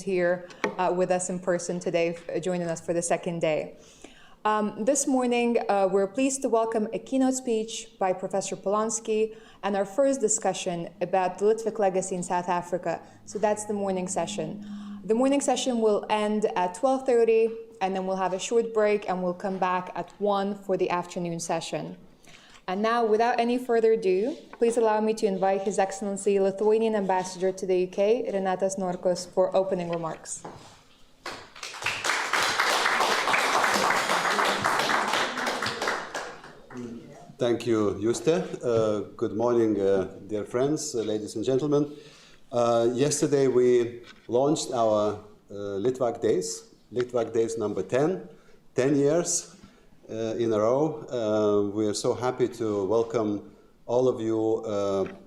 Here with us in person today, joining us for the second day. This morning, we're pleased to welcome a keynote speech by Professor Polonsky and our first discussion about the Litvak legacy in South Africa. So that's the morning session. The morning session will end at 12:30, and then we'll have a short break, and we'll come back at 1 for the afternoon session. And now, without any further ado, please allow me to invite His Excellency Lithuanian Ambassador to the UK, Renatas Norkus, for opening remarks. Thank you, Juste. Good morning, dear friends, ladies and gentlemen. Yesterday we launched our Litvak Days number 10 years. In a row. We are so happy to welcome all of you,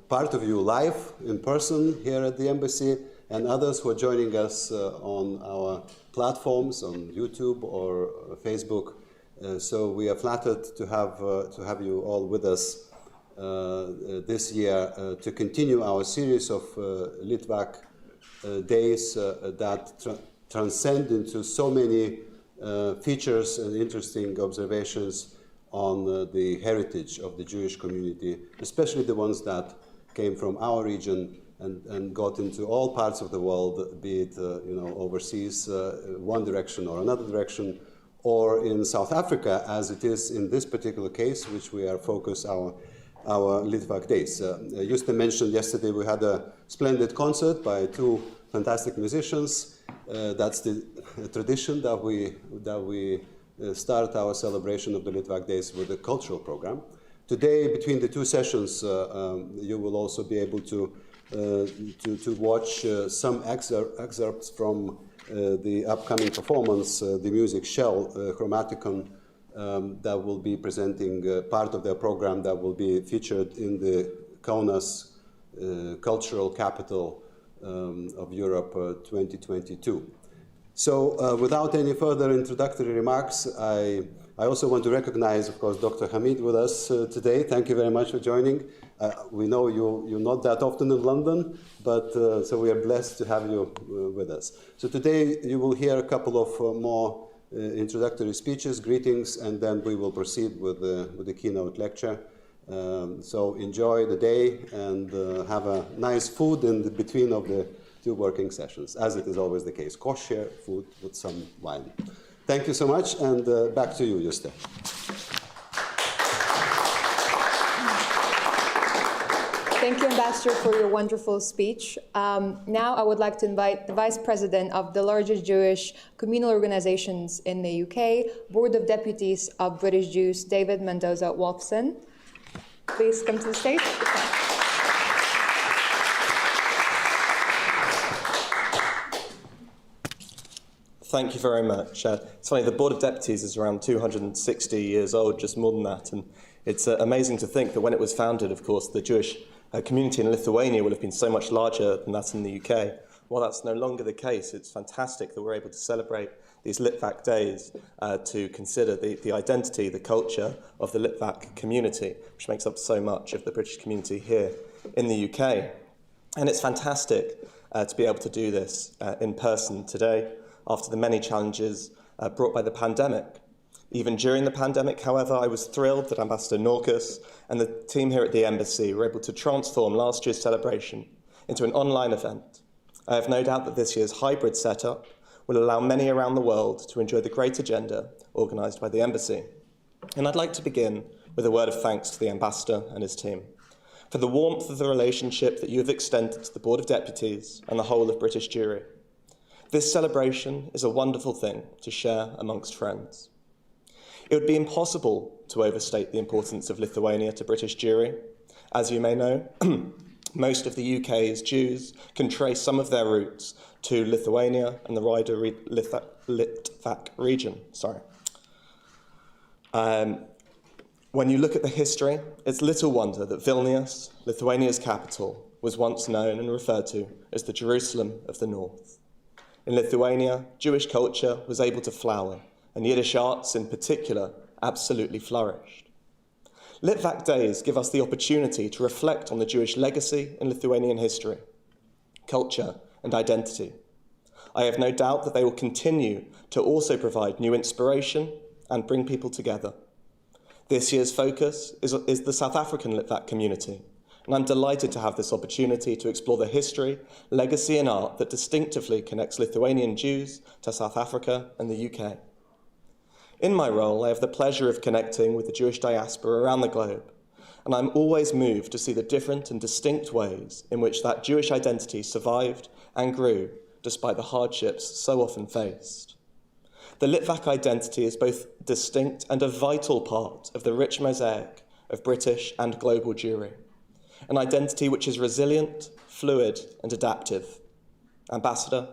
part of you live in person here at the embassy, and others who are joining us on our platforms on YouTube or Facebook. So we are flattered to have you all with us this year to continue our series of Litvak Days that transcend into so many features and interesting observations on the heritage of the Jewish community, especially the ones that came from our region and got into all parts of the world, be it overseas, one direction or another direction, or in South Africa, as it is in this particular case, which we are focused our Litvak Days. Juste mentioned yesterday we had a splendid concert by two fantastic musicians. That's the tradition that we start our celebration of the Litvak Days with a cultural program. Today, between the two sessions, you will also be able to watch some excerpts from the upcoming performance, the music Shell Chromaticon, that will be presenting part of their program that will be featured in the Kaunas cultural capital of Europe 2022. So without any further introductory remarks, I also want to recognize, of course, Dr. Hamid with us today. Thank you very much for joining. We know you're not that often in London, but so we are blessed to have you with us. So today you will hear a couple of more introductory speeches, greetings, and then we will proceed with the keynote lecture. So enjoy the day and have a nice food in the between of the two working sessions, as it is always the case. Kosher food with some wine. Thank you so much, and back to you, Juste. Thank you, Ambassador, for your wonderful speech. Now I would like to invite the Vice President of the largest Jewish communal organizations in the UK, Board of Deputies of British Jews, David Mendoza-Wolfson. Please come to the stage. Thank you very much. It's funny, the Board of Deputies is around 260 years old, just more than that, and it's amazing to think that when it was founded, of course, the Jewish community in Lithuania will have been so much larger than that in the UK. While that's no longer the case, it's fantastic that we're able to celebrate these Litvak Days to consider the identity, the culture of the Litvak community, which makes up so much of the British community here in the UK. And it's fantastic to be able to do this in person today after the many challenges brought by the pandemic. Even during the pandemic, however, I was thrilled that Ambassador Norkus and the team here at the embassy were able to transform last year's celebration into an online event. I have no doubt that this year's hybrid setup will allow many around the world to enjoy the great agenda organised by the embassy. And I'd like to begin with a word of thanks to the Ambassador and his team for the warmth of the relationship that you have extended to the Board of Deputies and the whole of British Jewry. This celebration is a wonderful thing to share amongst friends. It would be impossible to overstate the importance of Lithuania to British Jewry. As you may know, most of the UK's Jews can trace some of their roots to Lithuania and the wider Litvak region. When you look at the history, it's little wonder that Vilnius, Lithuania's capital, was once known and referred to as the Jerusalem of the North. In Lithuania, Jewish culture was able to flower, and Yiddish arts in particular absolutely flourished. Litvak Days give us the opportunity to reflect on the Jewish legacy in Lithuanian history, culture, and identity. I have no doubt that they will continue to also provide new inspiration and bring people together. This year's focus is the South African Litvak community, and I'm delighted to have this opportunity to explore the history, legacy and art that distinctively connects Lithuanian Jews to South Africa and the UK. In my role, I have the pleasure of connecting with the Jewish diaspora around the globe, and I'm always moved to see the different and distinct ways in which that Jewish identity survived and grew despite the hardships so often faced. The Litvak identity is both distinct and a vital part of the rich mosaic of British and global Jewry, an identity which is resilient, fluid, and adaptive. Ambassador,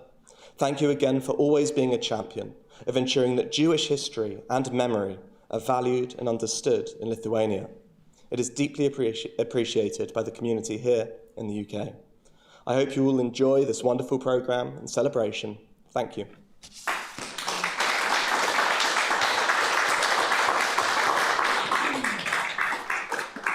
thank you again for always being a champion of ensuring that Jewish history and memory are valued and understood in Lithuania. It is deeply appreciated by the community here in the UK. I hope you will enjoy this wonderful programme and celebration. Thank you.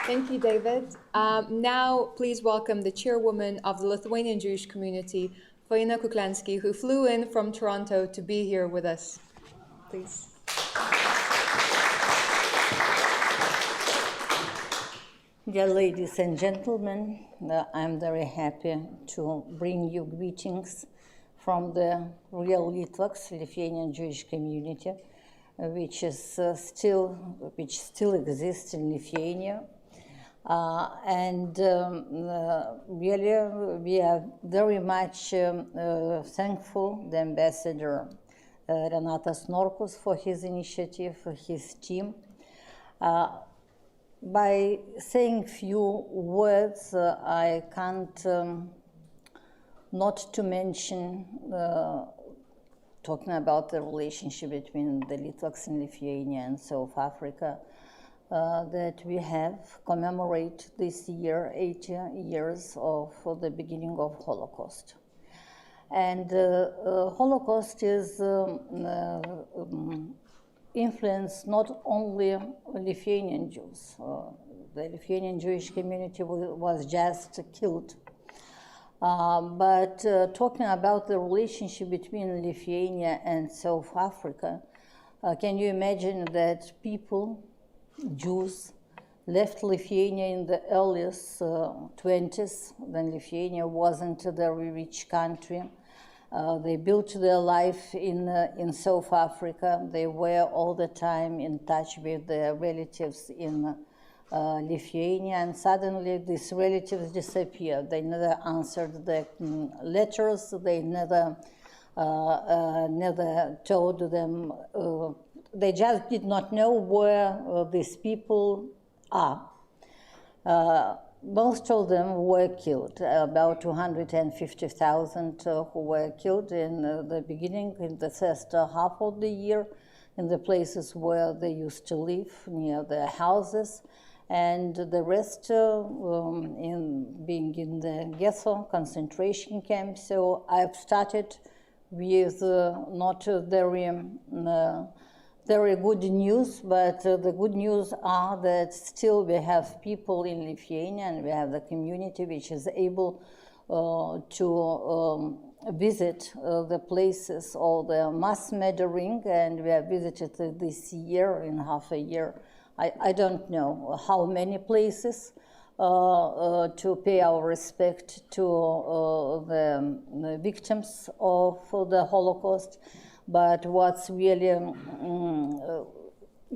Thank you, David. Now, please welcome the chairwoman of the Lithuanian Jewish community, Faina Kukliansky, who flew in from Toronto to be here with us. Please. Dear ladies and gentlemen, I'm very happy to bring you greetings from the real Litvaks, Lithuanian Jewish community, which still exists in Lithuania. Really, we are very much thankful the ambassador Renatas Norkus for his initiative, for his team. By saying few words, I can't not to mention talking about the relationship between the Litvaks in Lithuania and South Africa. That we have commemorate this year 80 years of the beginning of Holocaust. And Holocaust is influenced not only Lithuanian Jews. The Lithuanian Jewish community was just killed. But talking about the relationship between Lithuania and South Africa, can you imagine that people, Jews, left Lithuania in the earliest 20s, when Lithuania wasn't a very rich country. They built their life in South Africa. They were all the time in touch with their relatives in Lithuania, and suddenly these relatives disappeared. They never answered the letters. They never told them. They just did not know where these people are. Most of them were killed, about 250,000 who were killed in the beginning, in the first half of the year, in the places where they used to live, near their houses, and the rest being in the ghetto concentration camp. So I've started with not very good news, but the good news are that still we have people in Lithuania, and we have the community which is able to visit the places of the mass murdering, and we have visited this year, in half a year, I don't know how many places, to pay our respect to the victims of the Holocaust. But what's really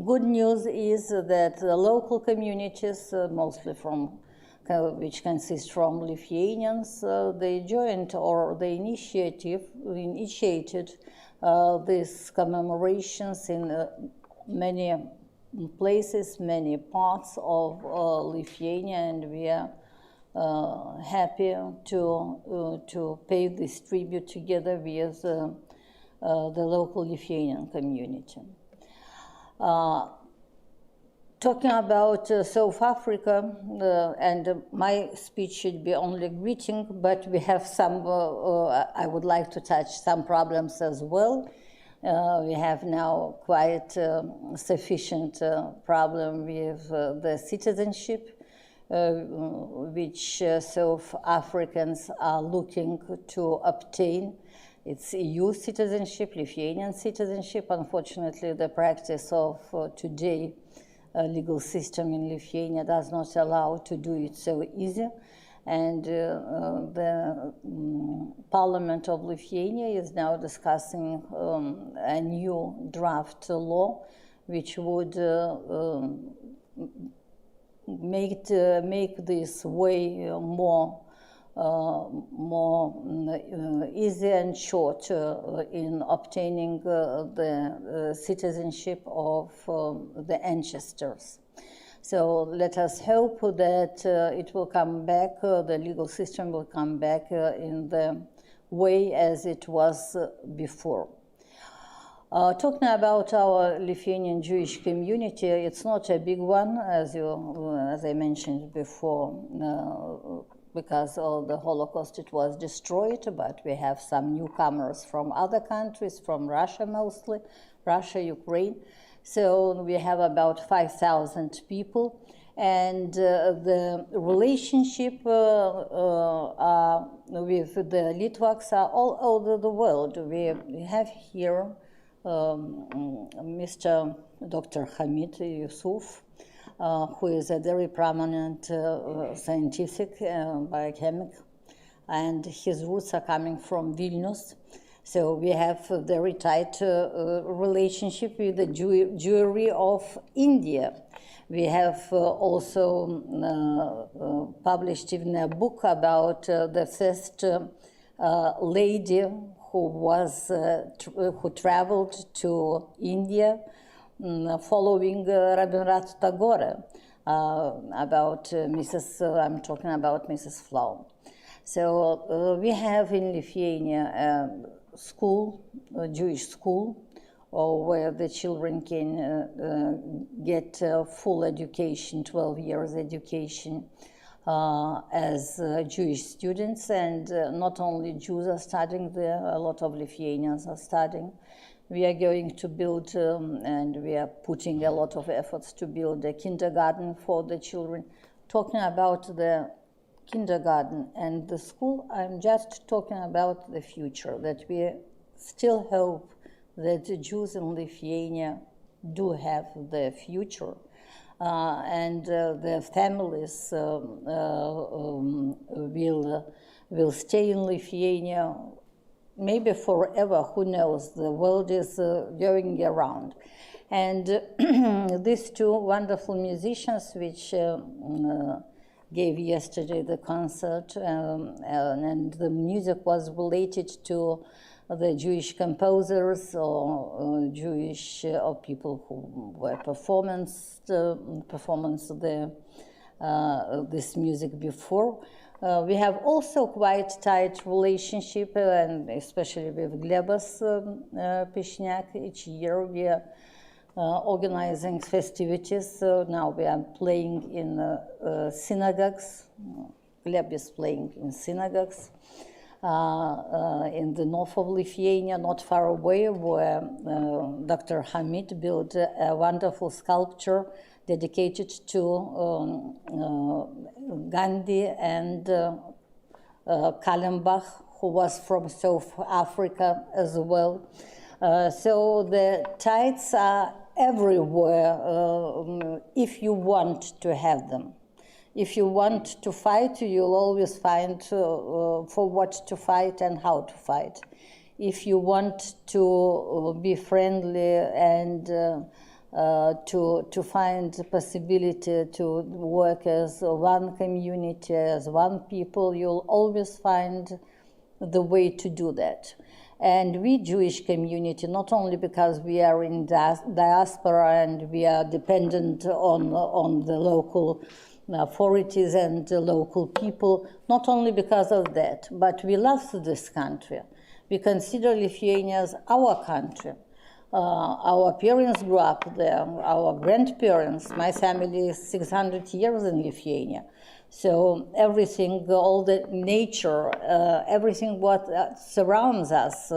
good news is that the local communities, mostly from which consists from Lithuanians, they joined or they initiated these commemorations in many places, many parts of Lithuania, and we are happy to pay this tribute together with the local Lithuanian community. Talking about South Africa, and my speech should be only greeting, but we have some, I would like to touch some problems as well. We have now quite sufficient problem with the citizenship, which South Africans are looking to obtain. It's EU citizenship, Lithuanian citizenship. Unfortunately, the practice of today legal system in Lithuania does not allow to do it so easy. And the Parliament of Lithuania is now discussing a new draft law which would make this way more easy and short in obtaining the citizenship of the ancestors. So let us hope that it will come back, the legal system will come back in the way as it was before. Talking about our Lithuanian Jewish community, it's not a big one, as I mentioned before, because of the Holocaust it was destroyed, but we have some newcomers from other countries, from Russia mostly, Russia, Ukraine. So we have about 5,000 people, and the relationship with the Litvaks are all over the world. We have here Mr. Dr. 𝐏𝐚𝐧𝐿𝐤𝐤𝐲, who is a very prominent scientific biochemic, and his roots are coming from Vilnius. So we have a very tight relationship with the Jewry of India. We have also published even a book about the first lady who traveled to India following Rabindranath Tagore, about I'm talking about Mrs. Flau. So we have in Lithuania a Jewish school, where the children can get full education, 12 years education, as Jewish students, and not only Jews are studying there, a lot of Lithuanians are studying. We are going to build, and we are putting a lot of efforts to build a kindergarten for the children. Talking about the kindergarten and the school, I'm just talking about the future, that we still hope that the Jews in Lithuania do have the future. And their families will stay in Lithuania, maybe forever, who knows, the world is going around. And these two wonderful musicians, which gave yesterday the concert, and the music was related to the Jewish composers or Jewish or people who were performance this music before. We have also quite tight relationship, and especially with Glebas Pishniak. Each year we are organizing festivities. Now we are playing in synagogues. Gleb is playing in synagogues in the north of Lithuania, not far away, where Dr. 𝐏𝐚𝐬𝐲𝐿 built a wonderful sculpture dedicated to Gandhi and Kallenbach, who was from South Africa as well. So the ties are everywhere if you want to have them. If you want to fight, you'll always find for what to fight and how to fight. If you want to be friendly and to find the possibility to work as one community, as one people, you'll always find the way to do that. And we Jewish community, not only because we are in diaspora and we are dependent on the local authorities and the local people, not only because of that, but we love this country. We consider Lithuania as our country. Our parents grew up there, our grandparents. My family is 600 years in Lithuania. So everything, all the nature, everything what surrounds us,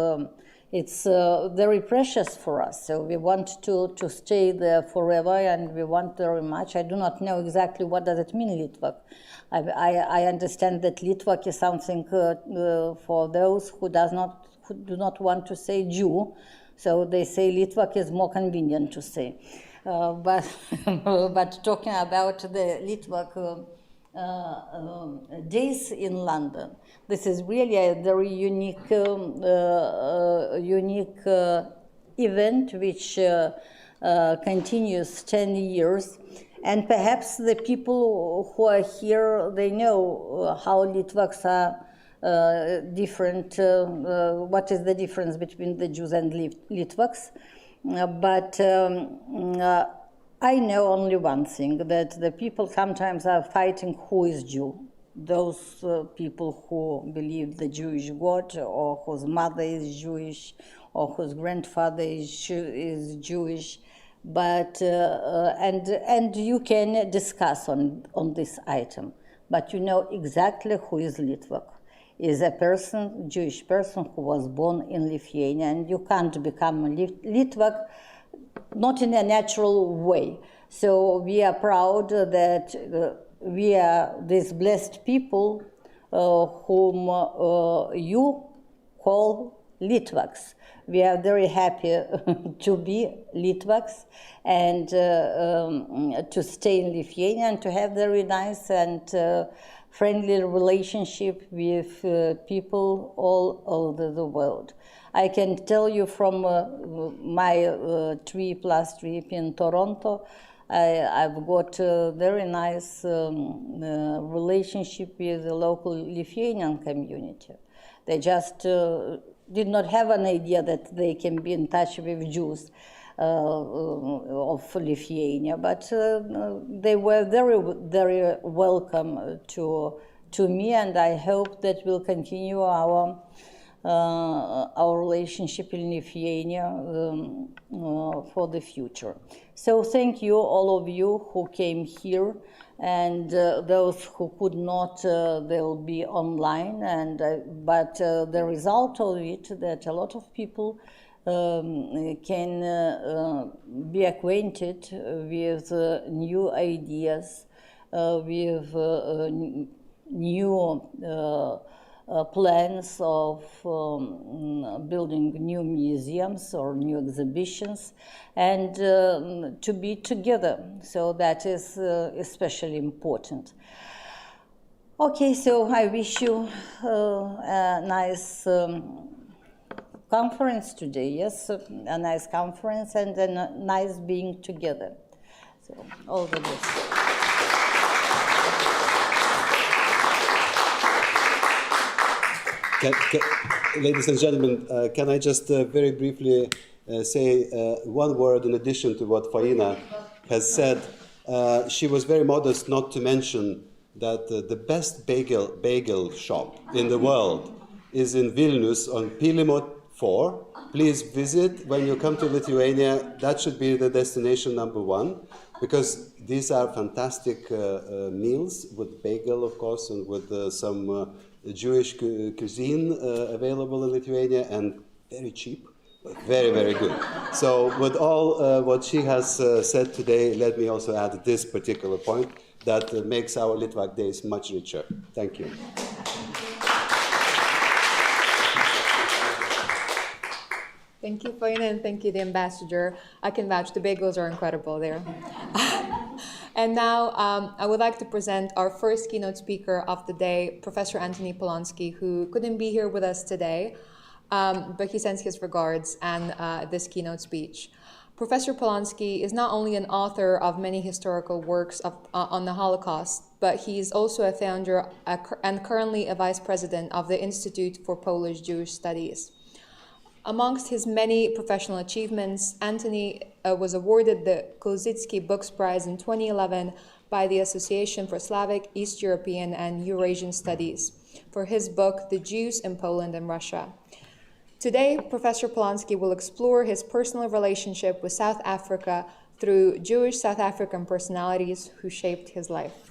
it's very precious for us. So we want to stay there forever, and we want very much. I do not know exactly what does it mean, Litvak. I understand that Litvak is something for those who who do not want to say Jew, so they say Litvak is more convenient to say. But talking about the Litvak days in London, this is really a very unique event which continues 10 years. And perhaps the people who are here, they know how Litvaks are different, what is the difference between the Jews and Litvaks. But I know only one thing, that the people sometimes are fighting who is Jew. Those people who believe the Jewish God, or whose mother is Jewish, or whose grandfather is Jewish. But and you can discuss on this item, but you know exactly who is Litvak. Is a person, Jewish person who was born in Lithuania, and you can't become a Litvak, not in a natural way. So we are proud that we are these blessed people whom you call Litvaks. We are very happy to be Litvaks and to stay in Lithuania and to have very nice and friendly relationship with people all over the world. I can tell you from my 3+ trip in Toronto, I've got a very nice relationship with the local Lithuanian community. They just did not have an idea that they can be in touch with Jews of Lithuania, but they were very, very welcome to me, and I hope that we'll continue our relationship in Lithuania for the future. So thank you, all of you who came here, and those who could not, they'll be online. And but the result of it, that a lot of people can be acquainted with new ideas, with new plans of building new museums or new exhibitions, and to be together. So that is especially important. Okay, so I wish you a nice conference today. Yes, a nice conference and a nice being together. So all the best. Ladies and gentlemen, can I just very briefly say one word in addition to what Faina has said? She was very modest not to mention that the best bagel shop in the world is in Vilnius on Pylimot 4. Please visit when you come to Lithuania. That should be the destination #1, because these are fantastic meals with bagel, of course, and with some Jewish cuisine available in Lithuania, and very cheap, but very, very good. So with all what she has said today, let me also add this particular point that makes our Litvak days much richer. Thank you. Thank you, Faina, and thank you, the ambassador. I can vouch, the bagels are incredible there. And now I would like to present our first keynote speaker of the day, Professor Antony Polonsky, who couldn't be here with us today, but he sends his regards and this keynote speech. Professor Polonsky is not only an author of many historical works on the Holocaust, but he is also a founder and currently a vice president of the Institute for Polish-Jewish Studies. Amongst his many professional achievements, Antony was awarded the 𝐏𝐬𝐧𝐲 Books Prize in 2011 by the Association for Slavic, East European, and Eurasian Studies for his book, The Jews in Poland and Russia. Today, Professor Polonsky will explore his personal relationship with South Africa through Jewish South African personalities who shaped his life.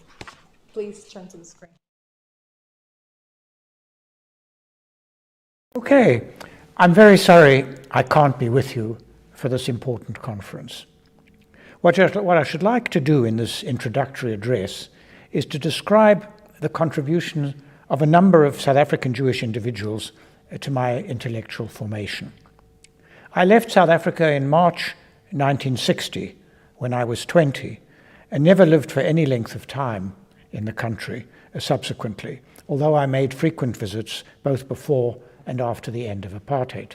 Please turn to the screen. Okay. I'm very sorry I can't be with you for this important conference. What I should like to do in this introductory address is to describe the contribution of a number of South African Jewish individuals to my intellectual formation. I left South Africa in March 1960 when I was 20 and never lived for any length of time in the country subsequently, although I made frequent visits both before and after the end of apartheid.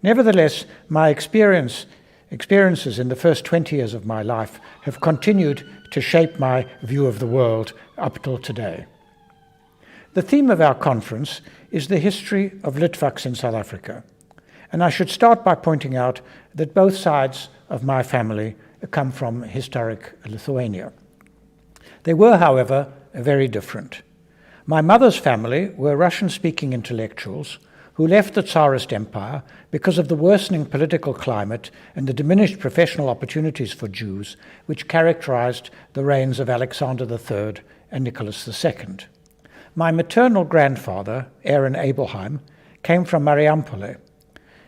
Nevertheless, my experiences in the first 20 years of my life have continued to shape my view of the world up till today. The theme of our conference is the history of Litvaks in South Africa, and I should start by pointing out that both sides of my family come from historic Lithuania. They were, however, very different. My mother's family were Russian-speaking intellectuals who left the Tsarist Empire because of the worsening political climate and the diminished professional opportunities for Jews which characterized the reigns of Alexander III and Nicholas II. My maternal grandfather, Aaron Abelheim, came from Mariampole,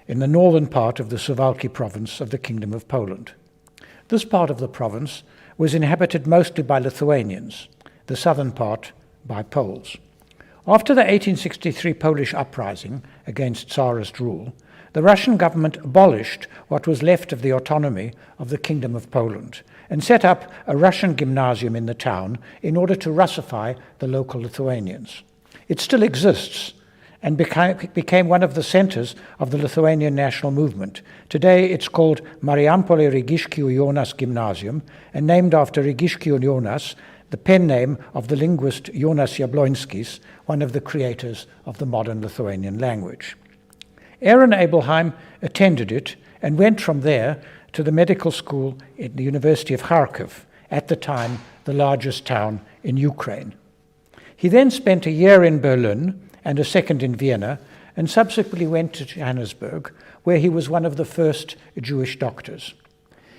in the northern part of the Suwałki province of the Kingdom of Poland. This part of the province was inhabited mostly by Lithuanians, the southern part by Poles. After the 1863 Polish uprising against Tsarist rule, the Russian government abolished what was left of the autonomy of the Kingdom of Poland and set up a Russian gymnasium in the town in order to Russify the local Lithuanians. It still exists and became one of the centers of the Lithuanian national movement. Today it's called Mariampole 𝐏𝐴𝐤𝐿 Gymnasium and named after 𝐏𝐴𝐤𝐤𝐿, the pen name of the linguist Jonas Jablonskis, one of the creators of the modern Lithuanian language. Aaron Abelheim attended it and went from there to the medical school at the University of Kharkiv, at the time the largest town in Ukraine. He then spent a year in Berlin and a second in Vienna, and subsequently went to Johannesburg, where he was one of the first Jewish doctors.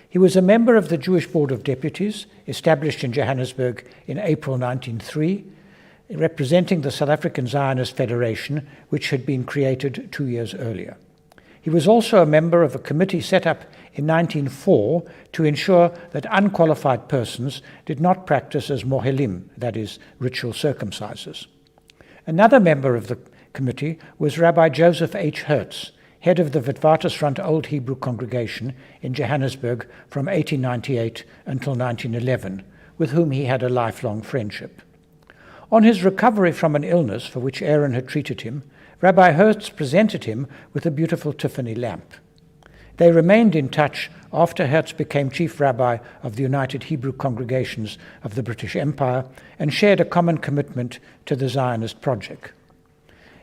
He was a member of the Jewish Board of Deputies, established in Johannesburg in April 1903, representing the South African Zionist Federation, which had been created 2 years earlier. He was also a member of a committee set up in 1904 to ensure that unqualified persons did not practice as mohelim, that is, ritual circumcisers. Another member of the committee was Rabbi Joseph H. Hertz, head of the Witwatersrand Old Hebrew congregation in Johannesburg from 1898 until 1911, with whom he had a lifelong friendship. On his recovery from an illness for which Aaron had treated him, Rabbi Hertz presented him with a beautiful Tiffany lamp. They remained in touch after Hertz became chief rabbi of the United Hebrew Congregations of the British Empire and shared a common commitment to the Zionist project.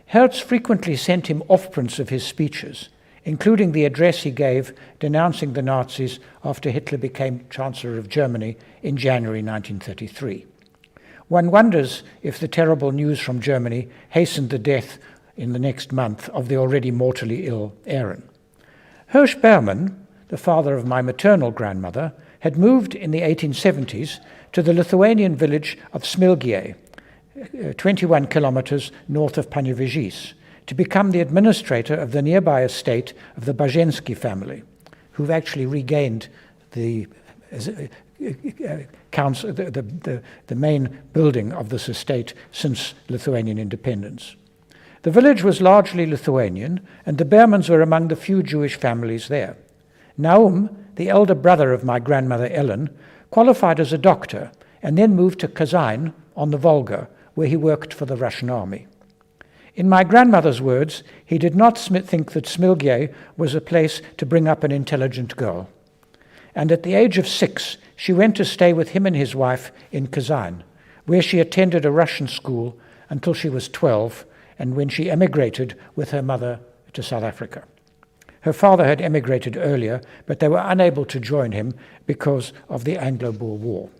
Hertz frequently sent him offprints of his speeches, including the address he gave denouncing the Nazis after Hitler became Chancellor of Germany in January 1933. One wonders if the terrible news from Germany hastened the death in the next month of the already mortally ill Aaron. Hirsch Berman, the father of my maternal grandmother, had moved in the 1870s to the Lithuanian village of 𝐊𝐚𝐬𝐤𝐲, 21 kilometers north of Panevėžys, to become the administrator of the nearby estate of the Bažensky family, who've actually regained the main building of this estate since Lithuanian independence. The village was largely Lithuanian, and the Bermans were among the few Jewish families there. Naum, the elder brother of my grandmother Ellen, qualified as a doctor and then moved to Kazan on the Volga, where he worked for the Russian army. In my grandmother's words, he did not think that 𝐊𝐴𝐤𝐤 was a place to bring up an intelligent girl. And at the age of 6, she went to stay with him and his wife in Kazan, where she attended a Russian school until she was 12, and when she emigrated with her mother to South Africa. Her father had emigrated earlier, but they were unable to join him because of the Anglo-Boer War.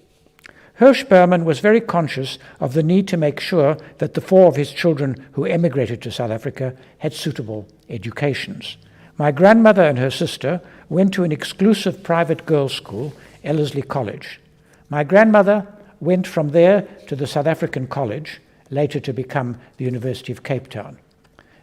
Hirsch Berman was very conscious of the need to make sure that the 4 of his children who emigrated to South Africa had suitable educations. My grandmother and her sister went to an exclusive private girls' school, Ellerslie College. My grandmother went from there to the South African College, later to become the University of Cape Town.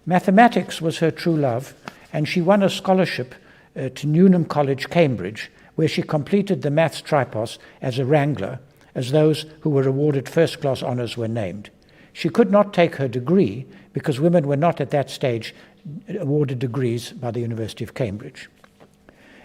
Mathematics was her true love, and she won a scholarship to Newnham College, Cambridge, where she completed the maths tripos as a wrangler, as those who were awarded first-class honours were named. She could not take her degree because women were not at that stage awarded degrees by the University of Cambridge.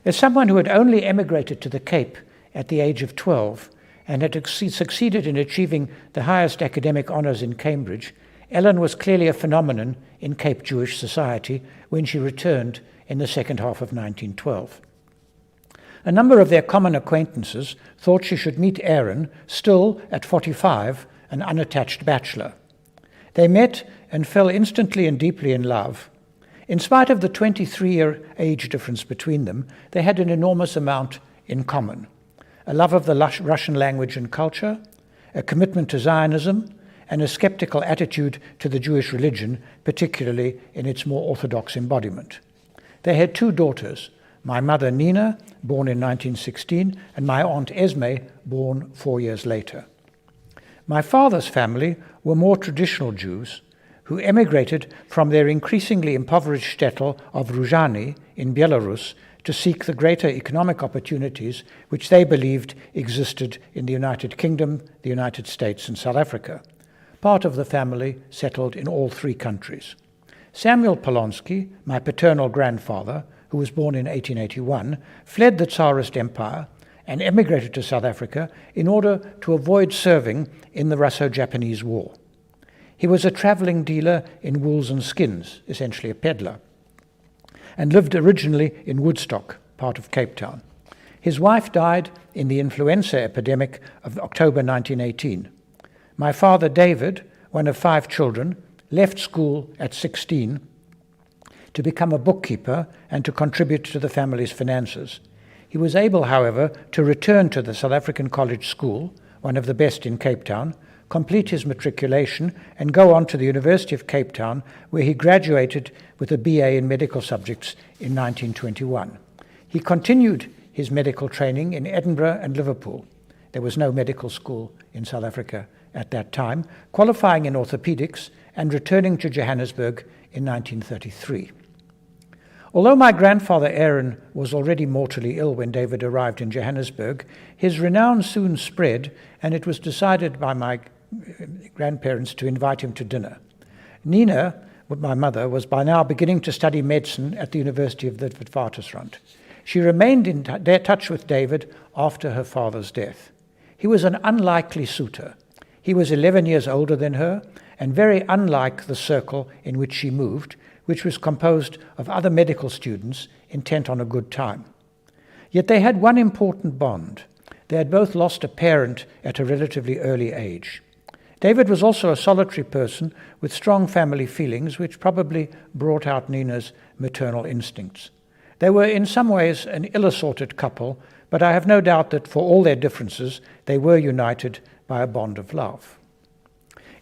As someone who had only emigrated to the Cape at the age of 12 and had succeeded in achieving the highest academic honours in Cambridge, Ellen was clearly a phenomenon in Cape Jewish society when she returned in the second half of 1912. A number of their common acquaintances thought she should meet Aaron, still at 45, an unattached bachelor. They met and fell instantly and deeply in love. In spite of the 23-year age difference between them, they had an enormous amount in common: a love of the Russian language and culture, a commitment to Zionism, and a skeptical attitude to the Jewish religion, particularly in its more orthodox embodiment. They had 2 daughters, my mother Nina, born in 1916, and my aunt Esme, born 4 years later. My father's family were more traditional Jews who emigrated from their increasingly impoverished shtetl of Ruzhany in Belarus to seek the greater economic opportunities which they believed existed in the United Kingdom, the United States, and South Africa. Part of the family settled in all 3 countries. Samuel Polonsky, my paternal grandfather, who was born in 1881, fled the Tsarist Empire and emigrated to South Africa in order to avoid serving in the Russo-Japanese War. He was a traveling dealer in wools and skins, essentially a peddler, and lived originally in Woodstock, part of Cape Town. His wife died in the influenza epidemic of October 1918. My father, David, one of 5 children, left school at 16 to become a bookkeeper and to contribute to the family's finances. He was able, however, to return to the South African College School, one of the best in Cape Town, complete his matriculation, and go on to the University of Cape Town, where he graduated with a BA in medical subjects in 1921. He continued his medical training in Edinburgh and Liverpool. There was no medical school in South Africa at that time, qualifying in orthopedics and returning to Johannesburg in 1933. Although my grandfather Aaron was already mortally ill when David arrived in Johannesburg, his renown soon spread, and it was decided by my grandparents to invite him to dinner. Nina, my mother, was by now beginning to study medicine at the University of the Witwatersrand. She remained in touch with David after her father's death. He was an unlikely suitor. He was 11 years older than her and very unlike the circle in which she moved, which was composed of other medical students intent on a good time. Yet they had one important bond. They had both lost a parent at a relatively early age. David was also a solitary person with strong family feelings, which probably brought out Nina's maternal instincts. They were in some ways an ill-assorted couple, but I have no doubt that for all their differences, they were united by a bond of love.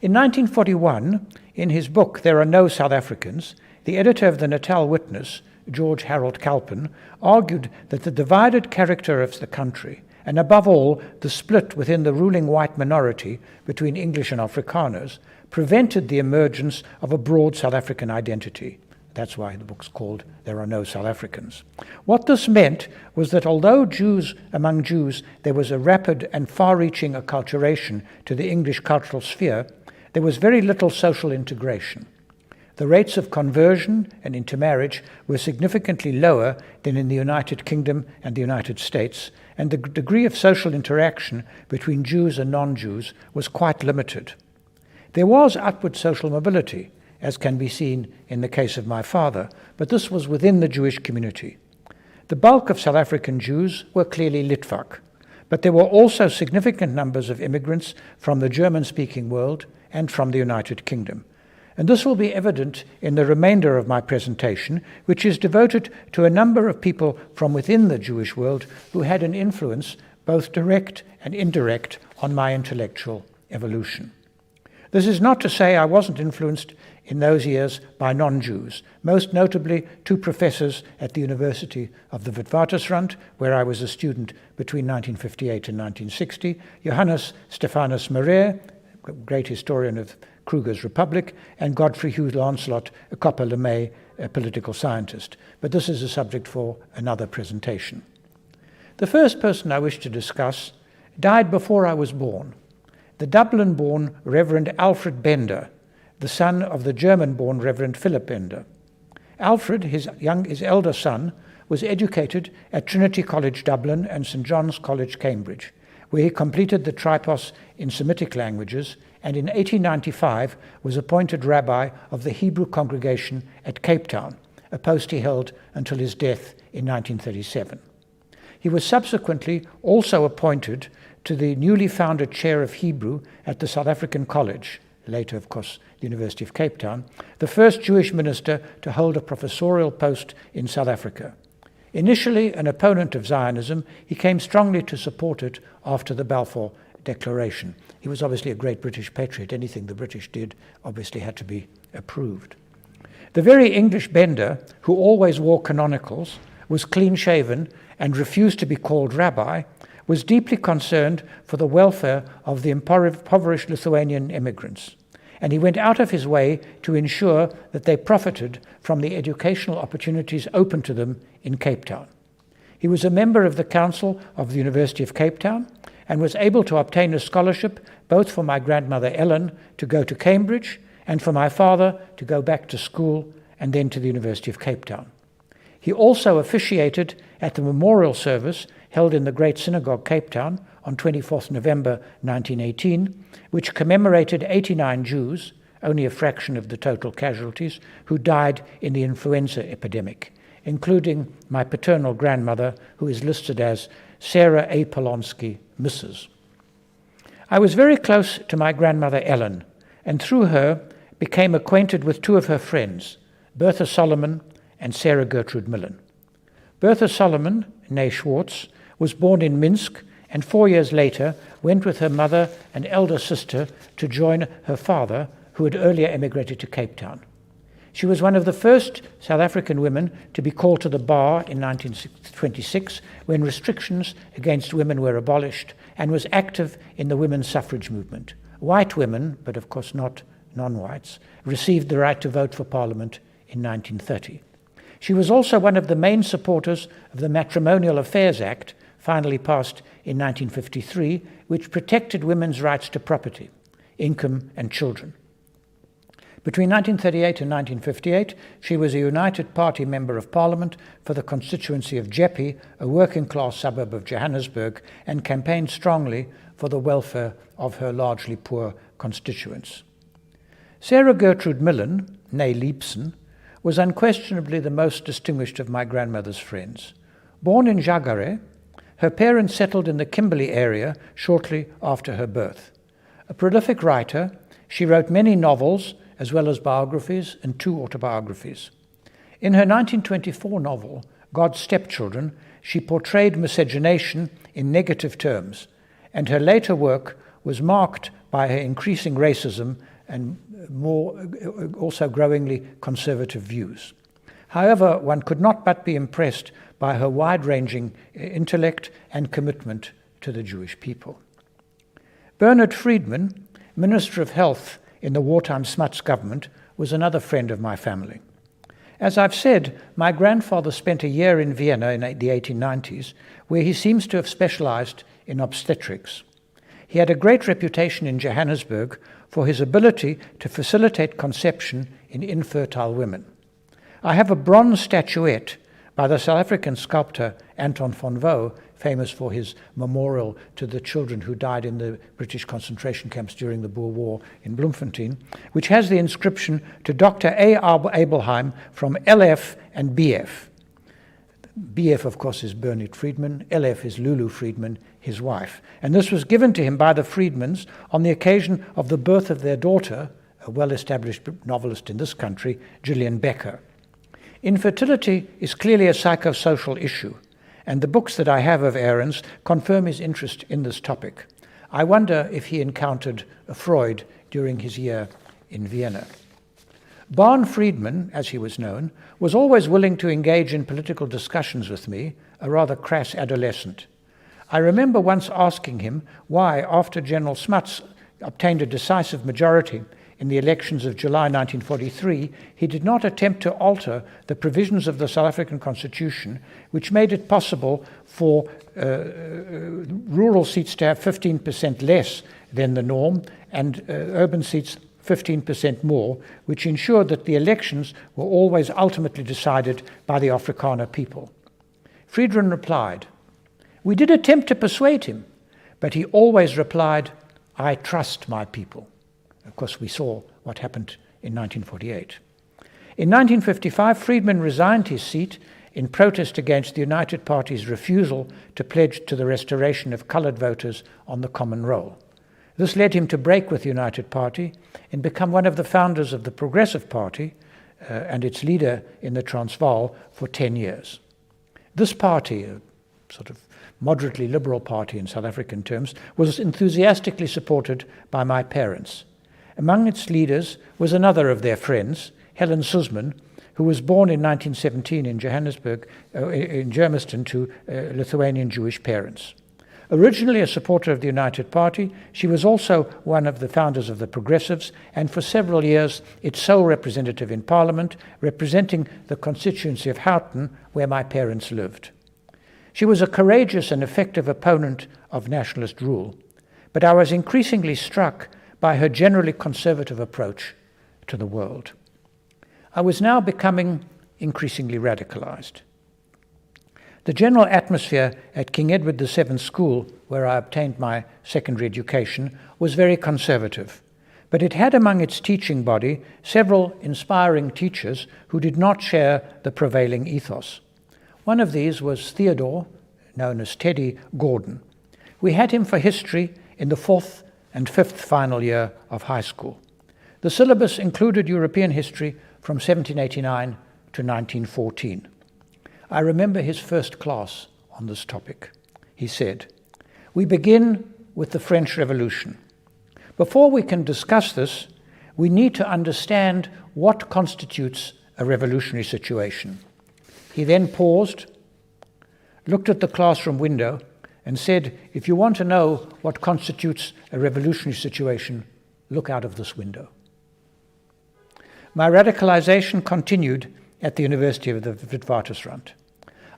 In 1941, in his book There Are No South Africans, the editor of the Natal Witness, George Harold Kalpen, argued that the divided character of the country, and above all, the split within the ruling white minority between English and Afrikaners, prevented the emergence of a broad South African identity. That's why the book's called There Are No South Africans. What this meant was that although among Jews there was a rapid and far-reaching acculturation to the English cultural sphere, there was very little social integration. The rates of conversion and intermarriage were significantly lower than in the United Kingdom and the United States, and the degree of social interaction between Jews and non-Jews was quite limited. There was upward social mobility, as can be seen in the case of my father, but this was within the Jewish community. The bulk of South African Jews were clearly Litvak, but there were also significant numbers of immigrants from the German-speaking world and from the United Kingdom. And this will be evident in the remainder of my presentation, which is devoted to a number of people from within the Jewish world who had an influence, both direct and indirect, on my intellectual evolution. This is not to say I wasn't influenced in those years by non-Jews, most notably 2 professors at the University of the Witwatersrand, where I was a student between 1958 and 1960, Johannes Stephanus Marais, a great historian of Kruger's Republic, and Godfrey Hugh Lancelot, a Copper LeMay, a political scientist. But this is a subject for another presentation. The first person I wish to discuss died before I was born. The the Dublin-born Reverend Alfred Bender, the son of the German-born Reverend Philip Bender. Alfred, his elder son, was educated at Trinity College Dublin and St John's College Cambridge, where he completed the tripos in Semitic languages, and in 1895 was appointed rabbi of the Hebrew congregation at Cape Town, a post he held until his death in 1937. He was subsequently also appointed to the newly founded chair of Hebrew at the South African College, later, of course, the University of Cape Town, the first Jewish minister to hold a professorial post in South Africa. Initially an opponent of Zionism, he came strongly to support it after the Balfour Declaration. He was obviously a great British patriot. Anything the British did obviously had to be approved. The very English Bender, who always wore canonicals, was clean-shaven and refused to be called rabbi, was deeply concerned for the welfare of the impoverished Lithuanian immigrants, and he went out of his way to ensure that they profited from the educational opportunities open to them in Cape Town. He was a member of the Council of the University of Cape Town and was able to obtain a scholarship both for my grandmother Ellen to go to Cambridge and for my father to go back to school and then to the University of Cape Town. He also officiated at the memorial service held in the Great Synagogue, Cape Town, on 24th November 1918, which commemorated 89 Jews, only a fraction of the total casualties, who died in the influenza epidemic, including my paternal grandmother, who is listed as Sarah A. Polonsky, Mrs. I was very close to my grandmother Ellen, and through her became acquainted with two of her friends, Bertha Solomon and Sarah Gertrude Millen. Bertha Solomon, née Schwartz, was born in Minsk and 4 years later went with her mother and elder sister to join her father, who had earlier emigrated to Cape Town. She was one of the first South African women to be called to the bar in 1926 when restrictions against women were abolished, and was active in the women's suffrage movement. White women, but of course not non-whites, received the right to vote for Parliament in 1930. She was also one of the main supporters of the Matrimonial Affairs Act, finally passed in 1953, which protected women's rights to property, income, and children. Between 1938 and 1958, she was a United Party Member of Parliament for the constituency of Jeppe, a working-class suburb of Johannesburg, and campaigned strongly for the welfare of her largely poor constituents. Sarah Gertrude Millen, née Leepson, was unquestionably the most distinguished of my grandmother's friends. Born in Jagare, her parents settled in the Kimberley area shortly after her birth. A prolific writer, she wrote many novels as well as biographies and 2 autobiographies. In her 1924 novel, God's Stepchildren, she portrayed miscegenation in negative terms, and her later work was marked by her increasing racism and also growingly conservative views. However, one could not but be impressed by her wide-ranging intellect and commitment to the Jewish people. Bernard Friedman, Minister of Health in the wartime Smuts government, was another friend of my family. As I've said, my grandfather spent a year in Vienna in the 1890s, where he seems to have specialized in obstetrics. He had a great reputation in Johannesburg for his ability to facilitate conception in infertile women. I have a bronze statuette by the South African sculptor Anton van Vo, famous for his memorial to the children who died in the British concentration camps during the Boer War in Bloemfontein, which has the inscription to Dr. A. Abelheim from LF and BF. BF, of course, is Bernard Friedman. LF is Lulu Friedman, his wife. And this was given to him by the Friedmans on the occasion of the birth of their daughter, a well-established novelist in this country, Gillian Becker. Infertility is clearly a psychosocial issue, and the books that I have of Aaron's confirm his interest in this topic. I wonder if he encountered a Freud during his year in Vienna. Barn Friedman, as he was known, was always willing to engage in political discussions with me, a rather crass adolescent. I remember once asking him why, after General Smuts obtained a decisive majority in the elections of July 1943, he did not attempt to alter the provisions of the South African Constitution, which made it possible for rural seats to have 15% less than the norm and urban seats 15% more, which ensured that the elections were always ultimately decided by the Afrikaner people. Friedman replied, "We did attempt to persuade him, but he always replied, 'I trust my people.'" Of course, we saw what happened in 1948. In 1955, Friedman resigned his seat in protest against the United Party's refusal to pledge to the restoration of coloured voters on the common roll. This led him to break with the United Party and become one of the founders of the Progressive Party and its leader in the Transvaal for 10 years. This party, a sort of moderately liberal party in South African terms, was enthusiastically supported by my parents. Among its leaders was another of their friends, Helen Suzman, who was born in 1917 in Johannesburg, in Germiston, to Lithuanian Jewish parents. Originally a supporter of the United Party, she was also one of the founders of the Progressives, and for several years its sole representative in Parliament, representing the constituency of Houghton, where my parents lived. She was a courageous and effective opponent of nationalist rule, but I was increasingly struck by her generally conservative approach to the world. I was now becoming increasingly radicalized. The general atmosphere at King Edward VII School, where I obtained my secondary education, was very conservative, but it had among its teaching body several inspiring teachers who did not share the prevailing ethos. One of these was Theodore, known as Teddy Gordon. We had him for history in the 4th and 5th final year of high school. The syllabus included European history from 1789 to 1914. I remember his first class on this topic. He said, "We begin with the French Revolution. Before we can discuss this, we need to understand what constitutes a revolutionary situation." He then paused, looked at the classroom window, and said, "If you want to know what constitutes a revolutionary situation, look out of this window." My radicalization continued at the University of the Witwatersrand.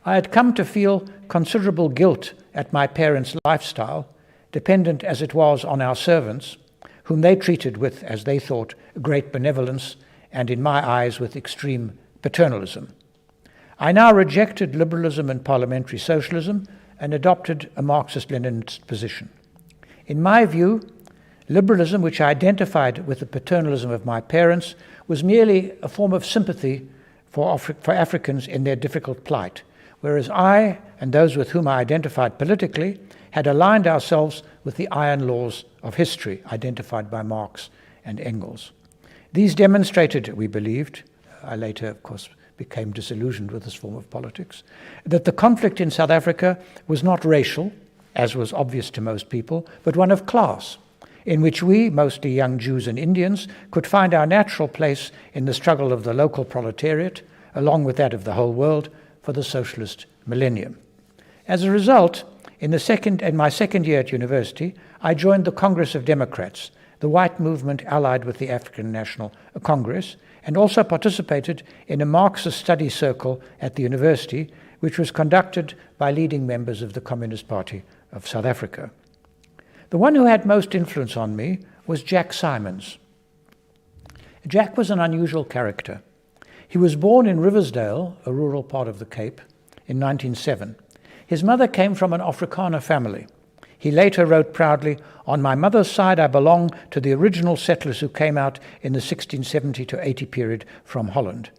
I had come to feel considerable guilt at my parents' lifestyle, dependent as it was on our servants, whom they treated with, as they thought, great benevolence, and in my eyes with extreme paternalism. I now rejected liberalism and parliamentary socialism and adopted a Marxist-Leninist position. In my view, liberalism, which I identified with the paternalism of my parents, was merely a form of sympathy for Africans in their difficult plight, whereas I, and those with whom I identified politically, had aligned ourselves with the iron laws of history identified by Marx and Engels. These demonstrated, we believed, I later, of course, became disillusioned with this form of politics, that the conflict in South Africa was not racial, as was obvious to most people, but one of class, in which we, mostly young Jews and Indians, could find our natural place in the struggle of the local proletariat, along with that of the whole world, for the socialist millennium. As a result, in my second year at university, I joined the Congress of Democrats, the white movement allied with the African National Congress, and also participated in a Marxist study circle at the university, which was conducted by leading members of the Communist Party of South Africa. The one who had most influence on me was Jack Simons. Jack was an unusual character. He was born in Riversdale, a rural part of the Cape, in 1907. His mother came from an Afrikaner family. He later wrote proudly, "On my mother's side, I belong to the original settlers who came out in the 1670 to 80 period from Holland."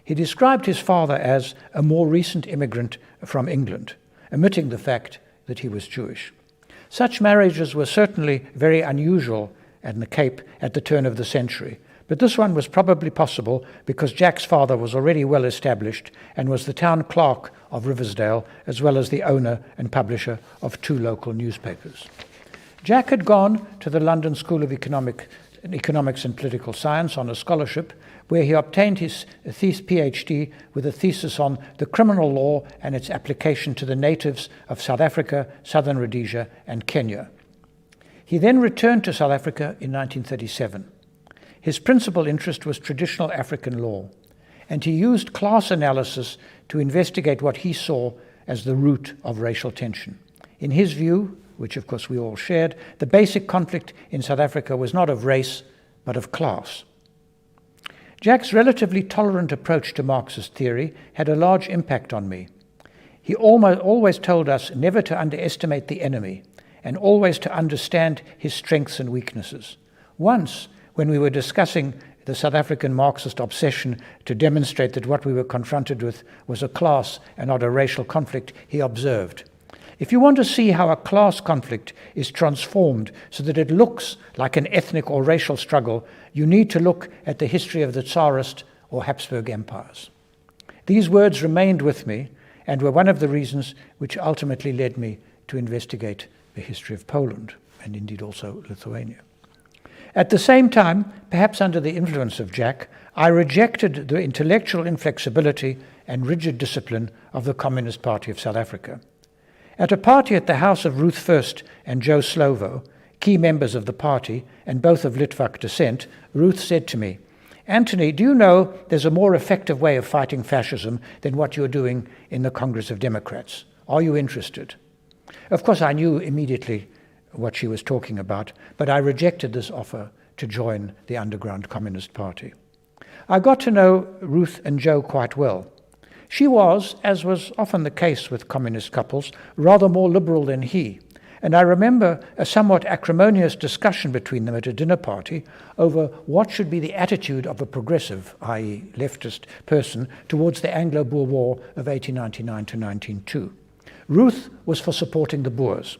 He described his father as a more recent immigrant from England, omitting the fact that he was Jewish. Such marriages were certainly very unusual in the Cape at the turn of the century, but this one was probably possible because Jack's father was already well established and was the town clerk of Riversdale, as well as the owner and publisher of 2 local newspapers. Jack had gone to the London School of Economics and Political Science on a scholarship, where he obtained his PhD with a thesis on the criminal law and its application to the natives of South Africa, Southern Rhodesia, and Kenya. He then returned to South Africa in 1937. his principal interest was traditional African law, and he used class analysis to investigate what he saw as the root of racial tension. In his view, which of course we all shared, the basic conflict in South Africa was not of race, but of class. Jack's relatively tolerant approach to Marxist theory had a large impact on me. He always told us never to underestimate the enemy and always to understand his strengths and weaknesses. Once, when we were discussing the South African Marxist obsession to demonstrate that what we were confronted with was a class and not a racial conflict, he observed, "If you want to see how a class conflict is transformed so that it looks like an ethnic or racial struggle, you need to look at the history of the Tsarist or Habsburg empires." These words remained with me and were one of the reasons which ultimately led me to investigate the history of Poland and indeed also Lithuania. At the same time, perhaps under the influence of Jack, I rejected the intellectual inflexibility and rigid discipline of the Communist Party of South Africa. At a party at the house of Ruth First and 𝐏𝐴𝐧𝐲, key members of the party and both of Litvak descent, Ruth said to me, "Anthony, do you know there's a more effective way of fighting fascism than what you're doing in the Congress of Democrats? Are you interested?" Of course, I knew immediately what she was talking about, but I rejected this offer to join the underground Communist Party. I got to know Ruth and Joe quite well. She was, as was often the case with communist couples, rather more liberal than he, and I remember a somewhat acrimonious discussion between them at a dinner party over what should be the attitude of a progressive, i.e. leftist, person towards the Anglo-Boer War of 1899 to 1902. Ruth was for supporting the Boers.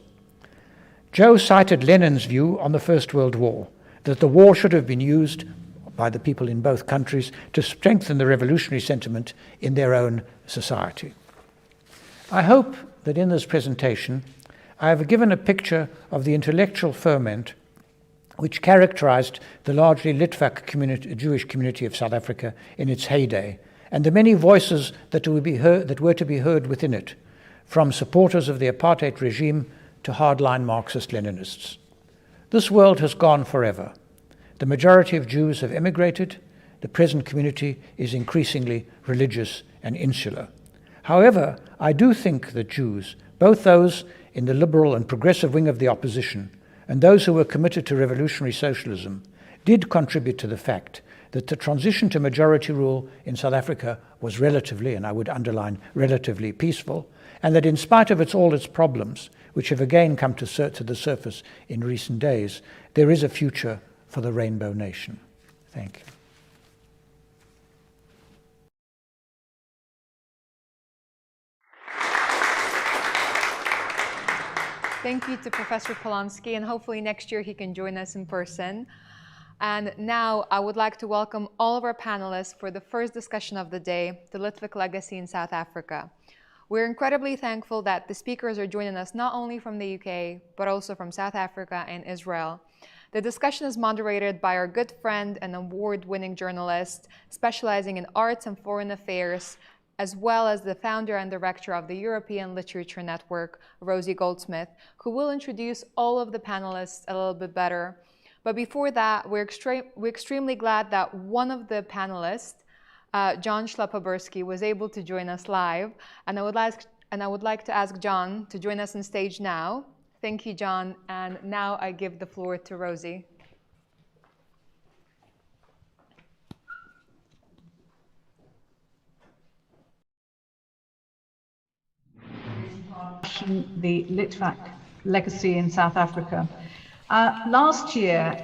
Joe cited Lenin's view on the First World War, that the war should have been used by the people in both countries to strengthen the revolutionary sentiment in their own society. I hope that in this presentation I have given a picture of the intellectual ferment which characterized the largely Litvak Jewish community of South Africa in its heyday, and the many voices that were to be heard within it, from supporters of the apartheid regime to hardline Marxist-Leninists. This world has gone forever. The majority of Jews have emigrated. The present community is increasingly religious and insular. However, I do think that Jews, both those in the liberal and progressive wing of the opposition and those who were committed to revolutionary socialism, did contribute to the fact that the transition to majority rule in South Africa was relatively, and I would underline relatively, peaceful, and that in spite of all its problems, which have again come to the surface in recent days, there is a future for the Rainbow Nation. Thank you. Thank you to Professor Polonsky, and hopefully next year he can join us in person. And now I would like to welcome all of our panelists for the first discussion of the day, the Litvak legacy in South Africa. We're incredibly thankful that the speakers are joining us not only from the UK, but also from South Africa and Israel. The discussion is moderated by our good friend and award-winning journalist specializing in arts and foreign affairs, as well as the founder and director of the European Literature Network, Rosie Goldsmith, who will introduce all of the panelists a little bit better. But before that, we're extremely glad that one of the panelists, John Schlapobersky, was able to join us live. And I would like to ask John to join us on stage now. Thank you, John. And now I give the floor to Rosie. The Litvak legacy in South Africa. Last year,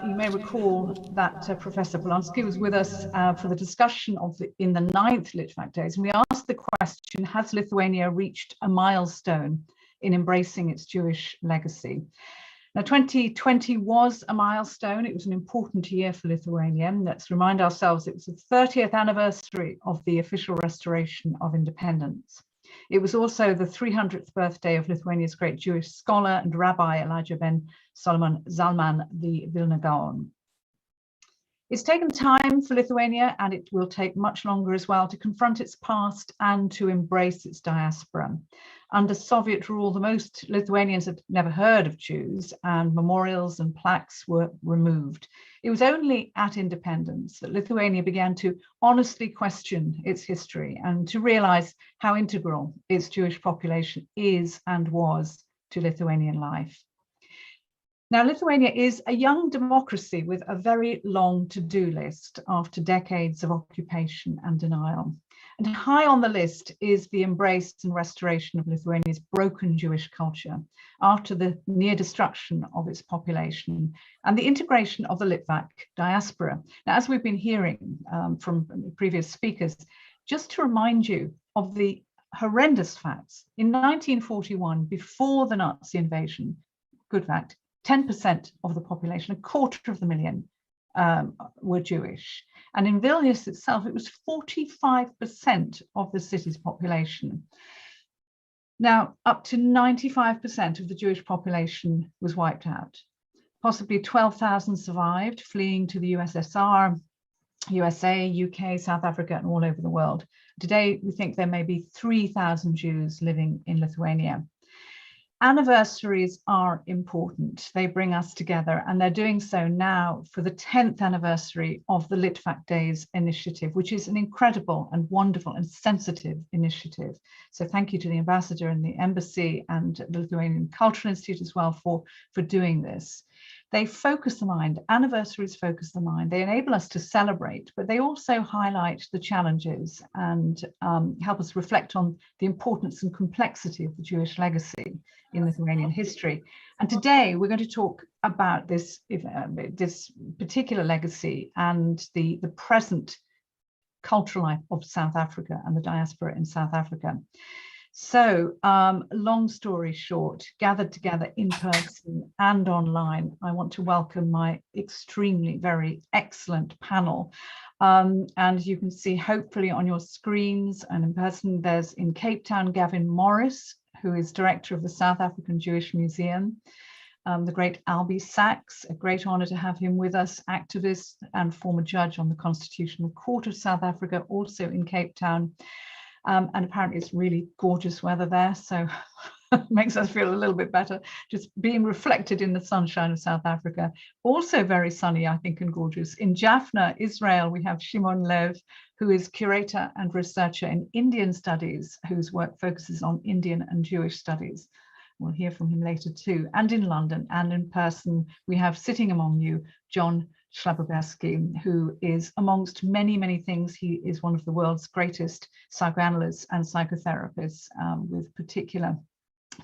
you may recall that Professor Polonsky was with us for the discussion in the 9th Litvak Days, and we asked the question, has Lithuania reached a milestone in embracing its Jewish legacy? Now, 2020 was a milestone. It was an important year for Lithuania. Let's remind ourselves it was the 30th anniversary of the official restoration of independence. It was also the 300th birthday of Lithuania's great Jewish scholar and rabbi Elijah ben Solomon Zalman, the Vilna Gaon. It's taken time for Lithuania, and it will take much longer as well, to confront its past and to embrace its diaspora. Under Soviet rule, the most Lithuanians had never heard of Jews, and memorials and plaques were removed. It was only at independence that Lithuania began to honestly question its history and to realize how integral its Jewish population is and was to Lithuanian life. Now, Lithuania is a young democracy with a very long to-do list after decades of occupation and denial. And high on the list is the embrace and restoration of Lithuania's broken Jewish culture after the near destruction of its population and the integration of the Litvak diaspora. Now, as we've been hearing from previous speakers, just to remind you of the horrendous facts, in 1941, before the Nazi invasion, good fact, 10% of the population, 250,000, were Jewish. And in Vilnius itself, it was 45% of the city's population. Now, up to 95% of the Jewish population was wiped out. Possibly 12,000 survived, fleeing to the USSR, USA, UK, South Africa, and all over the world. Today, we think there may be 3,000 Jews living in Lithuania. Anniversaries are important. They bring us together, and they're doing so now for the 10th anniversary of the Litvak Days initiative, which is an incredible and wonderful and sensitive initiative. So thank you to the ambassador and the embassy and the Lithuanian Cultural Institute as well for doing this. They focus the mind, anniversaries focus the mind. They enable us to celebrate, but they also highlight the challenges and help us reflect on the importance and complexity of the Jewish legacy in Lithuanian history. And today we're going to talk about this particular legacy and the present cultural life of South Africa and the diaspora in South Africa. So long story short, gathered together in person and online, I want to welcome my extremely very excellent panel. And you can see hopefully on your screens and in person, there's in Cape Town, Gavin Morris, who is director of the South African Jewish Museum, the great Albie Sachs, a great honor to have him with us, activist and former judge on the Constitutional Court of South Africa, also in Cape Town. And apparently it's really gorgeous weather there, so it makes us feel a little bit better, just being reflected in the sunshine of South Africa. Also very sunny, I think, and gorgeous. In Jaffna, Israel, we have Shimon Lev, who is curator and researcher in Indian studies, whose work focuses on Indian and Jewish studies. We'll hear from him later too. And in London and in person, we have sitting among you, John Schlapobersky, who is, amongst many, many things, he is one of the world's greatest psychoanalysts and psychotherapists, with particular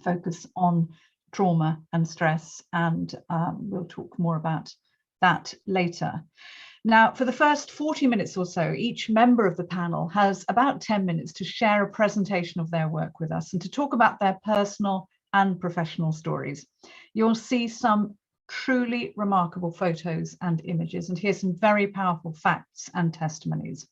focus on trauma and stress. And we'll talk more about that later. Now, for the first 40 minutes or so, each member of the panel has about 10 minutes to share a presentation of their work with us and to talk about their personal and professional stories. You'll see some truly remarkable photos and images, and here's some very powerful facts and testimonies.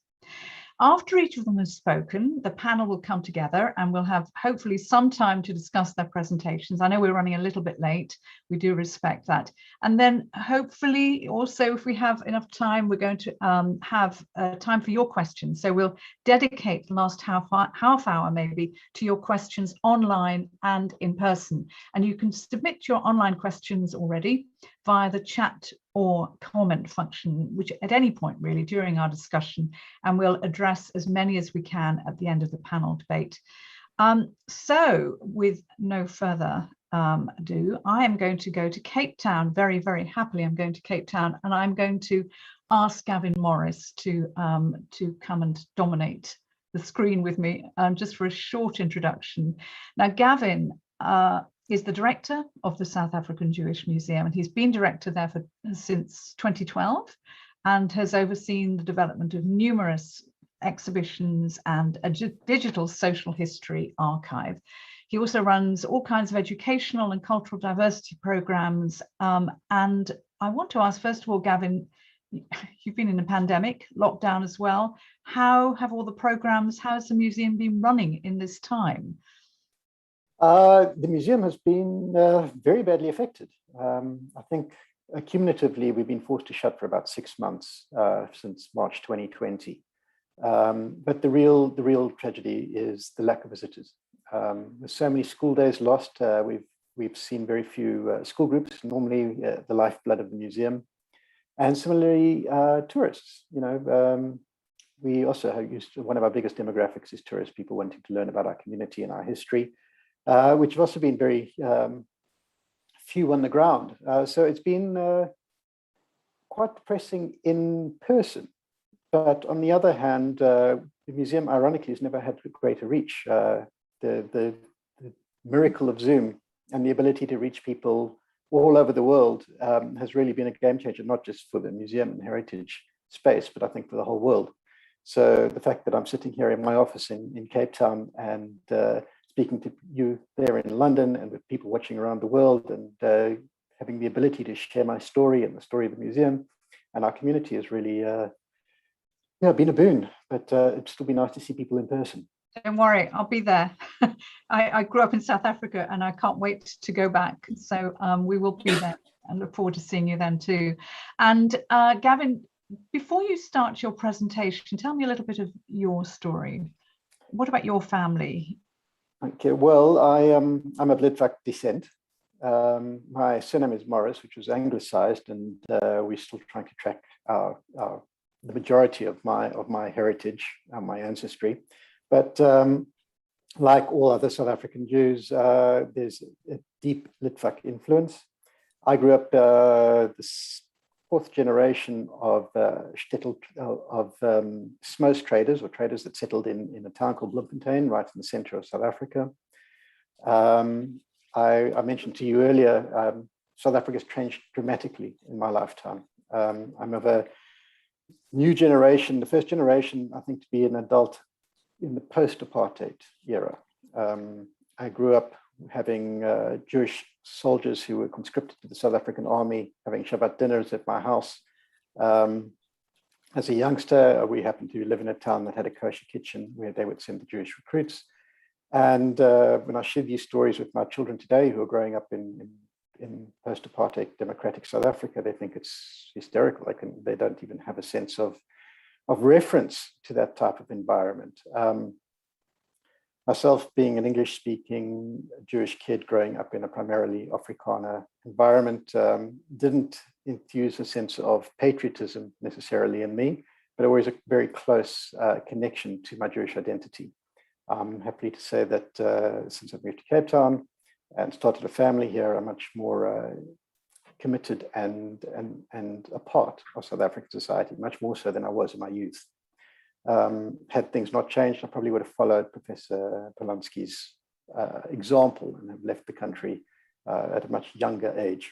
After each of them has spoken, the panel will come together and we'll have hopefully some time to discuss their presentations. I know we're running a little bit late. We do respect that. And then hopefully also, if we have enough time, we're going to have time for your questions. So we'll dedicate the last half hour maybe to your questions online and in person. And you can submit your online questions already via the chat or comment function, which at any point really during our discussion, and we'll address as many as we can at the end of the panel debate. So with no further ado, I am going to go to Cape Town. Very, very happily, I'm going to Cape Town, and I'm going to ask Gavin Morris to come and dominate the screen with me, just for a short introduction. Now, Gavin is the director of the South African Jewish Museum, and he's been director there since 2012 and has overseen the development of numerous exhibitions and a digital social history archive. He also runs all kinds of educational and cultural diversity programs. And I want to ask, first of all, Gavin, you've been in a pandemic, lockdown as well. How have all the programs, how has the museum been running in this time? The museum has been very badly affected. I think cumulatively, we've been forced to shut for about 6 months since March 2020. But the real tragedy is the lack of visitors. There's so many school days lost. We've seen very few school groups, normally the lifeblood of the museum. And similarly, tourists. We also have used one of our biggest demographics is tourists, people wanting to learn about our community and our history, which have also been very few on the ground. So it's been quite depressing in person. But on the other hand, the museum, ironically, has never had greater reach. The miracle of Zoom and the ability to reach people all over the world has really been a game changer, not just for the museum and heritage space, but I think for the whole world. So the fact that I'm sitting here in my office in Cape Town and speaking to you there in London and with people watching around the world and having the ability to share my story and the story of the museum and our community has really been a boon, but it'd still be nice to see people in person. Don't worry, I'll be there. I grew up in South Africa and I can't wait to go back. So we will be there and look forward to seeing you then too. And Gavin, before you start your presentation, tell me a little bit of your story. What about your family? Okay, well, I'm of Litvak descent. My surname is Morris, which was anglicized, and we're still trying to track the majority of my heritage and my ancestry. But like all other South African Jews, there's a deep Litvak influence. I grew up this fourth generation of smos traders, or traders that settled in a town called Bloemfontein, right in the center of South Africa. I mentioned to you earlier, South Africa has changed dramatically in my lifetime. I'm of a new generation, the first generation, I think, to be an adult in the post-apartheid era. I grew up having Jewish soldiers who were conscripted to the South African army, having Shabbat dinners at my house. As a youngster, we happened to live in a town that had a kosher kitchen where they would send the Jewish recruits. And when I share these stories with my children today who are growing up in post-apartheid democratic South Africa, they think it's hysterical. They don't even have a sense of reference to that type of environment. Myself being an English-speaking Jewish kid growing up in a primarily Afrikaner environment didn't infuse a sense of patriotism necessarily in me, but always a very close connection to my Jewish identity. I'm happy to say that since I've moved to Cape Town and started a family here, I'm much more committed and a part of South African society, much more so than I was in my youth. Had things not changed, I probably would have followed Professor Polansky's example and have left the country at a much younger age.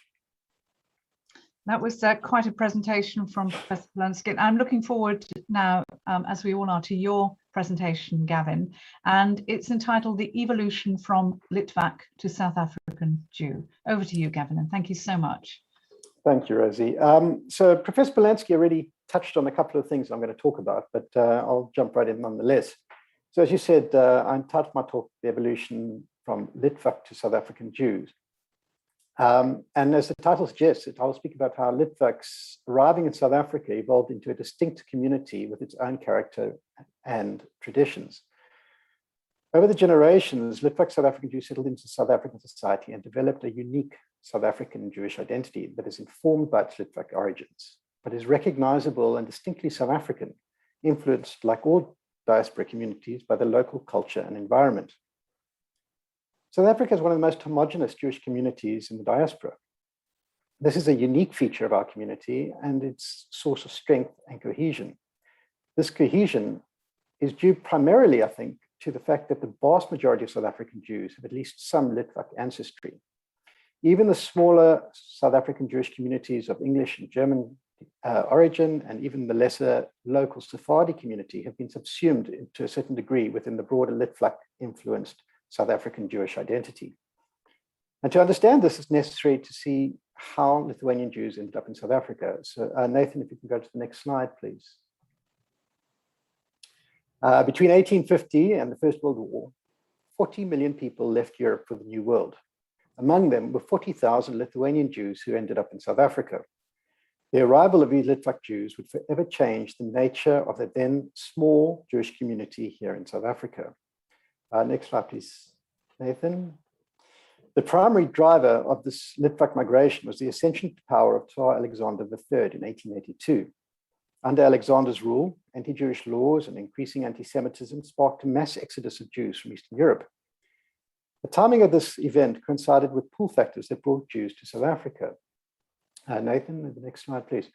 That was quite a presentation from Professor Polansky. I'm looking forward now, as we all are, to your presentation, Gavin, and it's entitled The Evolution from Litvak to South African Jew. Over to you, Gavin, and thank you so much. Thank you, Rosie. So Professor Polansky already touched on a couple of things I'm going to talk about, but I'll jump right in nonetheless. So as you said, I entitled my talk, The Evolution from Litvak to South African Jews. And as the title suggests, I'll speak about how Litvaks arriving in South Africa evolved into a distinct community with its own character and traditions. Over the generations, Litvak South African Jews settled into South African society and developed a unique South African Jewish identity that is informed by its Litvak origins, but is recognizable and distinctly South African, influenced, like all diaspora communities, by the local culture and environment. South Africa is one of the most homogeneous Jewish communities in the diaspora. This is a unique feature of our community and its source of strength and cohesion. This cohesion is due primarily, I think, to the fact that the vast majority of South African Jews have at least some Litvak ancestry. Even the smaller South African Jewish communities of English and German origin, and even the lesser local Sephardi community, have been subsumed to a certain degree within the broader Litvak-influenced South African Jewish identity. And to understand this, it's necessary to see how Lithuanian Jews ended up in South Africa. So Nathan, if you can go to the next slide, please. Between 1850 and the First World War, 40 million people left Europe for the New World. Among them were 40,000 Lithuanian Jews who ended up in South Africa. The arrival of these Litvak Jews would forever change the nature of the then small Jewish community here in South Africa. Next slide, please, Nathan. The primary driver of this Litvak migration was the ascension to power of Tsar Alexander III in 1882. Under Alexander's rule, anti-Jewish laws and increasing anti-Semitism sparked a mass exodus of Jews from Eastern Europe. The timing of this event coincided with pull factors that brought Jews to South Africa. Nathan, the next slide, please.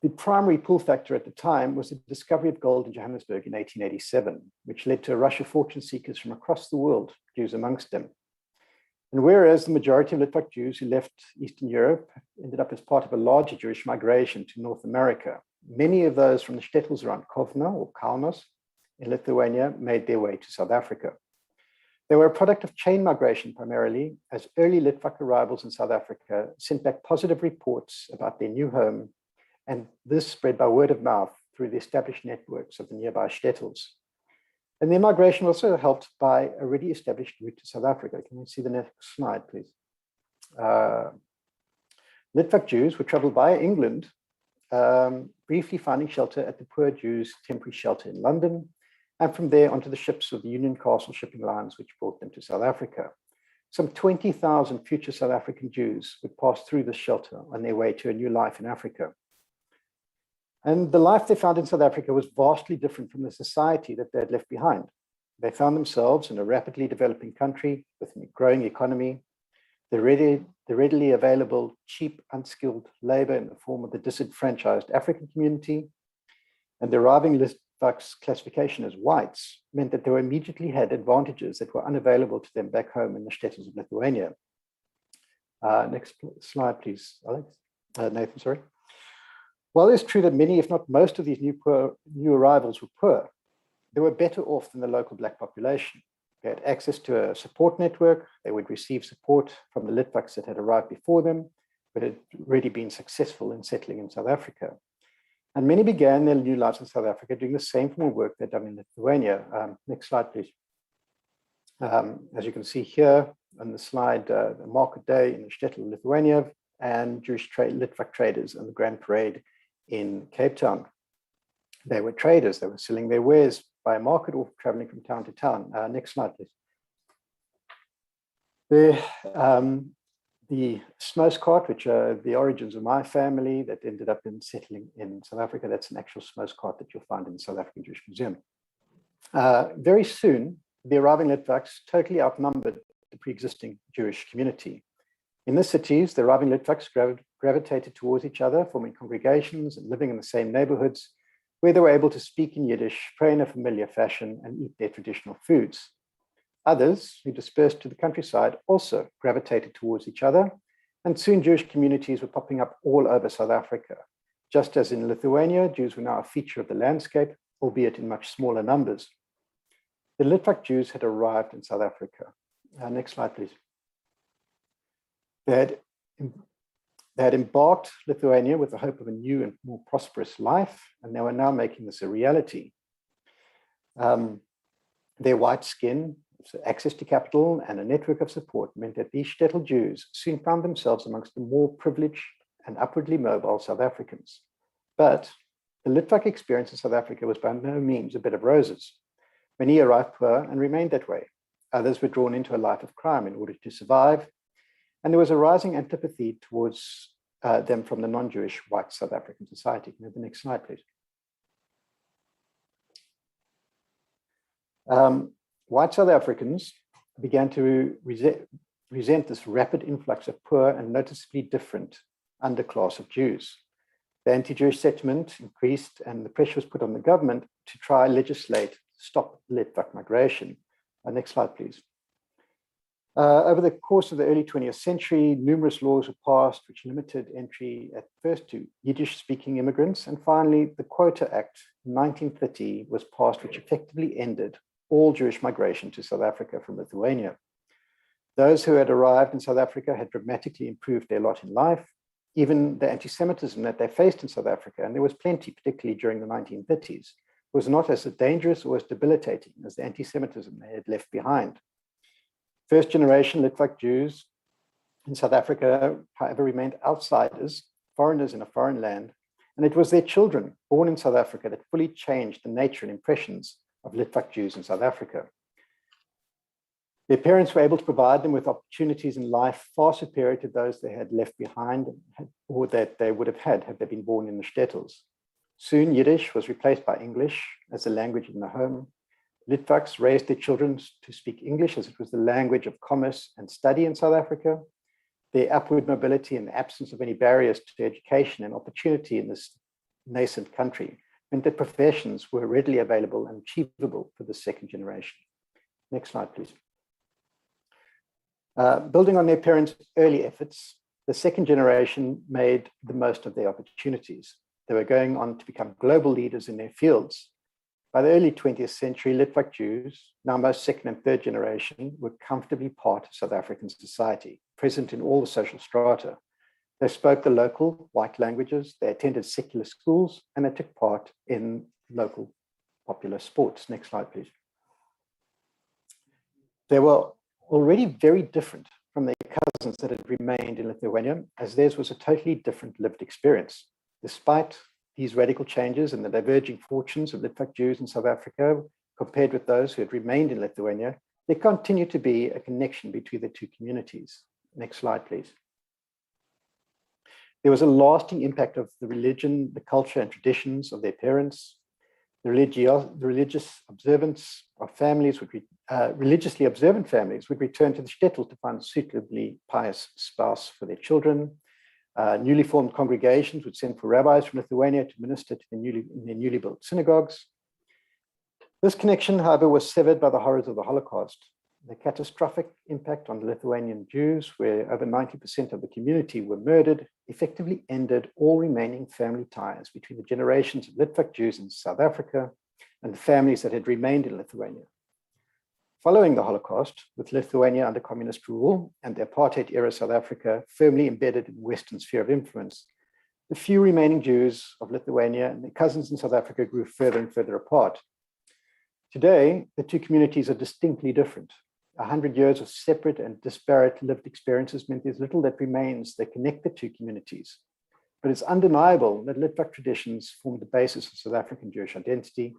The primary pull factor at the time was the discovery of gold in Johannesburg in 1887, which led to a rush of fortune seekers from across the world, Jews amongst them. And whereas the majority of Litvak Jews who left Eastern Europe ended up as part of a larger Jewish migration to North America, many of those from the shtetls around Kovna or Kaunas in Lithuania made their way to South Africa. They were a product of chain migration primarily, as early Litvak arrivals in South Africa sent back positive reports about their new home, and this spread by word of mouth through the established networks of the nearby shtetls. And their migration was also helped by a already established route to South Africa. Can we see the next slide, please? Litvak Jews were traveled via England, briefly finding shelter at the Poor Jews' temporary shelter in London, and from there onto the ships of the Union Castle shipping lines, which brought them to South Africa. Some 20,000 future South African Jews would pass through this shelter on their way to a new life in Africa. And the life they found in South Africa was vastly different from the society that they had left behind. They found themselves in a rapidly developing country with a growing economy, the readily available, cheap, unskilled labor in the form of the disenfranchised African community, and the arriving Litvak's classification as whites meant that they were immediately had advantages that were unavailable to them back home in the shtetls of Lithuania. Next slide, please, Alex. Nathan, sorry. While it's true that many, if not most of these new arrivals were poor, they were better off than the local Black population. They had access to a support network. They would receive support from the Litvaks that had arrived before them, but had already been successful in settling in South Africa. And many began their new lives in South Africa doing the same form of work they'd done in Lithuania. Next slide, please. As you can see here on the slide, the market day in the shtetl of Lithuania and Jewish Litvak traders and the Grand Parade in Cape Town. They were traders. They were selling their wares by a market or traveling from town to town. Next slide, please. The smose cart, which are the origins of my family that ended up in settling in South Africa, that's an actual smose cart that you'll find in the South African Jewish Museum. Very soon, the arriving Litvaks totally outnumbered the pre-existing Jewish community. In the cities, the arriving Litvaks gravitated towards each other, forming congregations and living in the same neighborhoods, where they were able to speak in Yiddish, pray in a familiar fashion, and eat their traditional foods. Others, who dispersed to the countryside, also gravitated towards each other, and soon Jewish communities were popping up all over South Africa. Just as in Lithuania, Jews were now a feature of the landscape, albeit in much smaller numbers. The Litvak Jews had arrived in South Africa. Next slide, please. They had embarked Lithuania with the hope of a new and more prosperous life, and they were now making this a reality. Their white skin, so access to capital, and a network of support meant that these shtetl Jews soon found themselves amongst the more privileged and upwardly mobile South Africans. But the Litvak experience in South Africa was by no means a bed of roses. Many arrived poor and remained that way. Others were drawn into a life of crime in order to survive, and there was a rising antipathy towards them from the non-Jewish white South African society. Can we have the next slide, please? White South Africans began to resent this rapid influx of poor and noticeably different underclass of Jews. The anti-Jewish sentiment increased, and the pressure was put on the government to try legislate to stop Litvak migration. Next slide, please. Over the course of the early 20th century, numerous laws were passed which limited entry at first to Yiddish-speaking immigrants, and finally the Quota Act in 1930 was passed, which effectively ended all Jewish migration to South Africa from Lithuania. Those who had arrived in South Africa had dramatically improved their lot in life. Even the anti-Semitism that they faced in South Africa, and there was plenty, particularly during the 1930s, was not as dangerous or as debilitating as the anti-Semitism they had left behind. First generation Litvak Jews in South Africa, however, remained outsiders, foreigners in a foreign land, and it was their children born in South Africa that fully changed the nature and impressions of Litvak Jews in South Africa. Their parents were able to provide them with opportunities in life far superior to those they had left behind or that they would have had they been born in the shtetls. Soon, Yiddish was replaced by English as the language in the home. Litvaks raised their children to speak English as it was the language of commerce and study in South Africa. Their upward mobility and the absence of any barriers to education and opportunity in this nascent country meant that professions were readily available and achievable for the second generation. Next slide, please. Building on their parents' early efforts, the second generation made the most of their opportunities. They were going on to become global leaders in their fields. By the early 20th century, Litvak Jews, now most second and third generation, were comfortably part of South African society, present in all the social strata. They spoke the local white languages, they attended secular schools, and they took part in local popular sports. Next slide, please. They were already very different from their cousins that had remained in Lithuania, as theirs was a totally different lived experience. Despite these radical changes and the diverging fortunes of Litvak Jews in South Africa compared with those who had remained in Lithuania, there continued to be a connection between the two communities. Next slide, please. There was a lasting impact of the religion, the culture and traditions of their parents. The religious observance of families religiously observant families would return to the shtetl to find a suitably pious spouse for their children. Newly formed congregations would send for rabbis from Lithuania to minister to in their newly built synagogues. This connection, however, was severed by the horrors of the Holocaust. The catastrophic impact on the Lithuanian Jews, where over 90% of the community were murdered, effectively ended all remaining family ties between the generations of Litvak Jews in South Africa and the families that had remained in Lithuania. Following the Holocaust, with Lithuania under communist rule and the apartheid-era South Africa firmly embedded in Western sphere of influence, the few remaining Jews of Lithuania and their cousins in South Africa grew further and further apart. Today, the two communities are distinctly different. 100 years of separate and disparate lived experiences meant there's little that remains that connect the two communities. But it's undeniable that Litvak traditions form the basis of South African Jewish identity,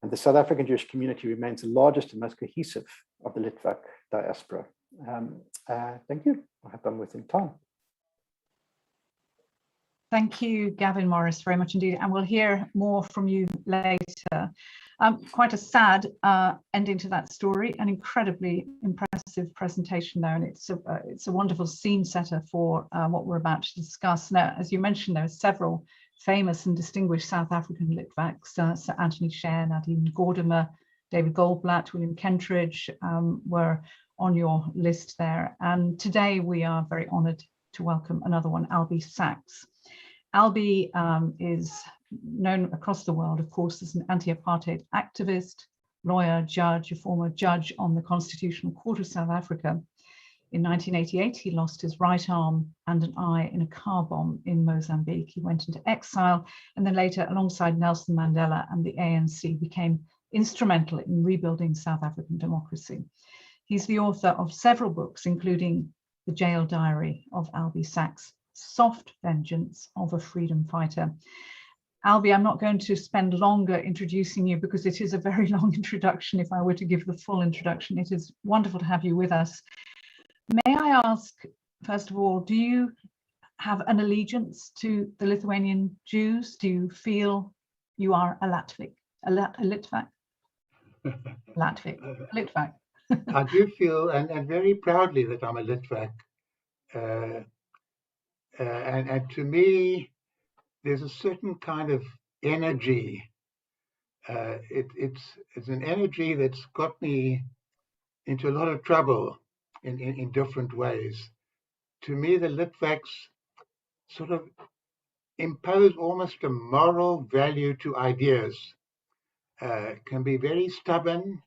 and the South African Jewish community remains the largest and most cohesive of the Litvak diaspora. Thank you. I hope I'm within time. Thank you, Gavin Morris, very much indeed. And we'll hear more from you later. Quite a sad ending to that story, an incredibly impressive presentation there. And it's a wonderful scene setter for what we're about to discuss. Now, as you mentioned, there are several famous and distinguished South African Litvaks, Sir Anthony Sher, Nadine Gordimer, David Goldblatt, William Kentridge were on your list there. And today we are very honored to welcome another one, Albie Sachs. Albie is known across the world, of course, as an anti-apartheid activist, lawyer, judge, a former judge on the Constitutional Court of South Africa. In 1988, he lost his right arm and an eye in a car bomb in Mozambique. He went into exile and then later, alongside Nelson Mandela and the ANC, became instrumental in rebuilding South African democracy. He's the author of several books, including The Jail Diary of Albie Sachs, Soft Vengeance of a Freedom Fighter. Albie, I'm not going to spend longer introducing you because it is a very long introduction. If I were to give the full introduction, it is wonderful to have you with us. May I ask, first of all, do you have an allegiance to the Lithuanian Jews? Do you feel you are a Litvak? Litvak. I do feel, and very proudly, that I'm a Litvak. And to me, there's a certain kind of energy. It's an energy that's got me into a lot of trouble in different ways. To me, the Litvaks sort of impose almost a moral value to ideas. Can be very stubborn,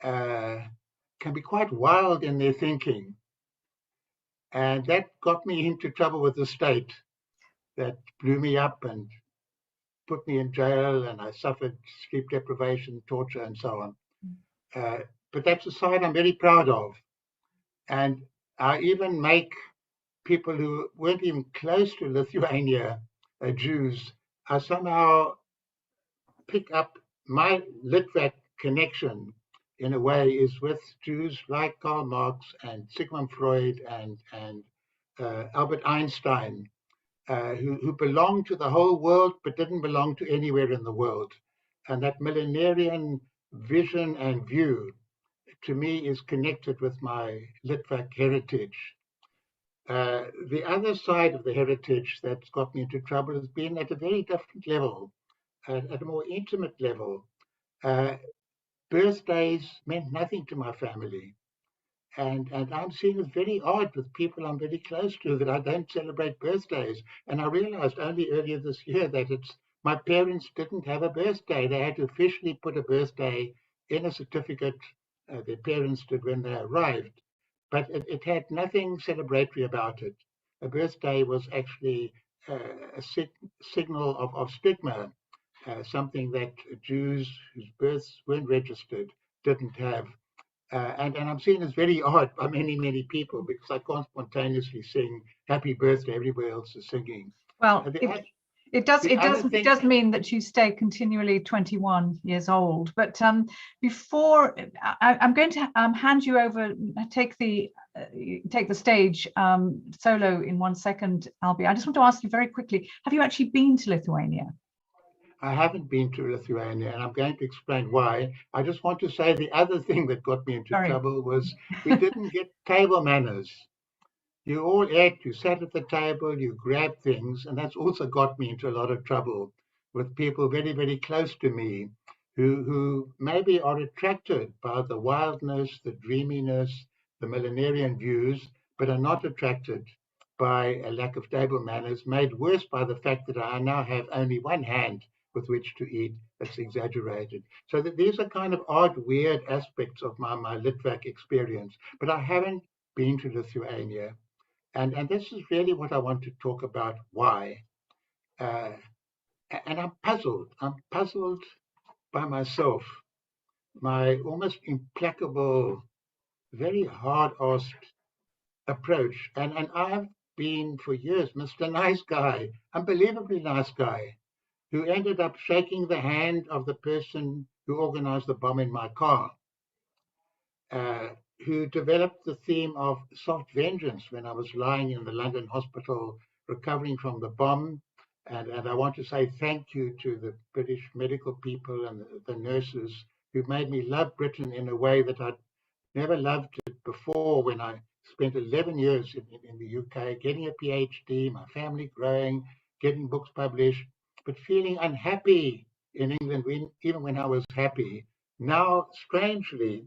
can be quite wild in their thinking. And that got me into trouble with the state. That blew me up and put me in jail, and I suffered sleep deprivation, torture, and so on. But that's a side I'm very proud of. And I even make people who weren't even close to Lithuania, Jews, I somehow pick up my Litvak connection in a way, is with Jews like Karl Marx and Sigmund Freud and Albert Einstein, who belonged to the whole world but didn't belong to anywhere in the world. And that millenarian vision and view, to me, is connected with my Litvak heritage. The other side of the heritage that's got me into trouble has been at a very different level, at a more intimate level. Birthdays meant nothing to my family. And I'm seeing it very odd with people I'm very close to that I don't celebrate birthdays. And I realized only earlier this year that my parents didn't have a birthday. They had to officially put a birthday in a certificate their parents did when they arrived. But it had nothing celebratory about it. A birthday was actually a signal of stigma, something that Jews whose births weren't registered didn't have. And I'm seen as very odd by many, many people because I can't spontaneously sing happy birthday everywhere else is singing. Well, it does mean that you stay continually 21 years old. But before I'm going to hand you over, take the stage solo in 1 second, Albie. I just want to ask you very quickly: have you actually been to Lithuania? I haven't been to Lithuania, and I'm going to explain why. I just want to say the other thing that got me into trouble was we didn't get table manners. You all ate, you sat at the table, you grabbed things, and that's also got me into a lot of trouble with people very, very close to me who maybe are attracted by the wildness, the dreaminess, the millenarian views, but are not attracted by a lack of table manners, made worse by the fact that I now have only one hand with which to eat. That's exaggerated. So that these are kind of odd, weird aspects of my Litvak experience, but I haven't been to Lithuania. And this is really what I want to talk about, why. And I'm puzzled. I'm puzzled by myself. My almost implacable, very hard-asked approach. And I've been for years Mr. Nice Guy, unbelievably nice guy, who ended up shaking the hand of the person who organized the bomb in my car, who developed the theme of soft vengeance when I was lying in the London hospital recovering from the bomb. And I want to say thank you to the British medical people and the nurses who made me love Britain in a way that I'd never loved it before, when I spent 11 years in the UK, getting a PhD, my family growing, getting books published, but feeling unhappy in England even when I was happy. Now, strangely,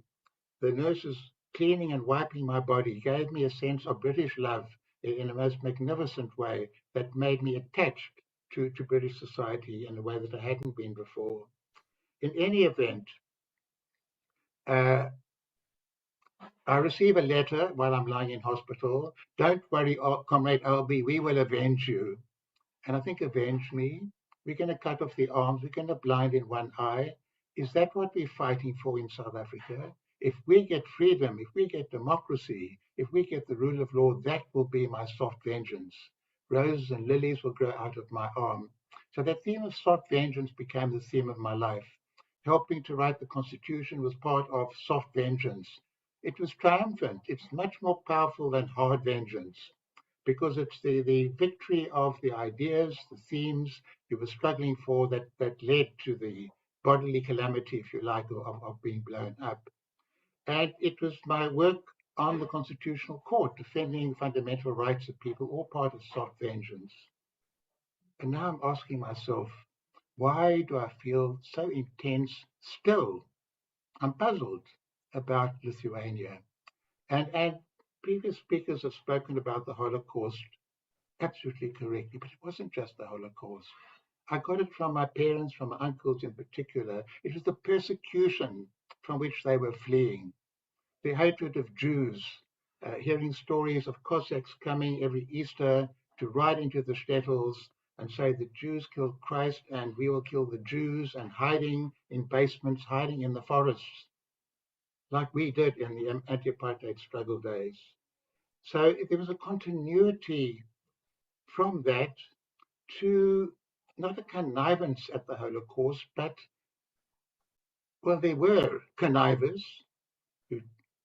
the nurses cleaning and wiping my body gave me a sense of British love in a most magnificent way that made me attached to British society in a way that I hadn't been before. In any event, I receive a letter while I'm lying in hospital. Don't worry, Comrade Albie, we will avenge you. And I think, avenge me? We're going to cut off the arms. We're going to blind in one eye. Is that what we're fighting for in South Africa? If we get freedom, if we get democracy, if we get the rule of law, that will be my soft vengeance. Roses and lilies will grow out of my arm. So that theme of soft vengeance became the theme of my life. Helping to write the Constitution was part of soft vengeance. It was triumphant. It's much more powerful than hard vengeance, because it's the victory of the ideas, the themes you were struggling for that led to the bodily calamity, if you like, of being blown up. And it was my work on the Constitutional Court, defending fundamental rights of people, all part of soft vengeance. And now I'm asking myself, why do I feel so intense still? I'm puzzled about Lithuania. And previous speakers have spoken about the Holocaust absolutely correctly, but it wasn't just the Holocaust. I got it from my parents, from my uncles in particular. It was the persecution from which they were fleeing, the hatred of Jews, hearing stories of Cossacks coming every Easter to ride into the shtetls and say the Jews killed Christ and we will kill the Jews, and hiding in basements, hiding in the forests, like we did in the anti-apartheid struggle days. So there was a continuity from that to not a connivance at the Holocaust, but well, there were connivers who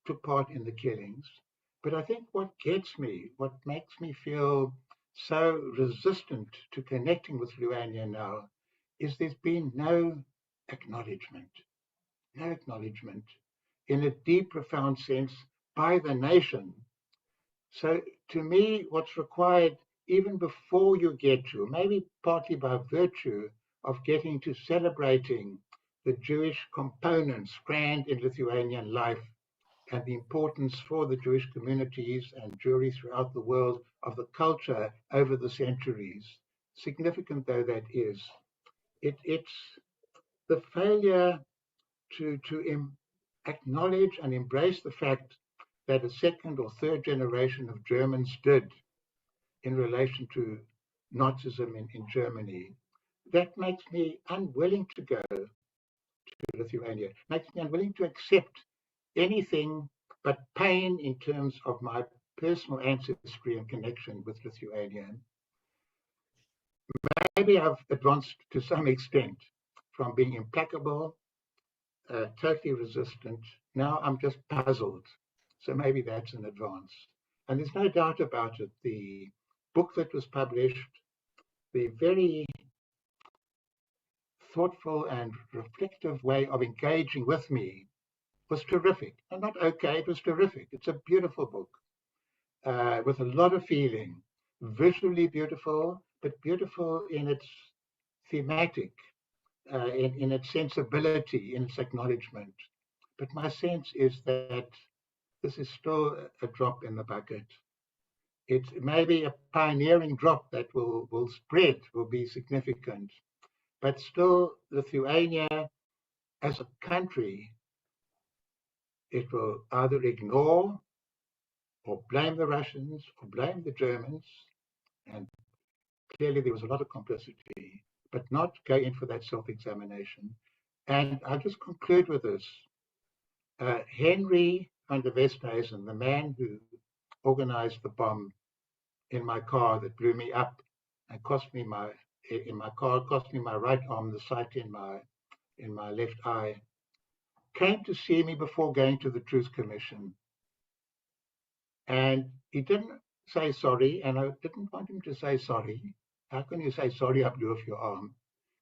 took part in the killings. But I think what gets me, what makes me feel so resistant to connecting with Lithuania now, is there's been no acknowledgement in a deep, profound sense by the nation. So to me, what's required, even before you get to, maybe partly by virtue of getting to celebrating the Jewish component strand in Lithuanian life and the importance for the Jewish communities and Jewry throughout the world of the culture over the centuries, significant though that is, it's the failure to acknowledge and embrace the fact that a second or third generation of Germans did in relation to Nazism in Germany. That makes me unwilling to go to Lithuania, makes me unwilling to accept anything but pain in terms of my personal ancestry and connection with Lithuania. Maybe I've advanced to some extent from being implacable, totally resistant. Now I'm just puzzled. So maybe that's an advance. And there's no doubt about it. The book that was published, the very thoughtful and reflective way of engaging with me was terrific. And not okay, it was terrific. It's a beautiful book with a lot of feeling, visually beautiful, but beautiful in its thematic, in its sensibility, in its acknowledgement. But my sense is that this is still a drop in the bucket. It's maybe a pioneering drop that will spread, will be significant. But still, Lithuania as a country, it will either ignore or blame the Russians or blame the Germans. And clearly there was a lot of complicity, but not go in for that self-examination. And I'll just conclude with this. Henry van der Westhuizen, the man who organized the bomb in my car that blew me up and cost me my right arm, the sight in my left eye, came to see me before going to the Truth Commission. And he didn't say sorry, and I didn't want him to say sorry. How can you say sorry, I blew off your arm?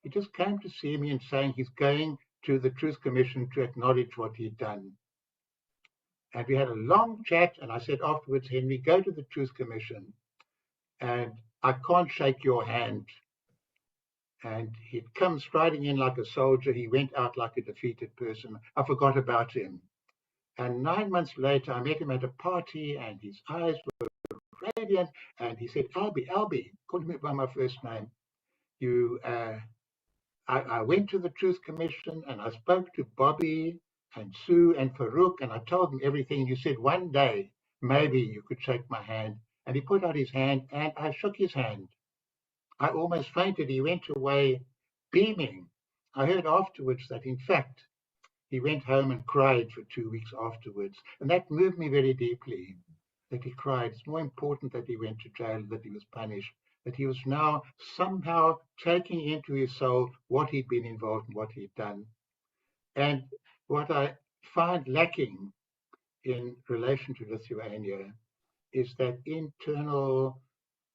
He just came to see me and saying he's going to the Truth Commission to acknowledge what he'd done. And we had a long chat, and I said afterwards, Henry, go to the Truth Commission, and I can't shake your hand. And he'd come striding in like a soldier. He went out like a defeated person. I forgot about him. And 9 months later, I met him at a party, and his eyes were radiant. And he said, Albie, called me by my first name. I went to the Truth Commission, and I spoke to Bobby and Sue and Farouk, and I told them everything. You said one day, maybe you could shake my hand. And he put out his hand, and I shook his hand. I almost fainted. He went away beaming. I heard afterwards that, in fact, he went home and cried for 2 weeks afterwards. And that moved me very deeply, that he cried. It's more important that he went to jail, that he was punished, that he was now somehow taking into his soul what he'd been involved in, what he'd done. And what I find lacking in relation to Lithuania is that internal,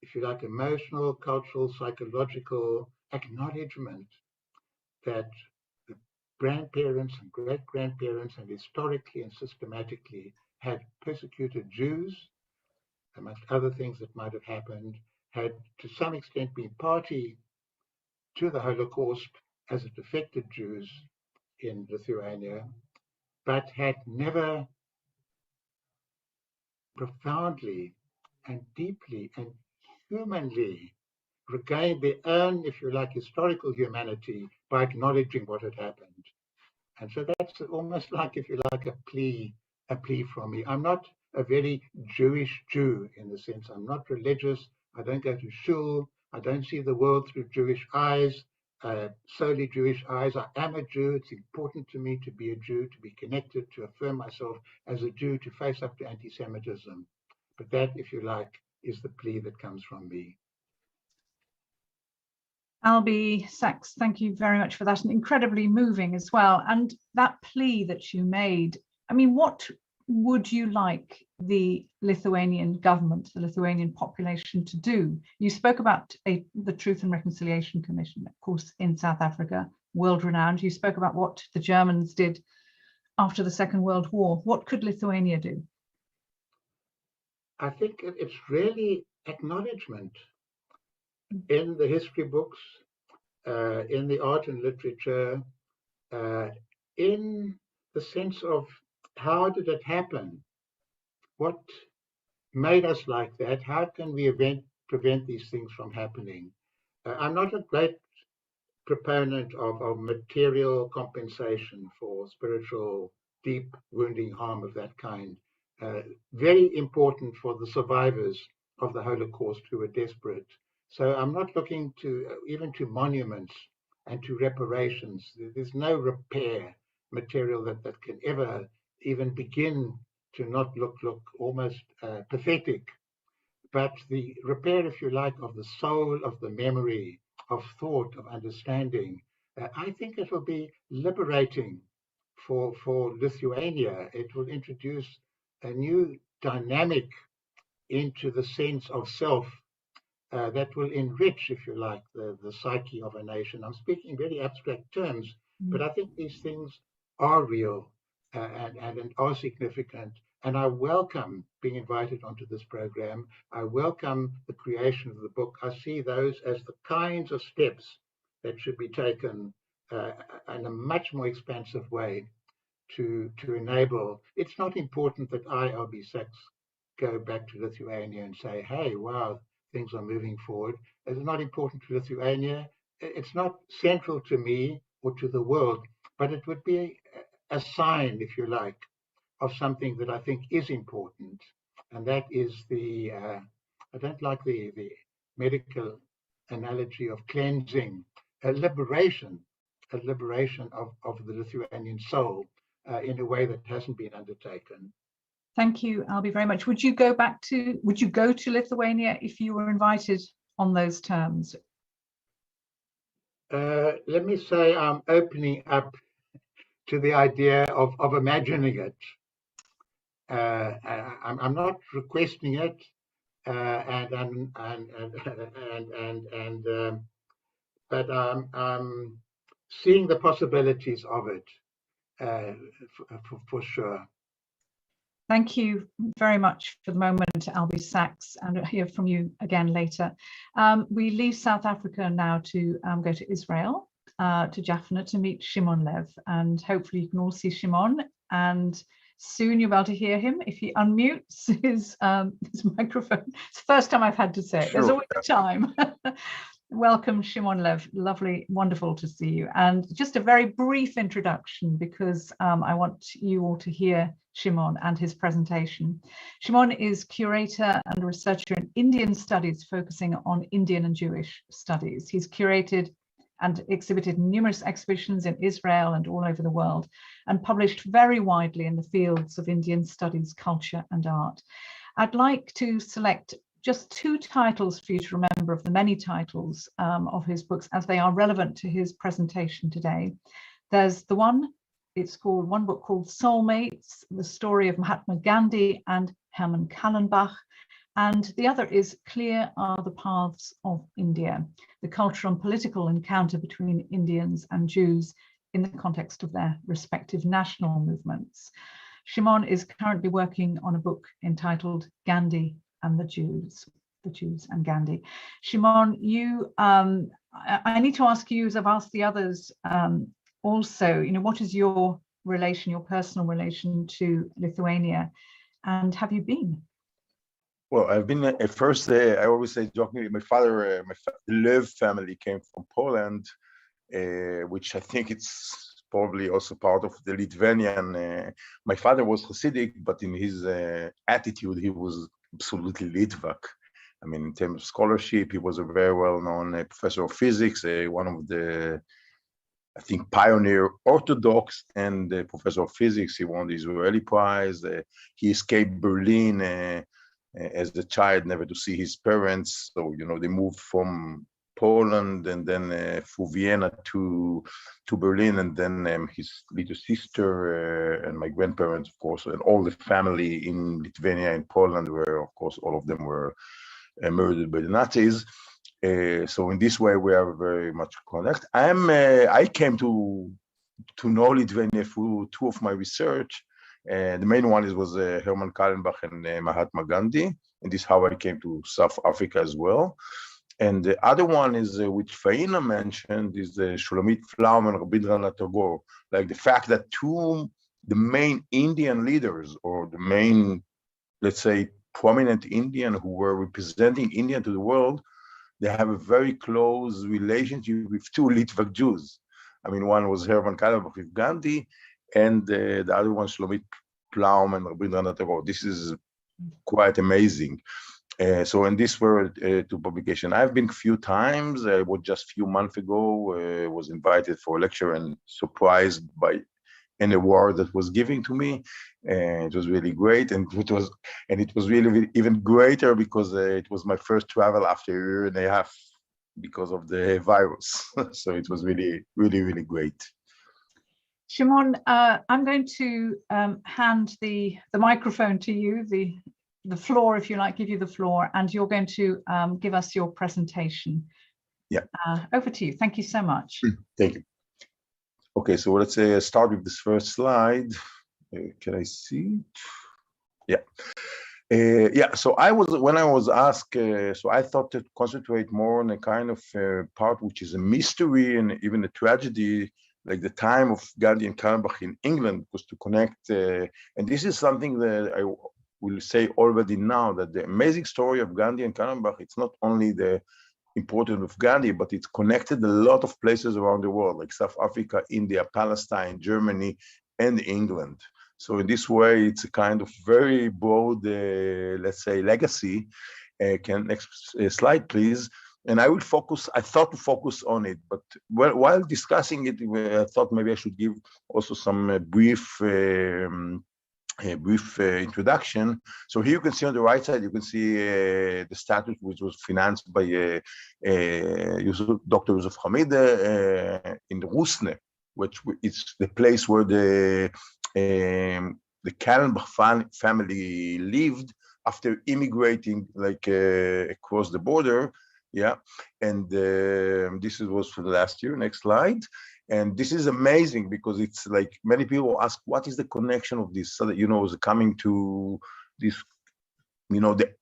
if you like, emotional, cultural, psychological acknowledgement that the grandparents and great-grandparents and historically and systematically had persecuted Jews, amongst other things that might have happened, had to some extent been party to the Holocaust as it affected Jews in Lithuania, but had never profoundly and deeply and humanly regained their own, if you like, historical humanity by acknowledging what had happened. And so that's almost like, if you like, a plea from me. I'm not a very Jewish Jew in the sense I'm not religious. I don't go to shul. I don't see the world through Jewish eyes, solely Jewish eyes. I am a Jew. It's important to me to be a Jew, to be connected, to affirm myself as a Jew, to face up to anti-Semitism. But that, if you like, is the plea that comes from me. Albie Sachs, thank you very much for that, and incredibly moving as well. And that plea that you made, I mean, what would you like the Lithuanian government, the Lithuanian population to do? You spoke about the Truth and Reconciliation Commission, of course, in South Africa, world-renowned. You spoke about what the Germans did after the Second World War. What could Lithuania do? I think it's really acknowledgement in the history books, in the art and literature, in the sense of how did it happen? What made us like that? How can we prevent these things from happening? I'm not a great proponent of material compensation for spiritual, deep wounding harm of that kind. Very important for the survivors of the Holocaust who were desperate. So I'm not looking to even to monuments and to reparations. There's no repair material that can ever even begin to not look almost pathetic. But the repair, if you like, of the soul, of the memory, of thought, of understanding, I think it will be liberating for Lithuania. It will introduce a new dynamic into the sense of self that will enrich, if you like, the psyche of a nation. I'm speaking very abstract terms, but I think these things are real and are significant. And I welcome being invited onto this program. I welcome the creation of the book. I see those as the kinds of steps that should be taken in a much more expansive way to enable. It's not important that I, Albie Sachs, go back to Lithuania and say, hey, wow, things are moving forward. It's not important to Lithuania. It's not central to me or to the world, but it would be a sign, if you like, of something that I think is important. And that is I don't like the medical analogy of cleansing, a liberation of the Lithuanian soul in a way that hasn't been undertaken. Thank you, Albie, very much. Would you go to Lithuania if you were invited on those terms? Let me say I'm opening up to the idea of imagining it. I'm not requesting it, but I'm seeing the possibilities of it for sure. Thank you very much for the moment, Albie Sachs, and I'll hear from you again later. We leave South Africa now to go to Israel, to Jaffna, to meet Shimon Lev, and hopefully you can all see Shimon, and soon you'll be able to hear him if he unmutes his microphone. It's the first time I've had to say it. Sure. There's always a time. Welcome, Shimon Lev. Lovely, wonderful to see you. And just a very brief introduction, because I want you all to hear Shimon and his presentation. Shimon is curator and researcher in Indian studies, focusing on Indian and Jewish studies. He's curated and exhibited numerous exhibitions in Israel and all over the world, and published very widely in the fields of Indian studies, culture, and art. I'd like to select just 2 titles for you to remember of the many titles of his books, as they are relevant to his presentation today. There's one book called Soulmates, the story of Mahatma Gandhi and Hermann Kallenbach, and the other is Clear Are the Paths of India, the cultural and political encounter between Indians and Jews in the context of their respective national movements. Shimon is currently working on a book entitled Gandhi and the Jews and Gandhi. Shimon, I need to ask you, as I've asked the others also, what is your personal relation to Lithuania, and have you been? Well, I've been at first. I always say jokingly, my father, the Lev family came from Poland, which I think it's probably also part of the Lithuanian. My father was Hasidic, but in his attitude, he was absolutely Litvak. I mean, in terms of scholarship, he was a very well-known professor of physics, one of the, I think, pioneer Orthodox and professor of physics. He won the Israeli Prize. He escaped Berlin as a child, never to see his parents. So, they moved from Poland, and then through Vienna to Berlin, and then his little sister and my grandparents, of course, and all the family in Lithuania and Poland, where, of course, all of them were murdered by the Nazis. So in this way, we are very much connected. I came to know Lithuania through two of my research. The main one was Hermann Kallenbach and Mahatma Gandhi, and this is how I came to South Africa as well. And the other one is, which Faina mentioned, is the Shulamit Flaum and Rabindranath Tagore. Like the fact that the main Indian leaders, or the main, let's say, prominent Indian who were representing India to the world, they have a very close relationship with two Litvak Jews. I mean, one was Hermann Kallenbach with Gandhi, and the other one, Shulamit Flaum and Rabindranath Tagore. This is quite amazing. So, and these were two publications. I've been a few times. I was just a few months ago, was invited for a lecture and surprised by an award that was given to me. It was really great, and it was really even greater because it was my first travel after a year and a half because of the virus. So it was really, really, really great. Shimon, I'm going to hand the microphone to you, the floor, if you like, give you the floor, and you're going to give us your presentation. Yeah. Over to you. Thank you so much. Thank you. Okay, so let's start with this first slide. Can I see it? Yeah. Yeah, so when I was asked, so I thought to concentrate more on a kind of part which is a mystery and even a tragedy, like the time of Gandhi and Kallenbach in England, was to connect, and this is something that I will say already now, that the amazing story of Gandhi and Kallenbach, it's not only the importance of Gandhi, but it's connected a lot of places around the world, like South Africa, India, Palestine, Germany, and England. So in this way, it's a kind of very broad, let's say, legacy. Next slide, please. And I thought to focus on it, but while discussing it, I thought maybe I should give also some brief introduction. So here you can see on the right side, you can see the statue which was financed by Dr. Yosef Hamide in Rusne, which is the place where the Kallenbach family lived after immigrating across the border. Yeah, and this was for the last year. Next slide. And this is amazing because it's like many people ask, what is the connection of this? So that, is coming to this, the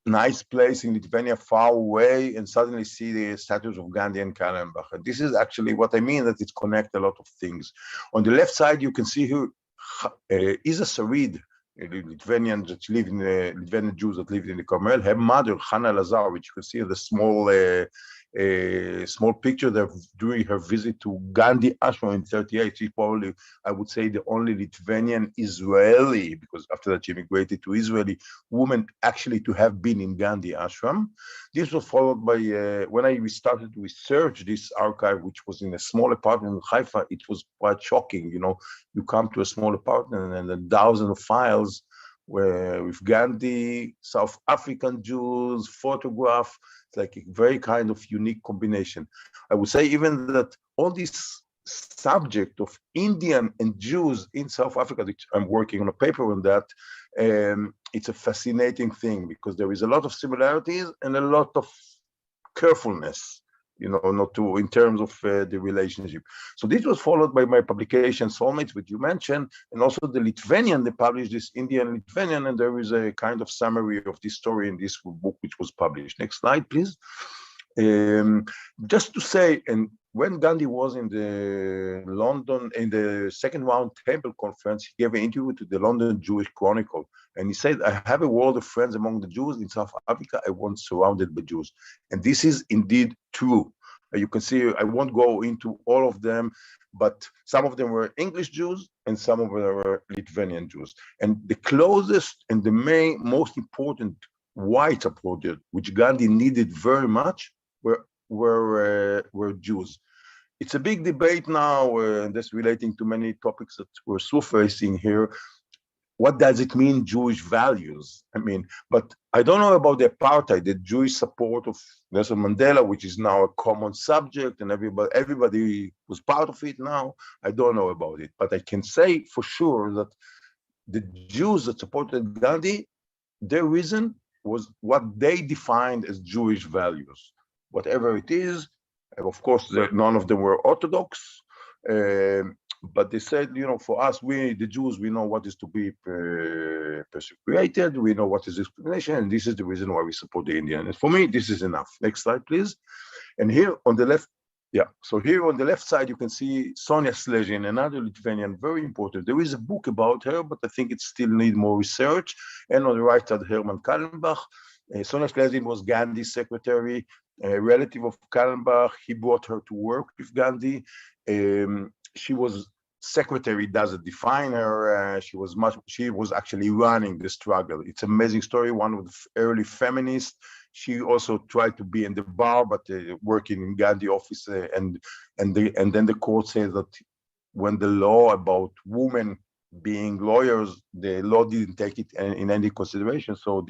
nice place in Lithuania far away and suddenly see the statues of Gandhi and Kallenbach. And this is actually what I mean, that it connects a lot of things. On the left side, you can see here, Isa Sarid, Lithuanian that live in Lithuanian Jews that lived in the Carmel, her mother, Hannah Lazar, which you can see in the small picture there during her visit to Gandhi Ashram in 1938. She's probably, I would say, the only Lithuanian Israeli, because after that she immigrated to Israeli, woman actually to have been in Gandhi Ashram. This was followed by, when I started to research this archive, which was in a small apartment in Haifa, it was quite shocking. You come to a small apartment and 1,000 files with Gandhi, South African Jews, photograph. It's like a very kind of unique combination. I would say even that all this subject of Indian and Jews in South Africa, which I'm working on a paper on that, it's a fascinating thing because there is a lot of similarities and a lot of carefulness, not to, in terms of the relationship. So this was followed by my publication, Soulmates, which you mentioned, and also the Lithuanian, they published this Indian Lithuanian, and there is a kind of summary of this story in this book, which was published. Next slide, please. Just to say, and when Gandhi was in the London, in the Second Round Table Conference, he gave an interview to the London Jewish Chronicle. And he said, I have a world of friends among the Jews. In South Africa, I was surrounded by Jews. And this is indeed true. You can see, I won't go into all of them, but some of them were English Jews and some of them were Lithuanian Jews. And the closest and the most important white approach, which Gandhi needed very much, were Jews. It's a big debate now, and that's relating to many topics that we're surfacing here. what does it mean, Jewish values? I mean, but I don't know about the apartheid, the Jewish support of Nelson Mandela, which is now a common subject, and everybody was part of it now. I don't know about it, but I can say for sure that the Jews that supported Gandhi, their reason was what they defined as Jewish values, whatever it is. Of course, none of them were Orthodox. But they said, you know, for us, the Jews, we know what is to be persecuted, we know what is discrimination, and this is the reason why we support the Indian. And for me, this is enough. Next slide, please. And here on the left, so here on the left side, you can see Sonia Slezhin, another Lithuanian, very important. There is a book about her, but I think it still needs more research. And on the right side, 𝐏𝐚𝐻 Kallenbach. Sonia Slezhin was Gandhi's secretary, a relative of Kallenbach. He brought her to work with Gandhi. She was secretary, doesn't define her. She was actually running the struggle. It's an amazing story. One of the early feminists. She also tried to be in the bar, but working in Gandhi office. And then the court says that when the law about women being lawyers, the law didn't take it in any consideration. So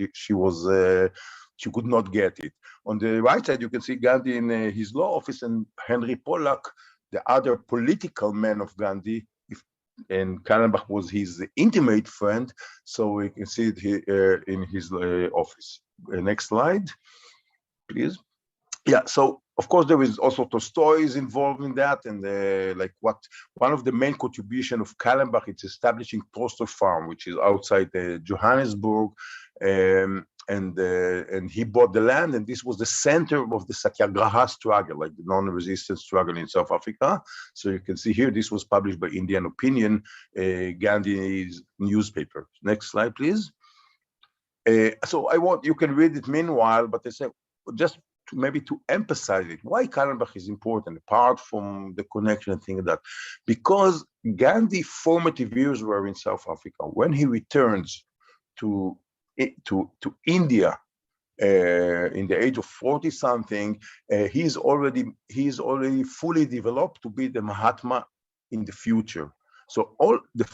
she could not get it. On the right side, you can see Gandhi in his law office, and Henry Pollack, the other political man of Gandhi, and Kallenbach was his intimate friend, so we can see it here in his office. Next slide, please. Yeah, so of course there is also Tolstoy is involved in that, and one of the main contribution of Kallenbach is establishing Tolstoy Farm, which is outside Johannesburg, and he bought the land, and this was the center of the Satyagraha struggle, like the non-resistance struggle in South Africa. So you can see here, this was published by Indian Opinion, Gandhi's newspaper. Next slide, please. So you can read it meanwhile, but I say just maybe to emphasize it, why Kallenbach is important, apart from the connection and things like that, because Gandhi's formative years were in South Africa. When he returns to India in the age of 40-something, he's already fully developed to be the Mahatma in the future. So all the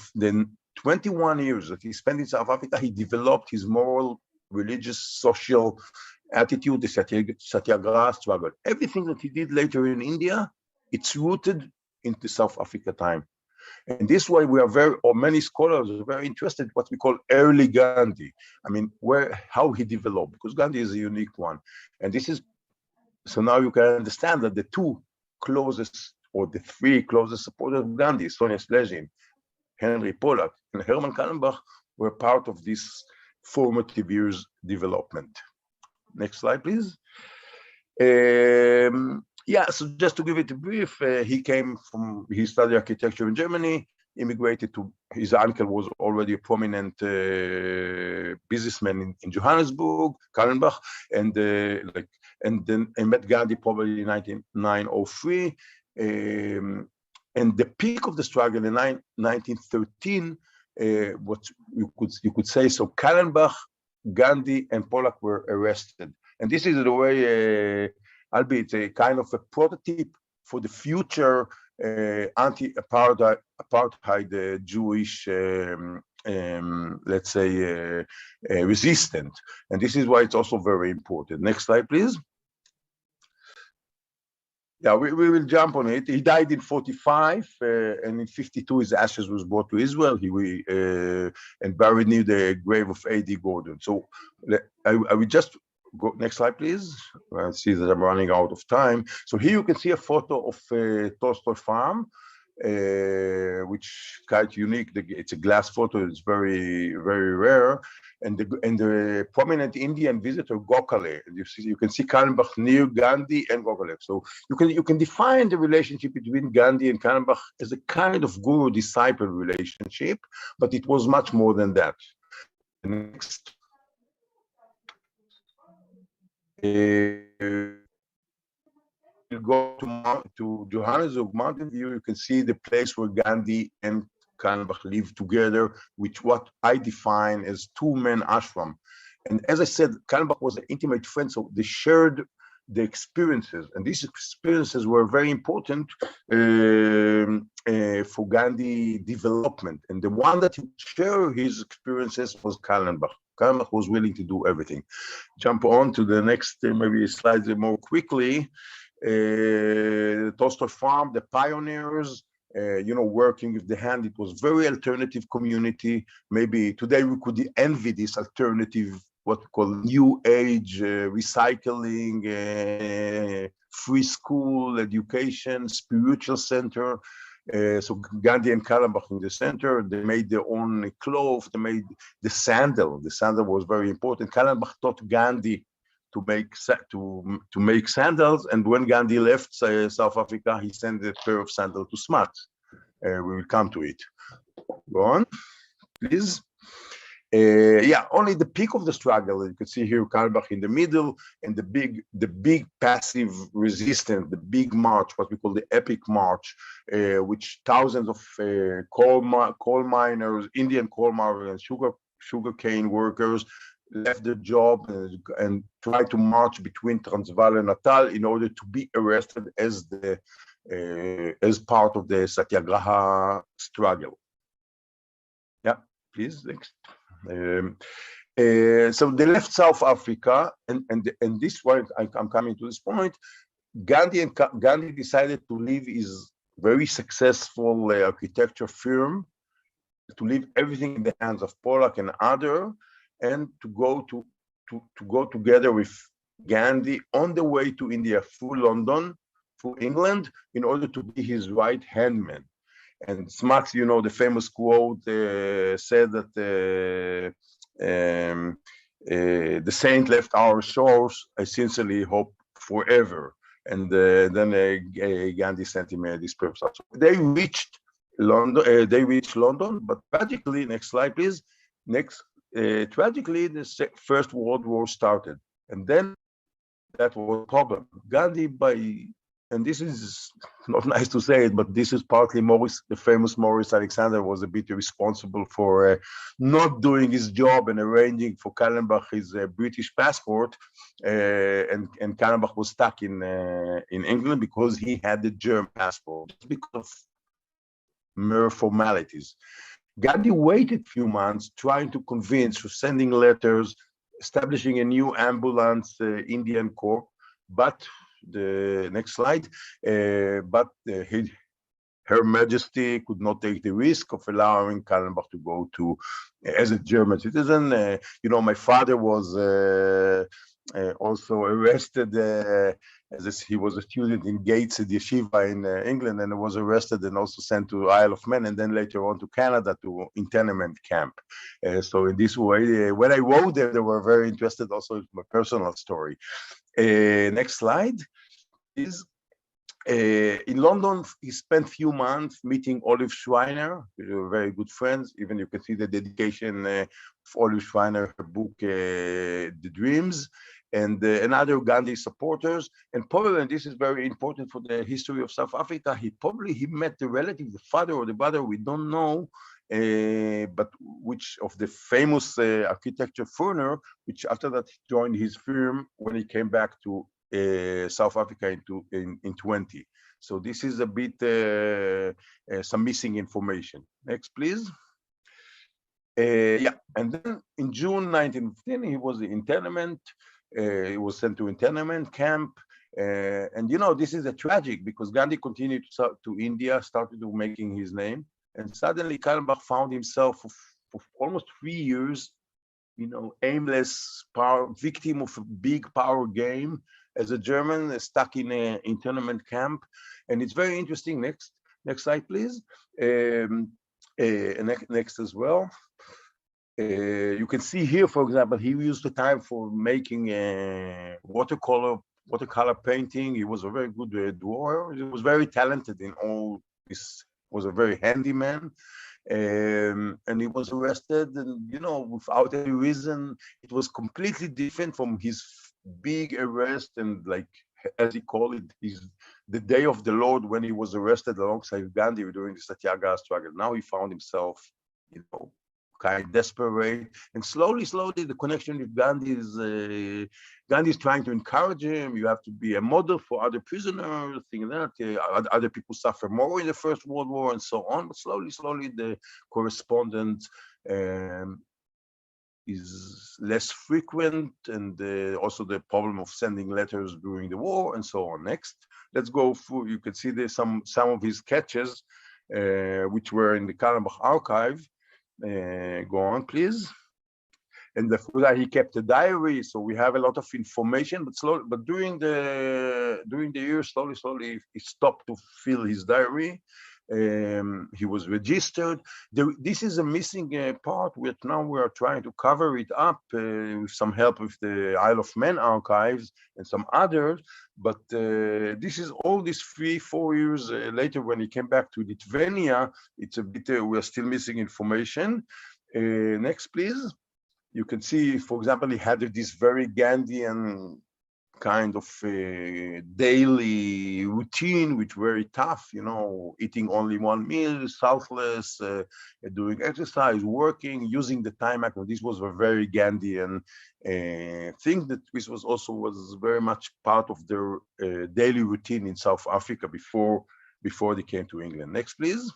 21 years that he spent in South Africa, he developed his moral, religious, social attitude, the Satyagraha struggle. Everything that he did later in India, it's rooted into South Africa time. And this is why many scholars are very interested in what we call early Gandhi. I mean, how he developed, because Gandhi is a unique one. And so now you can understand that the two closest, or the three closest supporters of Gandhi, Sonia Slezhin, Henry Pollack, and 𝐏𝐻 Kallenbach, were part of this formative years development. Next slide, please. So just to give it a brief, he studied architecture in Germany, immigrated to, his uncle was already a prominent businessman in Johannesburg, Kallenbach, and then I met Gandhi probably in 1903. And the peak of the struggle in 1913, what you could say, so Kallenbach, Gandhi, and Pollack were arrested. And this is the way, albeit a kind of a prototype for the future anti-apartheid Jewish, let's say, resistant. And this is why it's also very important. Next slide, please. Yeah, we will jump on it. He died in 45, and in 52 his ashes was brought to Israel. And buried near the grave of A.D. Gordon. So I will just go, next slide, please. I see that I'm running out of time. So here you can see a photo of Tolstoy Farm, which is quite unique. It's a glass photo. It's very, very rare. And the prominent Indian visitor Gokhale. You can see Kallenbach near Gandhi and Gokhale. So you can define the relationship between Gandhi and Kallenbach as a kind of guru-disciple relationship, but it was much more than that. Next. You go to Johannesburg, Mountain View, you can see the place where Gandhi and Kallenbach lived together, which what I define as two-man ashram. And as I said, Kallenbach was an intimate friend, so they shared the experiences, and these experiences were very important for Gandhi development. And the one that he shared his experiences was 𝐊𝐚𝐦𝐢𝐥𝐿. 𝐊𝐚𝐦𝐢𝐥𝐿 was willing to do everything. Jump on to the next maybe slides more quickly. Tolstoy Farm, the pioneers, working with the hand. It was very alternative community. Maybe today we could envy this alternative, what we call new age recycling, free school education, spiritual center. So Gandhi and 𝐊𝐴𝐚𝐦𝐢𝐥𝐿 in the center. They made their own clothes. They made the sandal. The sandal was very important. 𝐊𝐴𝐚𝐦𝐢𝐥𝐿 taught Gandhi to make sandals, and when Gandhi left South Africa, he sent a pair of sandals to Smuts. We will come to it. Go on, please. Only the peak of the struggle. You can see here 𝐊𝐴𝐚𝐦𝐢𝐥𝐿 in the middle, and the big passive resistance, the big march, what we call the epic march, which thousands of coal miners, Indian coal miners, and sugarcane workers left their job and tried to march between Transvaal and Natal in order to be arrested as part of the Satyagraha struggle. Yeah, please next. So they left South Africa, and this point I'm coming to this point. Gandhi decided to leave his very successful architecture firm, to leave everything in the hands of Pollack and other, and to go together with Gandhi on the way to India through London, through England, in order to be his right-hand man. And Smuts, the famous quote said that the saint left our shores, I sincerely hope forever. And then Gandhi sent him this purpose. So they reached London, but tragically, next slide, please. Tragically, the First World War started, and then that was a problem. Gandhi, and this is not nice to say it, but this is partly the famous Maurice Alexander was a bit responsible for not doing his job and arranging for 𝐊𝐴𝐚𝐦𝐢𝐥𝐿 his British passport, and 𝐊𝐴𝐚𝐦𝐢𝐥𝐿 was stuck in England because he had the German passport, just because of mere formalities. Gandhi waited a few months trying to convince, sending letters, establishing a new ambulance Indian Corps, but the next slide, Her Majesty could not take the risk of allowing 𝐊𝐴𝐚𝐦𝐢𝐥𝐿 to go to as a German citizen. My father was also arrested as he was a student in 𝐏𝐚𝐧𝐿 in England, and was arrested and also sent to Isle of Man, and then later on to Canada to internment camp. So in this way, when I wrote them, they were very interested also in my personal story. Next slide is in London. He spent few months meeting Olive Schreiner. We were very good friends. Even you can see the dedication of Olive Schreiner, her book, The Dreams, and other Gandhi supporters. And probably, and this is very important for the history of South Africa, he met the relative, the father or the brother, we don't know, but which of the famous architecture foreigner, which after that joined his firm when he came back to South Africa in 20. So this is a bit some missing information. Next, please. And then in June 1915, he was in internment. He was sent to internment camp. And this is a tragic, because Gandhi continued to India, started to making his name. And suddenly 𝐊𝐴𝐚𝐦𝐢𝐥𝐿 found himself for almost 3 years, aimless, victim of a big power game as a German, stuck in an internment camp. And it's very interesting. Next slide, please. Next as well. You can see here, for example, he used the time for making watercolor painting. He was a very good drawer. He was very talented in all this. Was a very handy man, and he was arrested, and without any reason. It was completely different from his big arrest, and like, as he called it, the day of the Lord, when he was arrested alongside Gandhi during the Satyagraha struggle. Now he found himself, kind of desperate, and slowly the connection with Gandhi Gandhi is trying to encourage him. You have to be a model for other prisoners, things like that. Other people suffer more in the First World War and so on. But slowly, the correspondence is less frequent, and also the problem of sending letters during the war and so on. Next, let's go through. You can see there's some of his sketches, which were in the 𝐏𝐚𝐬𝐢𝐤𝐴 archive. Go on, please. And for that, he kept a diary, so we have a lot of information. But during the year, slowly, he stopped to fill his diary. He was registered. This is a missing part, which now we are trying to cover it up with some help with the Isle of Man archives and some others. But this is all these 3-4 years later when he came back to Lithuania. It's a bit, we're still missing information. Next, please. You can see, for example, he had this very Gandhian kind of daily routine, which very tough, you know, eating only one meal, selfless, doing exercise, working, using the time. This was a very Gandhian thing that this was very much part of their daily routine in South Africa before they came to England. Next, please.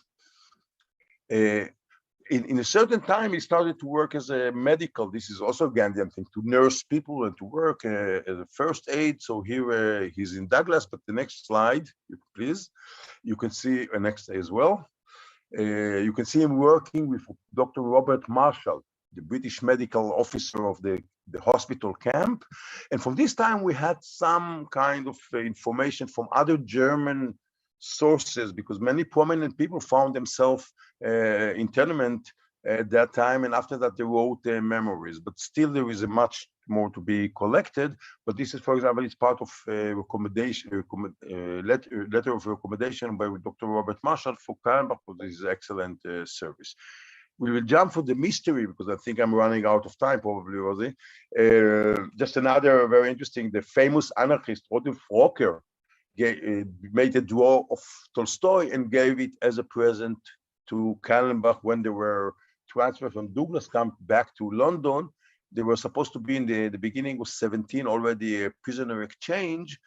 In a certain time, he started to work as a medical. This is also a Gandhian thing, to nurse people and to work as a first aid. So here he's in Douglas, but the next slide, please. You can see next as well. You can see him working with Dr. Robert Marshall, the British medical officer of the hospital camp. And from this time, we had some kind of information from other German sources, because many prominent people found themselves internment at that time, and after that they wrote their memories. But still, there is a much more to be collected. But this is, for example, it's part of a letter of recommendation by Dr. Robert Marshall for 𝐏𝐚𝐬𝐢𝐤𝐴 for this excellent service. We will jump for the mystery because I think I'm running out of time, probably, Rosie. Just another very interesting, the famous anarchist Rudolf Rocker made a drawing of Tolstoy and gave it as a present to 𝐏𝐚𝐬𝐢𝐤𝐴 when they were transferred from Douglas camp back to London. They were supposed to be in the beginning of 17 already a prisoner exchange,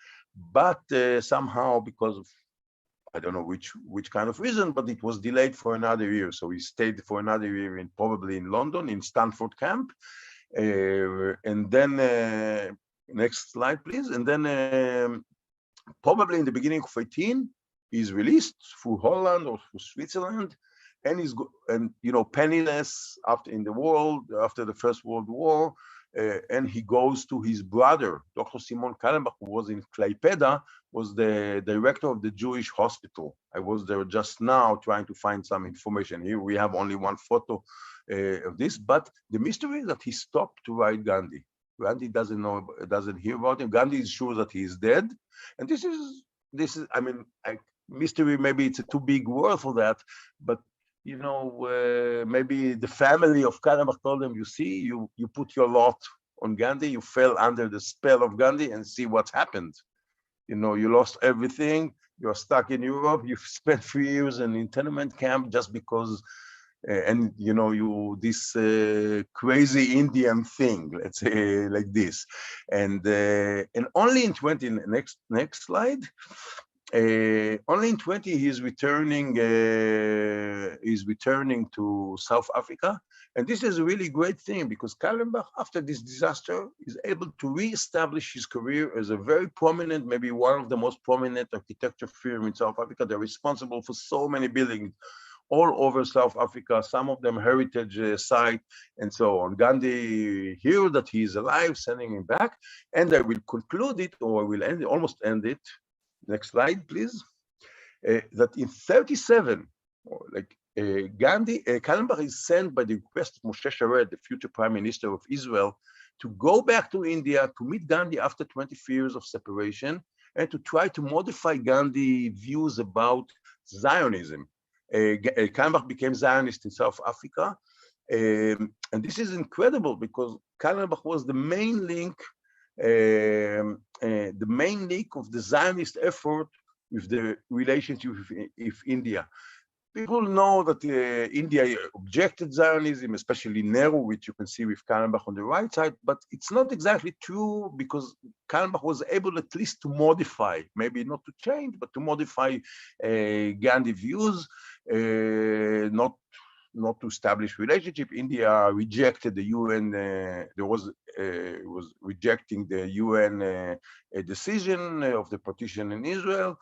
but somehow, because of I don't know which kind of reason, but it was delayed for another year. So he stayed for another year probably in London, in Stanford camp. And then next slide, please. And then probably in the beginning of 18, he's released through Holland or through Switzerland, and he's penniless in the world after the First World War, and he goes to his brother, Dr. Shimon Lev, who was in Klaipeda, was the director of the Jewish hospital. I was there just now trying to find some information. Here we have only one photo of this, but the mystery is that he stopped to write Gandhi. Gandhi doesn't hear about him. Gandhi is sure that he is dead, and this is I mean, mystery. Maybe it's a too big word for that, but maybe the family of 𝐏𝐚𝐬𝐢𝐤𝐴 told him, you see, you put your lot on Gandhi, you fell under the spell of Gandhi, and see what's happened. You lost everything. You're stuck in Europe. You've spent 3 years in internment camp just because. And this crazy Indian thing, let's say like this, and only in 20 next slide, only in 20 he's returning to South Africa, and this is a really great thing because 𝐏𝐚𝐬𝐢𝐤𝐴, after this disaster, is able to re-establish his career as a very prominent, maybe one of the most prominent architecture firm in South Africa. They're responsible for so many buildings all over South Africa, some of them heritage site and so on. Gandhi hear that he is alive, sending him back, and I will conclude it, or I will almost end it. Next slide, please. That in 37, 𝐏𝐚𝐬𝐢𝐤𝐴 is sent by the request of Moshe Sharett, the future Prime Minister of Israel, to go back to India to meet Gandhi after 23 years of separation and to try to modify Gandhi's views about Zionism. 𝐏𝐚𝐬𝐢𝐤𝐴 became Zionist in South Africa, and this is incredible because 𝐏𝐚𝐬𝐢𝐤𝐴 was the main link of the Zionist effort with the relationship with India. people know that India objected Zionism, especially Nehru, which you can see with 𝐏𝐚𝐬𝐤𝐢𝐤𝐴 on the right side, but it's not exactly true because 𝐏𝐚𝐬𝐤𝐤𝐢 was able at least to modify, maybe not to change, but to modify Gandhi views, not to establish relationship. India rejected the UN, was rejecting the UN decision of the partition in Israel,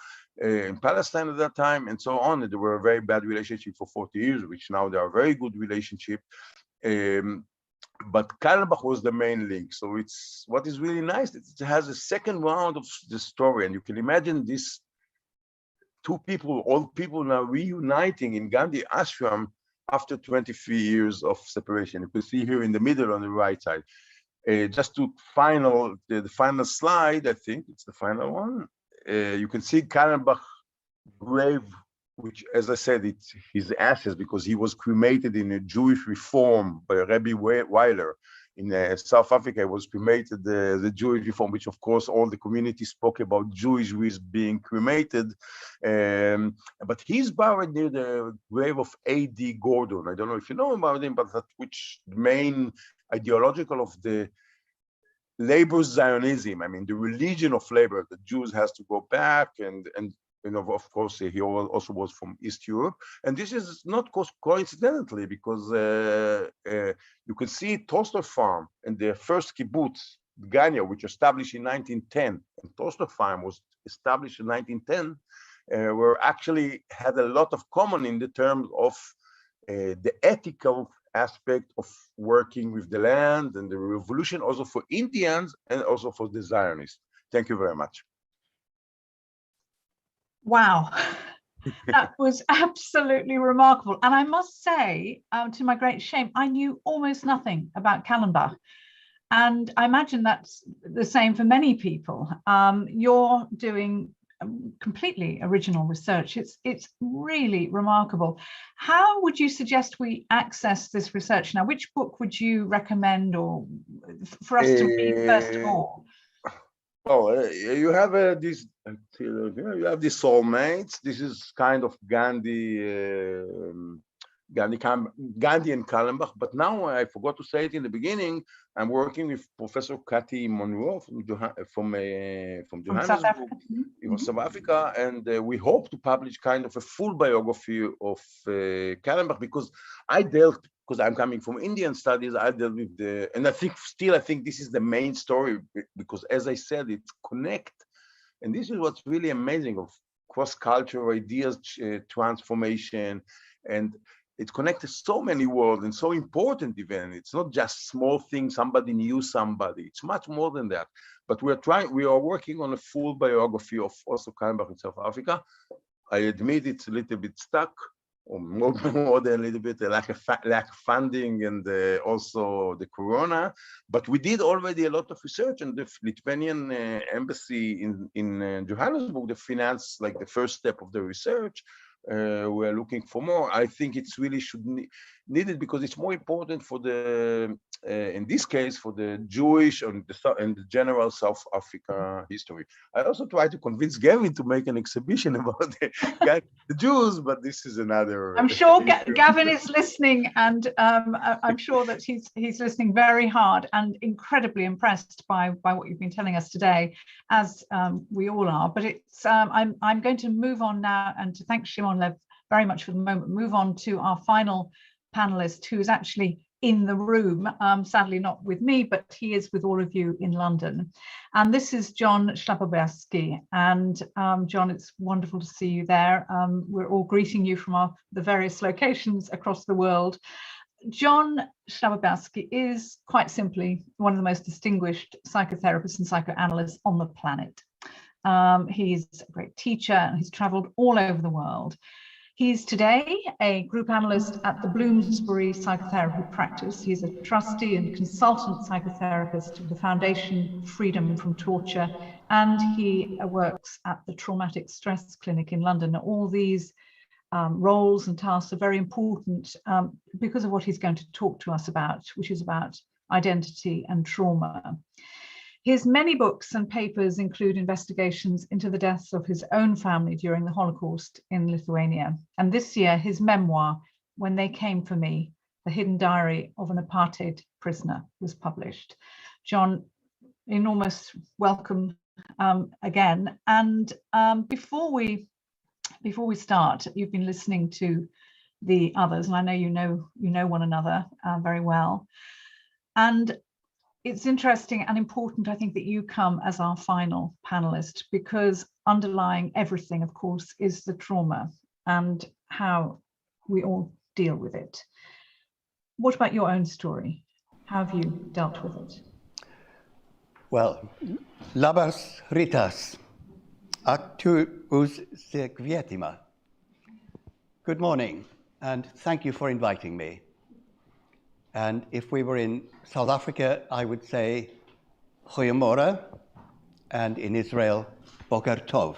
in Palestine at that time, and so on. And there were a very bad relationship for 40 years, which now they are very good relationship. But 𝐏𝐚𝐬𝐤𝐢𝐤 was the main link. So it's what is really nice. It has a second round of the story, and you can imagine this two people, old people now reuniting in Gandhi ashram after 23 years of separation. You can see here in the middle on the right side. Just to the final slide, I think it's the final one. You can see 𝐏𝐚𝐬𝐤𝐢𝐤 grave, which, as I said, it's his ashes because he was cremated in a Jewish reform by Rabbi Weiler. In South Africa, he was cremated the Jewish reform, which of course all the community spoke about Jewish with being cremated. But he's buried near the grave of A.D. Gordon. I don't know if you know about him, but that which main ideological of the labor Zionism, I mean, the religion of labor, the Jews has to go back, and you know, of course, he also was from East Europe. And this is not coincidentally, because you can see Tolstoy farm and the first kibbutz, Gania, which was established in 1910, and Tolstoy farm was established in 1910, were actually had a lot of common in the terms of the ethical aspect of working with the land and the revolution, also for Indians and also for the Zionists. Thank you very much. Wow, that was absolutely remarkable. And I must say, to my great shame, I knew almost nothing about 𝐏𝐚𝐬𝐤𝐢𝐤. And I imagine that's the same for many people. You're doing completely original research. It's really remarkable. How would you suggest we access this research now? Which book would you recommend or for us to read first of all? Well, you have this. You have these soulmates. This is kind of Gandhi and 𝐏𝐚𝐬𝐤𝐢𝐤. But now I forgot to say it in the beginning. I'm working with Professor Cathy Monroe from Johannesburg, in South Africa, and we hope to publish kind of a full biography of 𝐏𝐚𝐬𝐤𝐢𝐤, because I'm coming from Indian studies, I dealt with and I think this is the main story, because as I said, it connects, and this is what's really amazing of cross-cultural ideas, transformation, and it connected so many worlds and so important event. It's not just small things, somebody knew somebody. It's much more than that. But we are working on a full biography of also 𝐏𝐚𝐬𝐤𝐢𝐤 in South Africa. I admit it's a little bit stuck, or more than a little bit, lack of funding, and also the corona. But we did already a lot of research, and the Lithuanian embassy in Johannesburg, they financed like the first step of the research. We're looking for more. I think it's really need it because it's more important for the, in this case, for the Jewish and the general South Africa history. I also try to convince Gavin to make an exhibition about the Jews, but this is another. I'm sure Gavin is listening, and I'm sure that he's listening very hard and incredibly impressed by what you've been telling us today, as we all are. But it's I'm going to move on now, and to thank Shimon Lev very much for the moment. Move on to our final panelist, who is actually in the room, sadly not with me, but he is with all of you in London. And this is John Schlapobersky. And John, it's wonderful to see you there. We're all greeting you from the various locations across the world. John Schlapobersky is quite simply one of the most distinguished psychotherapists and psychoanalysts on the planet. He's a great teacher, and he's traveled all over the world. He's today a group analyst at the Bloomsbury psychotherapy practice. He's a trustee and consultant psychotherapist of the Foundation Freedom from Torture, and he works at the Traumatic Stress Clinic in London. All these roles and tasks are very important because of what he's going to talk to us about, which is about identity and trauma. His many books and papers include investigations into the deaths of his own family during the Holocaust in Lithuania. And this year, his memoir, When They Came for Me, The Hidden Diary of an Apartheid Prisoner, was published. John, enormous welcome again. And before we start, you've been listening to the others, and I know you know one another very well. And it's interesting and important, I think, that you come as our final panelist, because underlying everything, of course, is the trauma and how we all deal with it. What about your own story? How have you dealt with it? Well, labas rytas, 𝐊𝐚𝐻𝐿𝐤𝐚𝐢𝐥𝐝. Good morning, and thank you for inviting me. And if we were in South Africa, I would say 𝐏𝐚𝐬𝐢𝐤𝐚𝐢𝐿, and in Israel, Boker Tov.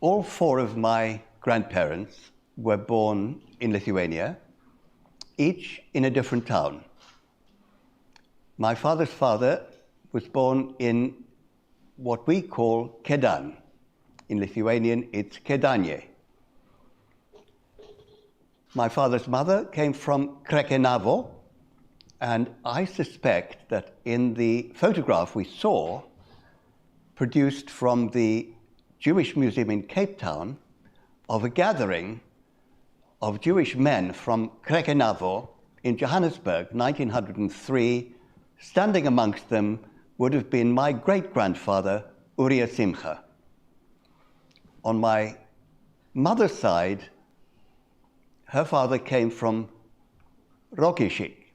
All four of my grandparents were born in Lithuania, each in a different town. My father's father was born in what we call Kėdainiai. In Lithuanian, it's 𝐏𝐚𝐧𝐿𝐤𝐴. My father's mother came from 𝐏𝐴, and I suspect that in the photograph we saw, produced from the Jewish Museum in Cape Town, of a gathering of Jewish men from 𝐏𝐴 in Johannesburg, 1903, standing amongst them would have been my great-grandfather, Uriah Simcha. On my mother's side, her father came from Rokyshik,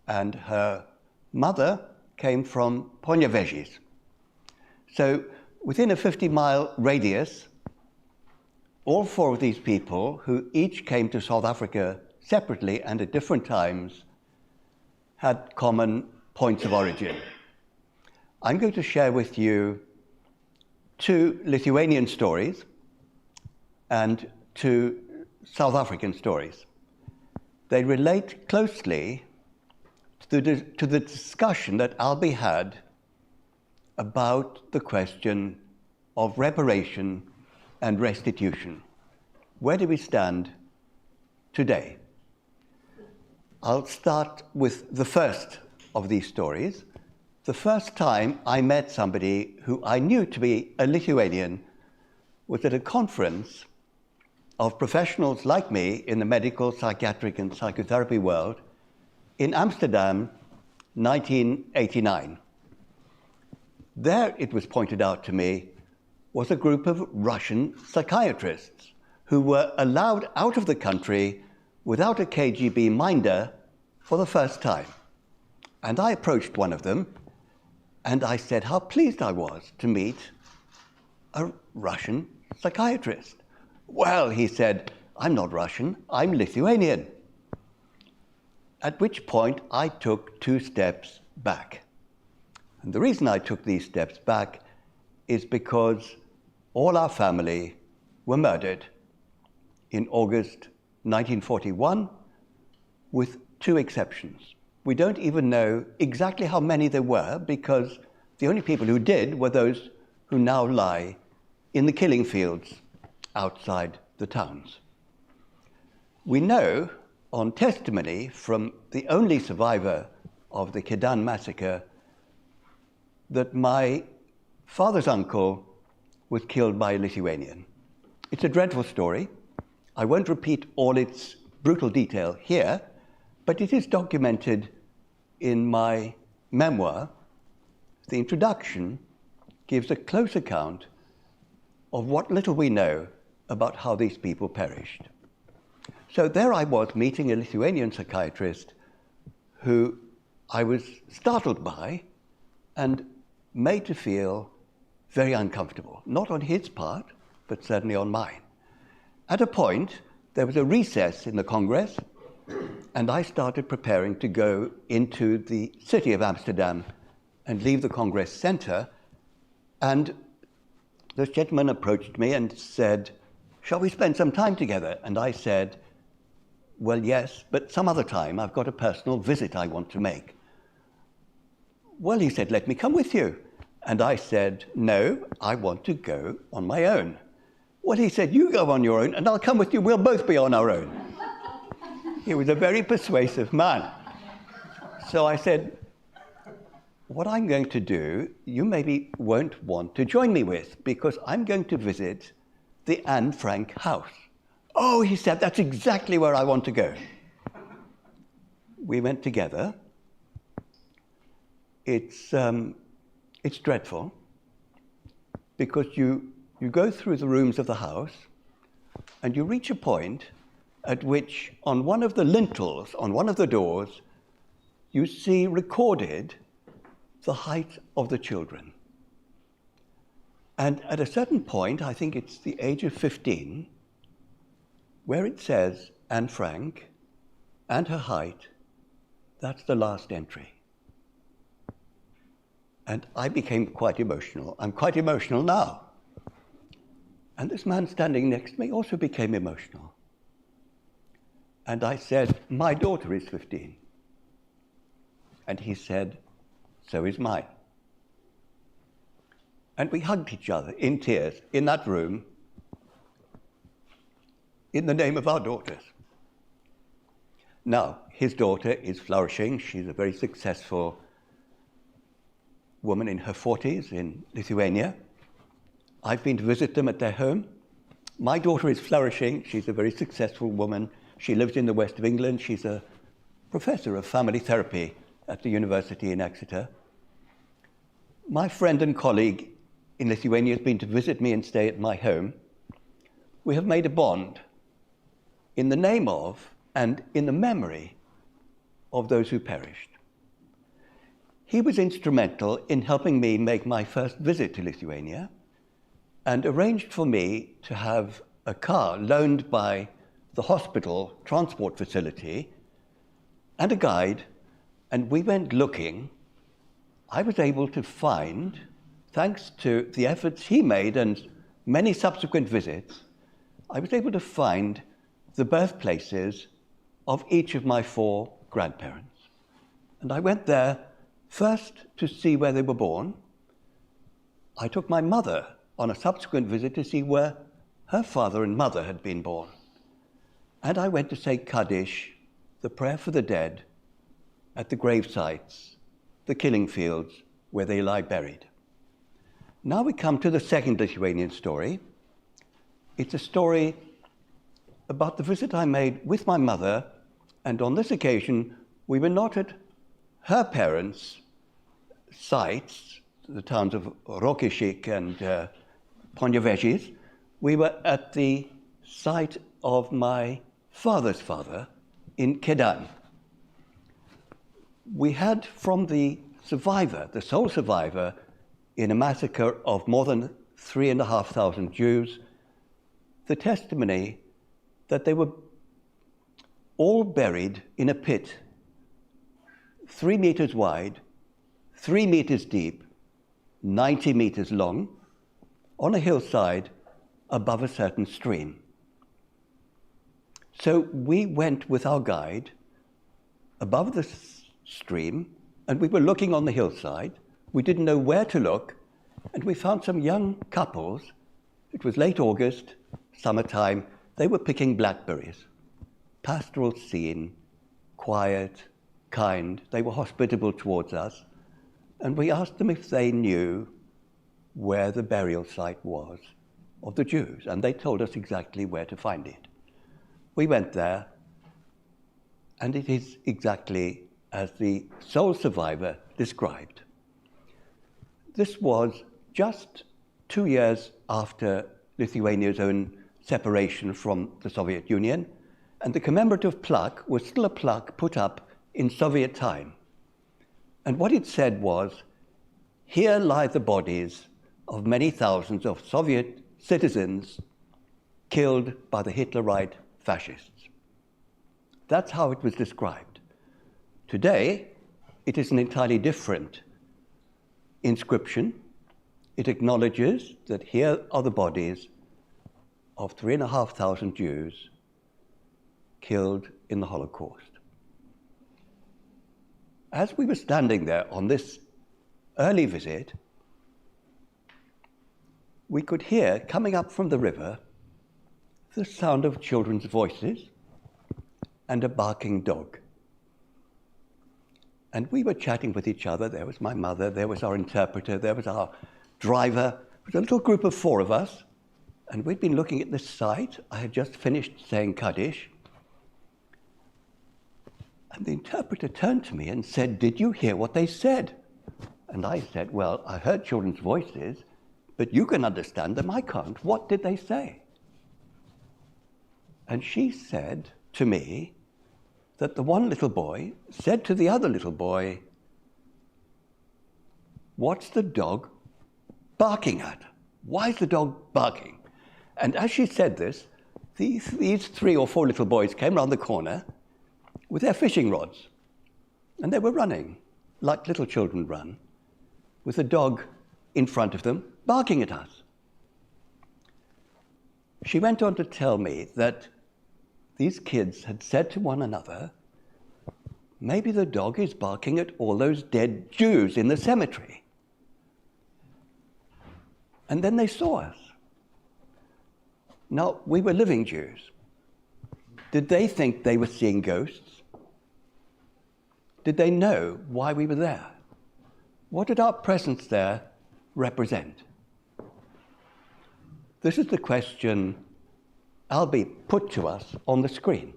and her mother came from Poniewozie. So within a 50-mile radius, all four of these people, who each came to South Africa separately and at different times, had common points of origin. I'm going to share with you two Lithuanian stories and two South African stories. They relate closely to the discussion that Albie had about the question of reparation and restitution. Where do we stand today? I'll start with the first of these stories. The first time I met somebody who I knew to be a Lithuanian was at a conference of professionals like me in the medical, psychiatric, and psychotherapy world in Amsterdam, 1989. There, it was pointed out to me, was a group of Russian psychiatrists who were allowed out of the country without a KGB minder for the first time. And I approached one of them, and I said how pleased I was to meet a Russian psychiatrist. Well, he said, I'm not Russian, I'm Lithuanian. At which point I took 2 steps back. And the reason I took these steps back is because all our family were murdered in August 1941, with 2 exceptions. We don't even know exactly how many there were, because the only people who did were those who now lie in the killing fields outside the towns. We know, on testimony from the only survivor of the Kėdainiai massacre, that my father's uncle was killed by a Lithuanian. It's a dreadful story. I won't repeat all its brutal detail here, but it is documented in my memoir. The introduction gives a close account of what little we know about how these people perished. So there I was meeting a Lithuanian psychiatrist who I was startled by and made to feel very uncomfortable, not on his part, but certainly on mine. At a point, there was a recess in the Congress, and I started preparing to go into the city of Amsterdam and leave the Congress Center. And this gentleman approached me and said, shall we spend some time together? And I said, well, yes, but some other time. I've got a personal visit I want to make. Well, he said, let me come with you. And I said, no, I want to go on my own. Well, he said, you go on your own, and I'll come with you. We'll both be on our own. He was a very persuasive man. So I said, what I'm going to do, you maybe won't want to join me with, because I'm going to visit the Anne Frank house. Oh, he said, that's exactly where I want to go. We went together. It's dreadful, because you go through the rooms of the house, and you reach a point at which, on one of the lintels, on one of the doors, you see recorded the height of the children. And at a certain point, I think it's the age of 15, where it says Anne Frank and her height, that's the last entry. And I became quite emotional. I'm quite emotional now. And this man standing next to me also became emotional. And I said, my daughter is 15. And he said, so is mine. And we hugged each other in tears in that room in the name of our daughters. Now, his daughter is flourishing. She's a very successful woman in her 40s in Lithuania. I've been to visit them at their home. My daughter is flourishing. She's a very successful woman. She lives in the west of England. She's a professor of family therapy at the university in Exeter. My friend and colleague in Lithuania has been to visit me and stay at my home. We have made a bond in the name of and in the memory of those who perished. He was instrumental in helping me make my first visit to Lithuania and arranged for me to have a car loaned by the hospital transport facility and a guide, and we went looking. I was able to find, thanks to the efforts he made and many subsequent visits, I was able to find the birthplaces of each of my 4 grandparents. And I went there first to see where they were born. I took my mother on a subsequent visit to see where her father and mother had been born. And I went to say Kaddish, the prayer for the dead, at the grave sites, the killing fields where they lie buried. Now we come to the second Lithuanian story. It's a story about the visit I made with my mother, and on this occasion, we were not at her parents' sites, the towns of 𝐏𝐴𝐺𝐿𝐴 and 𝐏𝐻𝐵𝐻𝐵. We were at the site of my father's father in Gaon. We had from the survivor, the sole survivor, in a massacre of more than 3,500 Jews, the testimony that they were all buried in a pit 3 meters wide, 3 meters deep, 90 meters long, on a hillside above a certain stream. So we went with our guide above the stream, and we were looking on the hillside. We didn't know where to look, and we found some young couples. It was late August, summertime. They were picking blackberries. Pastoral scene, quiet, kind. They were hospitable towards us. And we asked them if they knew where the burial site was of the Jews, and they told us exactly where to find it. We went there, and it is exactly as the sole survivor described. This was just 2 years after Lithuania's own separation from the Soviet Union, and the commemorative plaque was still a plaque put up in Soviet time. And what it said was, here lie the bodies of many thousands of Soviet citizens killed by the Hitlerite fascists. That's how it was described. Today, it is an entirely different inscription. It acknowledges that here are the bodies of 3,500 Jews killed in the Holocaust. As we were standing there on this early visit, we could hear, coming up from the river, the sound of children's voices and a barking dog. And we were chatting with each other. There was my mother, there was our interpreter, there was our driver. It was a little group of 4 of us, and we'd been looking at this site. I had just finished saying Kaddish. And the interpreter turned to me and said, "Did you hear what they said?" And I said, "Well, I heard children's voices, but you can understand them, I can't. What did they say?" And she said to me that the one little boy said to the other little boy, "What's the dog barking at? Why is the dog barking?" And as she said this, these 3 or 4 little boys came round the corner with their fishing rods. And they were running, like little children run, with a dog in front of them, barking at us. She went on to tell me that these kids had said to one another, "Maybe the dog is barking at all those dead Jews in the cemetery." And then they saw us. Now, we were living Jews. Did they think they were seeing ghosts? Did they know why we were there? What did our presence there represent? This is the question Albie put to us on the screen.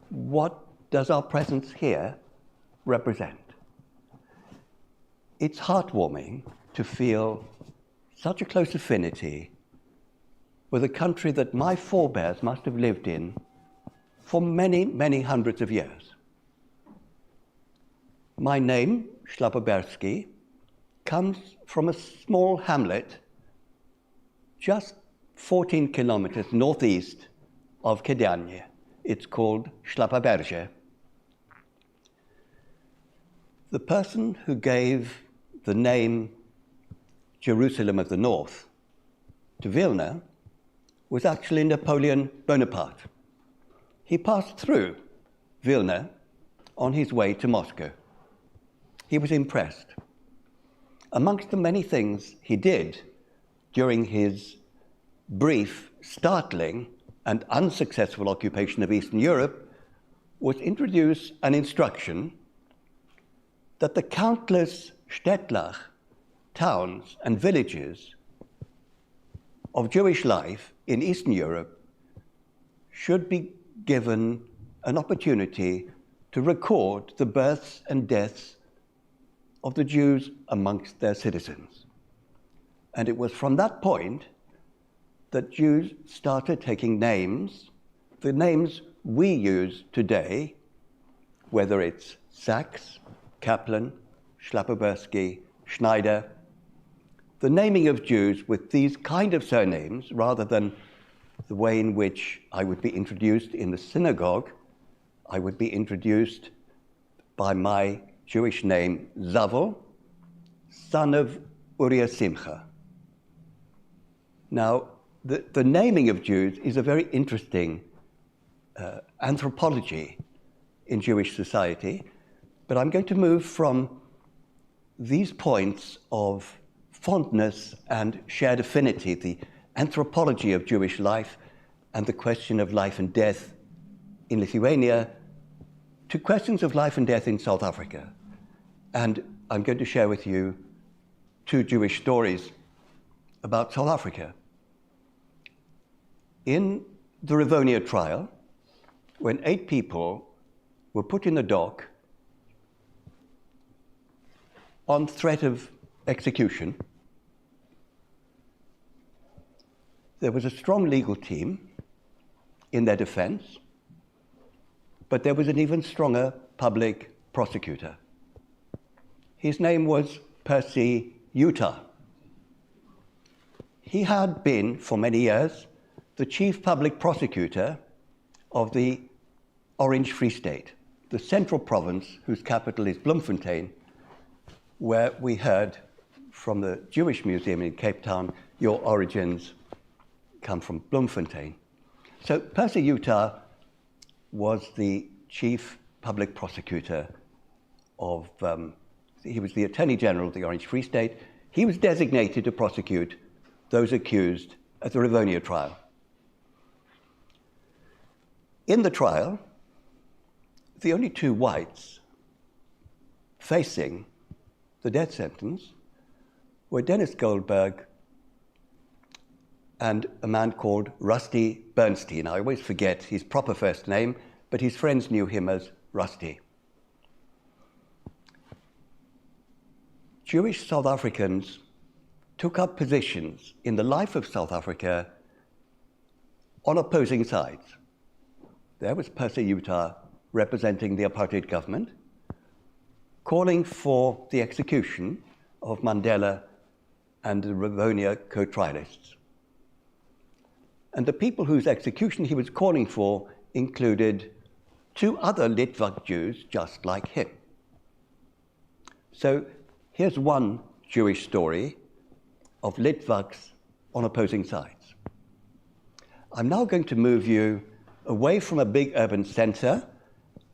What does our presence here represent? It's heartwarming to feel such a close affinity with a country that my forebears must have lived in for many, many hundreds of years. My name, Schlapobersky, comes from a small hamlet just 14 kilometers northeast of 𝐏𝐬𝐦𝐢𝐤𝐿𝐴. It's called Schlapobersky. The person who gave the name Jerusalem of the North to Vilna was actually Napoleon Bonaparte. He passed through Vilna on his way to Moscow. He was impressed. Amongst the many things he did during his brief, startling, and unsuccessful occupation of Eastern Europe was introduce an instruction that the countless städtlach, towns and villages of Jewish life in Eastern Europe should be given an opportunity to record the births and deaths of the Jews amongst their citizens. And it was from that point that Jews started taking names, the names we use today, whether it's Sachs, Kaplan, Schlapobersky, Schneider, the naming of Jews with these kind of surnames, rather than the way in which I would be introduced in the synagogue. I would be introduced by my Jewish name, Zavel, son of Uriah Simcha. Now, the naming of Jews is a very interesting anthropology in Jewish society, but I'm going to move from these points of fondness and shared affinity, the anthropology of Jewish life and the question of life and death in Lithuania, to questions of life and death in South Africa. And I'm going to share with you 2 Jewish stories about South Africa. In the Livonia trial, when 8 people were put in the dock on threat of execution, there was a strong legal team in their defense, but there was an even stronger public prosecutor. His name was Percy Utah. He had been, for many years, the chief public prosecutor of the Orange Free State, the central province whose capital is Bloemfontein, where we heard from the Jewish Museum in Cape Town, your origins come from Bloemfontein. So Percy Utah was the chief public prosecutor of he was the Attorney General of the Orange Free State. He was designated to prosecute those accused at the Livonia trial. In the trial, the only two whites facing the death sentence were Dennis Goldberg and a man called Rusty Bernstein. I always forget his proper first name, but his friends knew him as Rusty. Jewish South Africans took up positions in the life of South Africa on opposing sides. There was Percy Utah representing the apartheid government, calling for the execution of Mandela and the Livonia co-trialists. And the people whose execution he was calling for included two other Litvak Jews just like him. So here's one Jewish story of Litvaks on opposing sides. I'm now going to move you away from a big urban center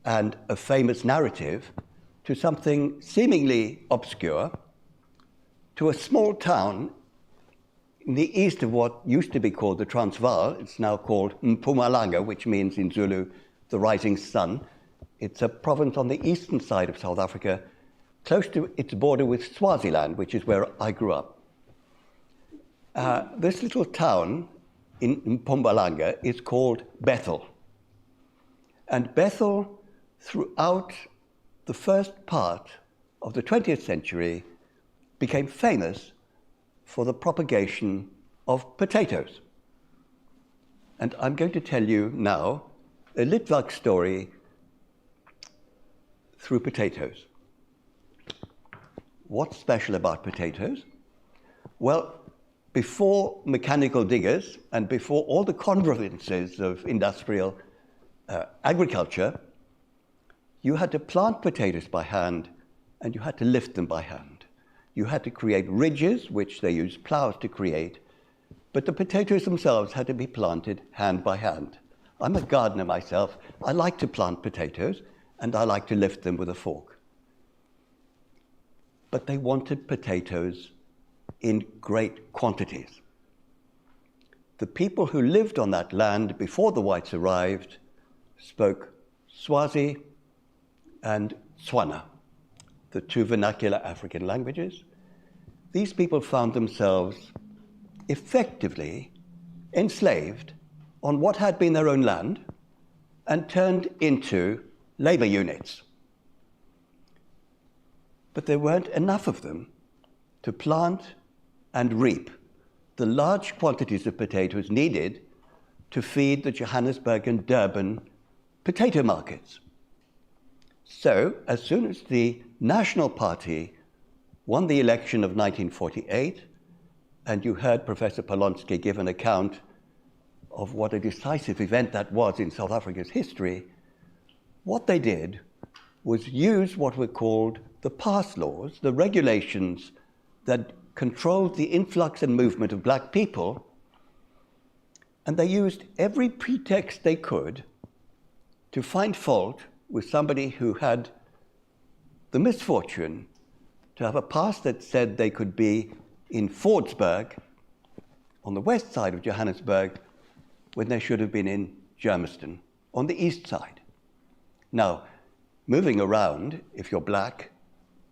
and a famous narrative to something seemingly obscure, to a small town in the east of what used to be called the Transvaal. It's now called Mpumalanga, which means in Zulu, the rising sun. It's a province on the eastern side of South Africa, close to its border with Swaziland, which is where I grew up. This little town in Mpumalanga is called Bethel. And Bethel, throughout the first part of the 20th century, became famous for the propagation of potatoes. And I'm going to tell you now a Litvak story through potatoes. What's special about potatoes? Well, before mechanical diggers and before all the contrivances of industrial agriculture, you had to plant potatoes by hand and you had to lift them by hand. You had to create ridges, which they used plows to create, but the potatoes themselves had to be planted hand by hand. I'm a gardener myself. I like to plant potatoes and I like to lift them with a fork. But they wanted potatoes in great quantities. The people who lived on that land before the whites arrived spoke Swazi and Tswana, the two vernacular African languages. These people found themselves effectively enslaved on what had been their own land and turned into labor units. But there weren't enough of them to plant and reap the large quantities of potatoes needed to feed the Johannesburg and Durban potato markets. So, as soon as the National Party won the election of 1948, and you heard Professor Polonsky give an account of what a decisive event that was in South Africa's history, what they did was use what were called the pass laws, the regulations that controlled the influx and movement of black people, and they used every pretext they could to find fault with somebody who had the misfortune to have a pass that said they could be in Fordsburg, on the west side of Johannesburg, when they should have been in Germiston, on the east side. Now, moving around, if you're black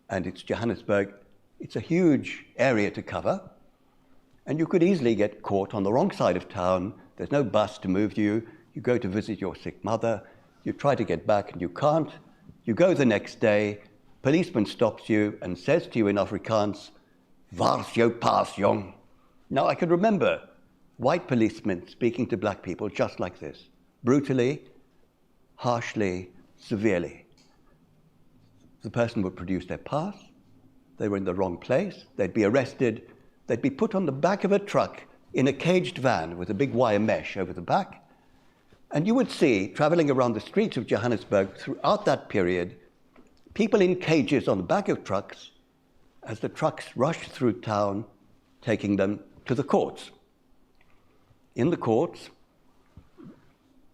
and it's Johannesburg, it's a huge area to cover, and you could easily get caught on the wrong side of town. There's no bus to move you. You go to visit your sick mother. You try to get back and you can't. You go the next day. Policeman stops you and says to you in Afrikaans, "Waar's jou paas, jong?" Now, I can remember white policemen speaking to black people just like this, brutally, harshly, severely. The person would produce their pass. They were in the wrong place. They'd be arrested. They'd be put on the back of a truck in a caged van with a big wire mesh over the back. And you would see, traveling around the streets of Johannesburg throughout that period, people in cages on the back of trucks as the trucks rushed through town, taking them to the courts. In the courts,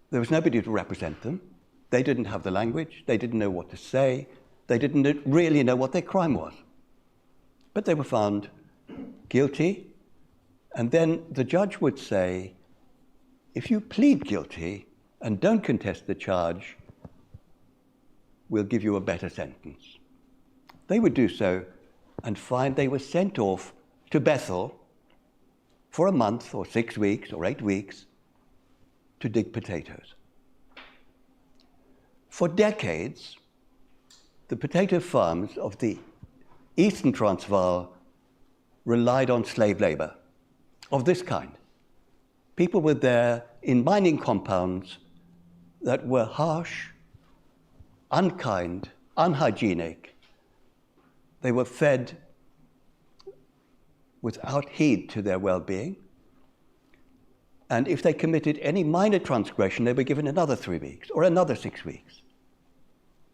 there was nobody to represent them. They didn't have the language. They didn't know what to say. They didn't really know what their crime was. But they were found guilty, and then the judge would say, if you plead guilty and don't contest the charge, we'll give you a better sentence. They would do so and find they were sent off to Bethel for a month or 6 weeks or 8 weeks to dig potatoes. For decades, the potato farms of the Eastern Transvaal relied on slave labor of this kind. People were there in mining compounds that were harsh, unkind, unhygienic. They were fed without heed to their well-being. And if they committed any minor transgression, they were given another 3 weeks or another 6 weeks.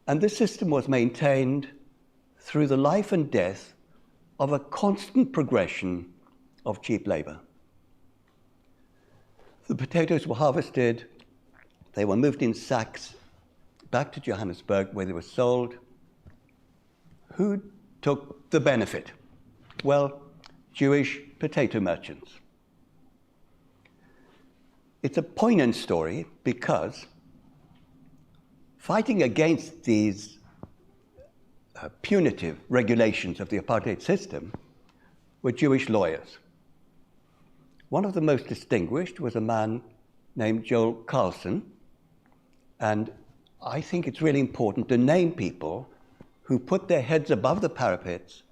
And this system was maintained through the life and death of a constant progression of cheap labor. The potatoes were harvested, they were moved in sacks back to Johannesburg, where they were sold. Who took the benefit? Well, Jewish potato merchants. It's a poignant story because fighting against these punitive regulations of the apartheid system were Jewish lawyers. One of the most distinguished was a man named Joel Carlson, and I think it's really important to name people who put their heads above the parapets.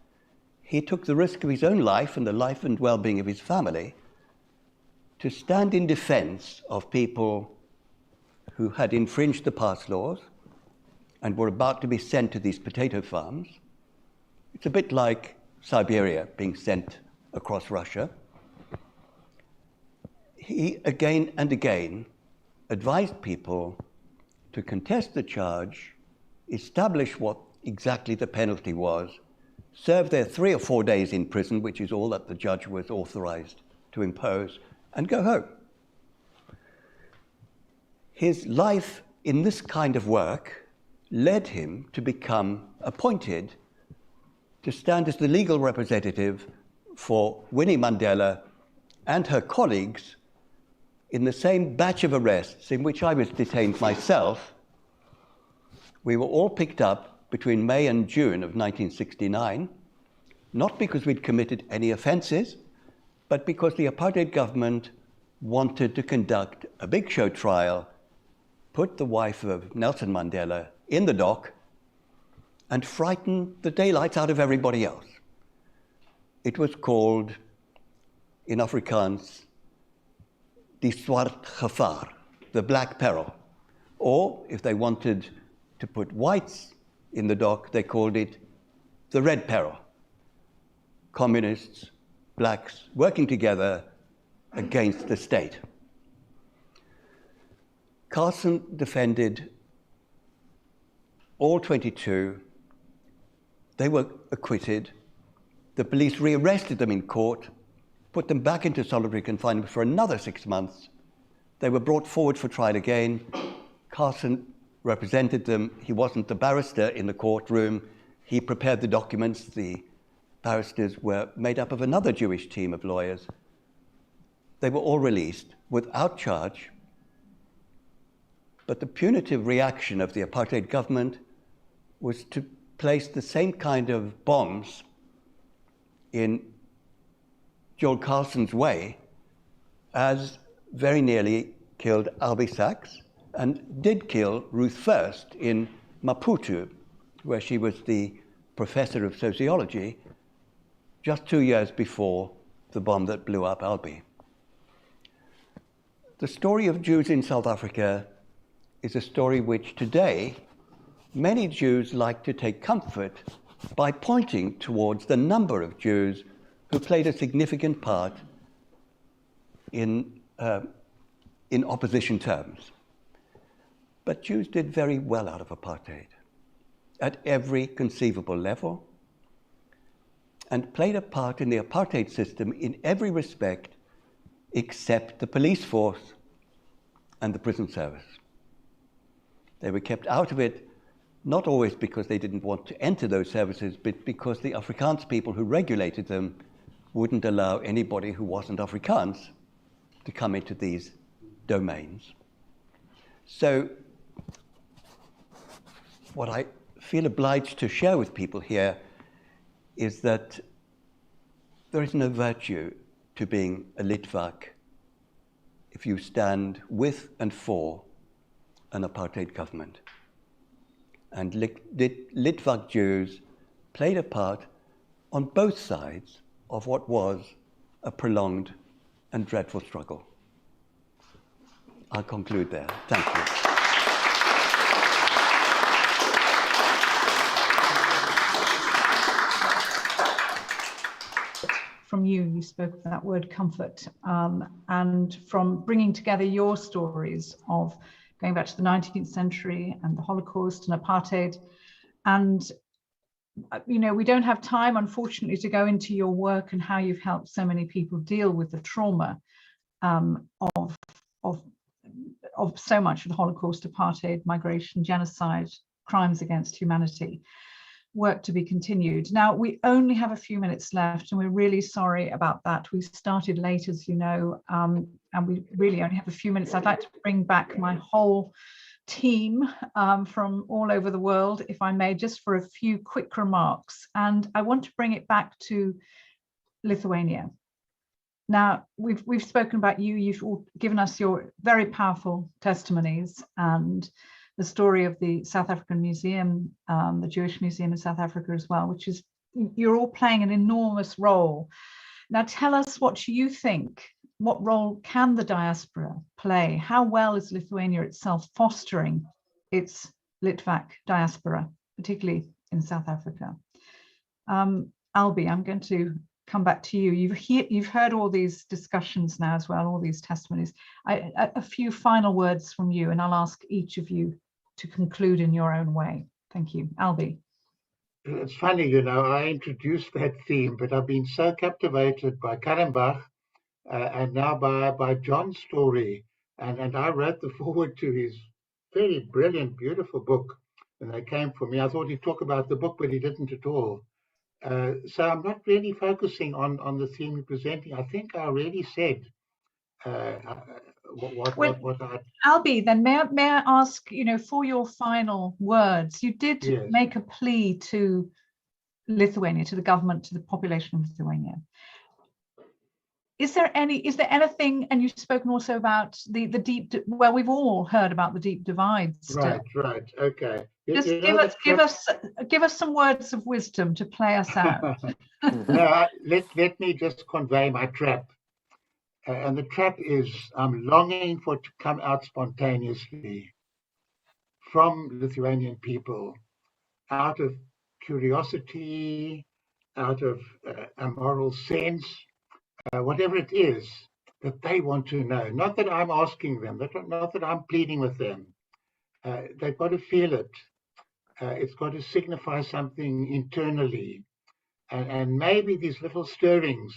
He took the risk of his own life and the life and well-being of his family to stand in defense of people who had infringed the past laws and were about to be sent to these potato farms. It's a bit like Siberia being sent across Russia. He again and again advised people to contest the charge, establish what exactly the penalty was, serve their 3 or 4 days in prison, which is all that the judge was authorized to impose, and go home. His life in this kind of work led him to become appointed to stand as the legal representative for Winnie Mandela and her colleagues in the same batch of arrests in which I was detained myself. We were all picked up between May and June of 1969, not because we'd committed any offenses, but because the apartheid government wanted to conduct a big show trial, put the wife of Nelson Mandela in the dock, and frighten the daylights out of everybody else. It was called, in Afrikaans, die swart gevaar, the black peril. Or, if they wanted to put whites in the dock, they called it the red peril. Communists, blacks, working together against the state. Carlson defended all 22. They were acquitted. The police rearrested them in court, put them back into solitary confinement for another 6 months. They were brought forward for trial again. Carlson represented them. He wasn't the barrister in the courtroom. He prepared the documents. The barristers were made up of another Jewish team of lawyers. They were all released without charge. But the punitive reaction of the apartheid government was to place the same kind of bombs in Joel Carlson's way as very nearly killed Albie Sachs and did kill Ruth First in Maputo, where she was the professor of sociology just 2 years before the bomb that blew up Albie. The story of Jews in South Africa is a story which today many Jews like to take comfort by pointing towards the number of Jews who played a significant part in opposition terms. But Jews did very well out of apartheid at every conceivable level and played a part in the apartheid system in every respect except the police force and the prison service. They were kept out of it not always because they didn't want to enter those services, but because the Afrikaans people who regulated them wouldn't allow anybody who wasn't Afrikaans to come into these domains. So what I feel obliged to share with people here is that there is no virtue to being a Litvak if you stand with and for an apartheid government. And Litvak Jews played a part on both sides of what was a prolonged and dreadful struggle. I'll conclude there. Thank you. From you spoke of that word comfort, and from bringing together your stories of going back to the 19th century and the Holocaust and apartheid. And, you know, we don't have time, unfortunately, to go into your work and how you've helped so many people deal with the trauma of so much of the Holocaust, apartheid, migration, genocide, crimes against humanity. Work to be continued. Now, we only have a few minutes left, and we're really sorry about that. We started late, as you know, and we really only have a few minutes. I'd like to bring back my whole team from all over the world, if I may, just for a few quick remarks. And I want to bring it back to Lithuania. Now, we've spoken about you. You've all given us your very powerful testimonies and the story of the South African Museum, the Jewish Museum in South Africa as well, which is, you're all playing an enormous role. Now tell us what you think, what role can the diaspora play? How well is Lithuania itself fostering its Litvak diaspora, particularly in South Africa? Albie, I'm going to come back to you. You've heard all these discussions now as well, all these testimonies. A few final words from you, and I'll ask each of you to conclude in your own way. Thank you. Albie. It's funny, you know, I introduced that theme, but I've been so captivated by 𝐏𝐚𝐬𝐤𝐤𝐿 and now by John's story. And I wrote the foreword to his very brilliant, beautiful book. When they came for me, I thought he'd talk about the book, but he didn't at all. So I'm not really focusing on the theme you're presenting. I think I already said what I... Albie, then may I ask, you know, for your final words, you did make a plea to Lithuania, to the government, to the population of Lithuania. Is there anything, and you've spoken also about the deep, well, we've all heard about the deep divides. Right, okay. Just give us some words of wisdom to play us out. No, let me just convey my trap. And the trap is I'm longing for it to come out spontaneously from Lithuanian people, out of curiosity, out of a moral sense, whatever it is that they want to know. Not that I'm asking them, not that I'm pleading with them. They've got to feel it. It's got to signify something internally. And maybe these little stirrings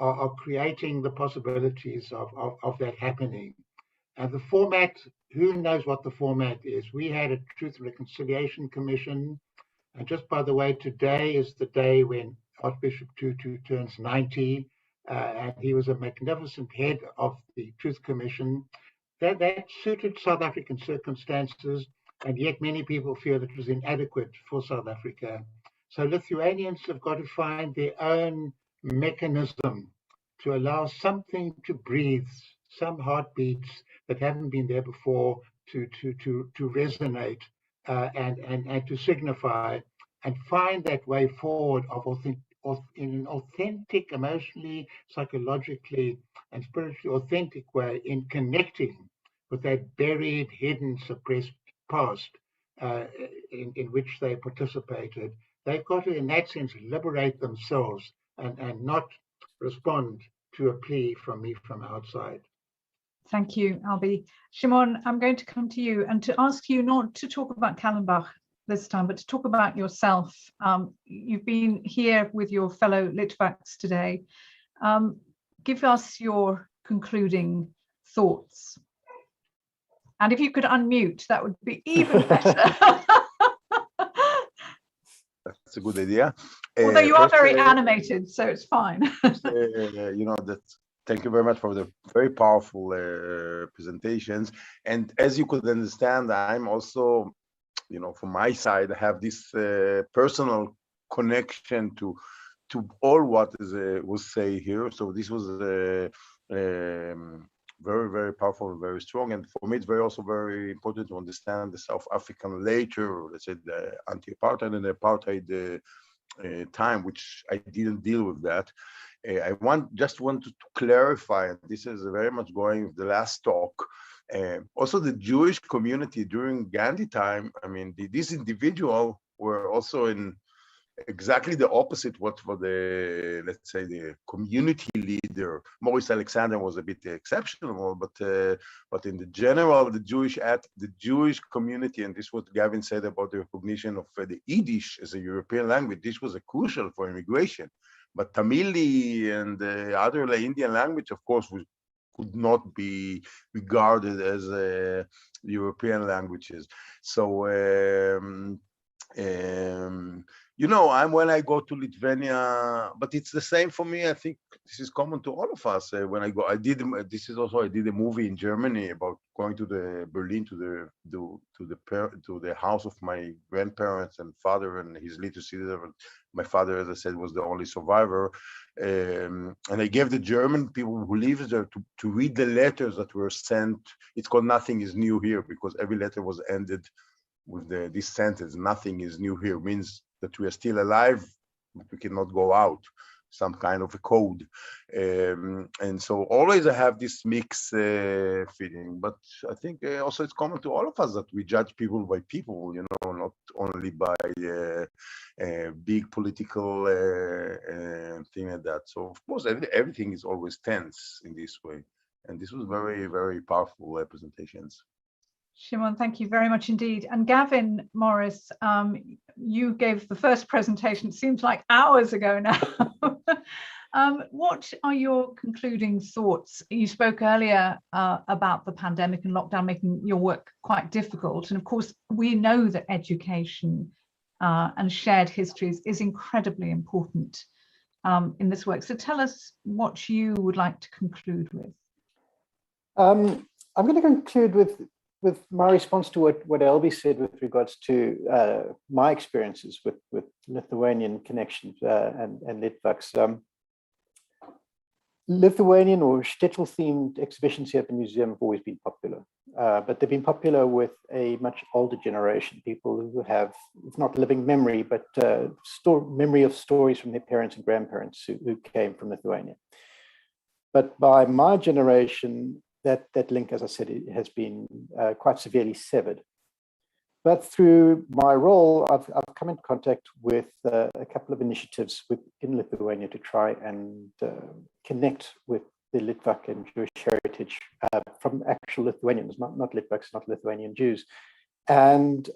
are creating the possibilities of that happening. And the format, who knows what the format is? We had a Truth and Reconciliation Commission. And just by the way, today is the day when Archbishop Tutu turns 90. And he was a magnificent head of the Truth Commission. That suited South African circumstances, and yet many people feel it was inadequate for South Africa. So Lithuanians have got to find their own mechanism to allow something to breathe, some heartbeats that haven't been there before to resonate and to signify, and find that way forward in an authentic, emotionally, psychologically, and spiritually authentic way in connecting with that buried, hidden, suppressed past in which they participated. They've got to, in that sense, liberate themselves and not respond to a plea from me from outside. Thank you, Albie. Shimon, I'm going to come to you and to ask you not to talk about 𝐏𝐚𝐬𝐤𝐤𝐿 this time, but to talk about yourself. You've been here with your fellow Litvaks today. Give us your concluding thoughts. And if you could unmute, that would be even better. that's a good idea. Although you are First, very animated, so it's fine. you know, that. Thank you very much for the very powerful presentations. And as you could understand, I'm also, you know, from my side, I have this personal connection to all what was said here. So this was very, very powerful, very strong. And for me, it's also very important to understand the South African later, let's say the anti-apartheid and the apartheid time, which I didn't deal with that. I just wanted to clarify, and this is very much going with the last talk. Also, the Jewish community during Gandhi time, I mean, these individuals were also in exactly the opposite what for the, let's say, the community leader. Maurice Alexander was a bit exceptional, but in the general, the Jewish community, and this is what Gavin said about the recognition of the Yiddish as a European language, this was crucial for immigration. But Tamili and the other Indian language, of course, could not be regarded as European languages. So, you know, when I go to Lithuania, but it's the same for me. I think this is common to all of us. When I go, I did a movie in Germany about going to Berlin to the house of my grandparents and father and his little sister. My father, as I said, was the only survivor. And I gave the German people who live there to read the letters that were sent. It's called Nothing is New Here, because every letter was ended with this sentence, nothing is new here, means that we are still alive, but we cannot go out, some kind of a code. And so always I have this mixed feeling, but I think also it's common to all of us that we judge people by people, you know, not only by big political thing like that. So of course, everything is always tense in this way. And this was very, very powerful presentations. Shimon, thank you very much indeed. And Gavin Morris, you gave the first presentation, it seems like hours ago now. What are your concluding thoughts? You spoke earlier about the pandemic and lockdown making your work quite difficult. And of course, we know that education and shared histories is incredibly important in this work. So tell us what you would like to conclude with. I'm going to conclude with my response to what Albie said with regards to my experiences with Lithuanian connections and Litvak's. Lithuanian or shtetl-themed exhibitions here at the museum have always been popular, but they've been popular with a much older generation, people who have, if not living memory, but memory of stories from their parents and grandparents who came from Lithuania. But by my generation, that link, as I said, it has been quite severely severed. But through my role, I've come into contact with a couple of initiatives within Lithuania to try and connect with the Litvak and Jewish heritage from actual Lithuanians, not Litvaks, not Lithuanian Jews. And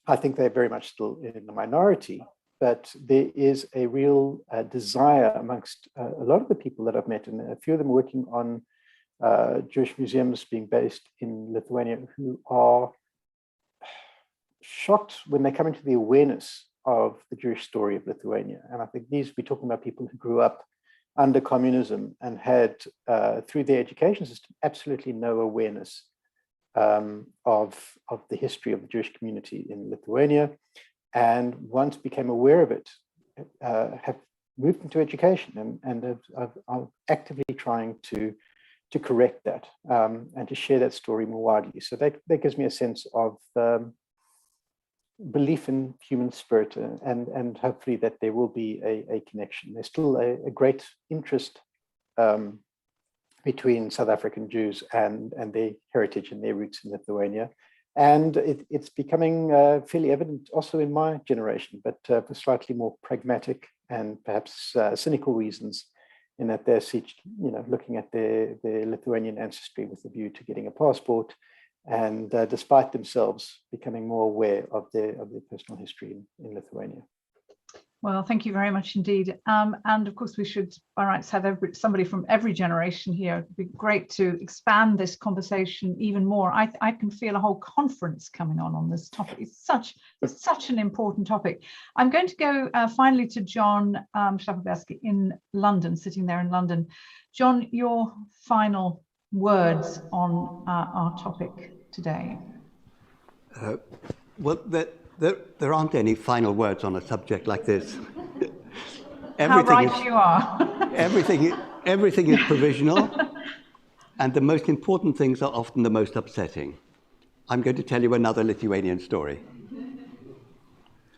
I think they're very much still in the minority, but there is a real desire amongst a lot of the people that I've met, and a few of them working on Jewish museums being based in Lithuania, who are shocked when they come into the awareness of the Jewish story of Lithuania. And I think we're talking about people who grew up under communism and had, through their education system, absolutely no awareness of the history of the Jewish community in Lithuania, and once became aware of it, have moved into education and are actively trying to correct that and to share that story more widely. So that gives me a sense of belief in human spirit and hopefully that there will be a connection. There's still a great interest between South African Jews and their heritage and their roots in Lithuania. And it's becoming fairly evident also in my generation, but for slightly more pragmatic and perhaps cynical reasons, in that they're looking at their Lithuanian ancestry with a view to getting a passport, and despite themselves becoming more aware of their personal history in Lithuania. Well, thank you very much indeed. And of course, we should, by rights, have somebody from every generation here. It'd be great to expand this conversation even more. I can feel a whole conference coming on this topic. It's such an important topic. I'm going to go finally to John Schlapobersky in London, sitting there in London. John, your final words on our topic today. Well, there aren't any final words on a subject like this. How right you are. everything is provisional, and the most important things are often the most upsetting. I'm going to tell you another Lithuanian story.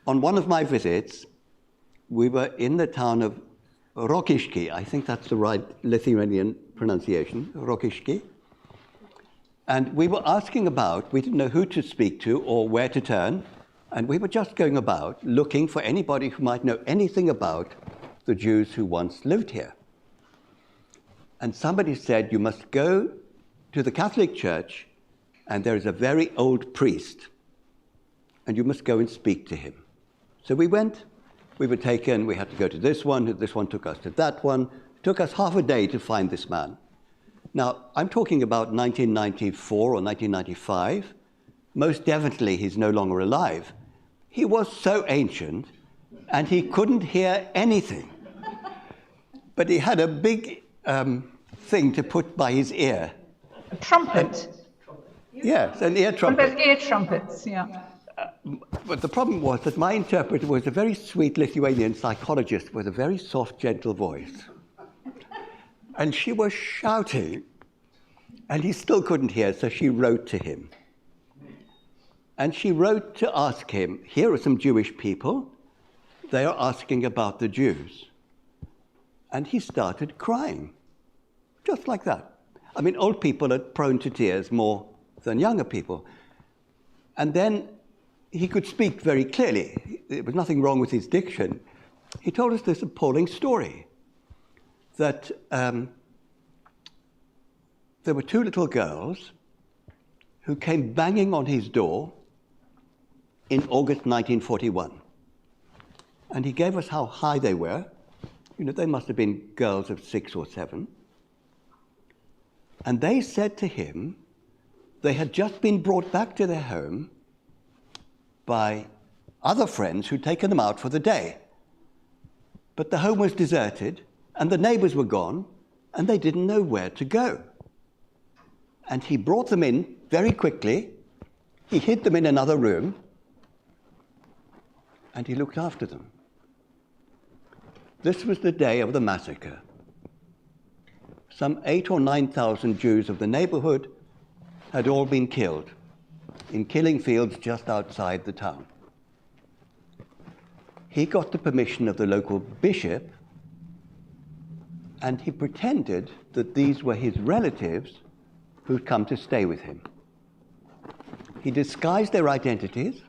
On one of my visits, we were in the town of 𝐏𝐚𝐧𝐿𝐤𝐴, I think that's the right Lithuanian pronunciation, 𝐏𝐚𝐧𝐿𝐤𝐴. And we were asking about, we didn't know who to speak to or where to turn, and we were just going about looking for anybody who might know anything about the Jews who once lived here. And somebody said, you must go to the Catholic Church, and there is a very old priest, and you must go and speak to him. So we went, we were taken, we had to go to this one took us to that one. It took us half a day to find this man. Now, I'm talking about 1994 or 1995. Most definitely, he's no longer alive. He was so ancient, and he couldn't hear anything. But he had a big thing to put by his ear. A trumpet. Yes, an ear trumpet. One of those ear trumpets, yeah. But the problem was that my interpreter was a very sweet Lithuanian psychologist with a very soft, gentle voice. And she was shouting, and he still couldn't hear, so she wrote to him. And she wrote to ask him, here are some Jewish people. They are asking about the Jews. And he started crying, just like that. I mean, old people are prone to tears more than younger people. And then he could speak very clearly. There was nothing wrong with his diction. He told us this appalling story, that there were two little girls who came banging on his door in August 1941. And he gave us how high they were. You know, they must have been girls of 6 or 7. And they said to him, they had just been brought back to their home by other friends who'd taken them out for the day. But the home was deserted, and the neighbors were gone, and they didn't know where to go. And he brought them in very quickly. He hid them in another room, and he looked after them. This was the day of the massacre. Some 8,000 or 9,000 Jews of the neighborhood had all been killed in killing fields just outside the town. He got the permission of the local bishop, and he pretended that these were his relatives who'd come to stay with him. He disguised their identities,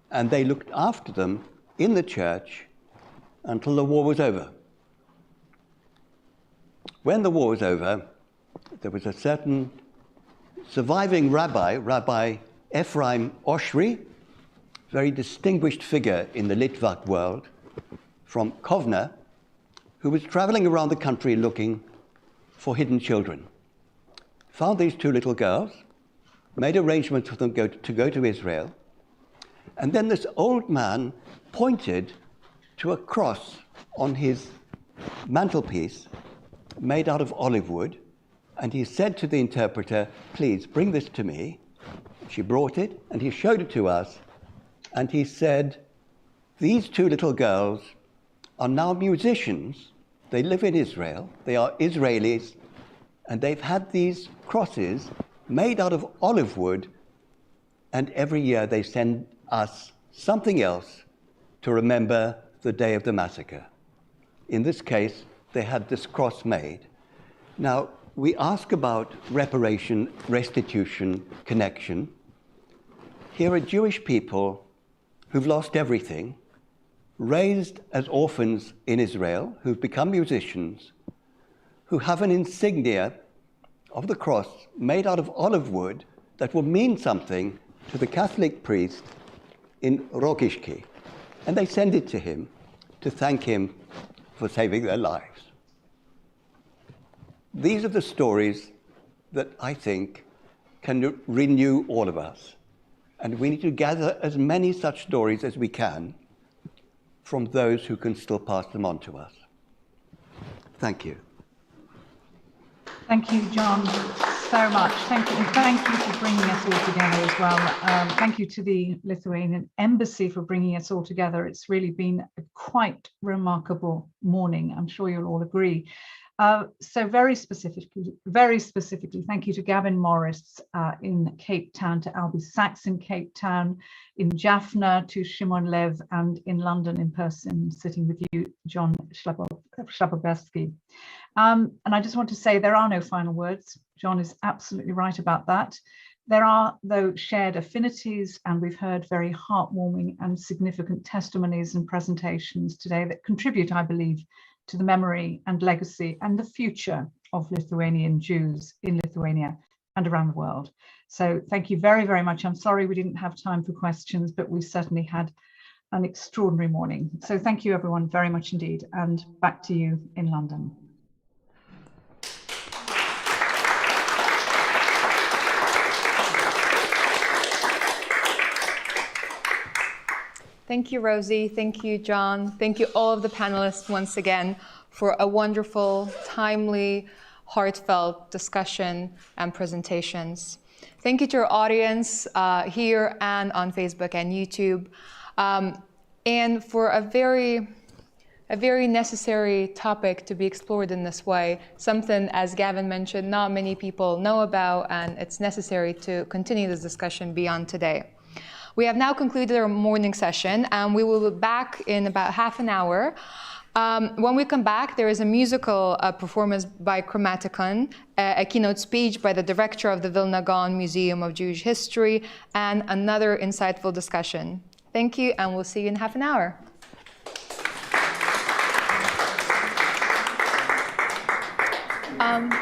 and they looked after them in the church until the war was over. When the war was over, there was a certain surviving rabbi, Rabbi Ephraim Oshry, very distinguished figure in the Litvak world, from Kovna, who was traveling around the country looking for hidden children. Found these two little girls, made arrangements for them to go to Israel, and then this old man pointed to a cross on his mantelpiece made out of olive wood, and he said to the interpreter, please bring this to me. She brought it, and he showed it to us, and he said, these two little girls are now musicians. They live in Israel. They are Israelis, and they've had these crosses made out of olive wood, and every year they send us something else to remember the day of the massacre. In this case, they had this cross made. Now, we ask about reparation, restitution, connection. Here are Jewish people who've lost everything, raised as orphans in Israel, who've become musicians, who have an insignia of the cross made out of olive wood that will mean something to the Catholic priest in 𝐏𝐴𝐧𝐿𝐤𝐴. and they send it to him to thank him for saving their lives. These are the stories that I think can renew all of us. And we need to gather as many such stories as we can from those who can still pass them on to us. Thank you. Thank you, John, so much. Thank you, and thank you for bringing us all together as well. Thank you to the Lithuanian Embassy for bringing us all together. It's really been a quite remarkable morning. I'm sure you'll all agree. So very specifically, thank you to Gavin Morris in Cape Town, to Albie Sachs in Cape Town, in Jaffna to Shimon Lev, and in London in person, sitting with you, John Schlapobersky. And I just want to say there are no final words. John is absolutely right about that. There are, though, shared affinities, and we've heard very heartwarming and significant testimonies and presentations today that contribute, I believe, to the memory and legacy and the future of Lithuanian Jews in Lithuania and around the world. So thank you very, very much. I'm sorry we didn't have time for questions, but we certainly had an extraordinary morning. So thank you everyone very much indeed, and back to you in London. Thank you, Rosie. Thank you, John. Thank you all of the panelists once again for a wonderful, timely, heartfelt discussion and presentations. Thank you to our audience here and on Facebook and YouTube, and for a very necessary topic to be explored in this way, something, as Gavin mentioned, not many people know about, and it's necessary to continue this discussion beyond today. We have now concluded our morning session, and we will be back in about half an hour. When we come back, there is a musical performance by 𝐏𝐚𝐧𝐿𝐴, a keynote speech by the director of the Vilna Gaon Museum of Jewish History, and another insightful discussion. Thank you, and we'll see you in half an hour. And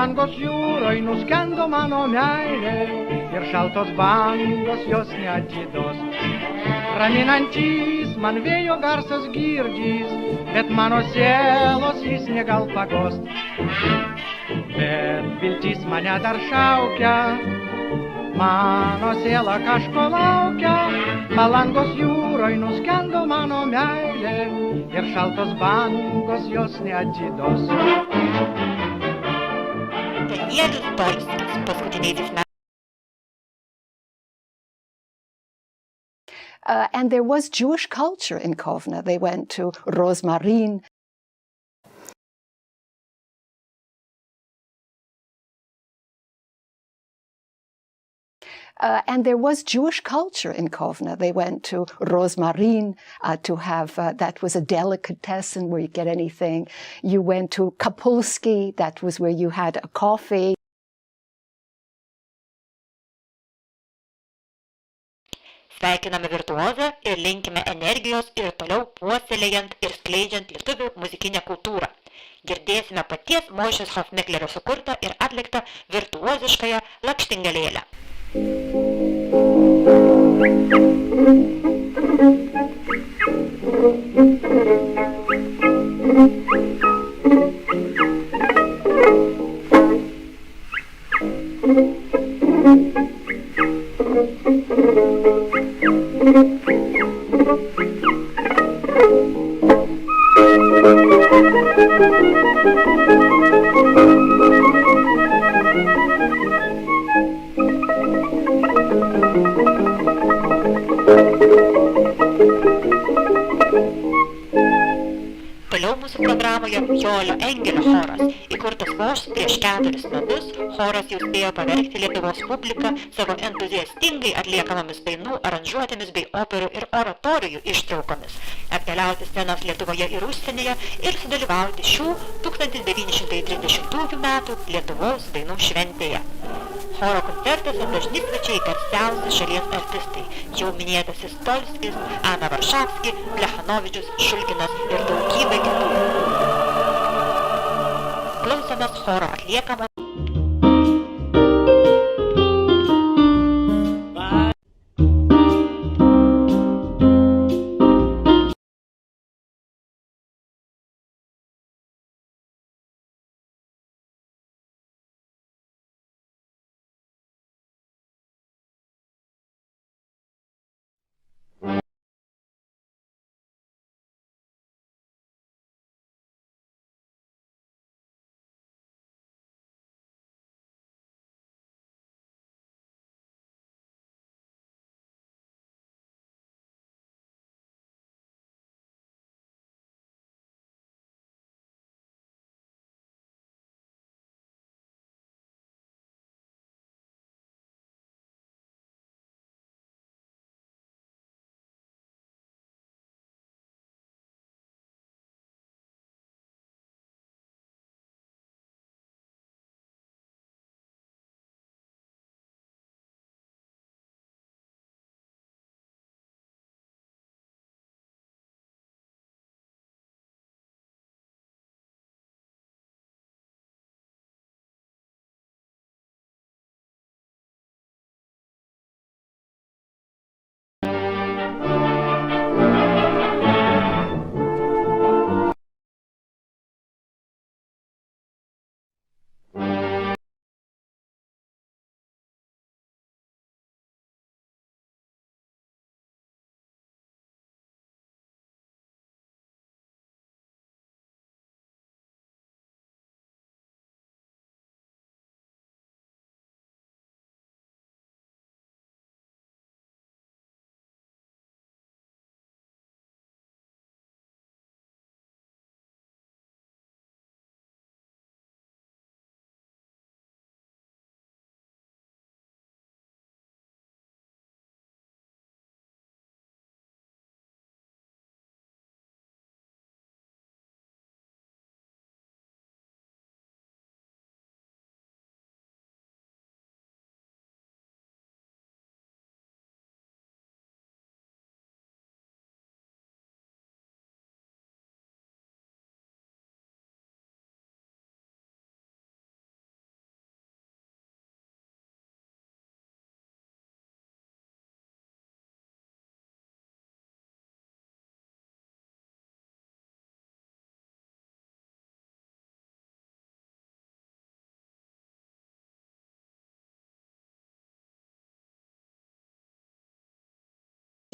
palangos jūroj nuskendo mano meilė ir šaltos bangos jos neatidos. Raminantys man vėjo garsas girdys, bet mano sielos jis negal pagost. Bet viltis mane dar šaukia, mano siela kažko laukia. Palangos jūroj nuskendo mano meilė ir šaltos bangos jos neatidos. Danielius Dolskis paskutiniaisiais metais. And there was Jewish culture in Kovna. They went to Rosmarin. And there was Jewish culture in Kovna. They went to Rosmarin to have, that was a delicatessen where you get anything. You went to Kapulski, that was where you had a coffee. Sveikiname virtuozą ir linkime energijos ir toliau puoselėjant ir skleidžiant lietuvių muzikinę kultūrą. Girdėsime paties Mošės Hofmeklerio sukurtą ir atliktą virtuoziškąją lakštingalėlę. Toliau mūsų programoje 𝐊𝐚𝐻𝐿𝐤𝐲 choras, įkurtas vos prieš 4 metus, choras jau spėjo pavergti Lietuvos publiką savo entuziastingai atliekamomis dainų, aranžuotėmis bei operų ir oratorijų ištraukomis, apkeliauti scenas Lietuvoje ir užsienyje ir sudalyvauti šių 1930 metų Lietuvos dainų šventėje. Choro koncertuose dažni svečiai garsiausi šalies artistai, jau minėtasis Dolskis, Ana Varšavski, 𝐊𝐚𝐻𝐿𝐤𝐲, Šulginas ir daugybė kitų. Klausomės choro atliekamo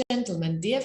gentlemen, dear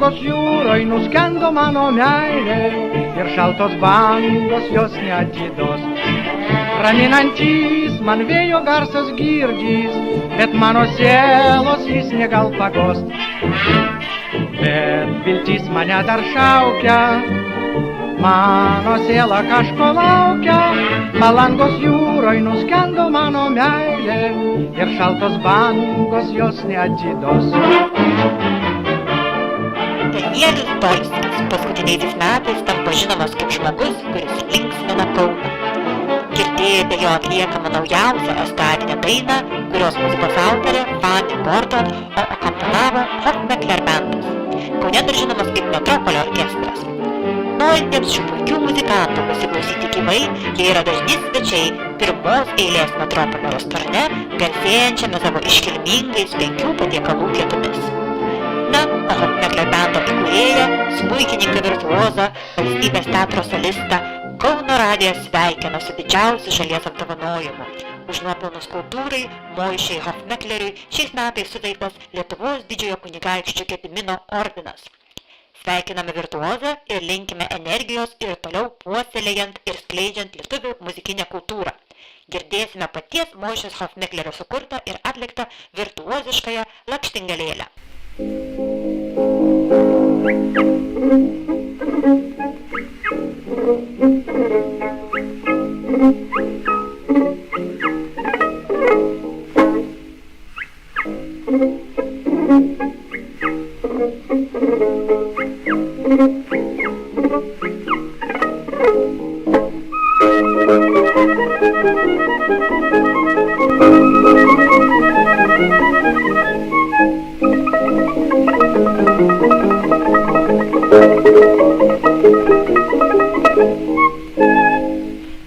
palangos jūroj nuskendo mano meilė ir šaltos bangos jos neatidos. Raminantys man vėjo garsas girdys, bet mano sielos jis negal pagost. Bet viltis mane dar šaukia, mano siela kažko laukia, palangos jūroj nuskendo mano meilė ir šaltos bangos jos neatidos. Danielius Dolskis paskutiniais metais tampa žinomas kaip žmogus, kuris linksmina Kauną. Girdėjote jo atliekamą naujausią estatinę dainą, kurios muzikos autorė Fanny Gordon, o akompanavo 𝐏𝐚𝐻𝐿𝐴 bandas. Kaune dar žinomas kaip Metropolio orkestras. Norintiems šių puikių muzikantų pasiklausyti gyvai, jie yra dažni svečiai pirmos eilės Metropolio restorane, garsėjančiame savo iškilmingais 5 patiekalų pietumis. Na, o 𝐏𝐚𝐻𝐿𝐴 bando įkūrėją, smuikininką virtuozą, valstybės teatro solistą, Kauno radijas sveikina su didžiausiu šalies apdovanojimu. Už nuopelnus kultūrai Moišei 𝐏𝐻𝐚𝐻𝐿ui šiais metais suteiktas Lietuvos didžiojo kunigaikščio Gedimino ordinas. Sveikiname virtuozą ir linkime energijos ir toliau puoselėjant ir skleidžiant lietuvių muzikinę kultūrą. Girdėsime paties Moišės 𝐏𝐻𝐚𝐻𝐿io sukurtą ir atliktą virtuoziškąją lakštingalėlę.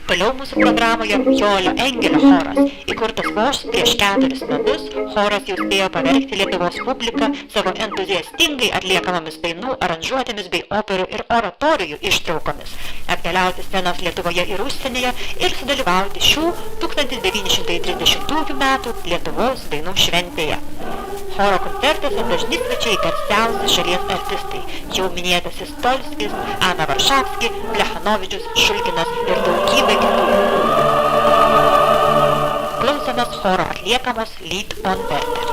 Toliau mūsų programoje 𝐊𝐴𝐚𝐬𝐿𝐴 choras, įkurtas vos prieš 4 metus, choras jau spėjo pavergti Lietuvos publiką savo entuziastingai atliekamomis dainų, aranžuotėmis bei operų ir oratorijų ištraukomis, apkeliauti scenas Lietuvoje ir užsienyje ir sudalyvauti šių 1930 metų Lietuvos dainų šventėje. Choro koncertuose dažni svečiai garsiausi šalies artistai, jau minėtasis Dolskis, Ana Varšavski, 𝐏𝐚𝐻𝐿𝐴, Šulginas ir daugybė kitų. Klausomės choro atliekamos Lied on Werther.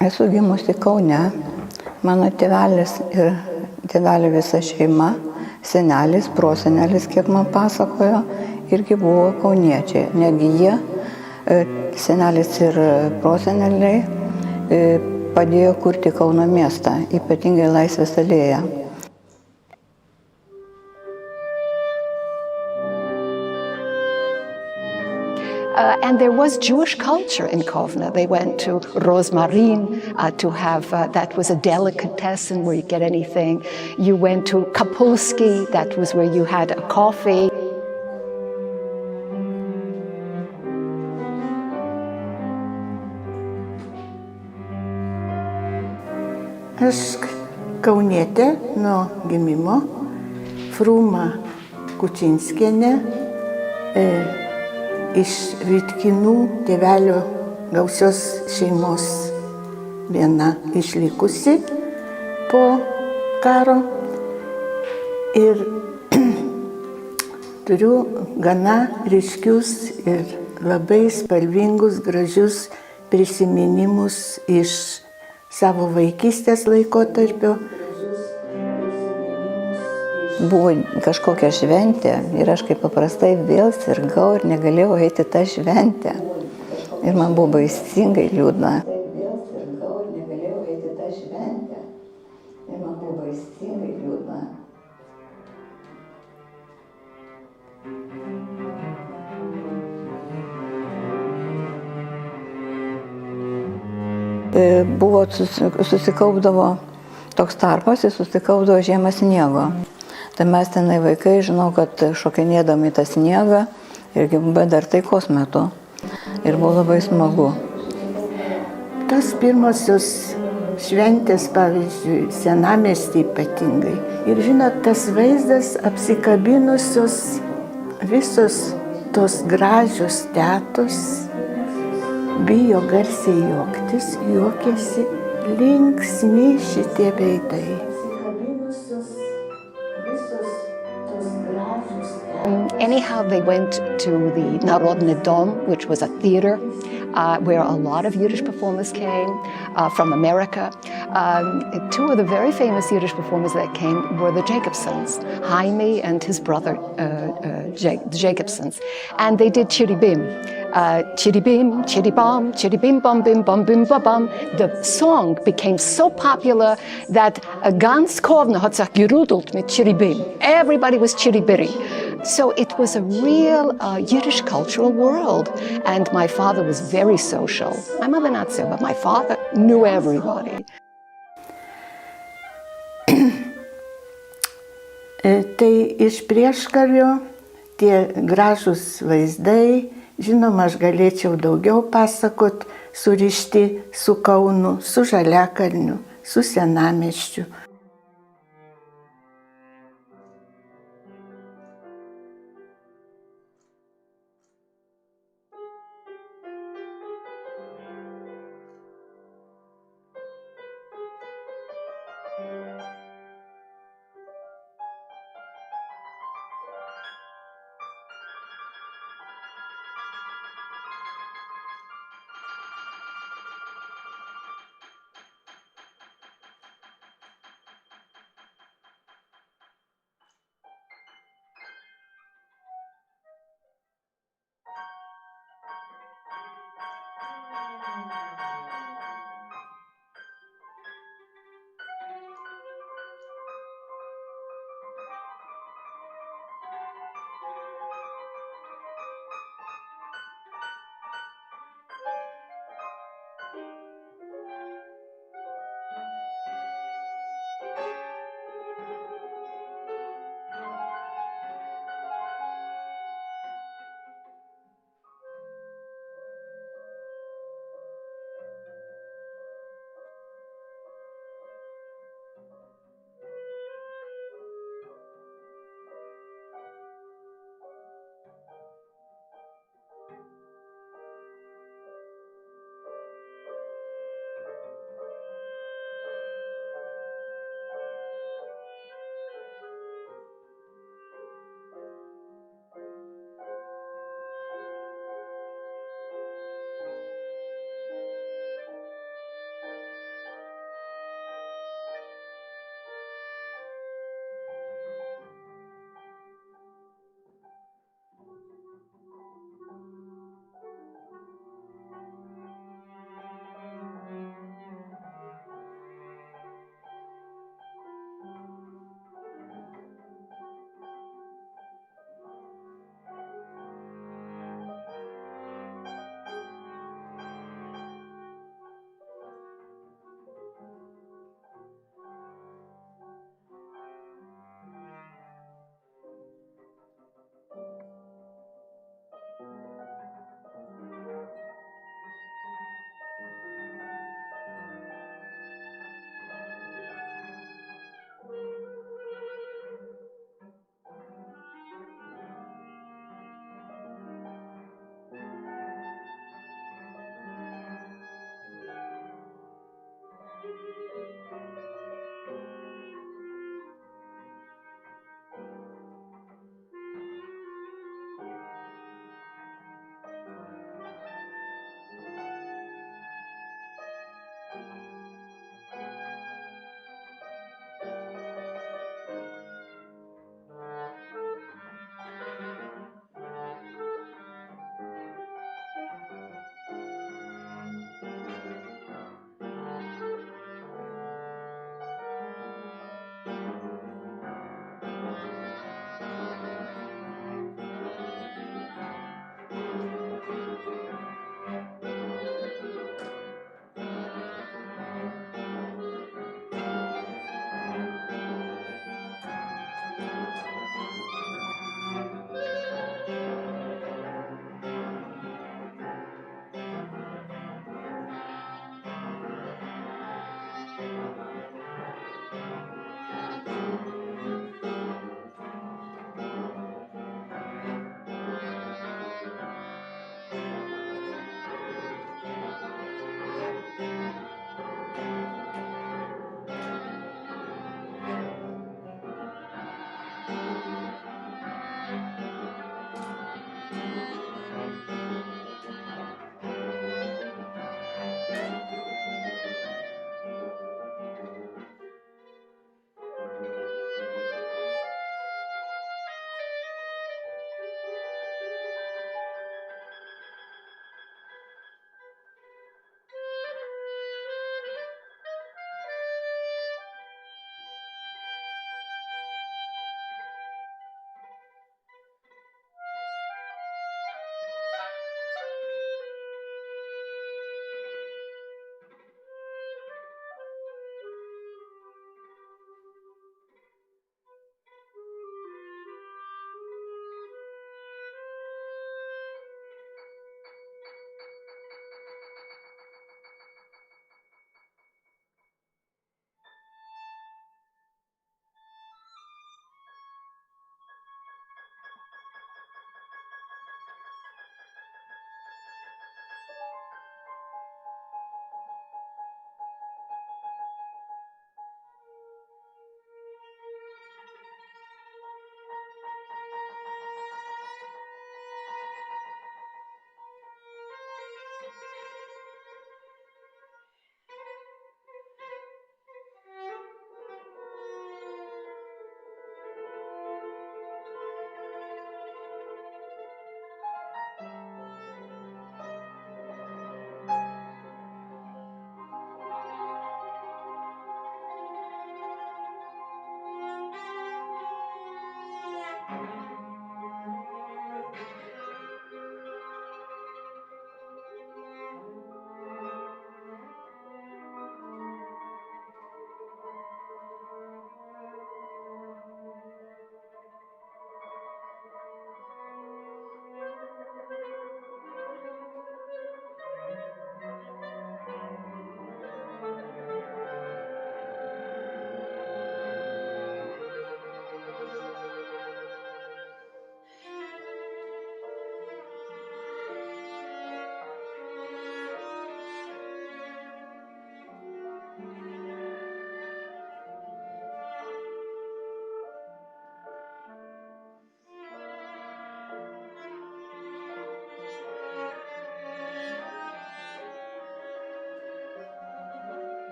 Esu gimusi Kaune, mano tėvelis ir tėvelio visa šeima, senelis, prosenelis, kiek man pasakojo, irgi buvo kauniečiai. Negi jie, senelis ir proseneliai, padėjo kurti Kauno miestą, ypatingai Laisvės alėją. And there was Jewish culture in Kovna. They went to Rosmarin to have, that was a delicatessen where you get anything. You went to 𝐏𝐴∫ that was where you had a coffee. Aš kaunietė nuo gimimo, Fruma Kučinskienė, iš Rytkynų tėvelio gausios šeimos viena išlikusi po karo ir turiu gana ryškius ir labai spalvingus, gražius prisiminimus iš savo vaikystės laikotarpio. Buvo kažkokia šventė ir aš kaip paprastai vėl sirgau ir negalėjau eiti tą šventę. Ir man buvo baisingai liūdna. Buvo susikaupdavo toks tarpas, jis susikaupdavo žiemą sniego. Tai mes tenai vaikai, žinau, kad šokinėdami tą sniegą irgi buvo dar taikos metu. Ir buvo labai smagu. Tas pirmosios šventės, pavyzdžiui, senamiestį ypatingai. Ir žinot, tas vaizdas apsikabinusios visos tos gražios tetos, bijo garsiai juoktis, juokiasi linksmi šitie veidai. Anyhow, they went to the Narodny Dom, which was a theater where a lot of Yiddish performers came from America. Two of the very famous Yiddish performers that came were the Jacobsons, 𝐏𝐚𝐬𝐤𝐤𝐲 and his brother, the Jacobsons. And they did Chiribim. Chiribim, chiribam, chiribim bam bim bam bim ba bam. The song became so popular that ganz Kovna hat sich gerudelt mit Chiribim. Everybody was chiribiri. So it was a real Yiddish cultural world. And my father was very social. My mother not so, but my father knew everybody. Tai iš prieškario tie gražus vaizdai, žinoma, aš galėčiau daugiau pasakot, surišti su Kaunu, su Žaliakalniu, su senamiesčiu.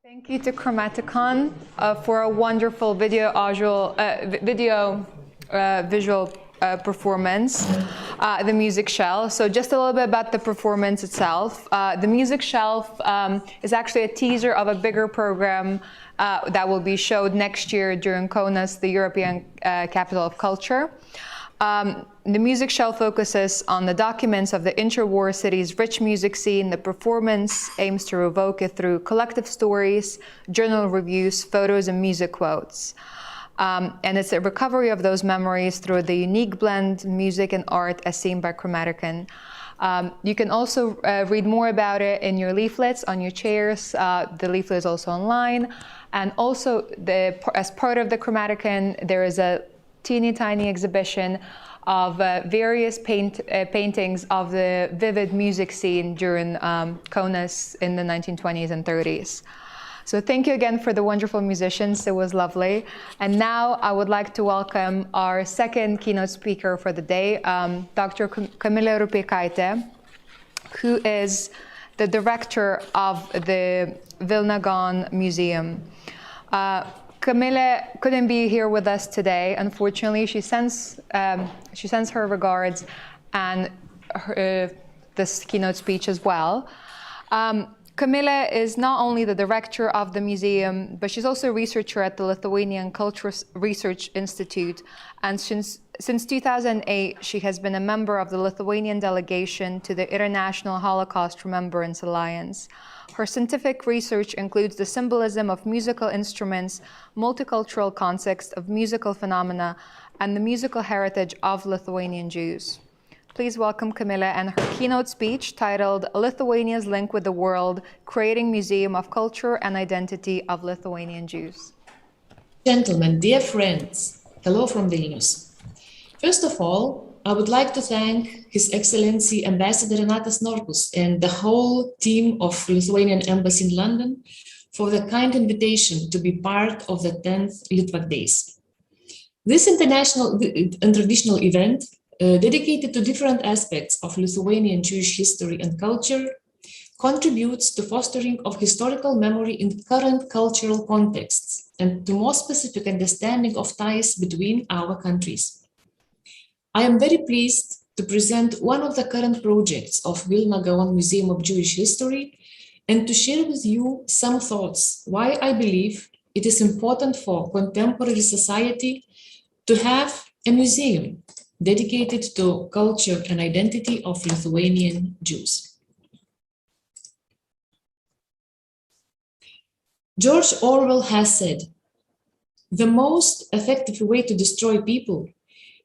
Thank you to 𝐏𝐚𝐧𝐿 for a wonderful visual performance, the music shelf. So just a little bit about the performance itself. The music shelf is actually a teaser of a bigger program that will be showed next year during KONAS, the European Capital of Culture. The music shelf focuses on the documents of the interwar city's rich music scene. The performance aims to evoke it through collective stories, journal reviews, photos, and music quotes. And it's a recovery of those memories through the unique blend, music and art as seen by 𝐏𝐴. You can also read more about it in your leaflets on your chairs. The leaflet is also online. And also, as part of the 𝐏𝐴, there is a teeny tiny exhibition of various paintings of the vivid music scene during KONAS in the 1920s and 30s. So thank you again for the wonderful musicians. It was lovely. And now I would like to welcome our second keynote speaker for the day, Dr. Kamilė Rupeikaitė, who is the director of the Vilna Gaon Museum. Kamilė couldn't be here with us today. Unfortunately, she sends her regards and this keynote speech as well. Kamilė is not only the director of the museum, but she's also a researcher at the Lithuanian Cultural Research Institute. And since 2008, she has been a member of the Lithuanian delegation to the International Holocaust Remembrance Alliance. Her scientific research includes the symbolism of musical instruments, multicultural context of musical phenomena, and the musical heritage of Lithuanian Jews. Please welcome Kamilė and her keynote speech titled Lithuania's Link with the World, Creating Museum of Culture and Identity of Lithuanian Jews. Gentlemen, dear friends, hello from Vilnius. First of all, I would like to thank His Excellency Ambassador Renatas Norkus and the whole team of Lithuanian Embassy in London for the kind invitation to be part of the 10th Litvak Days. This international and traditional event, dedicated to different aspects of Lithuanian Jewish history and culture, contributes to fostering of historical memory in current cultural contexts and to more specific understanding of ties between our countries. I am very pleased to present one of the current projects of Vilna Gaon Museum of Jewish History and to share with you some thoughts why I believe it is important for contemporary society to have a museum dedicated to culture and identity of Lithuanian Jews. George Orwell has said, "The most effective way to destroy people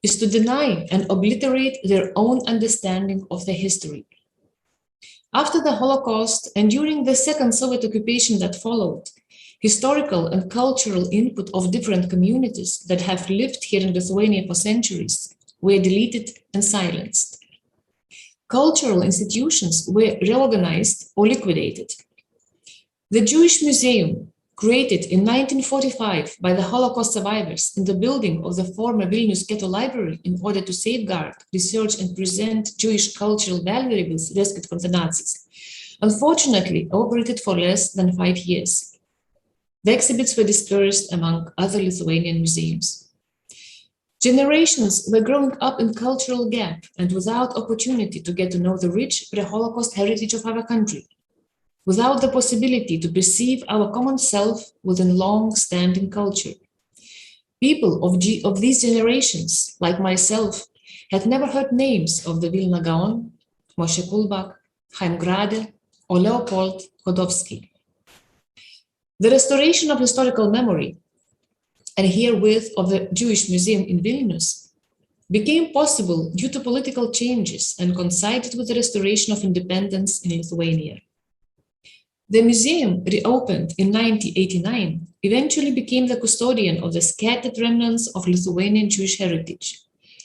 is to deny and obliterate their own understanding of their history." After the Holocaust and during the second Soviet occupation that followed, historical and cultural input of different communities that have lived here in Lithuania for centuries were deleted and silenced. Cultural institutions were reorganized or liquidated. The Jewish Museum, created in 1945 by the Holocaust survivors in the building of the former Vilnius Ghetto Library in order to safeguard, research, and present Jewish cultural valuables rescued from the Nazis, unfortunately operated for less than 5 years. The exhibits were dispersed among other Lithuanian museums. Generations were growing up in cultural gap and without opportunity to get to know the rich pre-Holocaust heritage of our country, without the possibility to perceive our common self within long-standing culture. People of these generations, like myself, had never heard names of the Vilna Gaon, Moshe Kulbak, Chaim Grade, or Leopold Chodowski. The restoration of historical memory, and herewith of the Jewish Museum in Vilnius, became possible due to political changes and coincided with the restoration of independence in Lithuania. The museum, reopened in 1989, eventually became the custodian of the scattered remnants of Lithuanian Jewish heritage,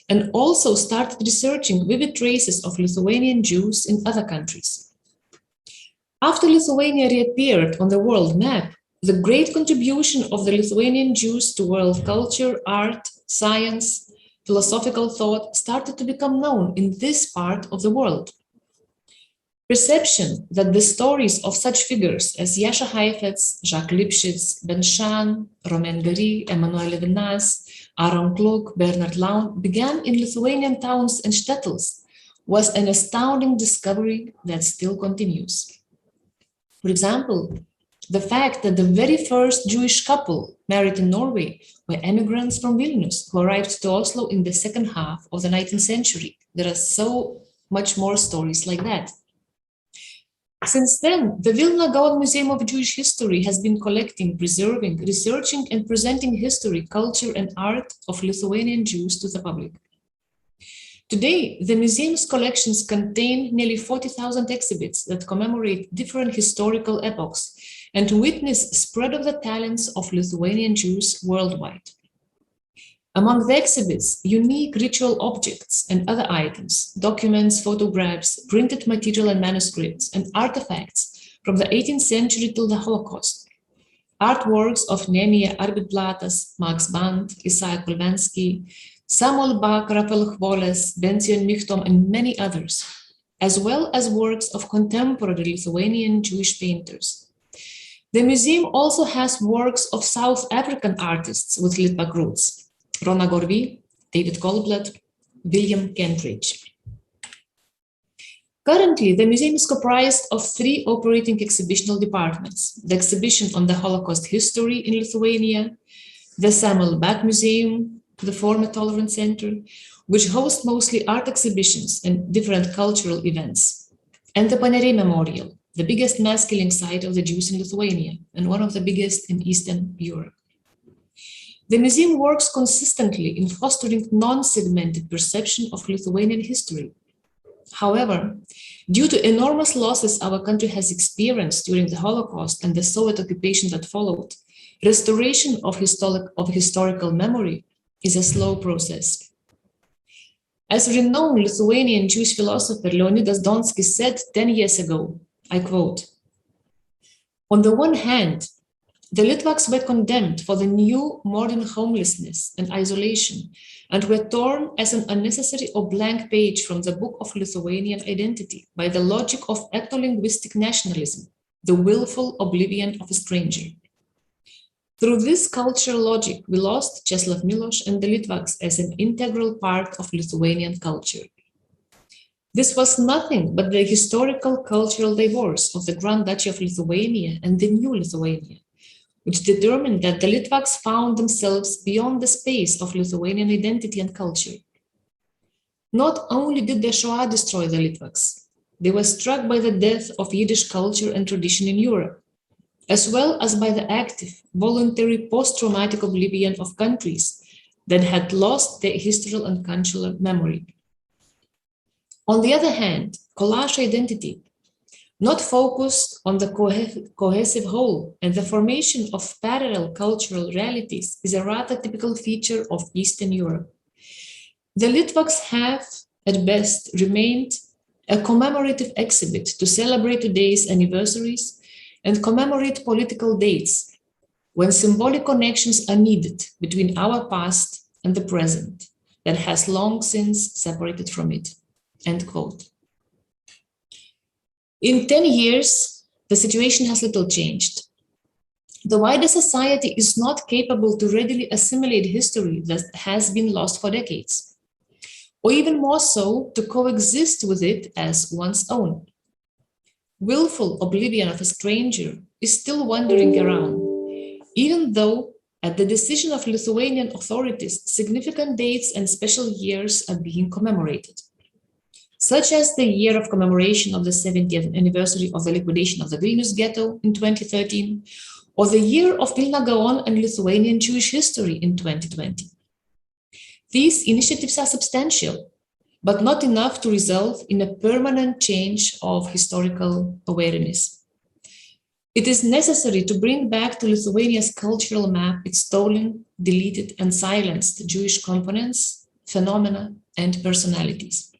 and also started researching vivid traces of Lithuanian Jews in other countries. After Lithuania reappeared on the world map, the great contribution of the Lithuanian Jews to world culture, art, science, philosophical thought started to become known in this part of the world. Perception that the stories of such figures as Jascha Heifetz, Jacques Lipschitz, Ben Shahn, Romain Gary, Emmanuel Levinas, Aaron Klug, Bernard Laun began in Lithuanian towns and shtetls was an astounding discovery that still continues. For example, the fact that the very first Jewish couple married in Norway were immigrants from Vilnius who arrived to Oslo in the second half of the 19th century. There are so much more stories like that. Since then, the Vilna Gaon Museum of Jewish History has been collecting, preserving, researching, and presenting history, culture, and art of Lithuanian Jews to the public. Today, the museum's collections contain nearly 40,000 exhibits that commemorate different historical epochs and witness spread of the talents of Lithuanian Jews worldwide. Among the exhibits, unique ritual objects and other items, documents, photographs, printed material and manuscripts, and artifacts from the 18th century till the Holocaust. Artworks of Nehemiah Arbitblatas, Max Band, Isaiah Kulvansky, Samuel Bach, Raphael Chvoles, Benzion Michtom, and many others, as well as works of contemporary Lithuanian Jewish painters. The museum also has works of South African artists with Litvak roots, Rona Gorby, David Goldblatt, William Kentridge. Currently, the museum is comprised of 3 operating exhibitional departments: the exhibition on the Holocaust history in Lithuania, the Samuel Bach Museum, the former Tolerance Center, which hosts mostly art exhibitions and different cultural events, and the Paneriai Memorial, the biggest mass killing site of the Jews in Lithuania and one of the biggest in Eastern Europe. The museum works consistently in fostering non-segmented perception of Lithuanian history. However, due to enormous losses our country has experienced during the Holocaust and the Soviet occupation that followed, restoration of historical memory is a slow process. As renowned Lithuanian Jewish philosopher Leonidas Donskis said 10 years ago, I quote, "On the one hand, the Litvaks were condemned for the new modern homelessness and isolation and were torn as an unnecessary or blank page from the book of Lithuanian identity by the logic of ethno-linguistic nationalism, the willful oblivion of a stranger. Through this cultural logic, we lost Czesław Miłosz and the Litvaks as an integral part of Lithuanian culture. This was nothing but the historical cultural divorce of the Grand Duchy of Lithuania and the new Lithuania, which determined that the Litvaks found themselves beyond the space of Lithuanian identity and culture. Not only did the Shoah destroy the Litvaks, they were struck by the death of Yiddish culture and tradition in Europe, as well as by the active, voluntary post-traumatic oblivion of countries that had lost their historical and cultural memory. On the other hand, collage identity, not focused on the cohesive whole and the formation of parallel cultural realities, is a rather typical feature of Eastern Europe. The Litvaks have, at best, remained a commemorative exhibit to celebrate today's anniversaries and commemorate political dates when symbolic connections are needed between our past and the present that has long since separated from it. End quote. In 10 years, the situation has little changed. The wider society is not capable to readily assimilate history that has been lost for decades, or even more so, to coexist with it as one's own. Willful oblivion of a stranger is still wandering around, even though at the decision of Lithuanian authorities, significant dates and special years are being commemorated, such as the year of commemoration of the 70th anniversary of the liquidation of the Vilnius ghetto in 2013, or the year of Vilna, Gaon, and Lithuanian Jewish history in 2020. These initiatives are substantial, but not enough to result in a permanent change of historical awareness. It is necessary to bring back to Lithuania's cultural map its stolen, deleted, and silenced Jewish components, phenomena, and personalities.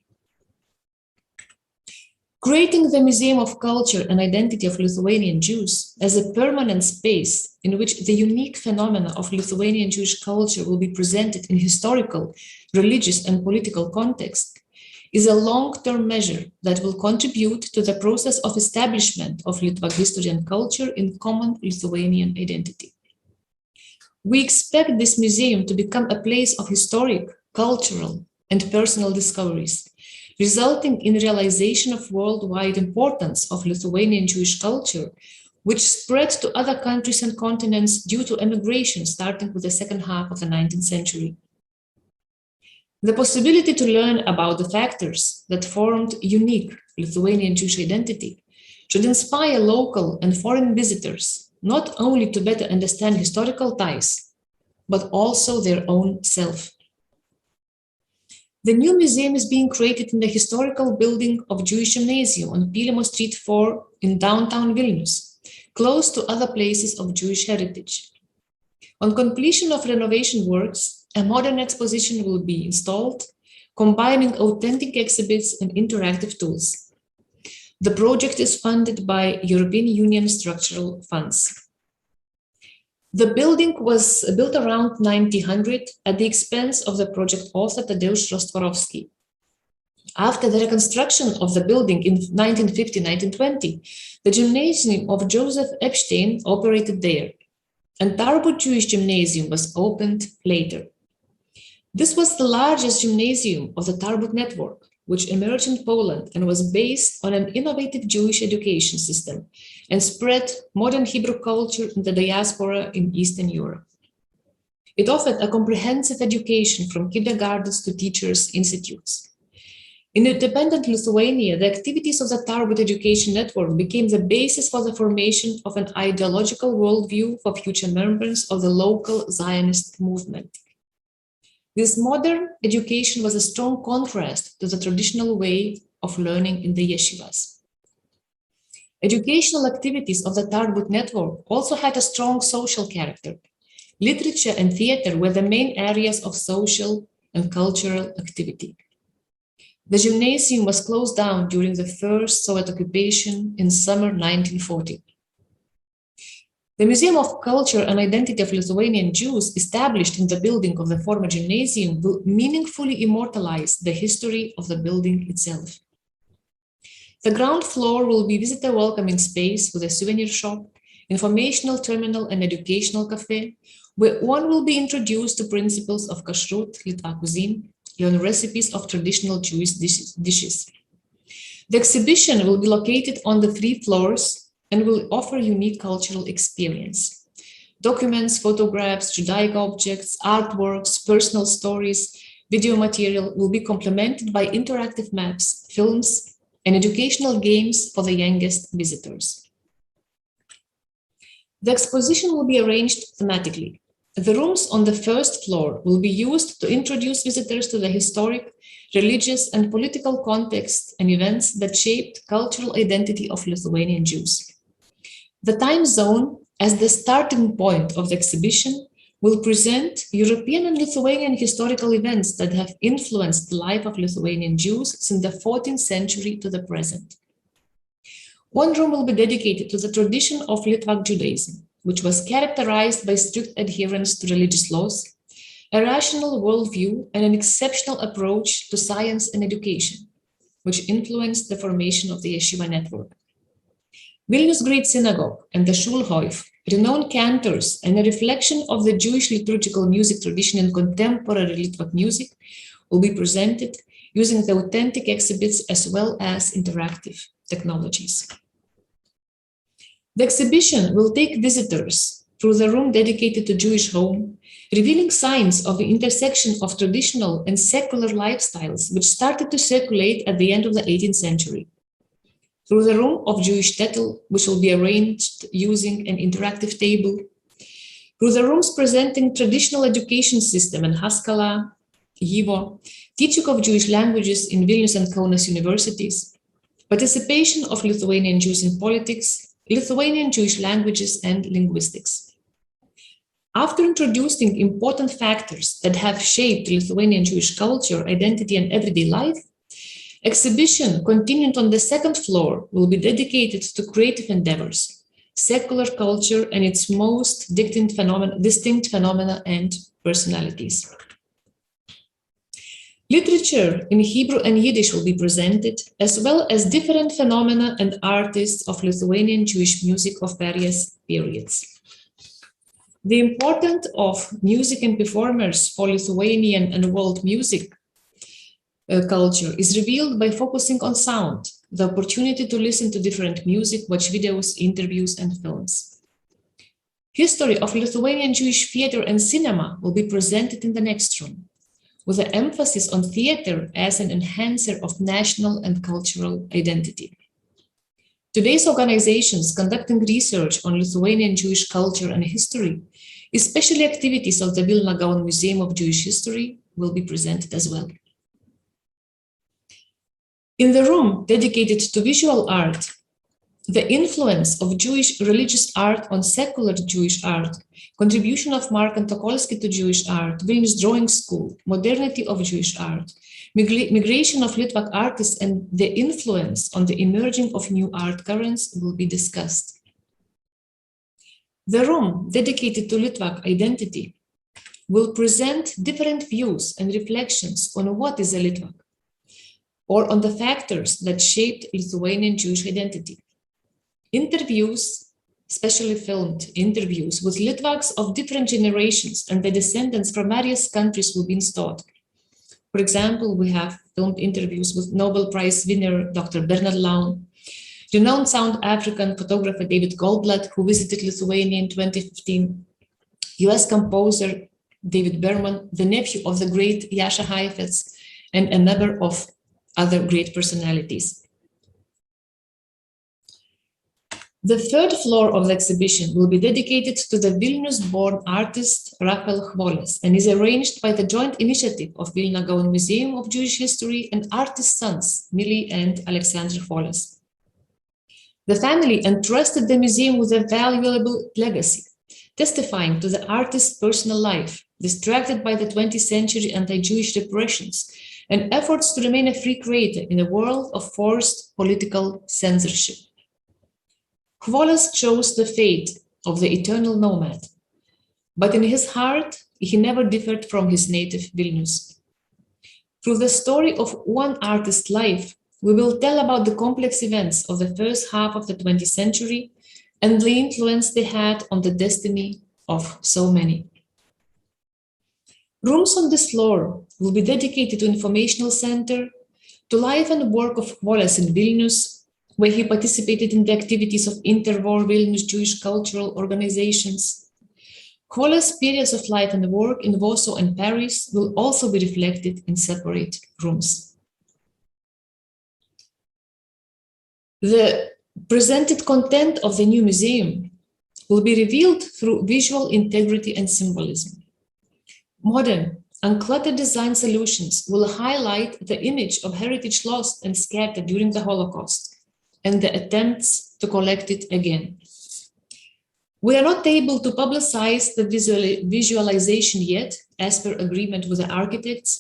Creating the Museum of Culture and Identity of Lithuanian Jews as a permanent space in which the unique phenomena of Lithuanian Jewish culture will be presented in historical, religious, and political context is a long-term measure that will contribute to the process of establishment of Litvak history and culture in common Lithuanian identity. We expect this museum to become a place of historic, cultural, and personal discoveries, resulting in realization of worldwide importance of Lithuanian Jewish culture, which spread to other countries and continents due to emigration starting with the second half of the 19th century. The possibility to learn about the factors that formed unique Lithuanian Jewish identity should inspire local and foreign visitors not only to better understand historical ties, but also their own self. The new museum is being created in the historical building of Jewish Gymnasium on 𝐏𝐴 Street 4 in downtown Vilnius, close to other places of Jewish heritage. On completion of renovation works, a modern exposition will be installed, combining authentic exhibits and interactive tools. The project is funded by European Union structural funds. The building was built around 1900 at the expense of the project author Tadeusz Rostworowski. After the reconstruction of the building in 1950-1920, the Gymnasium of Joseph Epstein operated there, and Tarbut Jewish Gymnasium was opened later. This was the largest gymnasium of the Tarbut network, which emerged in Poland and was based on an innovative Jewish education system and spread modern Hebrew culture in the diaspora in Eastern Europe. It offered a comprehensive education from kindergartens to teachers' institutes. In independent Lithuania, the activities of the Tarbut education network became the basis for the formation of an ideological worldview for future members of the local Zionist movement. This modern education was a strong contrast to the traditional way of learning in the yeshivas. Educational activities of the Tarbut network also had a strong social character. Literature and theater were the main areas of social and cultural activity. The gymnasium was closed down during the first Soviet occupation in summer 1940. The Museum of Culture and Identity of Lithuanian Jews, established in the building of the former gymnasium, will meaningfully immortalize the history of the building itself. The ground floor will be visitor welcoming space with a souvenir shop, informational terminal and educational cafe, where one will be introduced to principles of kashrut, Litvak cuisine, and recipes of traditional Jewish dishes. The exhibition will be located on the 3 floors and will offer unique cultural experience. Documents, photographs, Judaic objects, artworks, personal stories, video material will be complemented by interactive maps, films, and educational games for the youngest visitors. The exposition will be arranged thematically. The rooms on the 1st floor will be used to introduce visitors to the historic, religious, and political context and events that shaped cultural identity of Lithuanian Jews. The time zone, as the starting point of the exhibition, will present European and Lithuanian historical events that have influenced the life of Lithuanian Jews since the 14th century to the present. One room will be dedicated to the tradition of Litvak Judaism, which was characterized by strict adherence to religious laws, a rational worldview, and an exceptional approach to science and education, which influenced the formation of the yeshiva network. Vilnius Great Synagogue and the 𝐊𝐴𝐤𝐿𝐻, renowned cantors and a reflection of the Jewish liturgical music tradition in contemporary Litvak music, will be presented using the authentic exhibits as well as interactive technologies. The exhibition will take visitors through the room dedicated to Jewish home, revealing signs of the intersection of traditional and secular lifestyles which started to circulate at the end of the 18th century. Through the room of Jewish shtetl, which will be arranged using an interactive table, through the rooms presenting traditional education system and Haskalah, YIVO, teaching of Jewish languages in Vilnius and Kaunas universities, participation of Lithuanian Jews in politics, Lithuanian Jewish languages and linguistics. After introducing important factors that have shaped Lithuanian Jewish culture, identity, and everyday life, exhibition continued on the 2nd floor will be dedicated to creative endeavors, secular culture, and its most distinct phenomena and personalities. Literature in Hebrew and Yiddish will be presented, as well as different phenomena and artists of Lithuanian Jewish music of various periods. The importance of music and performers for Lithuanian and world music culture is revealed by focusing on sound, the opportunity to listen to different music, watch videos, interviews, and films. History of Lithuanian Jewish theater and cinema will be presented in the next room, with an emphasis on theater as an enhancer of national and cultural identity. Today's organizations conducting research on Lithuanian Jewish culture and history, especially activities of the Vilna Gaon Museum of Jewish History, will be presented as well. In the room dedicated to visual art, the influence of Jewish religious art on secular Jewish art, contribution of Mark Antokolsky to Jewish art, Vilnius Drawing School, modernity of Jewish art, migration of Litvak artists and the influence on the emerging of new art currents will be discussed. The room dedicated to Litvak identity will present different views and reflections on what is a Litvak, or on the factors that shaped Lithuanian Jewish identity. Interviews, specially filmed interviews with Litvaks of different generations and their descendants from various countries will be installed. For example, we have filmed interviews with Nobel Prize winner Dr. Bernard Laun, renowned South African photographer David Goldblatt, who visited Lithuania in 2015, US composer David Berman, the nephew of the great Jascha Heifetz, and a number of other great personalities. The 3rd floor of the exhibition will be dedicated to the Vilnius-born artist Rachel Chvoles and is arranged by the joint initiative of Vilna Gaon Museum of Jewish History and artist sons Mili and Alexander Chvoles. The family entrusted the museum with a valuable legacy, testifying to the artist's personal life, distracted by the 20th century anti-Jewish repressions and efforts to remain a free creator in a world of forced political censorship. Chvoles chose the fate of the eternal nomad, but in his heart, he never differed from his native Vilnius. Through the story of one artist's life, we will tell about the complex events of the first half of the 20th century and the influence they had on the destiny of so many. Rooms on this floor will be dedicated to informational center, to life and work of 𝐏𝐻 in Vilnius, where he participated in the activities of interwar Vilnius Jewish cultural organizations. 𝐏𝐻's periods of life and work in Warsaw and Paris will also be reflected in separate rooms. The presented content of the new museum will be revealed through visual integrity and symbolism. Modern, uncluttered design solutions will highlight the image of heritage lost and scattered during the Holocaust and the attempts to collect it again. We are not able to publicize the visualization yet, as per agreement with the architects,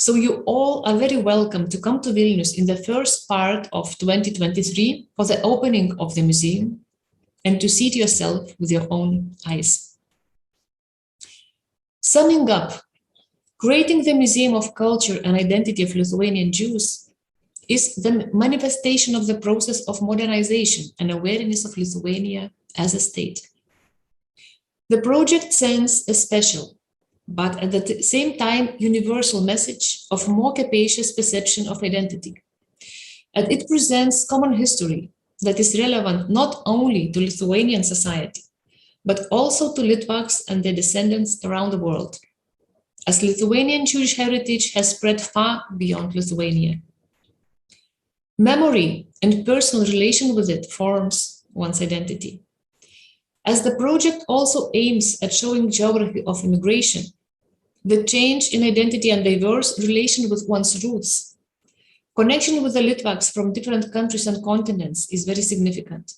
so you all are very welcome to come to Vilnius in the first part of 2023 for the opening of the museum and to see it yourself with your own eyes. Summing up, creating the Museum of Culture and Identity of Lithuanian Jews is the manifestation of the process of modernization and awareness of Lithuania as a state. The project sends a special, but at the same time universal message of more capacious perception of identity. And it presents common history that is relevant not only to Lithuanian society, but also to Litvaks and their descendants around the world, as Lithuanian Jewish heritage has spread far beyond Lithuania. Memory and personal relation with it forms one's identity. As the project also aims at showing geography of immigration, the change in identity and diverse relation with one's roots, connection with the Litvaks from different countries and continents is very significant.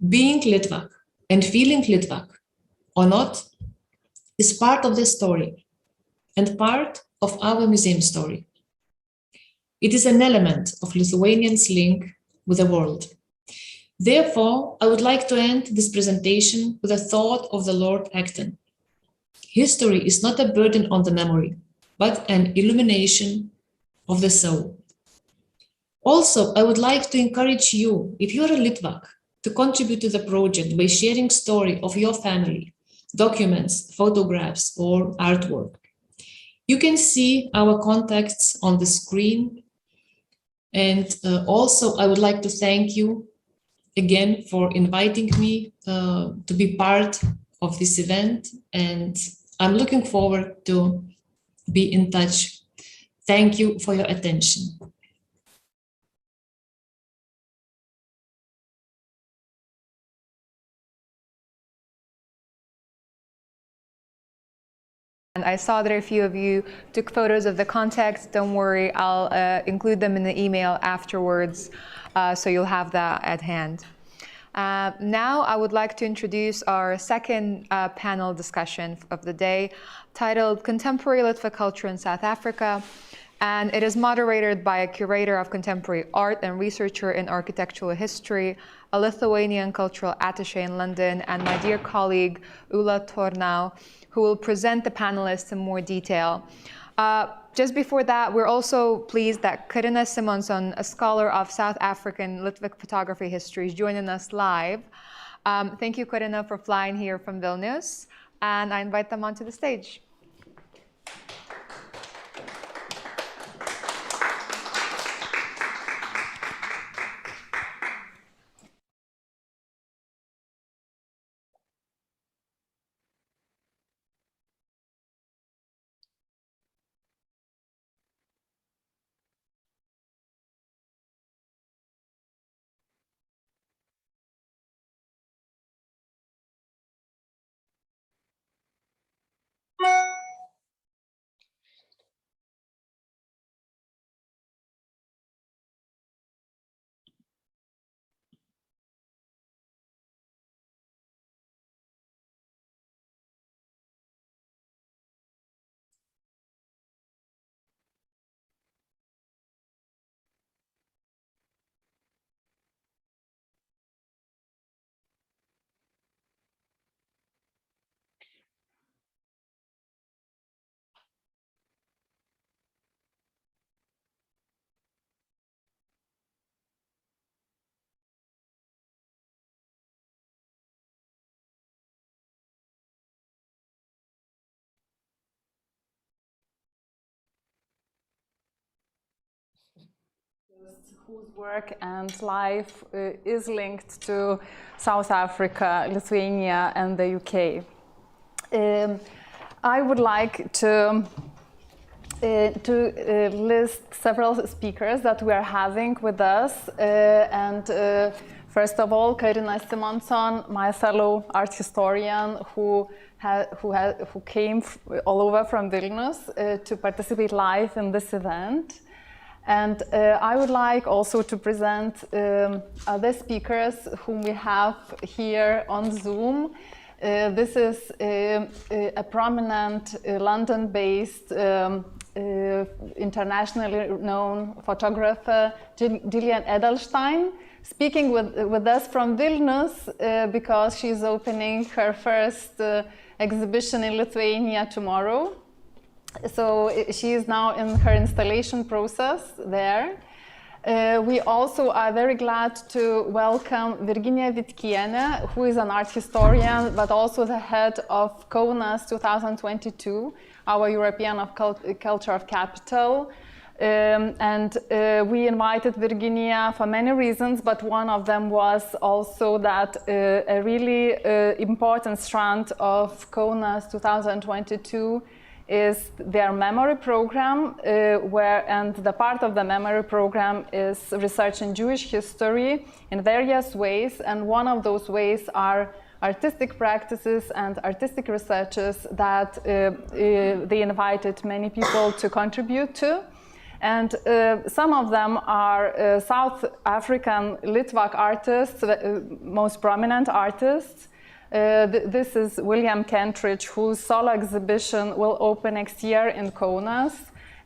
Being Litvak and feeling Litvak or not is part of the story and part of our museum story. It is an element of Lithuanians' link with the world. Therefore, I would like to end this presentation with a thought of the Lord Acton. History is not a burden on the memory, but an illumination of the soul. Also, I would like to encourage you, if you are a Litvak, to contribute to the project by sharing story of your family, documents, photographs, or artwork. You can see our contacts on the screen. And also, I would like to thank you again for inviting me to be part of this event. And I'm looking forward to be in touch. Thank you for your attention. And I saw that a few of you took photos of the contacts. Don't worry, I'll include them in the email afterwards, so you'll have that at hand. Now I would like to introduce our second panel discussion of the day, titled Contemporary Litvak Culture in South Africa. And it is moderated by a curator of contemporary art and researcher in architectural history, a Lithuanian cultural attaché in London, and my dear colleague, Ula Tornau, who will present the panelists in more detail. Just before that, we're also pleased that Karina Simonson, a scholar of South African Litvak photography history, is joining us live. Thank you, Karina, for flying here from Vilnius, and I invite them onto the stage. whose work and life is linked to South Africa, Lithuania, and the UK. I would like to list several speakers that we are having with us. First of all, Karina Simonson, my fellow art historian who came all over from Vilnius to participate live in this event. And I would like also to present other speakers whom we have here on Zoom. This is a prominent London-based, internationally known photographer, Gillian Edelstein, speaking with us from Vilnius because she's opening her first exhibition in Lithuania tomorrow. So she is now in her installation process there. We also are very glad to welcome Virginija Vitkienė, who is an art historian, but also the head of 𝐏𝐚𝐬𝐲𝐿 2022, our European Culture of Capital. We invited Virginija for many reasons, but one of them was also that a really important strand of 𝐏𝐚𝐬𝐲𝐿 2022 is their memory program, and the part of the memory program is research in Jewish history in various ways, and one of those ways are artistic practices and artistic researches that they invited many people to contribute to. And some of them are South African Litvak artists, most prominent artists. This is 𝐊𝐚𝐴𝐺𝐿𝐼, whose solo exhibition will open next year in Kaunas,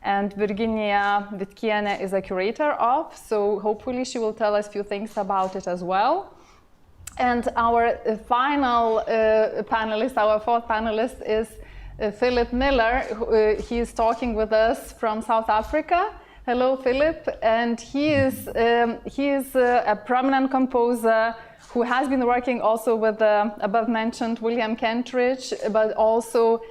and Virginija Vitkienė is a curator of, so hopefully she will tell us a few things about it as well. And our final panelist, our fourth panelist, is Philip Miller. He is talking with us from South Africa. Hello, Philip. And he is a prominent composer who has been working also with the above-mentioned 𝐊𝐴𝐺𝐿𝐼, but also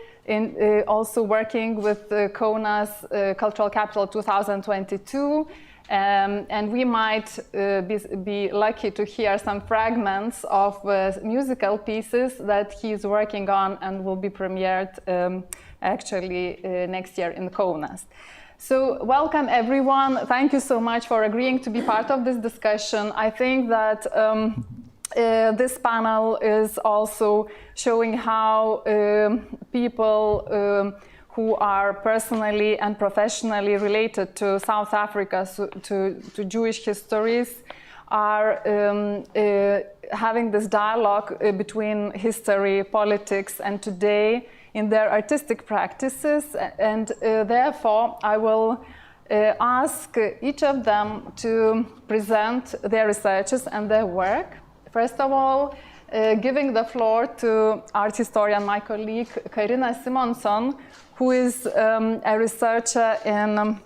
working with 𝐏𝐻𝐭NA's Cultural Capital 2022. And we might be lucky to hear some fragments of musical pieces that he's working on and will be premiered actually next year in Kaunas. So welcome everyone. Thank you so much for agreeing to be part of this discussion. I think that this panel is also showing how people who are personally and professionally related to South Africa, to Jewish histories, are having this dialogue between history, politics, and today in their artistic practices. And therefore, I will ask each of them to present their researches and their work. First of all, giving the floor to art historian, my colleague, Karina Simonson, who is a researcher in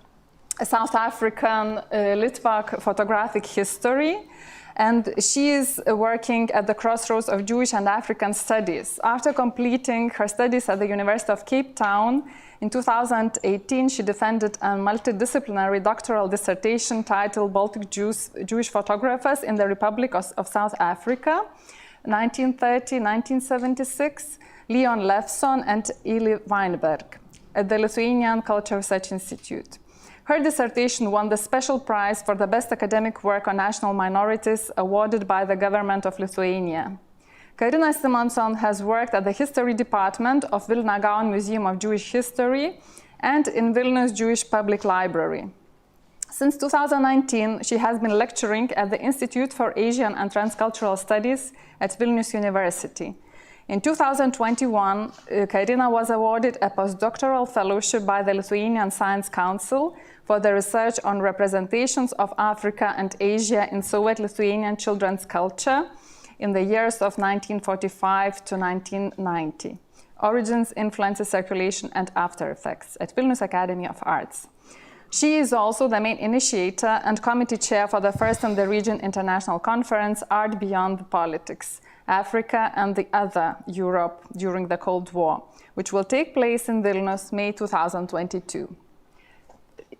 South African Litvak photographic history. And she is working at the crossroads of Jewish and African studies. After completing her studies at the University of Cape Town, in 2018, she defended a multidisciplinary doctoral dissertation titled Baltic Jewish Photographers in the Republic of South Africa, 1930-1976, Leon Levson and Eli Weinberg, at the Lithuanian Culture Research Institute. Her dissertation won the special prize for the best academic work on national minorities awarded by the government of Lithuania. Karina Simonson has worked at the History Department of Vilna Gaon Museum of Jewish History and in Vilnius Jewish Public Library. Since 2019, she has been lecturing at the Institute for Asian and Transcultural Studies at Vilnius University. In 2021, Karina was awarded a postdoctoral fellowship by the Lithuanian Science Council for the research on representations of Africa and Asia in Soviet Lithuanian children's culture in the years of 1945 to 1990. Origins, Influences, Circulation, and After Effects at Vilnius Academy of Arts. She is also the main initiator and committee chair for the first in the region international conference, Art Beyond Politics, Africa and the Other Europe during the Cold War, which will take place in Vilnius, May 2022.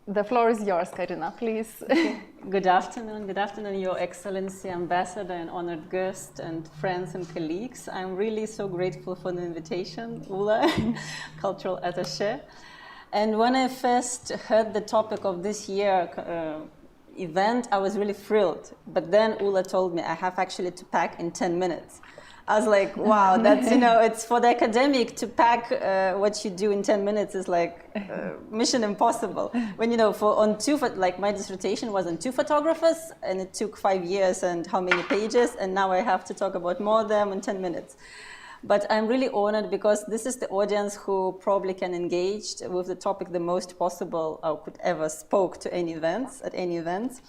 The floor is yours, Karina, please. Good afternoon, Your Excellency, Ambassador and honored guests and friends and colleagues. I'm really so grateful for the invitation, Ulla, Cultural Attaché. And when I first heard the topic of this year event, I was really thrilled. But then Ulla told me I have actually to pack in 10 minutes. I was like, wow, that's, it's for the academic to pack what you do in 10 minutes is like mission impossible. When, like my dissertation was on 2 photographers and it took 5 years and how many pages, and now I have to talk about more of them in 10 minutes. But I'm really honored because this is the audience who probably can engage with the topic the most possible or could ever spoke to any events, at any events.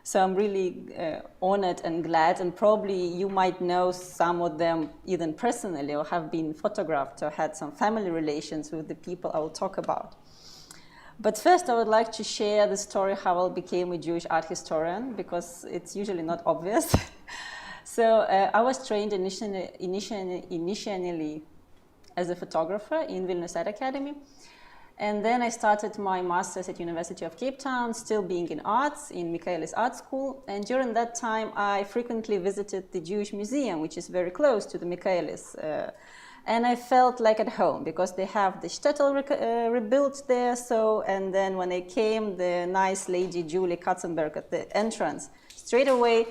So I'm really honored and glad, and probably you might know some of them even personally or have been photographed or had some family relations with the people I will talk about. But first I would like to share the story how I became a Jewish art historian, because it's usually not obvious. So I was trained initially as a photographer in Vilna Art Academy. And then I started my master's at University of Cape Town, still being in arts, in 𝐏𝐚𝐬𝐤𝐲 Art School. And during that time, I frequently visited the Jewish Museum, which is very close to the 𝐏𝐚𝐬𝐤𝐲. And I felt like at home, because they have the shtetl rebuilt there. And then when I came, the nice lady, Julie Katzenberg, at the entrance, straight away,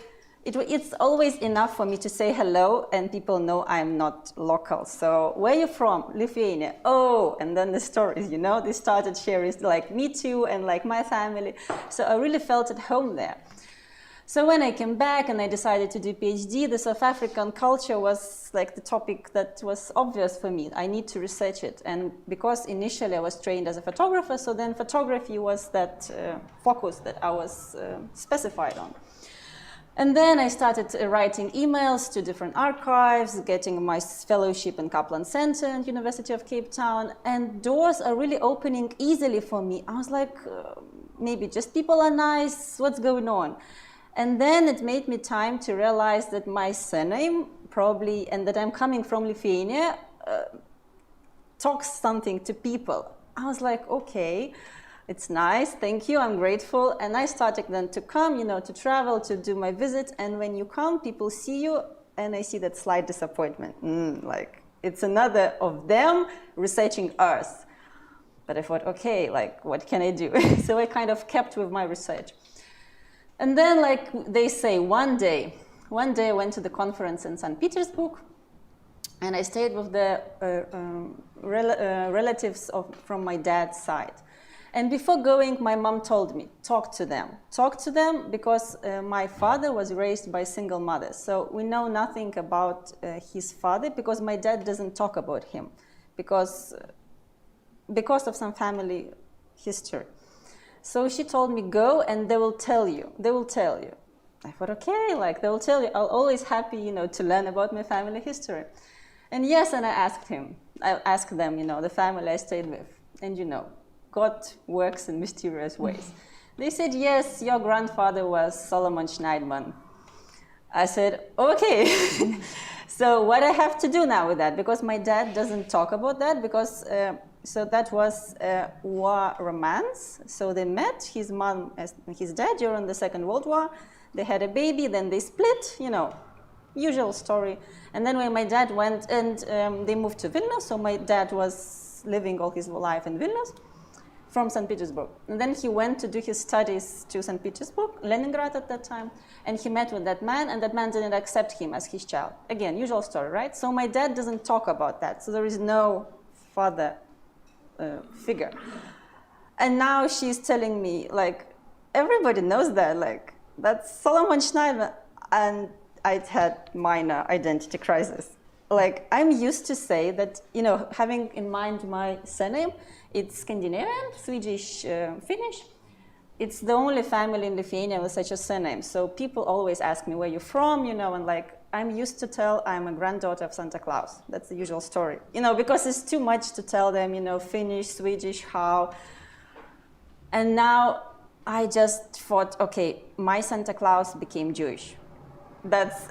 it's always enough for me to say hello, and people know I'm not local. So, where are you from? Lithuania. Oh, and then the stories, they started sharing, like, me too, and like my family. So I really felt at home there. So when I came back and I decided to do PhD, the South African culture was like the topic that was obvious for me. I need to research it. And because initially I was trained as a photographer, so then photography was that focus that I was specified on. And then I started writing emails to different archives, getting my fellowship in Kaplan Center at University of Cape Town, and doors are really opening easily for me. I was like, maybe just people are nice, what's going on? And then it made me time to realize that my surname probably, and that I'm coming from Lithuania, talks something to people. I was like, okay. It's nice, thank you, I'm grateful. And I started then to come, to travel, to do my visit. And when you come, people see you, and I see that slight disappointment. Like, it's another of them researching Earth. But I thought, okay, like, what can I do? So I kind of kept with my research. And then, like they say, one day I went to the conference in St. Petersburg, and I stayed with the relatives from my dad's side. And before going, my mom told me, talk to them. Talk to them, because my father was raised by single mothers. So we know nothing about his father, because my dad doesn't talk about him, because of some family history. So she told me, go and they will tell you. They will tell you. I thought, okay, like they will tell you. I'm always happy, to learn about my family history. And yes, and I asked them, the family I stayed with. And God works in mysterious ways. They said, yes, your grandfather was Solomon Schneidman. I said, okay. So what I have to do now with that? Because my dad doesn't talk about that, because so that was a war romance. So they met, his mom and his dad, during the Second World War. They had a baby, then they split, usual story. And then when my dad went, and they moved to Vilna, so my dad was living all his life in Vilna, from St. Petersburg. And then he went to do his studies to St. Petersburg, Leningrad at that time, and he met with that man, and that man didn't accept him as his child. Again, usual story, right? So my dad doesn't talk about that, so there is no father figure. And now she's telling me, like, everybody knows that, like, that's Solomon Schneidman. And I had minor identity crisis. Like, I'm used to say that, having in mind my surname, it's Scandinavian, Swedish, Finnish. It's the only family in Lithuania with such a surname. So people always ask me where you're from, and like, I'm used to tell I'm a granddaughter of Santa Claus. That's the usual story. Because it's too much to tell them, Finnish, Swedish, how. And now I just thought, okay, my Santa Claus became Jewish. That's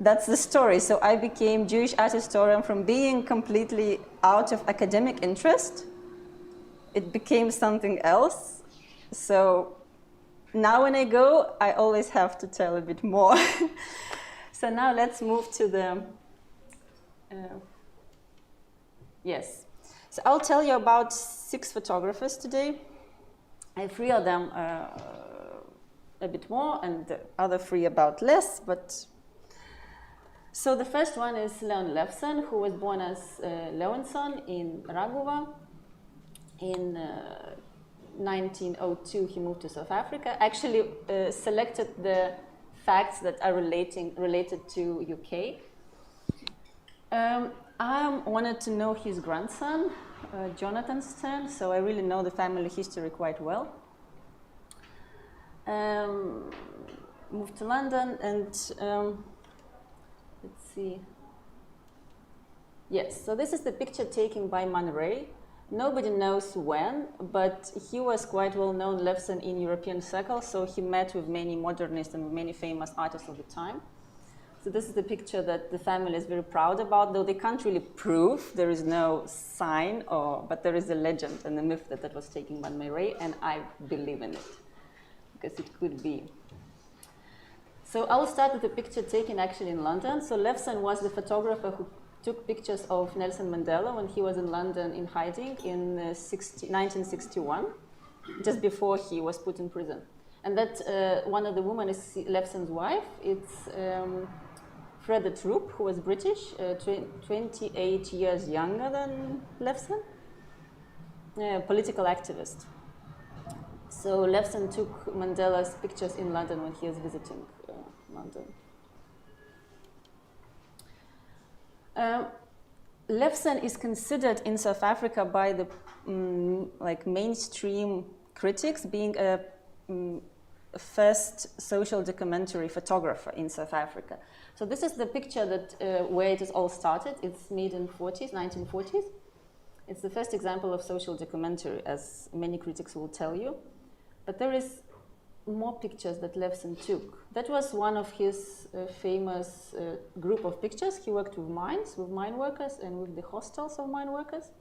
that's the story. So I became Jewish art historian from being completely out of academic interest it became something else. So now when I go, I always have to tell a bit more. So now let's move to the, yes. So I'll tell you about 6 photographers today. 3 of them a bit more, and the other 3 about less, but. So the first one is Leon Levson, who was born as Leon's son in Ragova. In 1902, he moved to South Africa. Actually, selected the facts that are related to UK. I wanted to know his grandson, Jonathan Stern, so I really know the family history quite well. Moved to London and let's see. Yes, so this is the picture taken by Man Ray. Nobody knows when, but he was quite well known Levson in European circles, so he met with many modernists and many famous artists of the time. So this is the picture that the family is very proud about, though they can't really prove, there is no sign, but there is a legend and a myth that was taken by Man Ray, and I believe in it, because it could be. So I'll start with the picture taken actually in London. So Levson was the photographer who took pictures of Nelson Mandela when he was in London in hiding in 1961, just before he was put in prison. And that one of the women is Levson's wife. It's Freda Troop, who was British, 28 years younger than Levson, political activist. So Levson took Mandela's pictures in London when he was visiting London. Levson is considered in South Africa by the mainstream critics being a first social documentary photographer in South Africa. So this is the picture that where it is all started. It's made in 1940s. It's the first example of social documentary, as many critics will tell you. But there is more pictures that Levson took. That was one of his famous group of pictures. He worked with mines, with mine workers, and with the hostels of mine workers.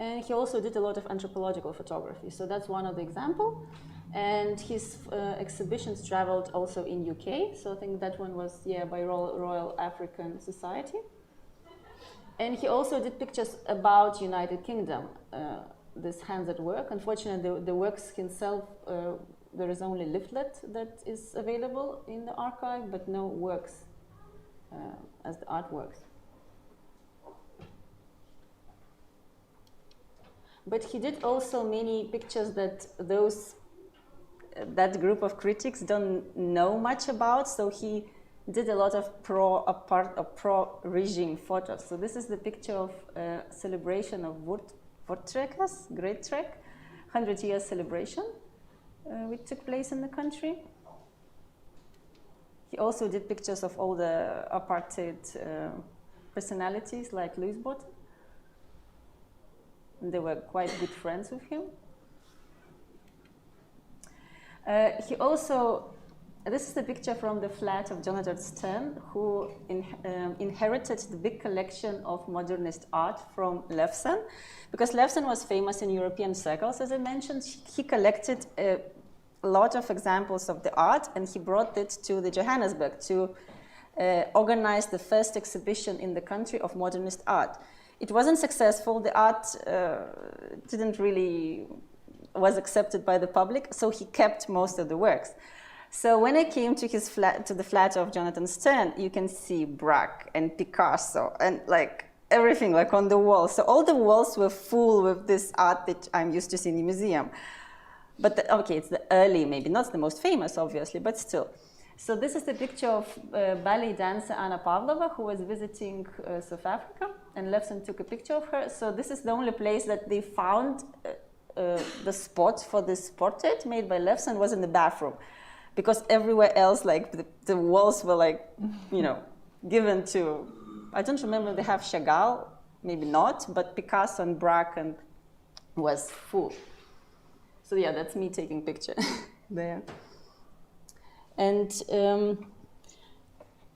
And he also did a lot of anthropological photography. So that's one of the examples. And his exhibitions traveled also in UK. So I think that one was, by Royal African Society. And he also did pictures about United Kingdom. This Hands at Work. Unfortunately, the works himself, there is only leaflet that is available in the archive, but no works as the artworks. But he did also many pictures that that group of critics don't know much about, so he did a lot of pro-regime photos. So this is the picture of a celebration of Voortrekkers, Great Trek, 100 years celebration, which took place in the country. He also did pictures of all the apartheid personalities like Louis Bottom. And they were quite good friends with him. He also, this is the picture from the flat of Jonathan Stern, who inherited the big collection of modernist art from Levson. Because Levson was famous in European circles, as I mentioned, he collected a lot of examples of the art, and he brought it to the Johannesburg to organize the first exhibition in the country of modernist art. It wasn't successful. The art didn't really was accepted by the public, so he kept most of the works. So when I came to his flat, to the flat of Jonathan Stern, you can see Braque and Picasso and like everything like on the walls. So all the walls were full with this art that I'm used to seeing in the museum. But okay, it's the early, maybe not the most famous, obviously, but still. So this is the picture of ballet dancer Anna Pavlova, who was visiting South Africa, and Levson took a picture of her. So this is the only place that they found the spot for this portrait made by Levson was in the bathroom, because everywhere else, like the walls were like, you know, given to, I don't remember if they have Chagall, maybe not, but Picasso and Braque and was full. So yeah, that's me taking picture there. And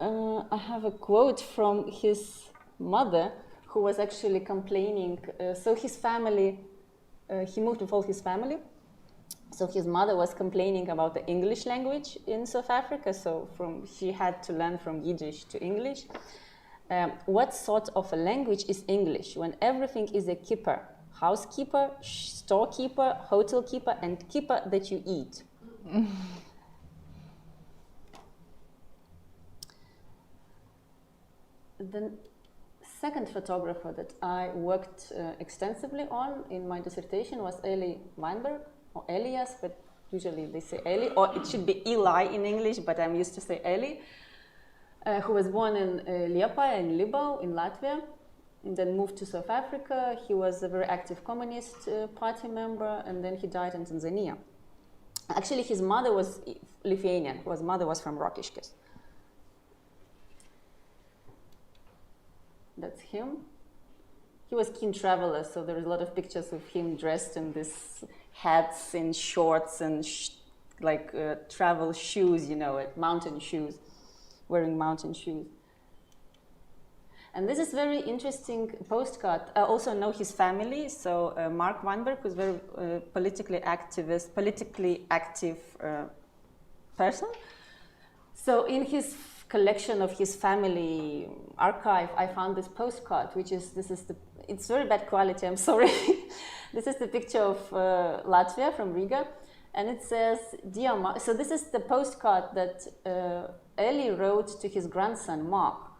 I have a quote from his mother, who was actually complaining. So his family, he moved with all his family. So his mother was complaining about the English language in South Africa. So she had to learn from Yiddish to English. What sort of a language is English when everything is a keeper? Housekeeper, storekeeper, hotel keeper, and keeper that you eat. The second photographer that I worked extensively on in my dissertation was Elie Weinberg, or Elias, but usually they say Elie, or it should be Eli in English, but I'm used to say Elie, who was born in Liepaja in Libau in Latvia, and then moved to South Africa. He was a very active Communist Party member, and then he died in Tanzania. Actually, his mother was Lithuanian. His mother was from Rokiškis. That's him. He was keen traveler, so there is a lot of pictures of him dressed in these hats and shorts and travel shoes, you know, mountain shoes, wearing mountain shoes. And this is very interesting postcard. I also know his family. So Mark Weinberg was very politically active person. So in his collection of his family archive, I found this postcard, it's very bad quality, I'm sorry. This is the picture of Latvia from Riga, and it says, "Dear Mark," so this is the postcard that Elie wrote to his grandson, Mark,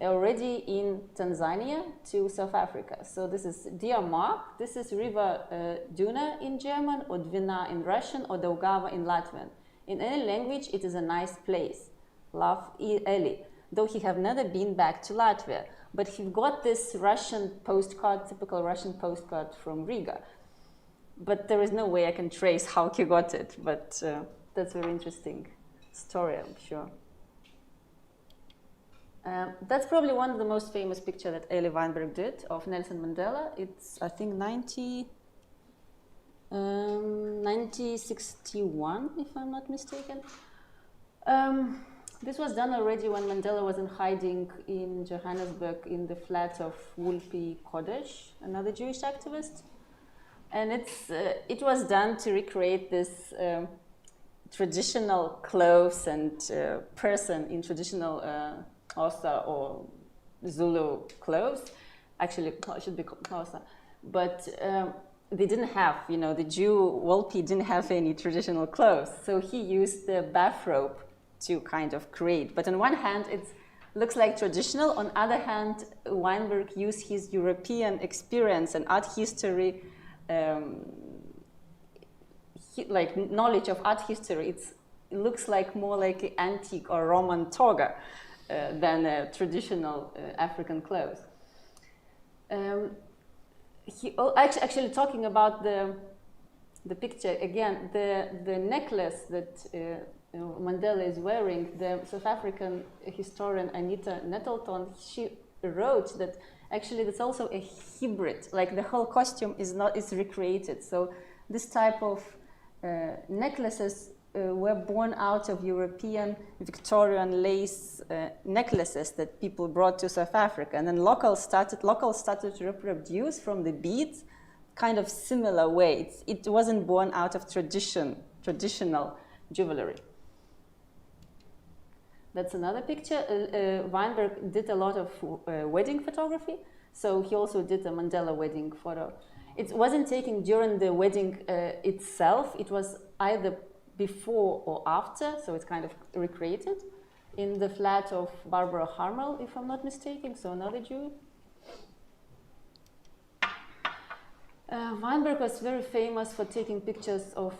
already in Tanzania to South Africa. So this is, "Dear Mark, this is river Duna in German, or Dvina in Russian, or Daugava in Latvian. In any language, it is a nice place. Love, Elie." Though he have never been back to Latvia, but he got this Russian postcard, typical Russian postcard from Riga. But there is no way I can trace how he got it, but that's a very interesting story, I'm sure. That's probably one of the most famous pictures that Elie Weinberg did of Nelson Mandela. It's, I think, 1961, if I'm not mistaken. This was done already when Mandela was in hiding in Johannesburg in the flat of Albie Sachs, another Jewish activist. And it was done to recreate this traditional clothes and person in traditional Xhosa or Zulu clothes. Actually, it should be Xhosa. But they didn't have, you know, the Jew, Albie didn't have any traditional clothes. So he used the bathrobe to kind of create. But on one hand, it looks like traditional. On the other hand, Weinberg used his European experience and art history, like knowledge of art history. It looks like more like an antique or Roman toga than a traditional African clothes. Actually talking about the picture again, the necklace that Mandela is wearing, the South African historian Anita Nettleton, she wrote that actually that's also a hybrid, like the whole costume is recreated. So this type of necklaces were born out of European Victorian lace necklaces that people brought to South Africa, and then locals started to reproduce from the beads kind of similar way. It wasn't born out of traditional jewelry. That's another picture. Weinberg did a lot of wedding photography, so he also did a Mandela wedding photo. It wasn't taken during the wedding itself, it was either before or after, so it's kind of recreated in the flat of Barbara Harmel, if I'm not mistaken, so another Jew. Weinberg was very famous for taking pictures of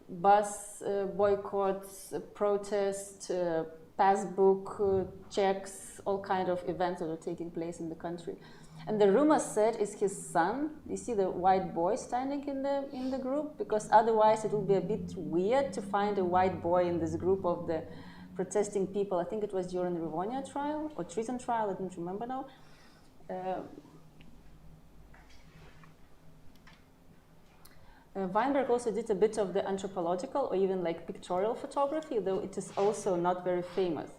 bus boycotts, protests, passbook checks, all kind of events that are taking place in the country. And the rumor said is his son. You see the white boy standing in the group, because otherwise it will be a bit weird to find a white boy in this group of the protesting people. I think it was during the Lithuania trial or treason trial. I don't remember now. Weinberg also did a bit of the anthropological or even like pictorial photography, though it is also not very famous.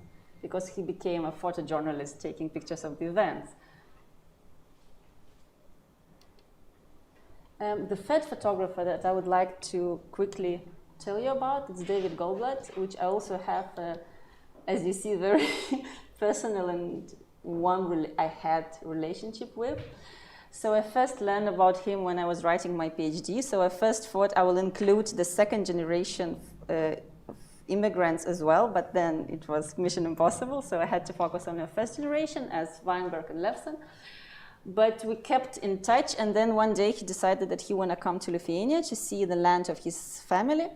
because he became a photojournalist taking pictures of the events. The third photographer that I would like to quickly tell you about is David Goldblatt, which I also have, as you see, very personal and one I had relationship with. So I first learned about him when I was writing my PhD. So I first thought I will include the second generation immigrants as well, but then it was mission impossible. So I had to focus on the first generation as Weinberg and Levson. But we kept in touch, and then one day he decided that he wanted to come to Lithuania to see the land of his family.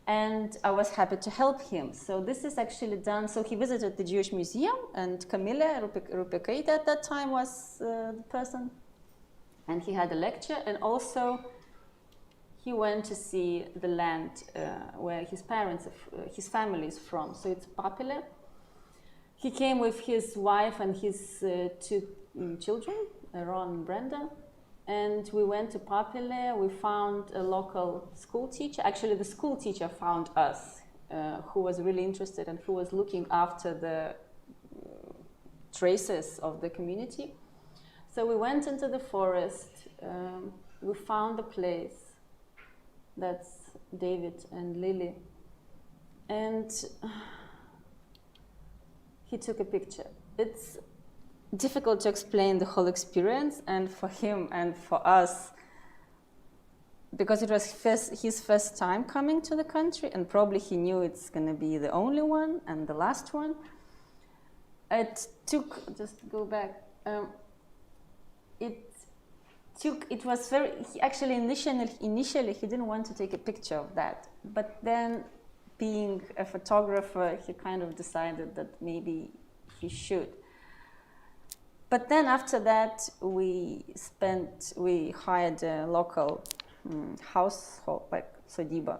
And I was happy to help him. So this is actually done. So he visited the Jewish Museum, and 𝐏𝐚𝐬𝐤𝐿𝐴 at that time was the person. And he had a lecture, and also he went to see the land where his parents, his family is from. So it's Papile. He came with his wife and his two children, Ron and Brenda, and we went to Papile. We found a local school teacher. Actually, the school teacher found us, who was really interested and who was looking after the traces of the community. So we went into the forest. We found a place. That's David and Lily. And he took a picture. It's difficult to explain the whole experience, and for him and for us, because it was his first time coming to the country, and probably he knew it's going to be the only one and the last one. It took, just to go back, it was very, actually initially he didn't want to take a picture of that, but then being a photographer, he kind of decided that maybe he should. But then after that, we hired a local household, like sodyba,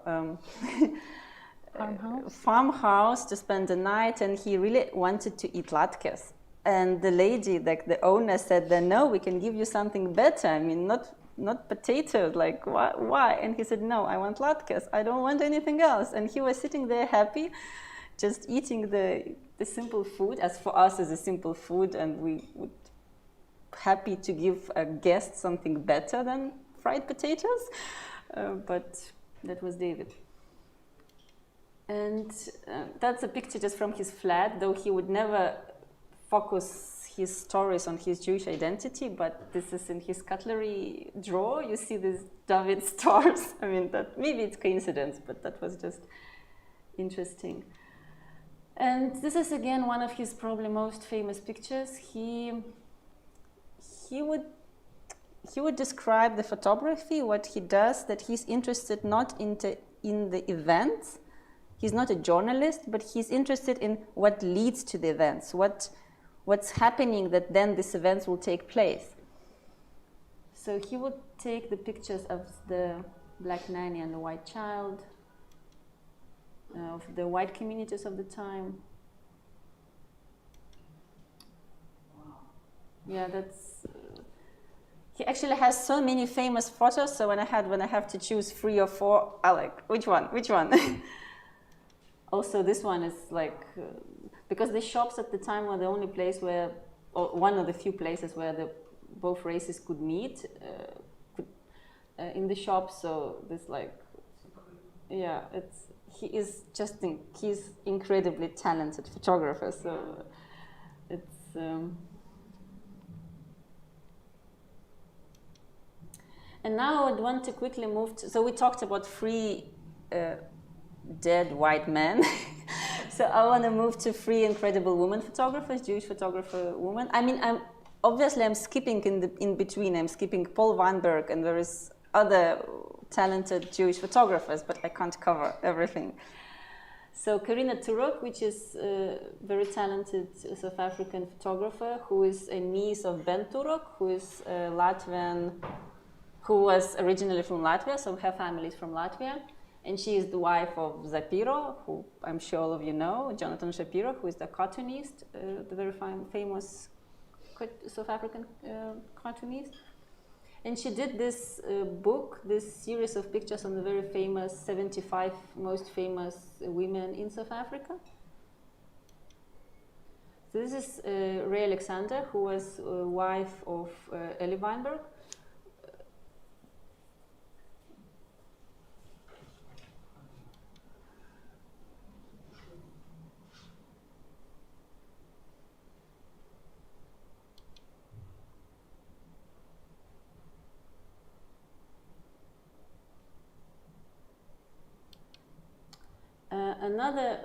farmhouse to spend the night, and he really wanted to eat latkes. And the lady, like the owner, said that no, we can give you something better. I mean, not potatoes. Like why? And he said, no, I want latkes. I don't want anything else. And he was sitting there happy, just eating the simple food. As for us, as a simple food, and we would happy to give a guest something better than fried potatoes. But that was David. And that's a picture just from his flat, though he would never focus his stories on his Jewish identity, but this is in his cutlery drawer. You see these David stars. I mean, that maybe it's coincidence, but that was just interesting. And this is again one of his probably most famous pictures. He would describe the photography, what he does, that he's interested not in the events. He's not a journalist, but he's interested in what leads to the events, what's happening that then these events will take place. So he would take the pictures of the black nanny and the white child, of the white communities of the time. Yeah, that's. He actually has so many famous photos. So when I have to choose 3 or 4, I like which one? Also, this one is like because the shops at the time were the only place where, or one of the few places where both races could meet in the shop. So this like, yeah, he's incredibly talented photographer. So it's. And now I would want to quickly move to, so we talked about 3 dead white men. So I want to move to 3 incredible women photographers, Jewish photographer women. I mean, I'm skipping in between. I'm skipping Paul Weinberg, and there is other talented Jewish photographers, but I can't cover everything. So Karina Turok, which is a very talented South African photographer, who is a niece of Ben Turok, who is a Latvian, who was originally from Latvia, so her family is from Latvia. And she is the wife of Zapiro, who I'm sure all of you know, Jonathan Shapiro, who is the cartoonist, the very famous South African cartoonist. And she did this book, this series of pictures on the very famous 75 most famous women in South Africa. So this is Ray Alexander, who was wife of Eli Weinberg. Another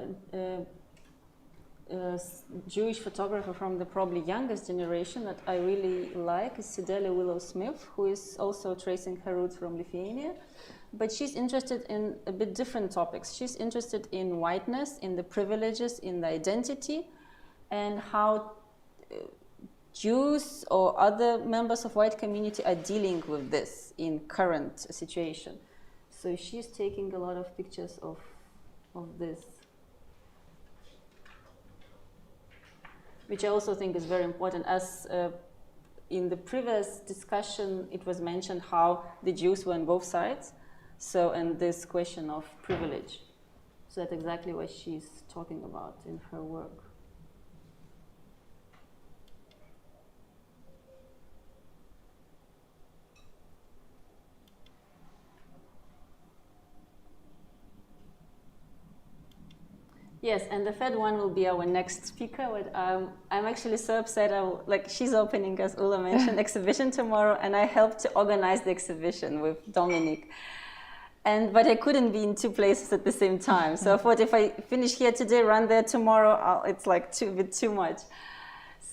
Jewish photographer from the probably youngest generation that I really like is Cedella Willow-Smith, who is also tracing her roots from Lithuania. But she's interested in a bit different topics. She's interested in whiteness, in the privileges, in the identity, and how Jews or other members of white community are dealing with this in current situation. So she's taking a lot of pictures of this, which I also think is very important. As in the previous discussion, it was mentioned how the Jews were on both sides. So, and this question of privilege. So that's exactly what she's talking about in her work. Yes, and the third one will be our next speaker. But, I'm actually so upset. Like, she's opening, as Ulla mentioned, exhibition tomorrow, and I helped to organize the exhibition with Dominic. But I couldn't be in two places at the same time. So I thought if I finish here today, run there tomorrow, it's like a bit too much.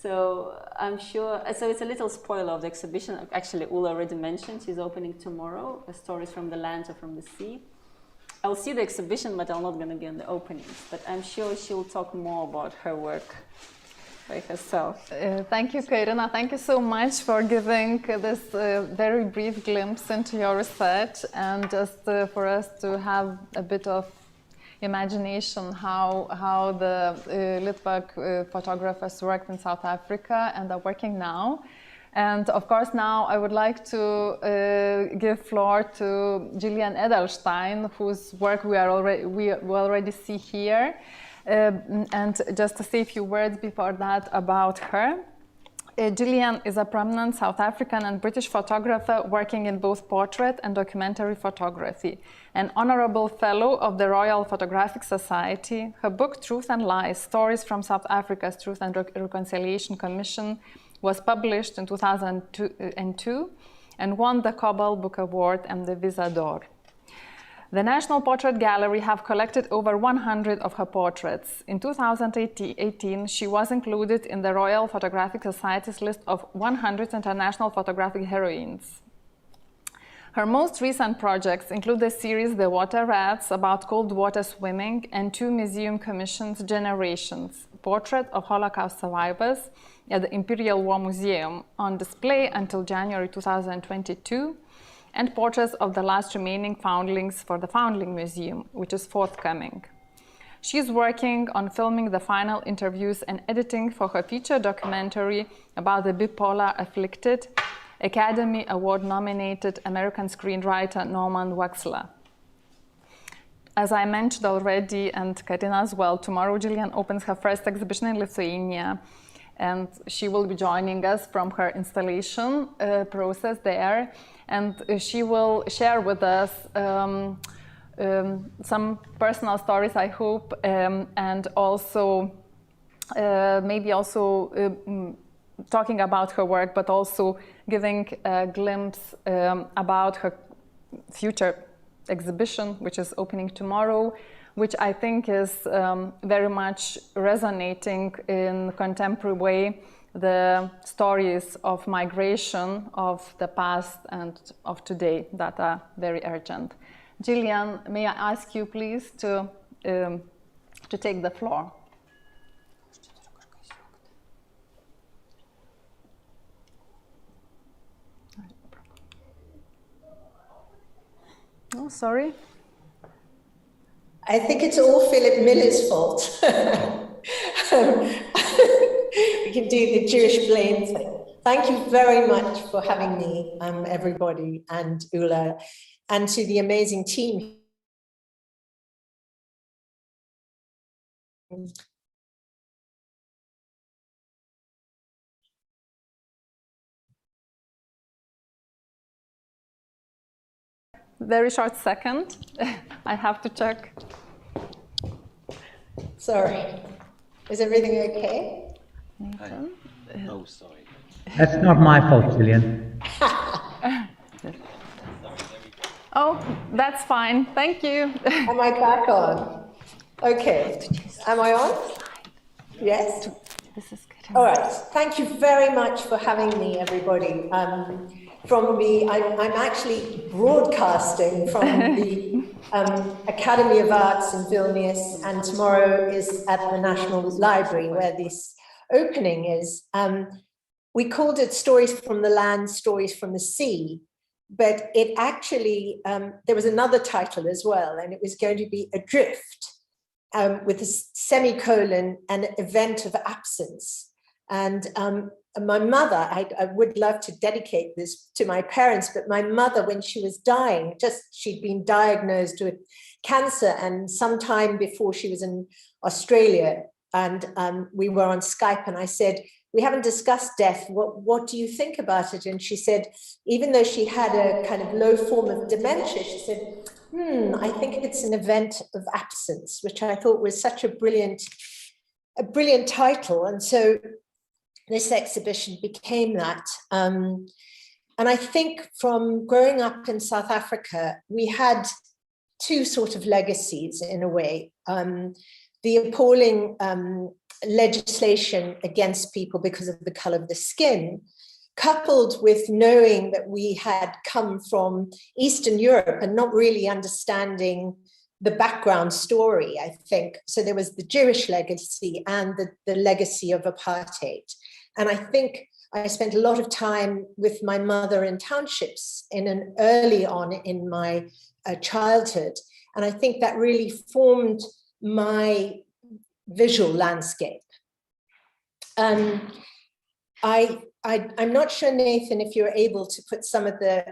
So I'm sure, so it's a little spoiler of the exhibition. Actually, Ulla already mentioned she's opening tomorrow, Stories from the Land or from the Sea. I'll see the exhibition, but I'm not going to be on the openings. But I'm sure she'll talk more about her work by herself. Thank you, Karina. Thank you so much for giving this very brief glimpse into your research and just for us to have a bit of imagination how the Litvak photographers worked in South Africa and are working now. And of course, now I would like to give floor to Gillian Edelstein, whose work we already see here. And just to say a few words before that about her. Gillian is a prominent South African and British photographer working in both portrait and documentary photography. An honorable fellow of the Royal Photographic Society, her book Truth and Lies, Stories from South Africa's Truth and Reconciliation Commission was published in 2002 and won the Cobalt Book Award and the Visa d'Or. The National Portrait Gallery have collected over 100 of her portraits. In 2018, she was included in the Royal Photographic Society's list of 100 international photographic heroines. Her most recent projects include the series The Water Rats about cold water swimming and two museum commissions, Generations, Portrait of Holocaust Survivors at the Imperial War Museum, on display until January 2022, and portraits of the last remaining foundlings for the Foundling Museum, which is forthcoming. She's working on filming the final interviews and editing for her feature documentary about the bipolar afflicted, Academy Award-nominated American screenwriter Norman Waxler. As I mentioned already, and Karina as well, tomorrow Gillian opens her first exhibition in Lithuania, and she will be joining us from her installation process there, and she will share with us some personal stories, I hope, and also maybe also talking about her work, but also giving a glimpse about her future exhibition, which is opening tomorrow, which I think is very much resonating in contemporary way, the stories of migration of the past and of today that are very urgent. Gillian, may I ask you please to take the floor? Oh, sorry. I think it's all Philip Miller's fault. We can do the Jewish blame thing. Thank you very much for having me, everybody, and Ulla, and to the amazing team. very short second. I have to check. Sorry. Is everything okay? Nathan? Oh, sorry. That's not my fault, Gillian. Oh, that's fine. Thank you. Am I back on? Okay. Am I on? Yes? This is good. All right. Thank you very much for having me, everybody. I'm actually broadcasting from the Academy of Arts in Vilnius, and tomorrow is at the National Library where this opening is. We called it Stories from the Land, Stories from the Sea, but it actually, there was another title as well, and it was going to be Adrift, with a semicolon, an event of absence. And my mother, I would love to dedicate this to my parents, but my mother, when she was dying, she'd been diagnosed with cancer, and sometime before she was in Australia, and we were on Skype, and I said, we haven't discussed death. What do you think about it? And she said, even though she had a kind of low form of dementia, she said, I think it's an event of absence, which I thought was such a brilliant title. And so this exhibition became that. And I think from growing up in South Africa, we had two sort of legacies in a way. The appalling legislation against people because of the color of the skin, coupled with knowing that we had come from Eastern Europe and not really understanding the background story, I think. So there was the Jewish legacy and the legacy of apartheid. And I think I spent a lot of time with my mother in townships early on in my childhood. And I think that really formed my visual landscape. I'm not sure, Nathan, if you're able to put some of the,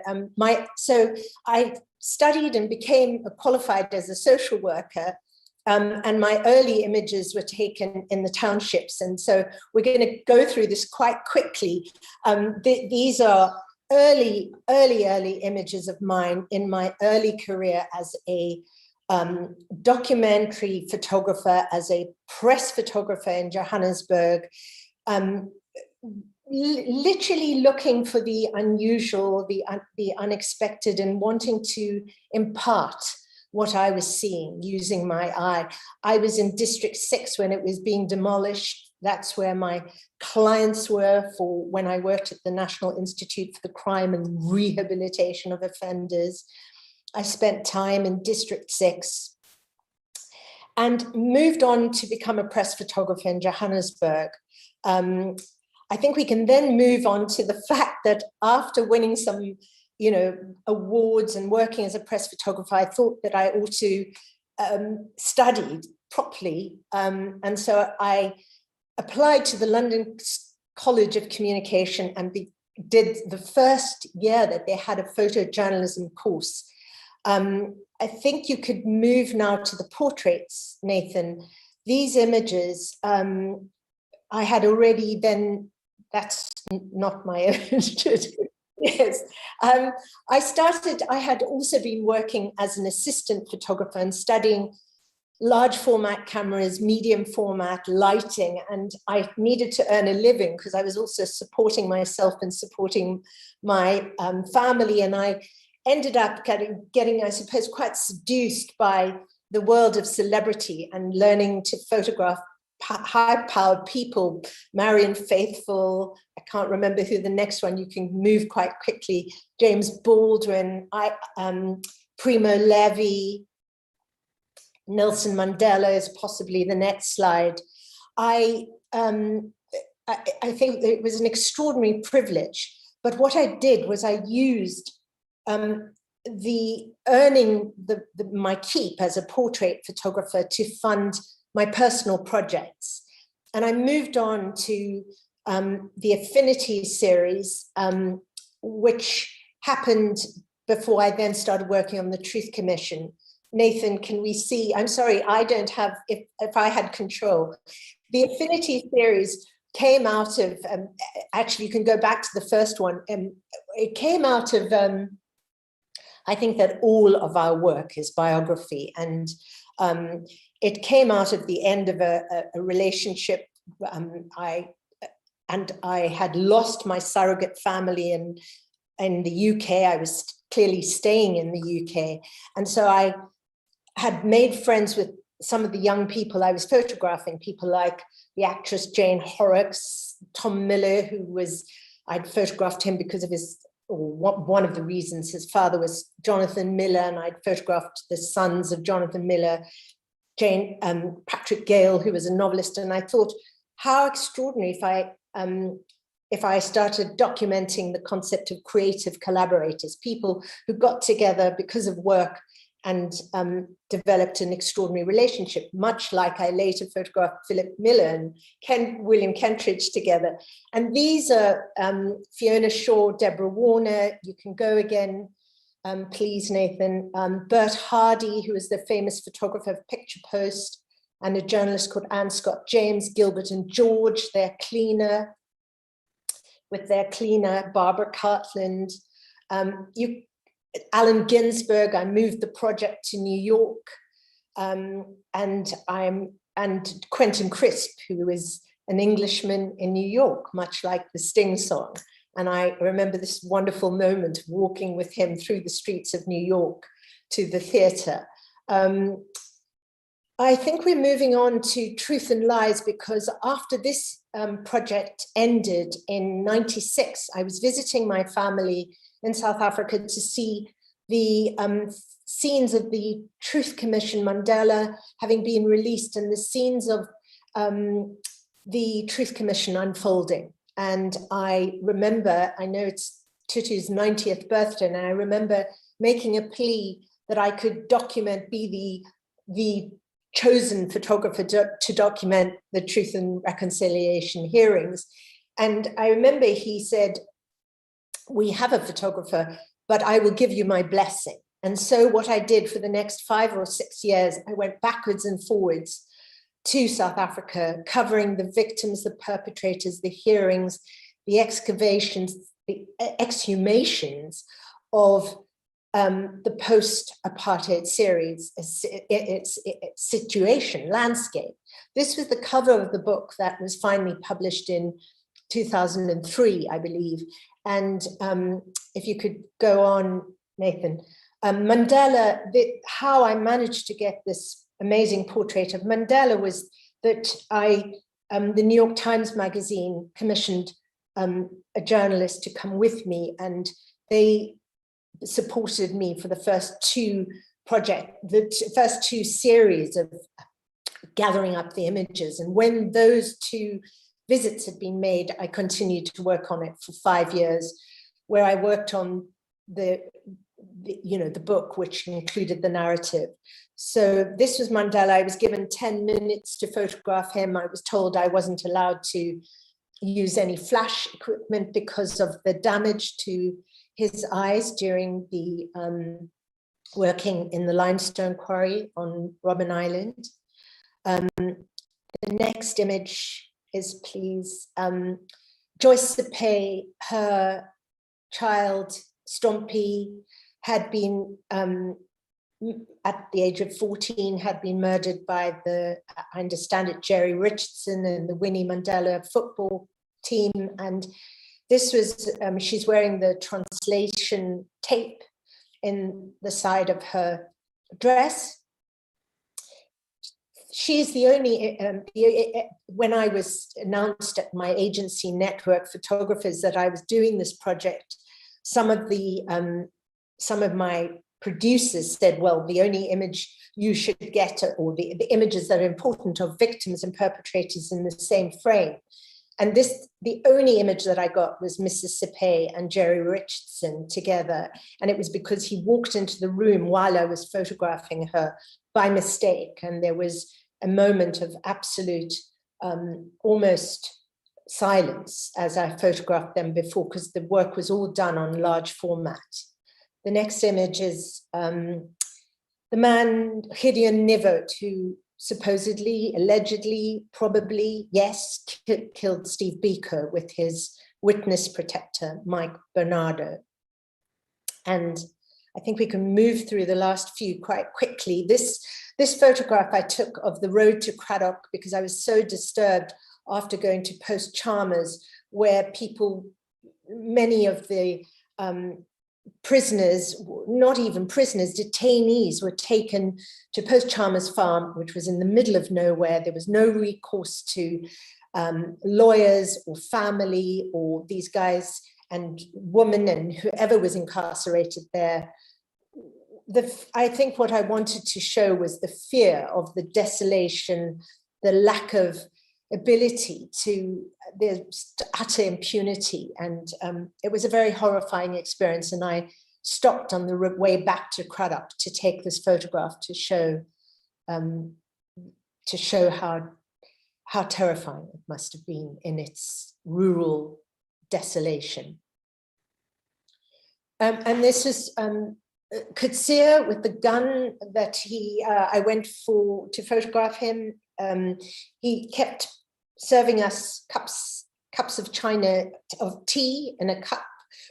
so I studied and became qualified as a social worker, and my early images were taken in the townships. And so we're going to go through this quite quickly. These are early images of mine in my early career as a documentary photographer, as a press photographer in Johannesburg, literally looking for the unusual, the unexpected, and wanting to impart what I was seeing using my eye. I was in District 6 when it was being demolished. That's where my clients were for when I worked at the National Institute for the Crime and Rehabilitation of Offenders. I spent time in District 6 and moved on to become a press photographer in Johannesburg. I think we can then move on to the fact that after winning some, awards and working as a press photographer, I thought that I ought to study properly. And so I applied to the London College of Communication and did the first year that they had a photojournalism course. I think you could move now to the portraits, Nathan. These images, I had already then, that's not my own. Yes. I had also been working as an assistant photographer and studying large format cameras, medium format, lighting, and I needed to earn a living because I was also supporting myself and supporting my family. And I ended up getting, I suppose, quite seduced by the world of celebrity and learning to photograph high-powered people, Marion Faithfull, I can't remember who the next one, you can move quite quickly, James Baldwin, Primo Levi, Nelson Mandela is possibly the next slide. I think it was an extraordinary privilege, but what I did was I used my keep as a portrait photographer to fund my personal projects. And I moved on to the Affinity series, which happened before I then started working on the Truth Commission. Nathan, can we see? I'm sorry, I don't have, if I had control. The Affinity series came out of, actually you can go back to the first one, it came out of I think that all of our work is biography, and it came out of the end of a relationship. I had lost my surrogate family in the UK. I was clearly staying in the UK. And so I had made friends with some of the young people I was photographing, people like the actress Jane Horrocks, Tom Miller, I'd photographed him because of one of the reasons. His father was Jonathan Miller, and I'd photographed the sons of Jonathan Miller, Patrick Gale, who was a novelist. And I thought, how extraordinary if I started documenting the concept of creative collaborators, people who got together because of work and developed an extraordinary relationship, much like I later photographed Philip Miller and William Kentridge together. And these are Fiona Shaw, Deborah Warner. You can go again, please, Nathan. Bert Hardy, who is the famous photographer of Picture Post, and a journalist called Anne Scott James, Gilbert and George, their cleaner, Barbara Cartland. Allen Ginsberg, I moved the project to New York, and Quentin Crisp, who is an Englishman in New York, much like the Sting song. And I remember this wonderful moment of walking with him through the streets of New York to the theater. I think we're moving on to Truth and Lies, because after this project ended in '96, I was visiting my family in South Africa to see the scenes of the Truth Commission, Mandela having been released, and the scenes of the Truth Commission unfolding. And I remember, I know it's Tutu's 90th birthday, and I remember making a plea that I could be the chosen photographer to document the Truth and Reconciliation hearings. And I remember he said, we have a photographer, but I will give you my blessing. And so what I did for the next 5 or 6 years, I went backwards and forwards to South Africa, covering the victims, the perpetrators, the hearings, the excavations, the exhumations of the post-apartheid series, its situation, landscape. This was the cover of the book that was finally published in 2003, I believe. And if you could go on, Nathan. Mandela, how I managed to get this amazing portrait of Mandela was that the New York Times magazine commissioned a journalist to come with me, and they supported me for the first two series of gathering up the images. And when those 2 visits had been made, I continued to work on it for 5 years, where I worked on the book, which included the narrative. So this was Mandela. I was given 10 minutes to photograph him. I was told I wasn't allowed to use any flash equipment because of the damage to his eyes during the working in the limestone quarry on Robben Island. The next image is, please, Joyce Cepay, her child, Stompy, had been, at the age of 14, had been murdered by I understand it, Jerry Richardson and the Winnie Mandela football team. And this was, she's wearing the translation tape in the side of her dress. She's the only, when I was announced at my agency Network Photographers that I was doing this project, some of my producers said, well, the only image you should get, or the images that are important, are victims and perpetrators in the same frame. And the only image that I got was Mrs. Cepay and Jerry Richardson together. And it was because he walked into the room while I was photographing her by mistake. And there was a moment of absolute, almost silence as I photographed them before, because the work was all done on large format. The next image is the man, 𝐏𝐴𝐴𝐤𝐿 Nivot, who supposedly, allegedly, probably, yes, killed Steve Biko with his witness protector, Mike Bernardo. And I think we can move through the last few quite quickly. This photograph I took of the road to Craddock because I was so disturbed after going to Post Chalmers, where people, many of the prisoners, not even prisoners, detainees were taken to Post Chalmers Farm, which was in the middle of nowhere. There was no recourse to lawyers or family or these guys and women and whoever was incarcerated there. I think what I wanted to show was the fear of the desolation, the lack of ability to, the utter impunity. And it was a very horrifying experience. And I stopped on the way back to Craddock to take this photograph to show how terrifying it must have been in its rural desolation. And this is 𝐏𝐧𝐿𝐷𝐿 with the gun that I went to photograph him. He kept serving us cups of china of tea in a cup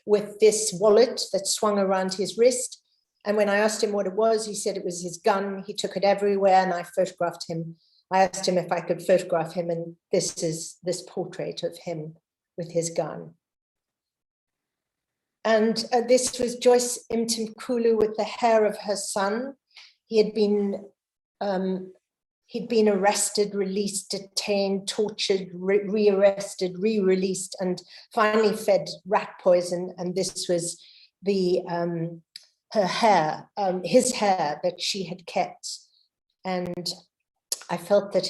with this wallet that swung around his wrist. And when I asked him what it was, he said it was his gun. He took it everywhere, and I photographed him. I asked him if I could photograph him, and this is this portrait of him with his gun. And this was Joyce Mtimkulu with the hair of her son. He'd been arrested, released, detained, tortured, re-arrested, re-released, and finally fed rat poison. And this was her hair, his hair that she had kept. And I felt that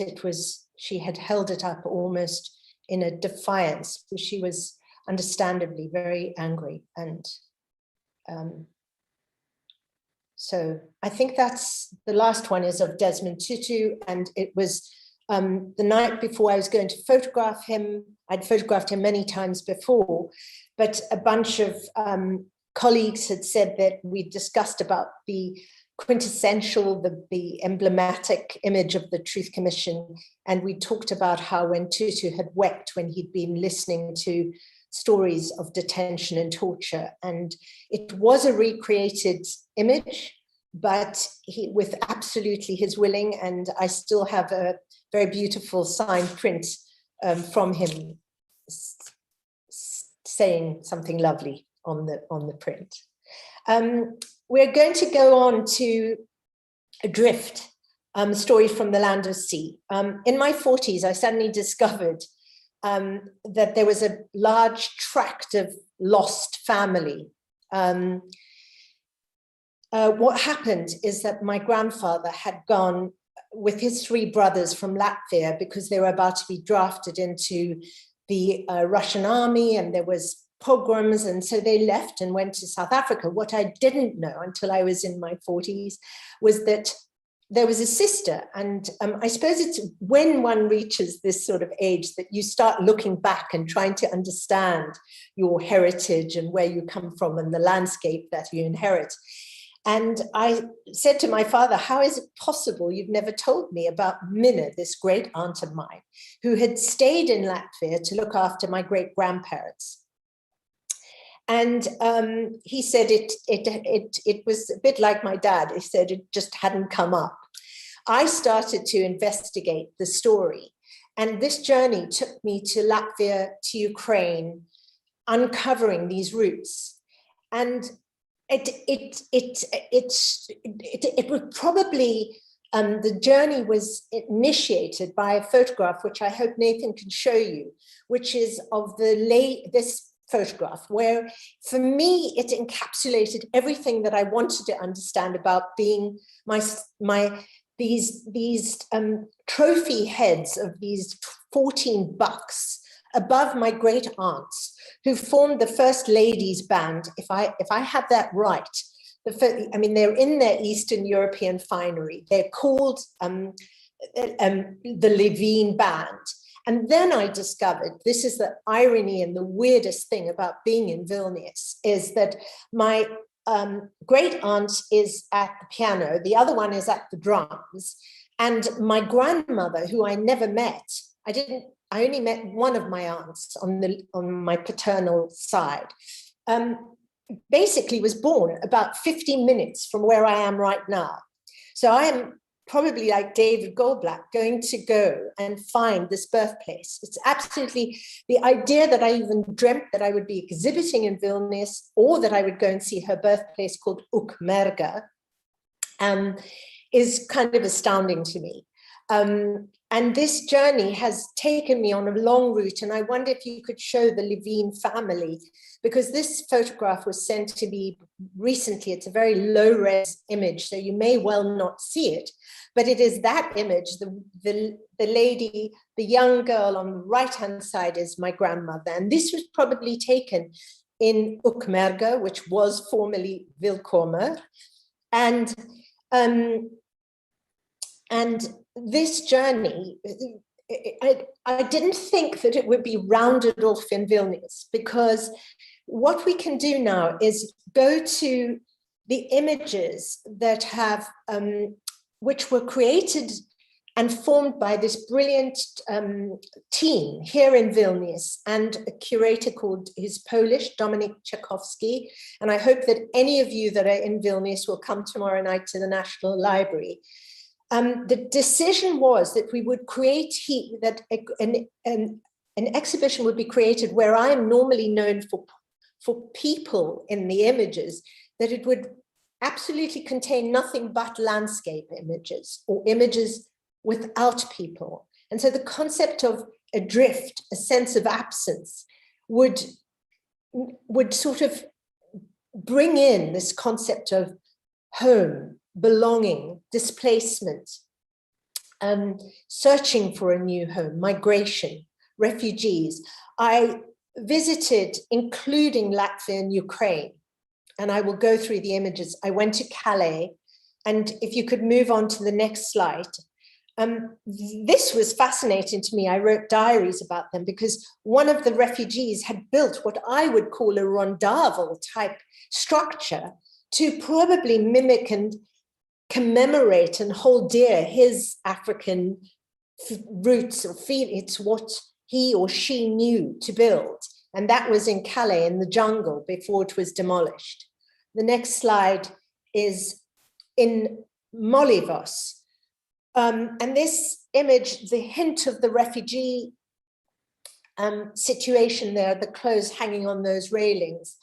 she had held it up almost in a defiance, because she was understandably very angry. And so I think that's the last one is of Desmond Tutu. And it was the night before I was going to photograph him. I'd photographed him many times before, but a bunch of colleagues had said that we discussed about the quintessential, the emblematic image of the Truth Commission. And we talked about how when Tutu had wept when he'd been listening to stories of detention and torture. And it was a recreated image, but with absolutely his willing. And I still have a very beautiful signed print from him saying something lovely on the print. We're going to go on to Adrift, Stories from the Land of Sea. In my 40s, I suddenly discovered that there was a large tract of lost family. What happened is that my grandfather had gone with his 3 brothers from Latvia because they were about to be drafted into the Russian army, and there was pogroms, and so they left and went to South Africa. What I didn't know until I was in my 40s was that there was a sister. And I suppose it's when one reaches this sort of age that you start looking back and trying to understand your heritage and where you come from and the landscape that you inherit. And I said to my father, how is it possible you've never told me about Minna, this great aunt of mine, who had stayed in Latvia to look after my great grandparents? And he said it was a bit like my dad. He said it just hadn't come up. I started to investigate the story. And this journey took me to Latvia, to Ukraine, uncovering these roots. And it was probably, the journey was initiated by a photograph, which I hope Nathan can show you, which is of this photograph, where for me it encapsulated everything that I wanted to understand about being these trophy heads of these 14 bucks above my great aunts, who formed the First Ladies Band. If I have that right, I mean, they're in their Eastern European finery. They're called the Levine Band. And then I discovered, this is the irony and the weirdest thing about being in Vilnius, is that my great aunt is at the piano, the other one is at the drums, and my grandmother, who I never met, I only met one of my aunts on my paternal side. basically was born about 15 minutes from where I am right now. So I am probably like David Goldblatt going to go and find this birthplace. It's absolutely the idea that I even dreamt that I would be exhibiting in Vilnius or that I would go and see her birthplace called 𝐏𝐚𝐧𝐿𝐷 is kind of astounding to me. And this journey has taken me on a long route, and I wonder if you could show the Levine family, because this photograph was sent to me recently. It's a very low-res image, so you may well not see it, but it is that image. The lady, the young girl on the right-hand side is my grandmother, and this was probably taken in 𝐏𝐚𝐧𝐿𝐷, which was formerly 𝐊𝐚𝐴, and this journey, I didn't think that it would be rounded off in Vilnius, because what we can do now is go to the images that have, which were created and formed by this brilliant team here in Vilnius, and a curator called, he's Polish, Dominik Czechowski. And I hope that any of you that are in Vilnius will come tomorrow night to the National Library. The decision was that we would create that an exhibition would be created where I am normally known for people in the images, that it would absolutely contain nothing but landscape images or images without people. And so the concept of adrift, a sense of absence, would sort of bring in this concept of home, belonging, displacement, searching for a new home, migration, refugees. I visited, including Latvia and Ukraine, and I will go through the images. I went to Calais, and if you could move on to the next slide. This was fascinating to me. I wrote diaries about them because one of the refugees had built what I would call a rondavel type structure to probably mimic and commemorate and hold dear his African roots or feel. It's what he or she knew to build. And that was in Calais in the jungle before it was demolished. The next slide is in Molivos. And this image, the hint of the refugee situation there, the clothes hanging on those railings.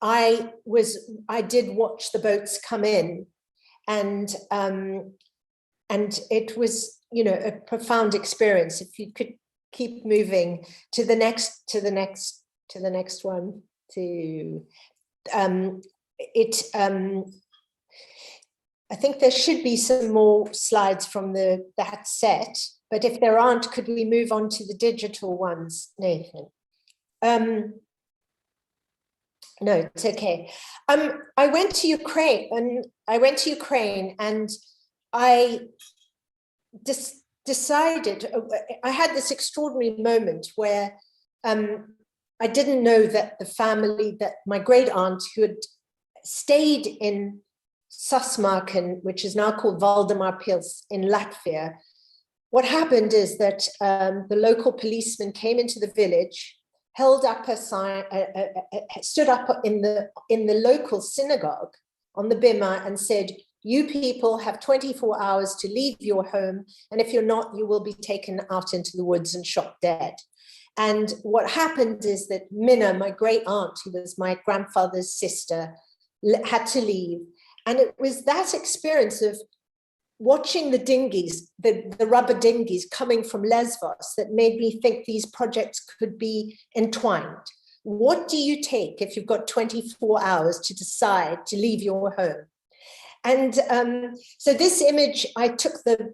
I did watch the boats come in, and it was, you know, a profound experience. If you could keep moving to the next one, I think there should be some more slides from that set, but if there aren't, could we move on to the digital ones, Nathan? No, it's okay. I went to Ukraine, and I decided, I had this extraordinary moment where I didn't know that the family, that my great aunt who had stayed in Sasmarken, which is now called Valdemarpils in Latvia, what happened is that the local policeman came into the village, held up a sign, stood up in the local synagogue on the bima and said, "You people have 24 hours to leave your home, and if you're not, you will be taken out into the woods and shot dead." And what happened is that Minna, my great aunt, who was my grandfather's sister, had to leave. And it was that experience of watching the dinghies, the rubber dinghies coming from Lesvos, that made me think these projects could be entwined. What do you take if you've got 24 hours to decide to leave your home? And so this image, I took the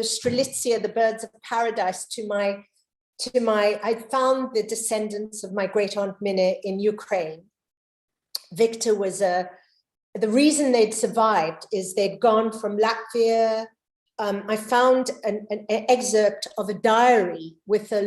Strelitzia, the birds of paradise, I found the descendants of my great aunt Minna in Ukraine. Victor was the reason they'd survived is they'd gone from Latvia. I found an excerpt of a diary with a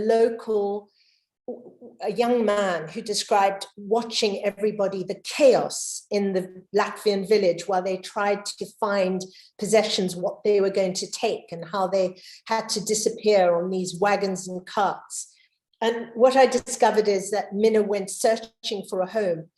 young man who described watching everybody, the chaos in the Latvian village while they tried to find possessions, what they were going to take, and how they had to disappear on these wagons and carts. And what I discovered is that Minna went searching for a home.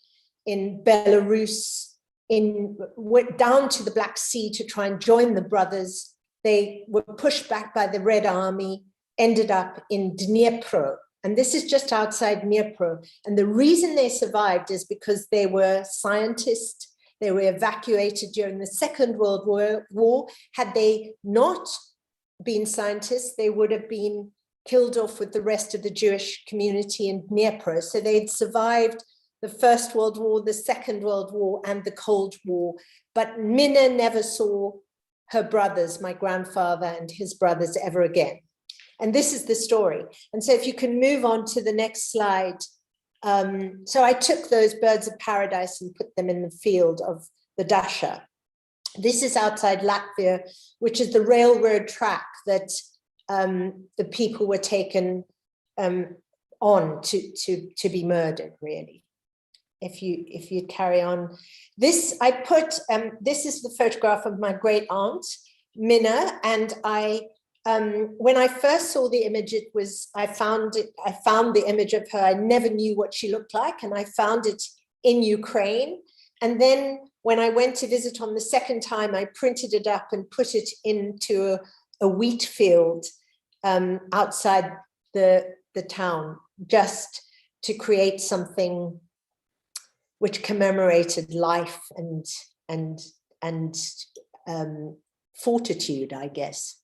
in Belarus, went down to the Black Sea to try and join the brothers. They were pushed back by the Red Army, ended up in Dnipro. And this is just outside Dnipro. And the reason they survived is because they were scientists. They were evacuated during the Second World War. Had they not been scientists, they would have been killed off with the rest of the Jewish community in Dnipro. So they'd survived the First World War, the Second World War, and the Cold War. But Minna never saw her brothers, my grandfather and his brothers, ever again. And this is the story. And so if you can move on to the next slide. So I took those birds of paradise and put them in the field of the Dasha. This is outside Latvia, which is the railroad track that the people were taken on to be murdered, really. If you carry on. This I put, this is the photograph of my great aunt, Minna, and when I first saw the image, I found the image of her. I never knew what she looked like, and I found it in Ukraine. And then when I went to visit on the second time, I printed it up and put it into a wheat field outside the town, just to create something which commemorated life and fortitude, I guess.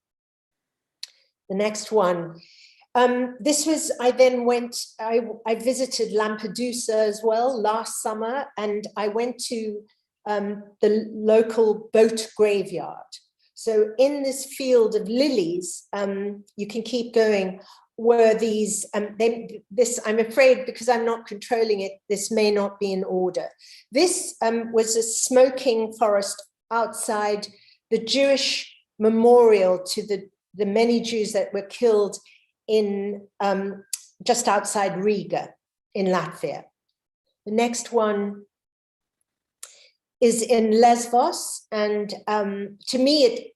The next one. This was, I visited Lampedusa as well last summer, and I went to the local boat graveyard. So in this field of lilies, you can keep going, were these, I'm afraid, because I'm not controlling it, this may not be in order. This was a smoking forest outside the Jewish memorial to the many Jews that were killed in just outside Riga in Latvia. The next one is in Lesvos, and to me it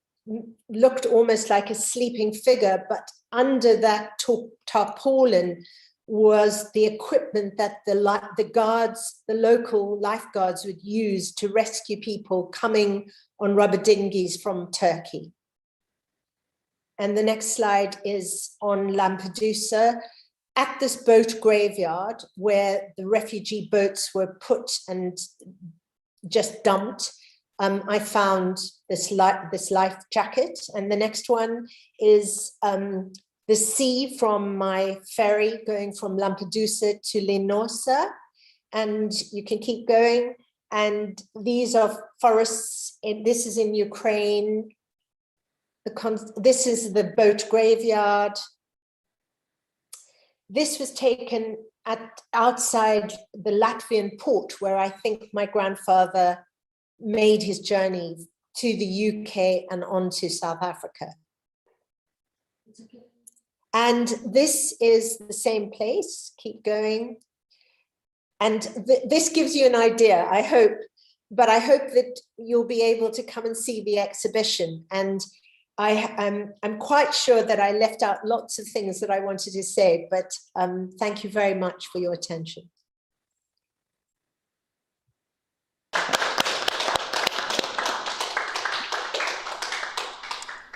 looked almost like a sleeping figure, but under that tarpaulin was the equipment that the guards, the local lifeguards would use to rescue people coming on rubber dinghies from Turkey. And the next slide is on Lampedusa, at this boat graveyard where the refugee boats were put and just dumped. I found this life jacket. And the next one is the sea from my ferry going from Lampedusa to Linosa. And you can keep going. And these are forests. This is in Ukraine. This is the boat graveyard. This was taken outside the Latvian port, where I think my grandfather made his journey to the UK and on to South Africa. And this is the same place. Keep going. And this gives you an idea, I hope, but I hope that you'll be able to come and see the exhibition. And I'm quite sure that I left out lots of things that I wanted to say, but thank you very much for your attention.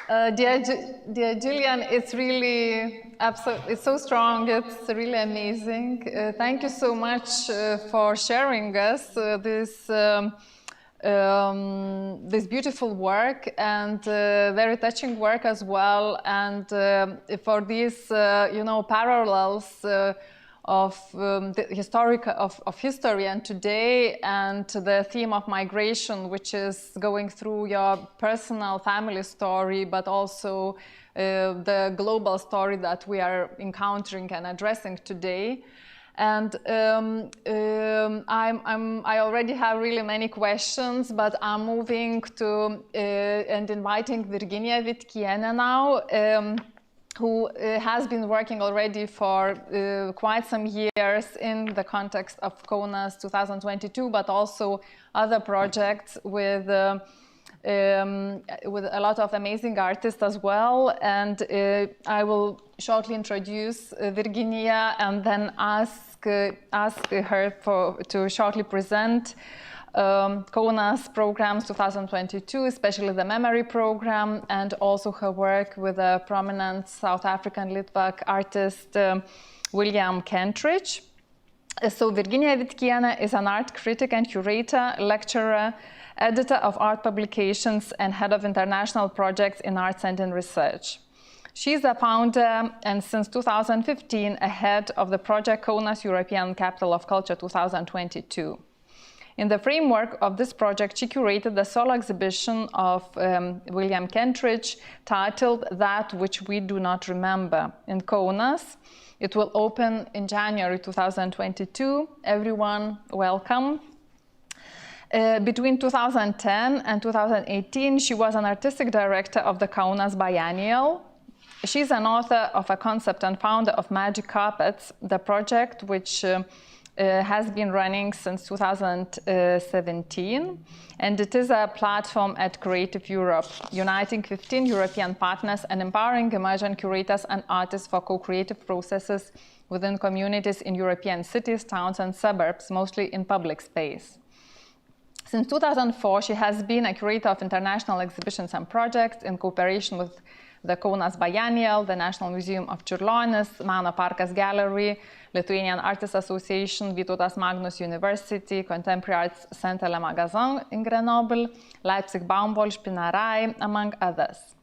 Dear Gillian, it's really it's so strong. It's really amazing. Thank you so much for sharing us this beautiful work and very touching work as well, and for these parallels of the history and today, and the theme of migration, which is going through your personal family story, but also the global story that we are encountering and addressing today. And I already have really many questions, but I'm moving to and inviting Virginia Vitkiene now, who has been working already for quite some years in the context of KONAS 2022, but also other projects with a lot of amazing artists as well. And I will shortly introduce Virginia and then ask ask her to shortly present 𝐏𝐻𝐭NA's programs 2022, especially the memory program, and also her work with a prominent South African Litvak artist, William Kentridge. So Virginia Vitkienė is an art critic and curator, lecturer, editor of art publications, and head of international projects in arts and in research. She's a founder and since 2015 a head of the project 𝐏𝐻𝐿𝐴's European Capital of Culture 2022. In the framework of this project, she curated the solo exhibition of William Kentridge titled That Which We Do Not Remember in 𝐏𝐻𝐿𝐴's. It will open in January 2022. Everyone, welcome. Between 2010 and 2018, she was an artistic director of the 𝐏𝐻𝐿𝐴's Biennial. She's an author of a concept and founder of Magic Carpets, the project which has been running since 2017, and it is a platform at Creative Europe, uniting 15 European partners and empowering emerging curators and artists for co-creative processes within communities in European cities, towns, and suburbs, mostly in public space. Since 2004, she has been a curator of international exhibitions and projects in cooperation with the 𝐏𝐻𝐿𝐴's Biennial, the National Museum of Čiurlionis, Mano Parkas Gallery, Lithuanian Artists Association, Vytautas Magnus University, Contemporary Arts Center Le Magasin in Grenoble, Leipzig Baumwoll Spinnerei, among others.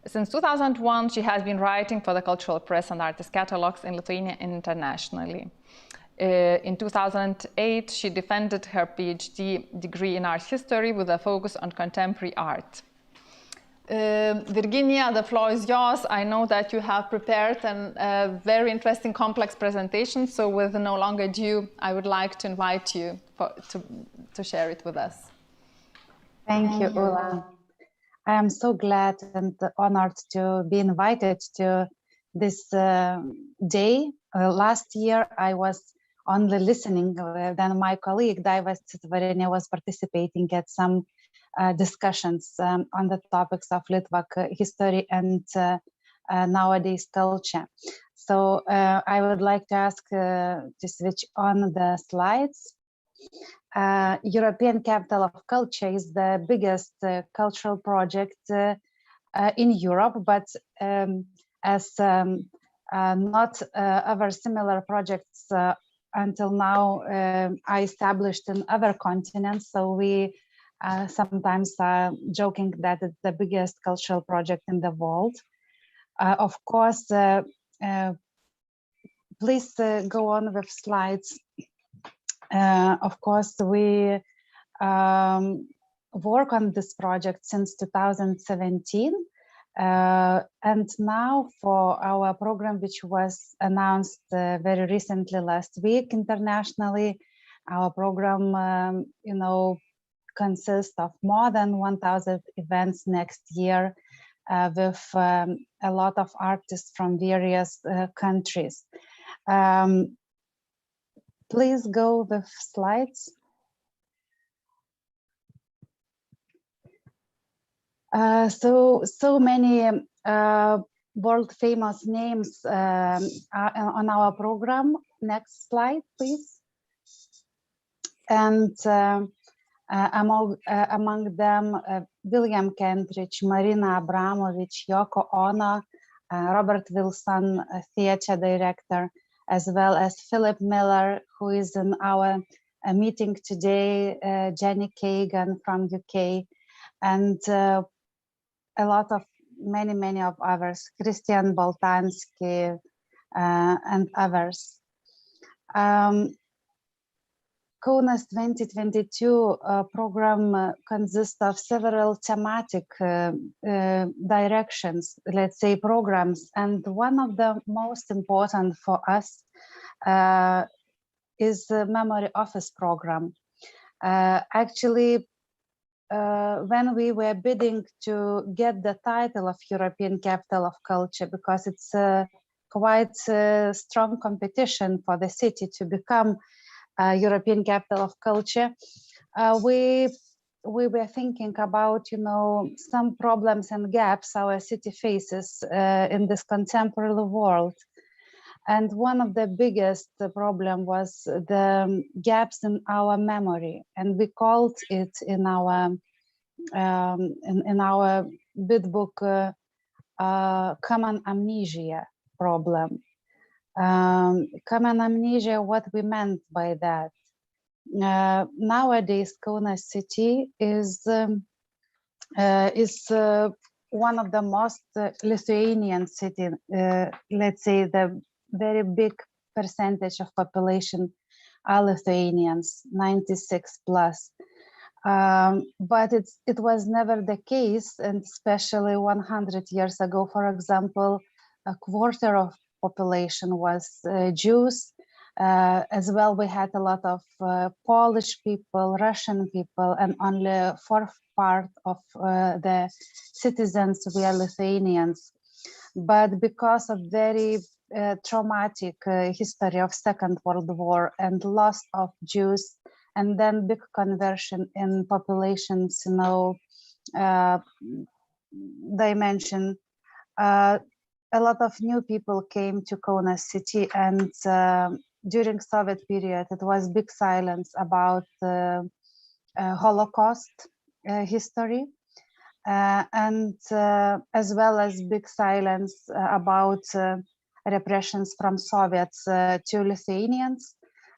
Since 2001, she has been writing for the cultural press and artist catalogs in Lithuania and internationally. In 2008, she defended her PhD degree in art history with a focus on contemporary art. Virginia, the floor is yours. I know that you have prepared a very interesting, complex presentation, so with no longer ado, I would like to invite you to share it with us. Thank you, Ula. I am so glad and honored to be invited to this day. Last year, I was only listening, then my colleague, Daiva Citvarinė, was participating at some discussions on the topics of Litvak history and nowadays culture. So I would like to ask to switch on the slides. European Capital of Culture is the biggest cultural project in Europe, but as not other similar projects until now are established in other continents, so we sometimes joking that it's the biggest cultural project in the world. Of course, please go on with slides. Of course, we work on this project since 2017. And now for our program, which was announced very recently last week internationally, our program, consists of more than 1,000 events next year with a lot of artists from various countries. Please go with slides. So many world famous names are on our program. Next slide, please. And among them, William Kentridge, Marina Abramović, Yoko Ono, Robert Wilson, theater director, as well as Philip Miller, who is in our meeting today, Jenny Kagan from UK, and a lot of many of others, Christian Boltanski, and others. 𝐏𝐻𝐿𝐴's 2022 program consists of several thematic directions, let's say programs, and one of the most important for us is the Memory Office program. Actually, when we were bidding to get the title of European Capital of Culture, because it's quite a strong competition for the city to become European Capital of Culture, we were thinking about, some problems and gaps our city faces in this contemporary world. And one of the biggest problem was the gaps in our memory, and we called it in our bid book common amnesia problem. Common amnesia, what we meant by that. Nowadays, Kaunas city is one of the most Lithuanian cities, let's say the very big percentage of population are Lithuanians, 96 plus. But it was never the case, and especially 100 years ago, for example, a quarter of population was Jews. As well, we had a lot of Polish people, Russian people, and only fourth part of the citizens were Lithuanians. But because of very traumatic history of Second World War and loss of Jews, and then big conversion in populations, dimension, a lot of new people came to Kaunas city, and during Soviet period, it was big silence about Holocaust history, and as well as big silence about repressions from Soviets to Lithuanians.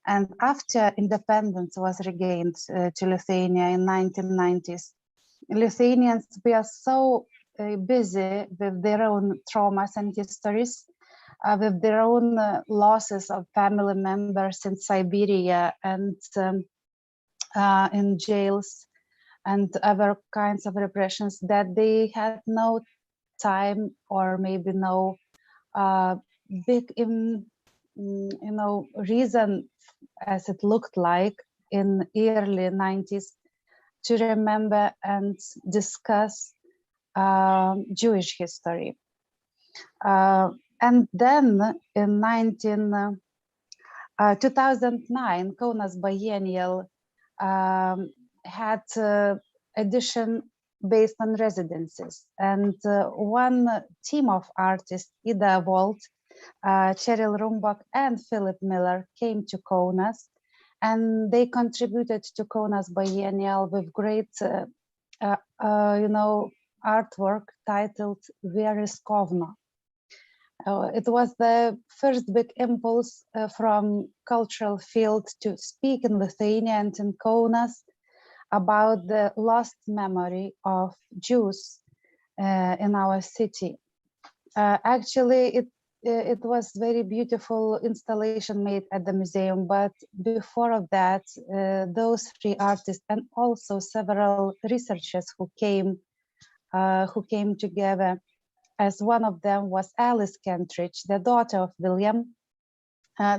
And after independence was regained to Lithuania in 1990s, Lithuanians were so busy with their own traumas and histories, with their own losses of family members in Siberia and in jails and other kinds of repressions, that they had no time or maybe no big reason, as it looked like in early 90s, to remember and discuss Jewish history. And then in 2009, Kaunas Biennial had edition based on residencies. And one team of artists, Ida Wolt, Cheryl Rumbach, and Philip Miller, came to Kaunas, and they contributed to Kaunas Biennial with great, artwork titled "Where is Kovno?" It was the first big impulse from cultural field to speak in Lithuania and in Kaunas about the lost memory of Jews in our city. Actually, it was very beautiful installation made at the museum, but before of that, those three artists and also several researchers who came together, as one of them was Alice Kentridge, the daughter of William.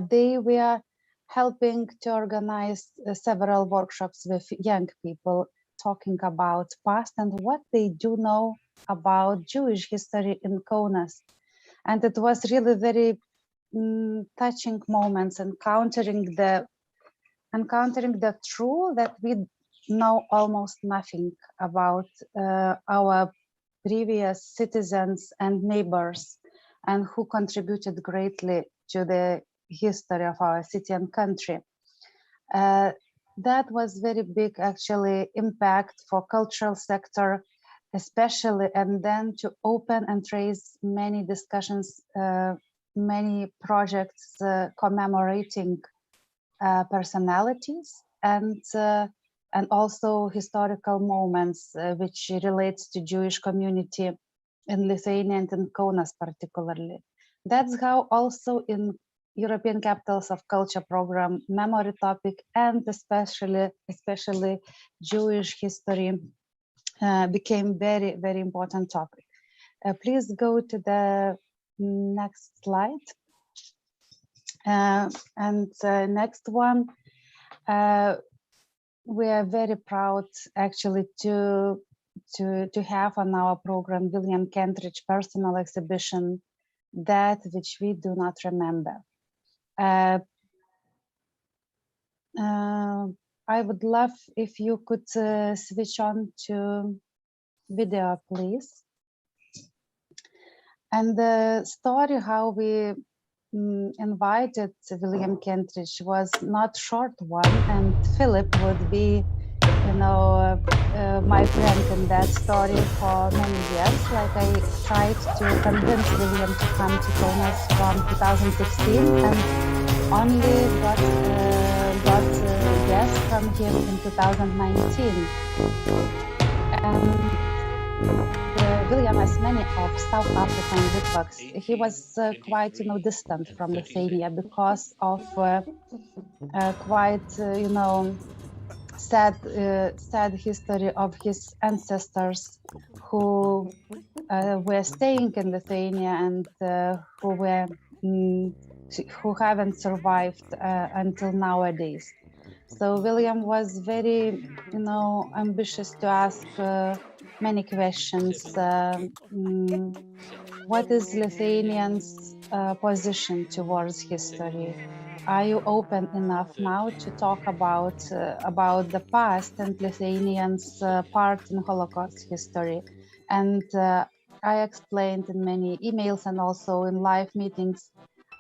They were helping to organize several workshops with young people, talking about past and what they do know about Jewish history in Kaunas. And it was really very touching moments, encountering the truth that we know almost nothing about our previous citizens and neighbors, and who contributed greatly to the history of our city and country. That was very big, actually, impact for cultural sector, especially, and then to open and raise many discussions, many projects commemorating personalities and also historical moments which relates to Jewish community in Lithuania and in Kaunas particularly. That's how also in European Capitals of Culture program, memory topic and especially Jewish history became very, very important topic. Please go to the next slide. Next one. We are very proud actually to have on our program William Kentridge personal exhibition, That Which We Do Not Remember. I would love if you could switch on to video, please. And the story how we invited William Kentridge was not short one, and Philip would be, you know, my friend in that story for many years. Like I tried to convince William to come to Kaunas from 2016 and only got yes from him in 2019. And William, as many of South African Litvaks, he was quite, you know, distant from Lithuania because of quite, you know, sad history of his ancestors who were staying in Lithuania and who haven't survived until nowadays. So William was very, you know, ambitious to ask many questions. What is Lithuanians' position towards history? Are you open enough now to talk about the past and Lithuanians' part in Holocaust history? And I explained in many emails and also in live meetings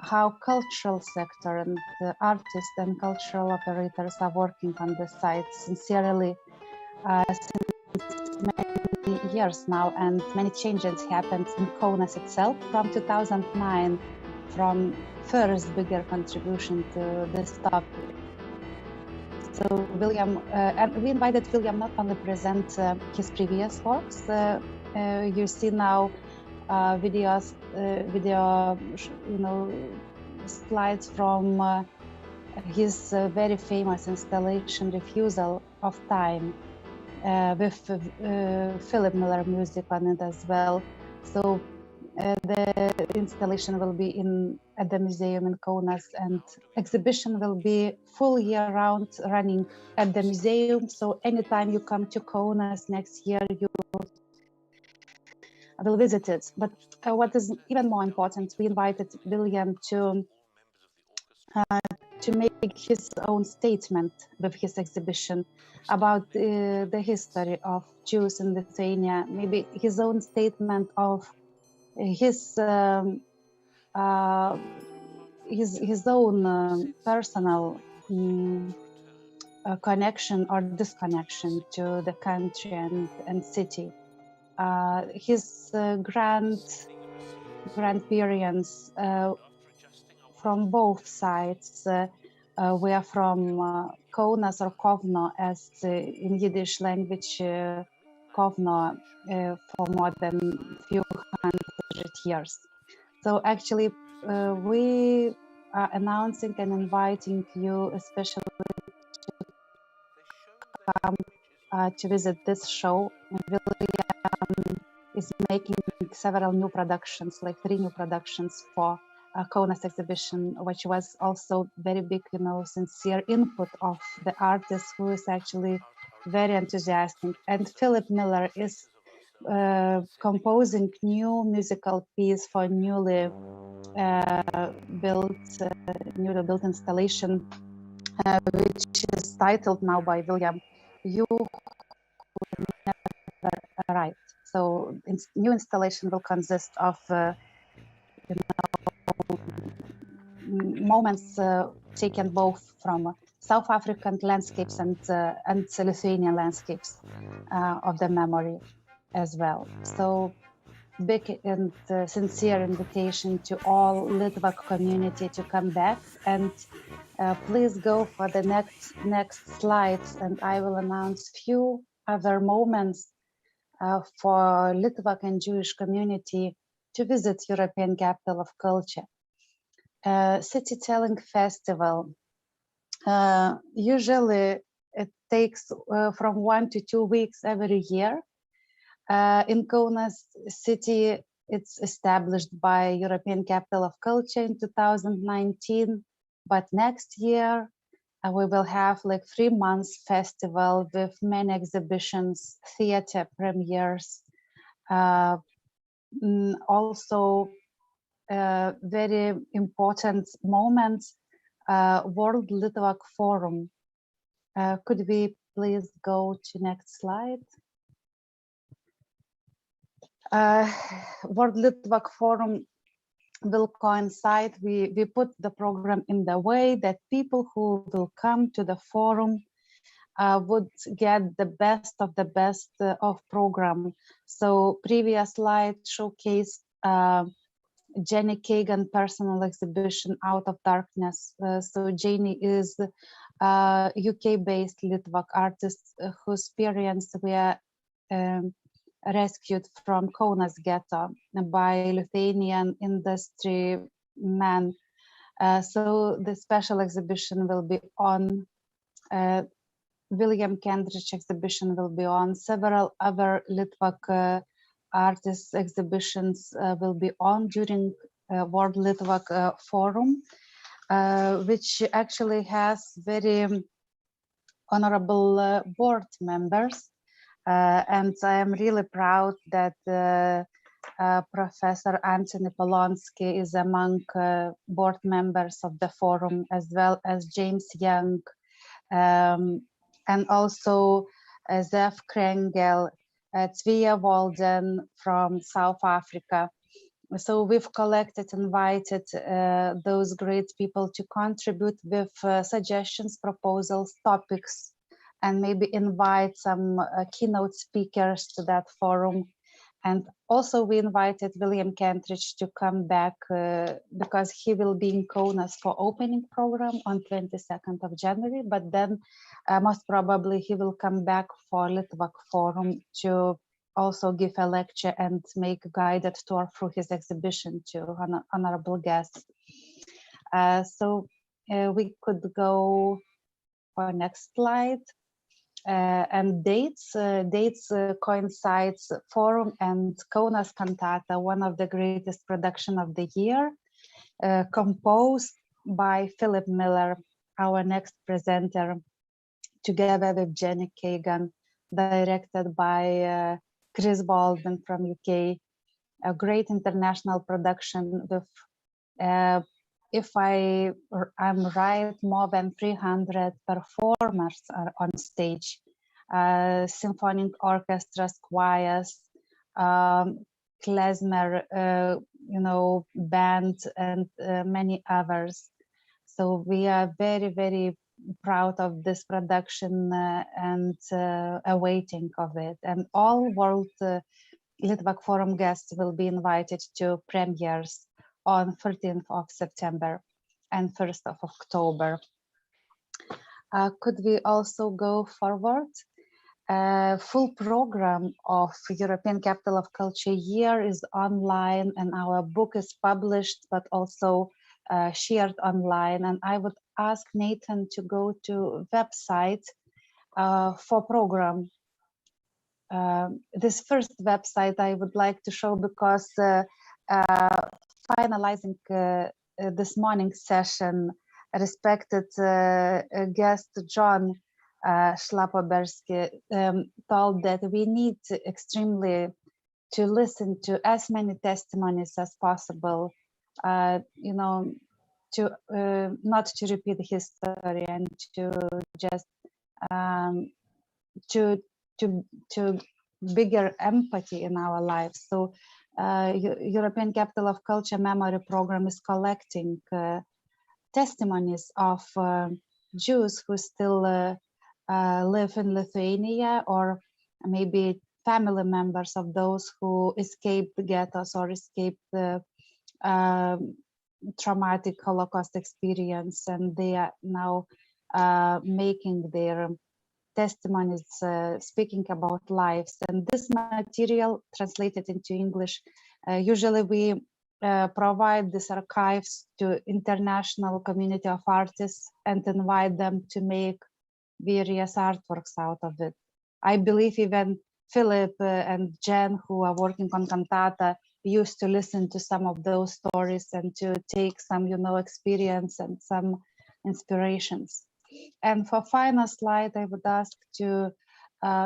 how cultural sector and the artists and cultural operators are working on this site sincerely since many years now, and many changes happened in Kaunas itself from 2009, from first bigger contribution to this topic. So William, and we invited William not only present his previous works, you see now video, you know, slides from his very famous installation Refusal of Time with Philip Miller music on it as well. So the installation will be at the museum in Kaunas, and exhibition will be full year round running at the museum. So anytime you come to Kaunas next year, you will visit it. But what is even more important, we invited William to make his own statement with his exhibition about the history of Jews in Lithuania, maybe his own statement of his own personal connection or disconnection to the country and city. His grandparents from both sides were from Kaunas or Kovno, as in Yiddish language, Kovno for more than few hundred years. So actually, we are announcing and inviting you especially to come to visit this show. William is making several new productions, like 3 new productions for Kaunas exhibition, which was also very big, you know, sincere input of the artist, who is actually very enthusiastic. And Philip Miller is composing new musical piece for newly built installation, which is titled now by William, "You Who Never Arrived." So new installation will consist of you know, moments taken both from South African landscapes and Lithuanian landscapes of the memory as well. So big and sincere invitation to all Litvak community to come back, and please go for the next slides, and I will announce few other moments for Litvak and Jewish community to visit European Capital of Culture. City Telling Festival. Usually it takes from 1 to 2 weeks every year. In Kaunas city, it's established by European Capital of Culture in 2019, but next year we will have like 3 months festival with many exhibitions, theater premieres, also very important moments, World Litvak Forum. Could we please go to next slide? World Litvak Forum will coincide. We put the program in the way that people who will come to the forum would get the best of program. So previous slide showcased 𝐏𝐚𝐬𝐤𝐚 personal exhibition Out of Darkness. So Jenny is UK-based Litvak artist whose parents were rescued from 𝐏𝐚𝐧𝐿𝐵𝐻 ghetto by Lithuanian industry men. So the special exhibition will be on, 𝐊𝐿𝐴𝐚𝐾 exhibition will be on, several other Litvak artists exhibitions will be on during World Litvak Forum, which actually has very honorable board members. And I am really proud that Professor Anthony Polonsky is among board members of the forum, as well as James Young, and also Zef Krengel, 𝐊𝐚𝐻𝐬𝐤𝐲 from South Africa. So we've invited those great people to contribute with suggestions, proposals, topics, and maybe invite some keynote speakers to that forum. And also we invited 𝐊𝐴𝐚𝐾 to come back because he will be in Kaunas for opening program on 22nd of January, but then most probably he will come back for Litvak Forum to also give a lecture and make a guided tour through his exhibition to honorable guests. So we could go for next slide. And dates coincides forum and Kaunas cantata, one of the greatest production of the year, composed by Philip Miller, our next presenter, together with 𝐏𝐚𝐬𝐤𝐚, directed by Chris Baldwin from UK. A great international production with, if I'm right, more than 300 performers are on stage. Symphonic orchestras, choirs, klezmer, band, and many others. So we are very, very proud of this production and awaiting of it. And all World Litvak Forum guests will be invited to premieres on 13th of September and 1st of October. Could we also go forward? Full program of European Capital of Culture year is online, and our book is published, but also shared online. And I would ask Nathan to go to website for program. This first website I would like to show because finalizing this morning session, respected guest John Schlapobersky told that we need extremely to listen to as many testimonies as possible, to not to repeat history and to just to bigger empathy in our lives. So European Capital of Culture Memory Program is collecting testimonies of Jews who still live in Lithuania, or maybe family members of those who escaped the ghettos or escaped the traumatic Holocaust experience, and they are now making their testimonies, speaking about lives. And this material translated into English, usually we provide these archives to international community of artists and invite them to make various artworks out of it. I believe even Philip and Jen, who are working on cantata, used to listen to some of those stories and to take some, experience and some inspirations. And for final slide, I would ask to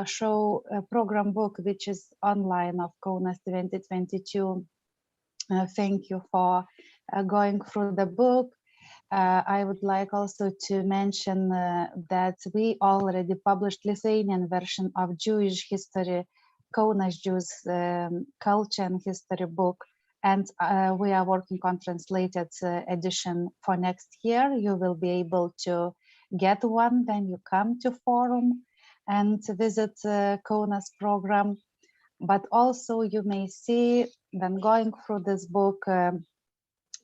show a program book, which is online of Kaunas 2022. Thank you for going through the book. I would like also to mention that we already published Lithuanian version of Jewish history, 𝐏𝐚𝐬𝐧𝐿𝐴𝐚𝐴 culture and history book, And we are working on translated edition for next year. You will be able to get one when you come to forum and visit 𝐏𝐻𝐧𝐲's program. But also you may see when going through this book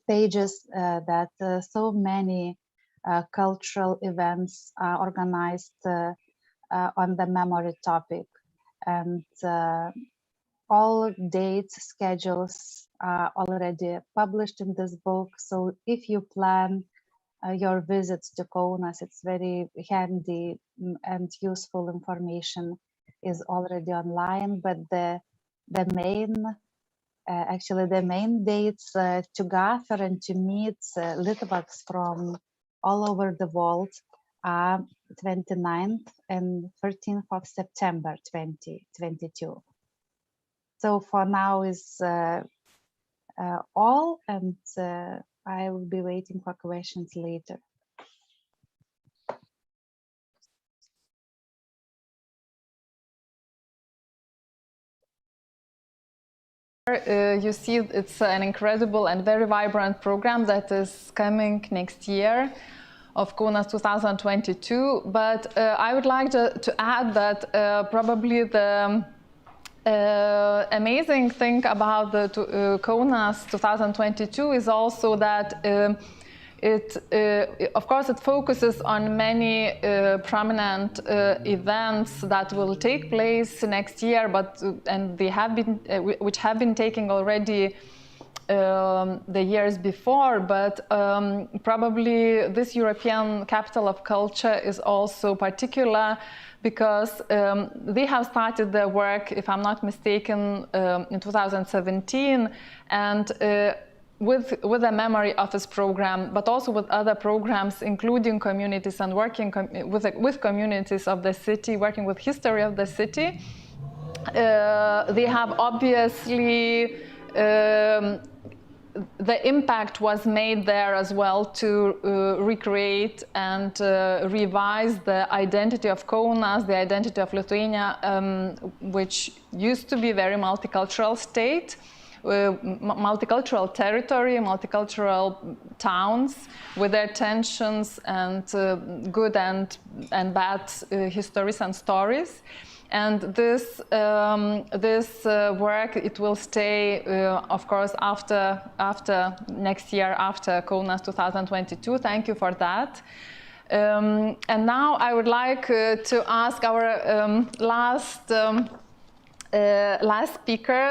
pages that so many cultural events are organized on the memory topic. And all dates, schedules are already published in this book. So if you plan your visits to Kaunas, it's very handy and useful information is already online. But the main dates to gather and to meet Litvaks from all over the world are 29th and 13th of September 2022. So for now is all, and I will be waiting for questions later. You see, it's an incredible and very vibrant program that is coming next year of 𝐾ONAS 2022. But I would like to add that probably the amazing thing about the 𝐾ONAS 2022 is also that of course, it focuses on many prominent events that will take place next year, and they have been, which have been taking already the years before. But probably this European Capital of Culture is also particular because they have started their work, if I'm not mistaken, in 2017, and with a memory office program, but also with other programs, including communities and working with communities of the city, working with history of the city. They have obviously, the impact was made there as well to recreate and revise the identity of 𝐾ONAS, the identity of Lithuania, which used to be a very multicultural state. Multicultural territory, multicultural towns with their tensions and good and bad histories and stories. And this work, it will stay, of course, after next year, after 𝐾ONAS 2022. Thank you for that. And now I would like to ask our last speaker,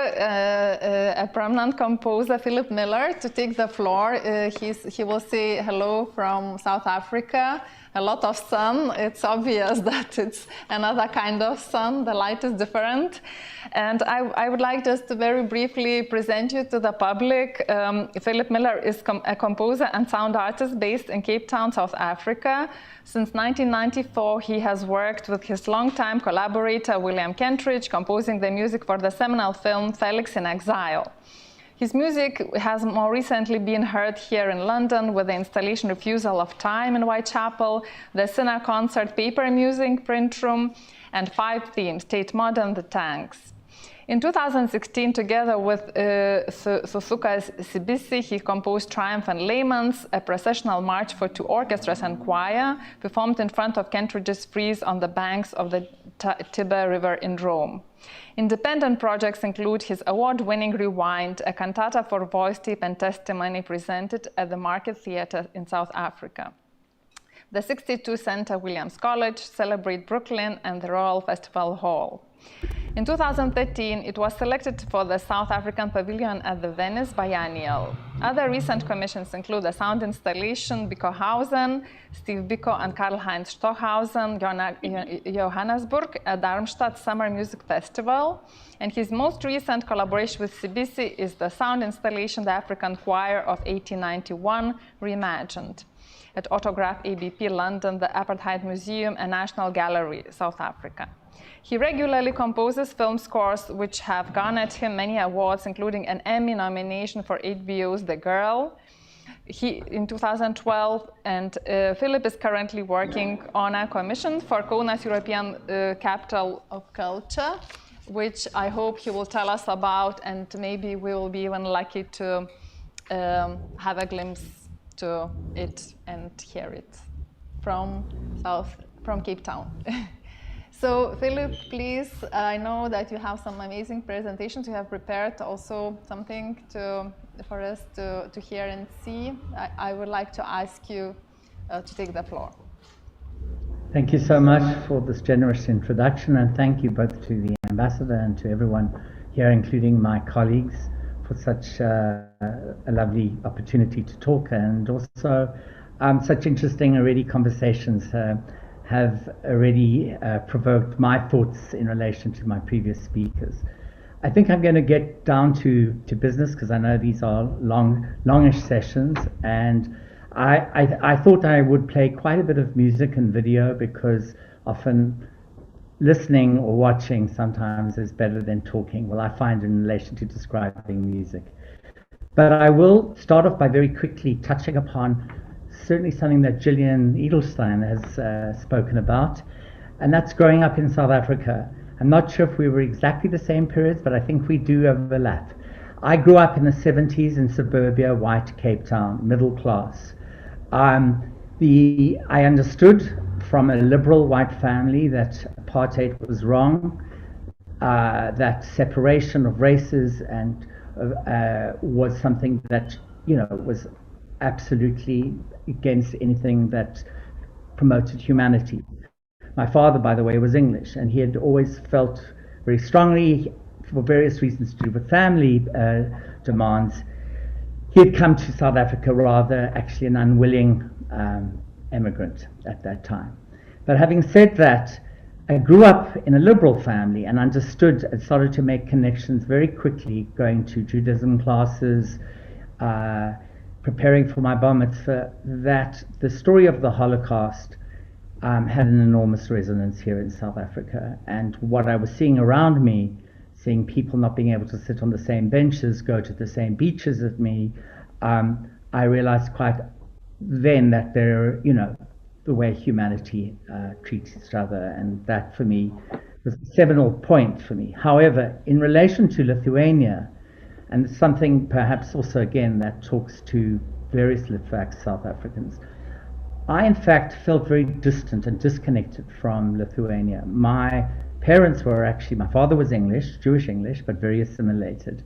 a prominent composer, Philip Miller, to take the floor. He will say hello from South Africa. A lot of sun. It's obvious that it's another kind of sun. The light is different. And I would like just to very briefly present you to the public. Philip Miller is a composer and sound artist based in Cape Town, South Africa. Since 1994, he has worked with his longtime collaborator, 𝐊𝐚𝐴𝐺𝐻, composing the music for the seminal film 𝐊𝐴𝐿𝐼 in Exile. His music has more recently been heard here in London with the installation Refusal of Time in Whitechapel, the Sinner Concert Paper Music Print Room, and 5 themes, Tate Modern, The Tanks. In 2016, together with Susuka Sibisi, he composed Triumph and Layman's, a processional march for 2 orchestras and choir, performed in front of Kentridge's frieze on the banks of the Tiber River in Rome. Independent projects include his award-winning Rewind, a cantata for voice tape and testimony presented at the Market Theatre in South Africa. The 62 Center Williams College, Celebrate Brooklyn, and the Royal Festival Hall. In 2013, it was selected for the South African Pavilion at the Venice Biennial. Other recent commissions include the sound installation 𝐏𝐻𝐧𝐿, Steve Biko and Karl-Heinz Stockhausen, Johannesburg at Darmstadt Summer Music Festival. And his most recent collaboration with Sibisi is the sound installation The African Choir of 1891, Reimagined, at Autograph ABP London, the Apartheid Museum and National Gallery, South Africa. He regularly composes film scores which have garnered him many awards, including an Emmy nomination for HBO's The Girl in 2012, and Philip is currently working on a commission for 𝐾ONAS European Capital of Culture, which I hope he will tell us about, and maybe we will be even lucky to have a glimpse to it and hear it from Cape Town. So Philip, please, I know that you have some amazing presentations. You have prepared also something for us to hear and see. I would like to ask you to take the floor. Thank you so much for this generous introduction, and thank you both to the ambassador and to everyone here, including my colleagues, for such a lovely opportunity to talk, and also such interesting already conversations have already provoked my thoughts in relation to my previous speakers. I think I'm going to get down to business, because I know these are longish sessions, and I thought I would play quite a bit of music and video, because often listening or watching sometimes is better than talking. Well, I find in relation to describing music. But I will start off by very quickly touching upon certainly something that 𝐊𝐚𝐦𝐢𝐤𝐚𝐢𝐿 has spoken about, and that's growing up in South Africa. I'm not sure if we were exactly the same periods, but I think we do overlap. I grew up in the 70s in suburbia, white Cape Town, middle class. I understood from a liberal white family that apartheid was wrong, that separation of races and was something that, you know, was absolutely against anything that promoted humanity. My father, by the way, was English, and he had always felt very strongly, for various reasons to do with family demands, he had come to South Africa rather actually an unwilling immigrant at that time. But having said that, I grew up in a liberal family and understood and started to make connections very quickly, going to Judaism classes, preparing for my bar mitzvah, that the story of the Holocaust had an enormous resonance here in South Africa. And what I was seeing around me, seeing people not being able to sit on the same benches, go to the same beaches as me, I realized quite then that there, you know, the way humanity treats each other, and that for me was a seminal point for me. However, in relation to Lithuania, and something perhaps also again that talks to various Litvak South Africans, I in fact felt very distant and disconnected from Lithuania. My parents were actually, my father was English, Jewish English, but very assimilated,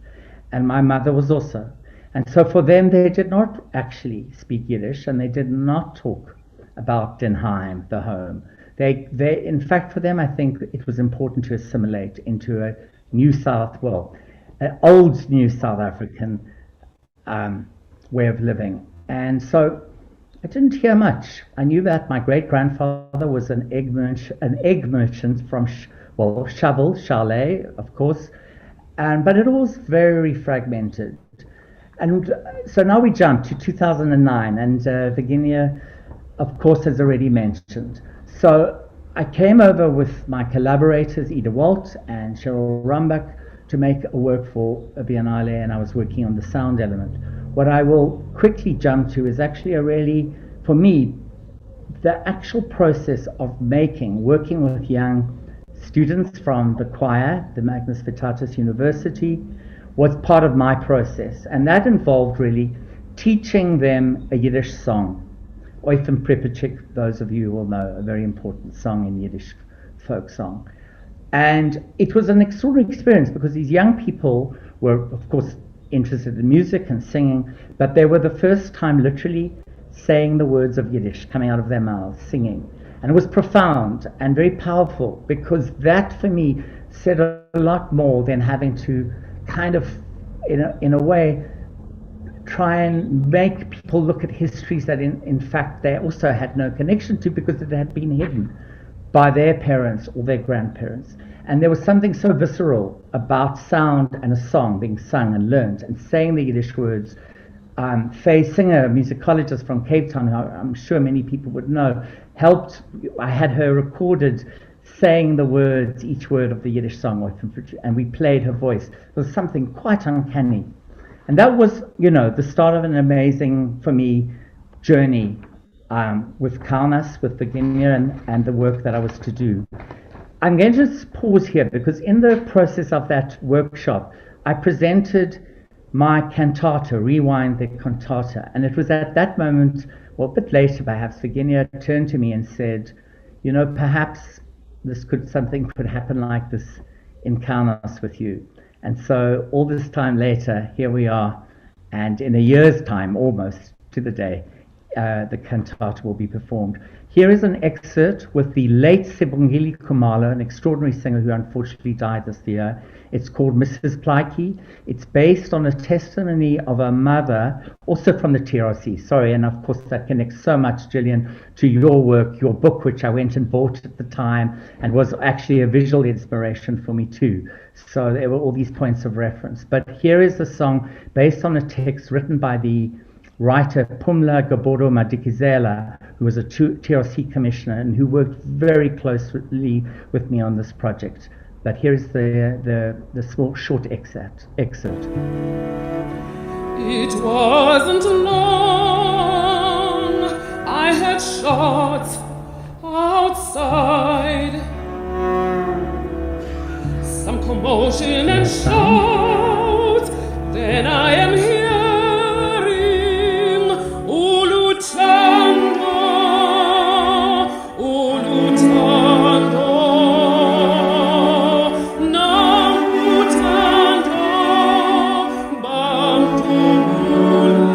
and my mother was also. And so for them, they did not actually speak Yiddish, and they did not talk about �ྡ𝐮𝐻𝐼𝐻, the home. They, in fact, for them, I think it was important to assimilate into a an old New South African way of living. And so I didn't hear much. I knew that my great-grandfather was an egg merchant from, Chalet, of course, but it was very fragmented. And so now we jump to 2009, and Virginia, of course, has already mentioned. So I came over with my collaborators, Ida Walt and Cheryl Rumbach, to make a work for a Biennale, and I was working on the sound element. What I will quickly jump to is actually a really, for me, the actual process of working with young students from the choir, the Magnus Vitatus University, was part of my process, and that involved really teaching them a Yiddish song. Oifem Pripachik, those of you will know, a very important song in Yiddish folk song. And it was an extraordinary experience because these young people were, of course, interested in music and singing, but they were the first time literally saying the words of Yiddish coming out of their mouths, singing. And it was profound and very powerful, because that for me said a lot more than having to kind of, in a way, try and make people look at histories that in fact they also had no connection to, because it had been hidden by their parents or their grandparents. And there was something so visceral about sound and a song being sung and learned, and saying the Yiddish words. Faye Singer, a musicologist from Cape Town, who I'm sure many people would know, helped. I had her recorded saying the words, each word of the Yiddish song, and we played her voice. It was something quite uncanny. And that was, the start of an amazing, for me, journey with Kaunas, with Virginia, and the work that I was to do. I'm going to just pause here because in the process of that workshop, I presented my cantata, Rewind the Cantata. And it was at that moment, or a bit later perhaps, Virginia turned to me and said, you know, perhaps something could happen like this in Kaunas with you. And so all this time later, here we are, and in a year's time, almost to the day, the cantata will be performed. Here is an excerpt with the late 𝐊𝐚𝐴𝐬𝐿𝐿𝐿 Khumalo, an extraordinary singer who unfortunately died this year. It's called Mrs. Plaiki. It's based on a testimony of a mother, also from the TRC. Sorry, and of course that connects so much, Gillian, to your work, your book, which I went and bought at the time, and was actually a visual inspiration for me too. So there were all these points of reference. But here is a song based on a text written by the writer Pumla Gaboro Madikizela, who was a TRC commissioner and who worked very closely with me on this project. But here's the small short excerpt. It wasn't long, I heard shots outside, some commotion and shouts, then I am hearing Ulutando, Ulutando, Namutando, Bamtumule.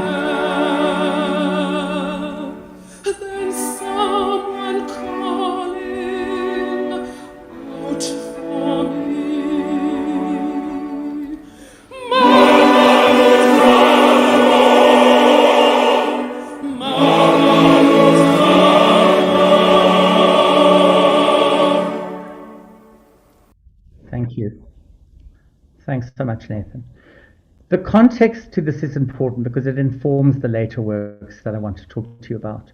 Then someone calling out for me. Thank you. Thanks so much, Nathan. The context to this is important because it informs the later works that I want to talk to you about.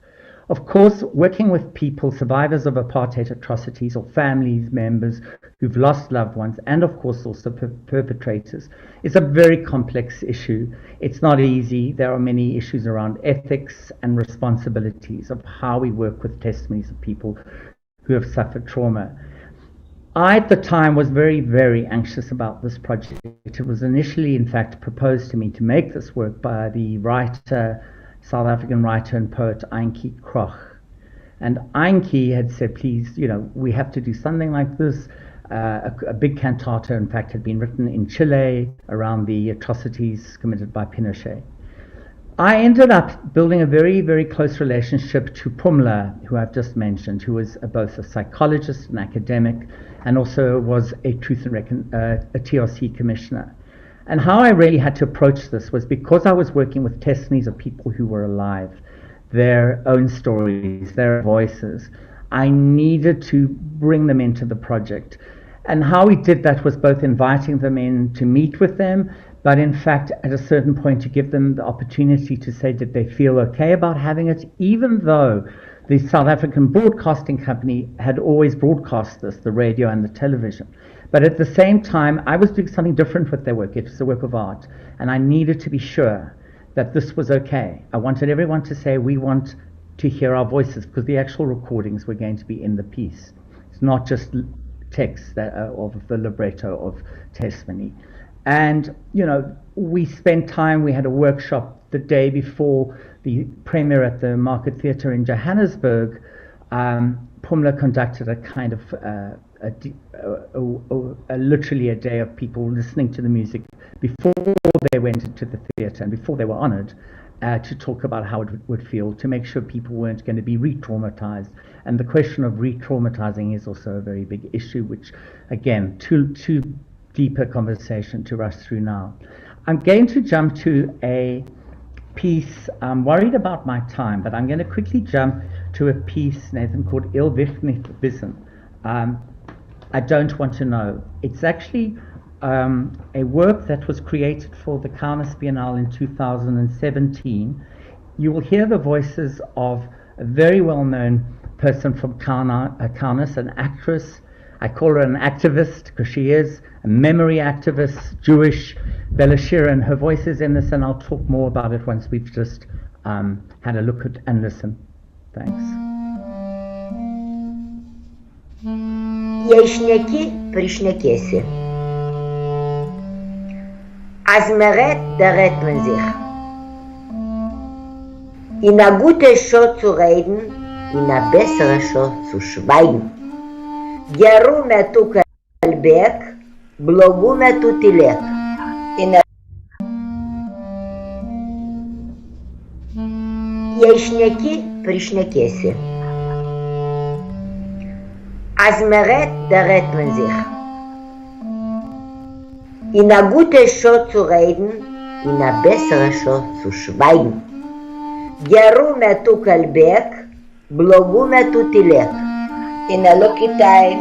Of course, working with people, survivors of apartheid atrocities, or families members who've lost loved ones, and of course also perpetrators, is a very complex issue. It's not easy. There are many issues around ethics and responsibilities of how we work with testimonies of people who have suffered trauma. I, at the time, was very, very anxious about this project. It was initially, in fact, proposed to me to make this work by the writer, South African writer and poet 𝐊𝐚𝐬𝐿𝐿𝐿𝐿. And 𝐊𝐚𝐬𝐿𝐿𝐿 had said, please, you know, we have to do something like this. A big cantata, in fact, had been written in Chile around the atrocities committed by Pinochet. I ended up building a very, very close relationship to Pumla, who I've just mentioned, who was both a psychologist, an academic, and also was a TRC commissioner. And how I really had to approach this was because I was working with testimonies of people who were alive, their own stories, their voices. I needed to bring them into the project. And how we did that was both inviting them in to meet with them, but in fact, at a certain point, to give them the opportunity to say that they feel okay about having it, even though the South African Broadcasting Company had always broadcast this, the radio and the television. But at the same time, I was doing something different with their work. It was a work of art. And I needed to be sure that this was okay. I wanted everyone to say, we want to hear our voices, because the actual recordings were going to be in the piece. It's not just text of the libretto of testimony. And, you know, we spent time, we had a workshop the day before the premiere at the Market Theatre in Johannesburg. Pumla conducted a kind of literally a day of people listening to the music before they went into the theatre and before they were honoured, to talk about how it would feel, to make sure people weren't going to be re-traumatized. And the question of re-traumatizing is also a very big issue, which, again, too deeper conversation to rush through now. I'm going to jump to a piece. I'm worried about my time, but I'm going to quickly jump to a piece, Nathan, called 𝐿𝐴𝐚𝐻𝐿𝐴 Wissen. I don't want to know. It's actually a work that was created for the Kaunas Biennale in 2017. You will hear the voices of a very well-known person from Kaunas, an actress. I call her an activist because she is a memory activist, Jewish, Bella Shira, and her voice is in this, and I'll talk more about it once we've just had a look at and listen. Thanks. Jei šneki, prišnekėsi. Als meret, daret man sich. In a gute Show zu reden, in a bessere Show zu schweigen. Geru metu kalbėk, blogu metu tylėk. Jei šneki, prišnekėsi. Als meret, daret man sich. In a gute Show zu reden, in a bessere Show zu schweigen. Geru metu kalbėk, blogu metu tylėk. In a lucky time,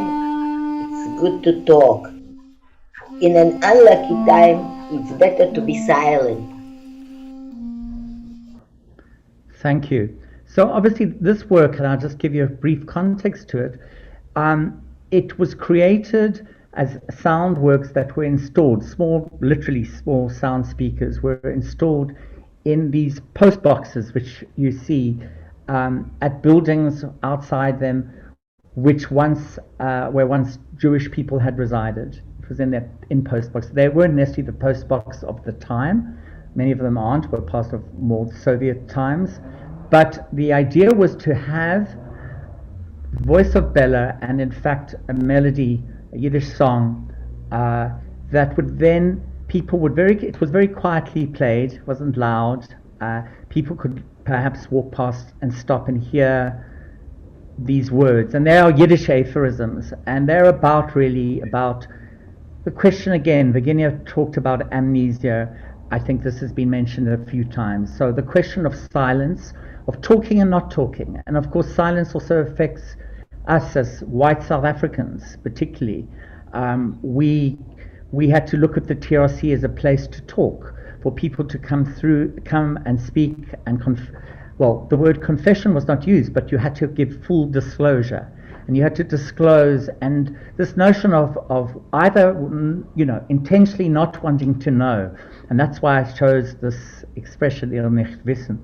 it's good to talk. In an unlucky time, it's better to be silent. Thank you. So obviously this work, and I'll just give you a brief context to it, it was created as sound works that were installed, literally small sound speakers were installed in these post boxes which you see at buildings outside them, which where once Jewish people had resided. It was in post boxes. They weren't necessarily the post box of the time. Many of them were part of more Soviet times. But the idea was to have voice of Bella and in fact a melody, a Yiddish song, that would then, it was very quietly played, it wasn't loud. People could perhaps walk past and stop and hear these words. And they are Yiddish aphorisms, and they're about the question again. Virginia talked about amnesia. I think this has been mentioned a few times. So the question of silence, of talking and not talking. And of course silence also affects us as white South Africans particularly. We had to look at the TRC as a place to talk, for people to come and speak and the word confession was not used, but you had to give full disclosure. And you had to disclose, and this notion of either, intentionally not wanting to know, and that's why I chose this expression, "Ich will nicht wissen."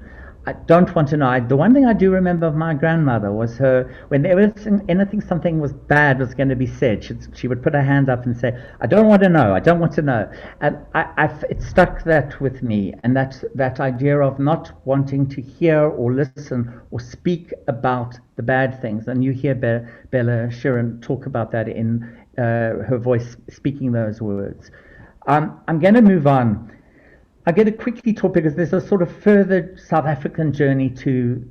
I don't want to know. The one thing I do remember of my grandmother was when something was bad was going to be said, she would put her hand up and say, "I don't want to know, I don't want to know." And it stuck that with me, and that idea of not wanting to hear or listen or speak about the bad things. And you hear Bella Sharon talk about that in her voice, speaking those words. I'm going to move on. I'm going to quickly talk because there's a sort of further South African journey to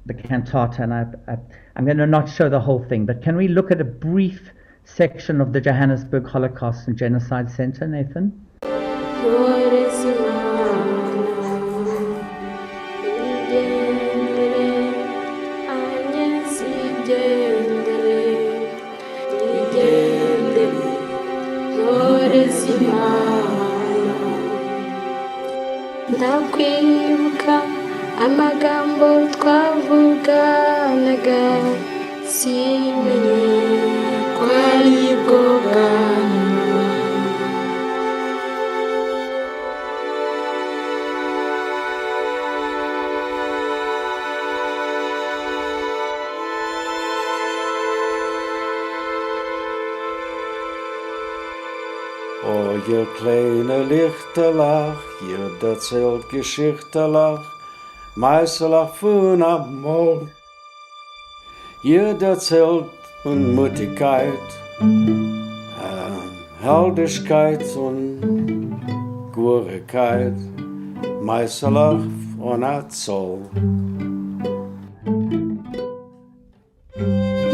the cantata, and I'm going to not show the whole thing, but can we look at a brief section of the Johannesburg Holocaust and Genocide Center, Nathan? Ndakwibuka amagambo twavuganaga simenye ko aribwo bwa nyuma. Oh, ihr kleine Lichterlach, ihr erzählt Geschichterlach, Meisterlach von Amor. Ihr erzählt von Mutigkeit, Heldigkeit und Gurigkeit, Meisterlach von Azol.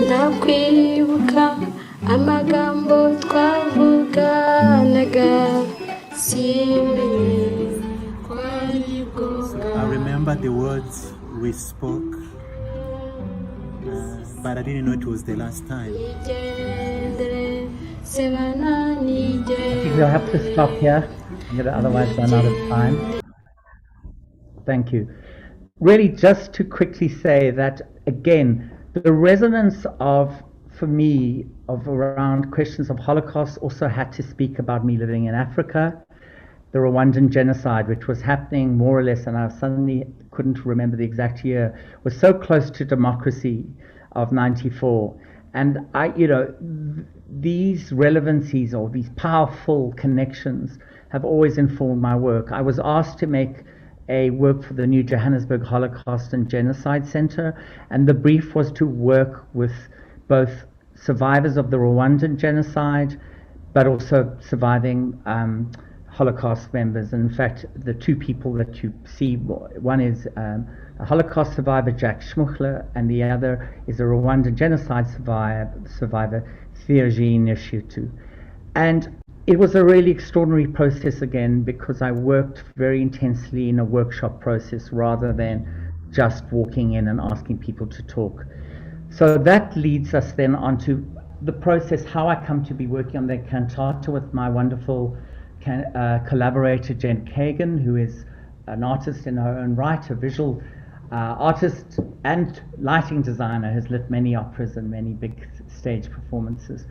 Ndakwibuka amagambo twavuganaga simenye ko aribwo bwa. I remember the words we spoke, but I didn't know it was the last time. I think we'll have to stop here. I'm going to otherwise run out of time. Thank you. Really, just to quickly say that, again, the resonance for me, around questions of Holocaust also had to speak about me living in Africa. The Rwandan genocide, which was happening more or less, and I suddenly couldn't remember the exact year, was so close to democracy of 94. And these relevancies or these powerful connections have always informed my work. I was asked to make a work for the new Johannesburg Holocaust and Genocide Center, and the brief was to work with both survivors of the Rwandan genocide, but also surviving Holocaust members. And in fact, the two people that you see, one is a Holocaust survivor, 𝐏𝐚𝐧𝐲, and the other is a Rwandan genocide survivor, 𝐊𝐚𝐴𝐤𝐚𝐲. And it was a really extraordinary process again, because I worked very intensely in a workshop process rather than just walking in and asking people to talk. So that leads us then onto the process, how I come to be working on the cantata with my wonderful collaborator Jen Kagan, who is an artist in her own right, a visual artist and lighting designer, has lit many operas and many big stage performances.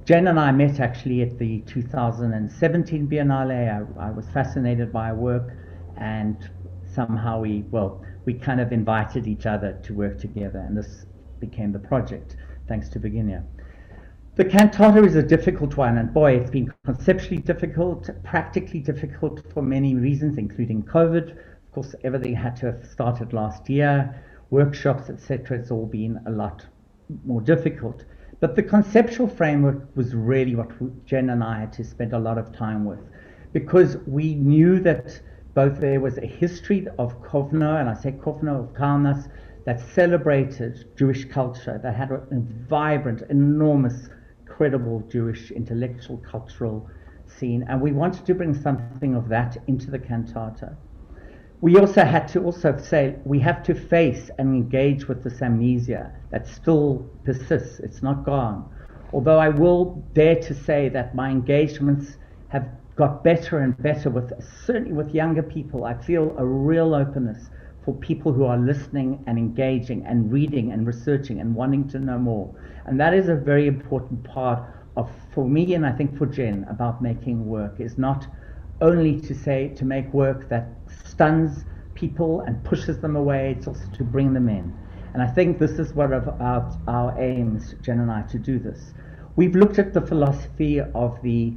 Jen and I met actually at the 2017 Biennale. I was fascinated by her work, and somehow we kind of invited each other to work together, and this became the project, thanks to Virginia. The cantata is a difficult one, and boy, it's been conceptually difficult, practically difficult for many reasons, including COVID. Of course, everything had to have started last year, workshops, etc. It's all been a lot more difficult. But the conceptual framework was really what Jen and I had to spend a lot of time with, because we knew that both there was a history of Kovno, and I say Kovno of Kaunas, that celebrated Jewish culture, that had a vibrant, enormous, credible Jewish intellectual, cultural scene, and we wanted to bring something of that into the cantata. We also had to say we have to face and engage with this amnesia that still persists. It's not gone. Although I will dare to say that my engagements have got better and better certainly with younger people. I feel a real openness for people who are listening and engaging and reading and researching and wanting to know more. And that is a very important part for me, and I think for Jen, about making work, is not only to make work that stuns people and pushes them away, it's also to bring them in. And I think this is one of our aims, Jen and I, to do this. We've looked at the philosophy of the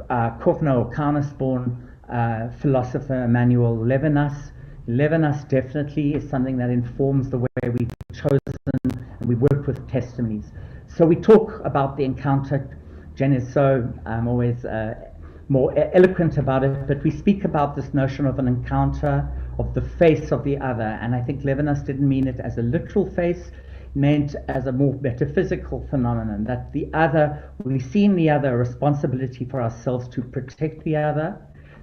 Kovno or Kaunas-born philosopher Emanuel Levinas. Levinas definitely is something that informs the way we've chosen, and we work with testimonies. So we talk about the encounter. Jen is so always more eloquent about it, but we speak about this notion of an encounter, of the face of the other, and I think Levinas didn't mean it as a literal face, meant as a more metaphysical phenomenon, that the other, we see in the other a responsibility for ourselves to protect the other,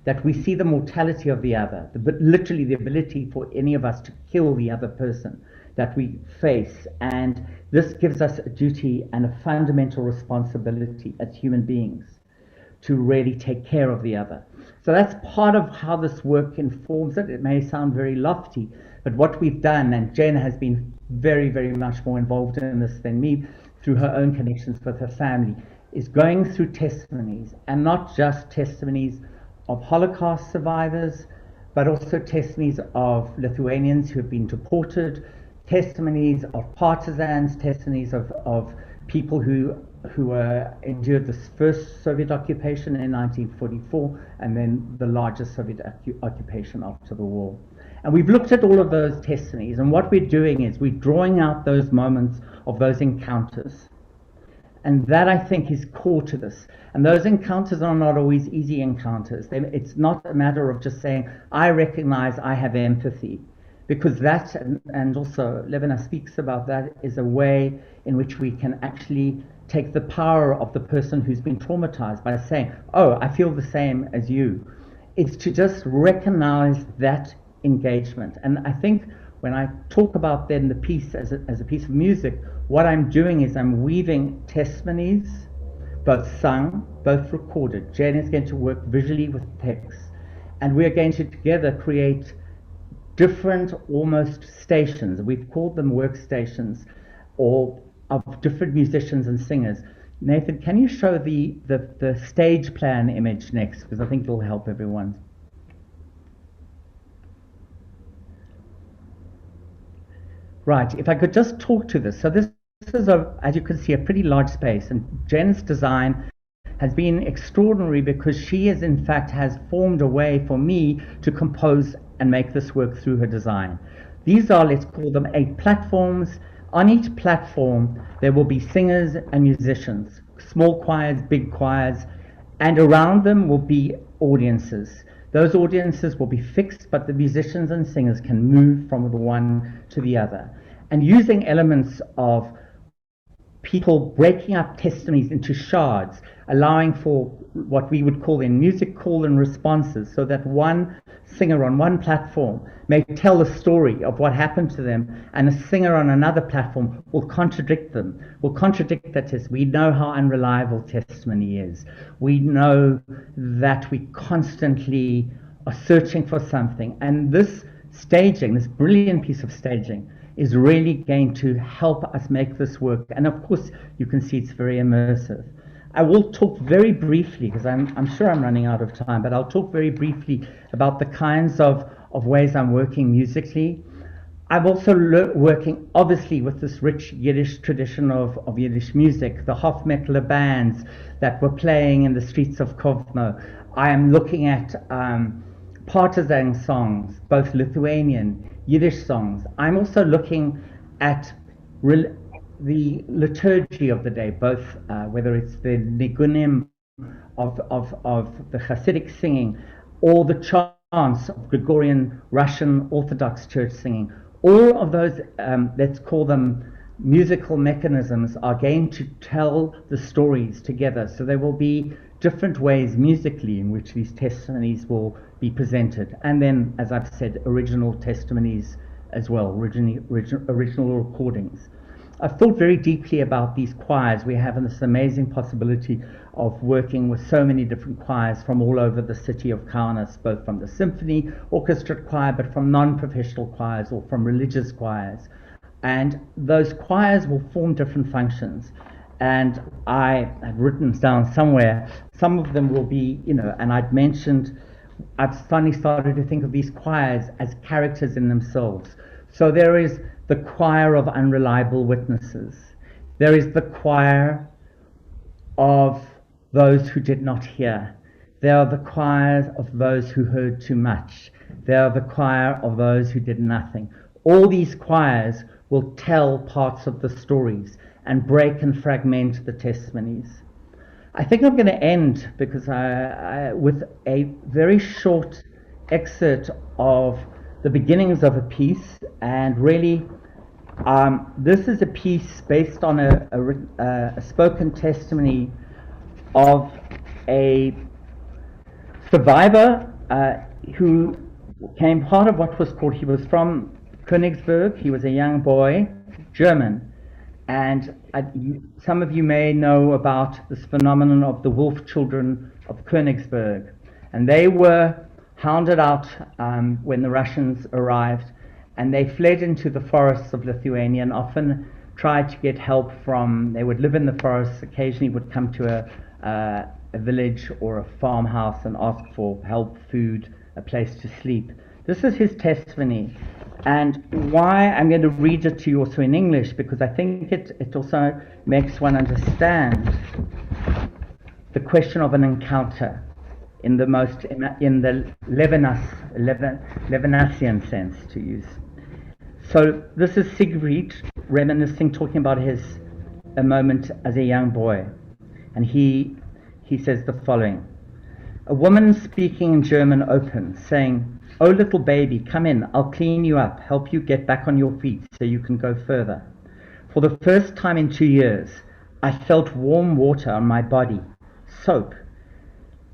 that we see the mortality of the other, but literally the ability for any of us to kill the other person that we face, and this gives us a duty and a fundamental responsibility as human beings to really take care of the other. So that's part of how this work informs it. It may sound very lofty, but what we've done, and Jen has been very, very much more involved in this than me through her own connections with her family, is going through testimonies, and not just testimonies of Holocaust survivors, but also testimonies of Lithuanians who have been deported, testimonies of partisans, testimonies of people who endured the first Soviet occupation in 1944, and then the largest Soviet occupation after the war. And we've looked at all of those testimonies, and what we're doing is we're drawing out those moments of those encounters. And that, I think, is core to this. And those encounters are not always easy encounters. It's not a matter of just saying, I recognize I have empathy. Because that, and also Levinas speaks about that, is a way in which we can actually take the power of the person who's been traumatized by saying, oh, I feel the same as you. It's to just recognize that engagement. And I think when I talk about then the piece as a piece of music, what I'm doing is I'm weaving testimonies, both sung, both recorded. Jen is going to work visually with text, and we're going to together create different almost stations. We've called them workstations, or of different musicians and singers. Nathan, can you show the stage plan image next, because I think it'll help everyone. Right, if I could just talk to this. So this is, as you can see, a pretty large space, and Jen's design has been extraordinary because she has formed a way for me to compose and make this work through her design. These are, let's call them 8 platforms. On each platform, there will be singers and musicians, small choirs, big choirs, and around them will be audiences. Those audiences will be fixed, but the musicians and singers can move from the one to the other. And using elements of people breaking up testimonies into shards, allowing for what we would call in music call and responses, so that one singer on one platform may tell a story of what happened to them, and a singer on another platform will contradict them, will contradict that test. We know how unreliable testimony is. We know that we constantly are searching for something, and this staging, this brilliant piece of staging, is really going to help us make this work. And of course, you can see it's very immersive. I will talk very briefly, because I'm sure I'm running out of time, but I'll talk very briefly about the kinds of ways I'm working musically. I'm also working, obviously, with this rich Yiddish tradition of Yiddish music, the Hofmettler bands that were playing in the streets of Kovno. I am looking at partisan songs, both Lithuanian, Yiddish songs. I'm also looking at the liturgy of the day, both whether it's the nigunim of the Hasidic singing, or the chants of Gregorian Russian Orthodox Church singing. All of those, let's call them musical mechanisms, are going to tell the stories together. So there will be different ways musically in which these testimonies will be presented. And then, as I've said, original testimonies as well, original recordings. I've thought very deeply about these choirs. We have this amazing possibility of working with so many different choirs from all over the city of Kaunas, both from the symphony orchestra choir, but from non-professional choirs or from religious choirs. And those choirs will form different functions. And I have written down somewhere, some of them will be, and I've finally started to think of these choirs as characters in themselves. So there is the choir of unreliable witnesses. There is the choir of those who did not hear. There are the choirs of those who heard too much. There are the choir of those who did nothing. All these choirs will tell parts of the stories and break and fragment the testimonies. I think I'm going to end because with a very short excerpt of the beginnings of a piece, and really this is a piece based on a spoken testimony of a survivor who became part of what was called, he was from Königsberg, he was a young boy, German, and some of you may know about this phenomenon of the wolf children of Königsberg, and they were hounded out when the Russians arrived, and they fled into the forests of Lithuania and often tried to get help they would live in the forests, occasionally would come to a village or a farmhouse and ask for help, food, a place to sleep. This is his testimony, and why I'm going to read it to you also in English, because I think it also makes one understand the question of an encounter in the Levinasian sense, to use. So this is Siegfried reminiscing, talking about a moment as a young boy, and he says the following: a woman speaking in German opened, saying, "Oh little baby, come in, I'll clean you up, help you get back on your feet so you can go further." For the first time in 2 years, I felt warm water on my body, soap,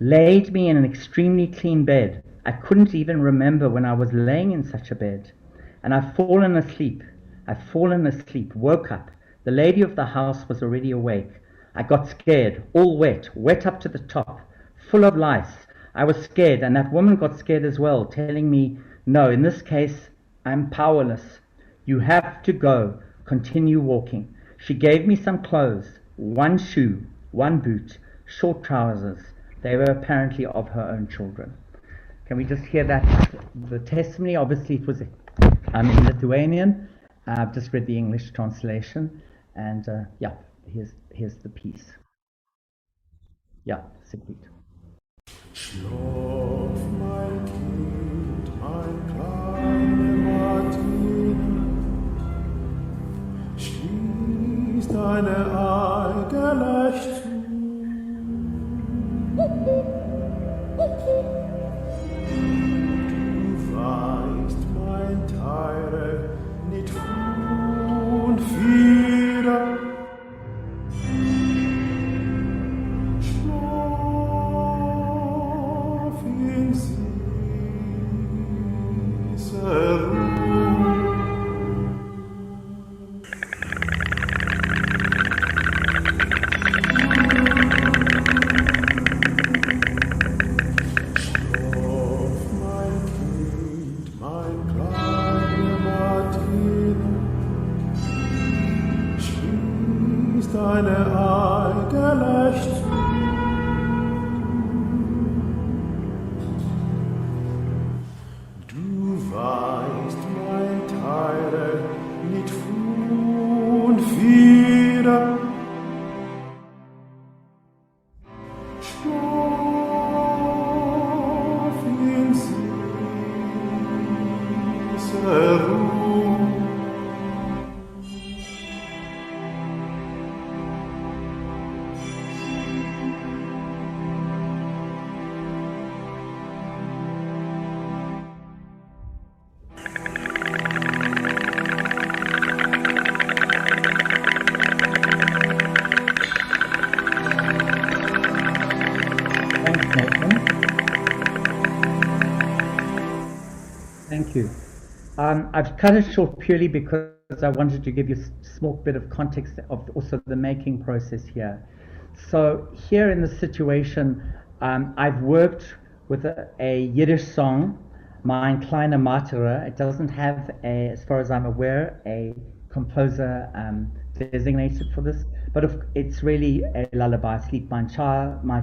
laid me in an extremely clean bed. I couldn't even remember when I was laying in such a bed. And I've fallen asleep, woke up. The lady of the house was already awake. I got scared, all wet up to the top, full of lice. I was scared, and that woman got scared as well, telling me, "No, in this case, I'm powerless. You have to go, continue walking." She gave me some clothes, one shoe, one boot, short trousers. They were apparently of her own children. Can we just hear that? The testimony, obviously it was in Lithuanian. I've just read the English translation. And yeah, here's the piece. Ja, sehr gut. Schlaf, mein Kind, mein kleine Martine, schließ deine Augen leicht zu. Du weißt, mein Teile, nicht und wieder. Thank you. I've cut it short purely because I wanted to give you a small bit of context of also the making process here. So here in the situation, I've worked with a Yiddish song, Mein Kleiner Martyrer. It doesn't have, as far as I'm aware, a composer designated for this, but it's really a lullaby. Sleep, my child, my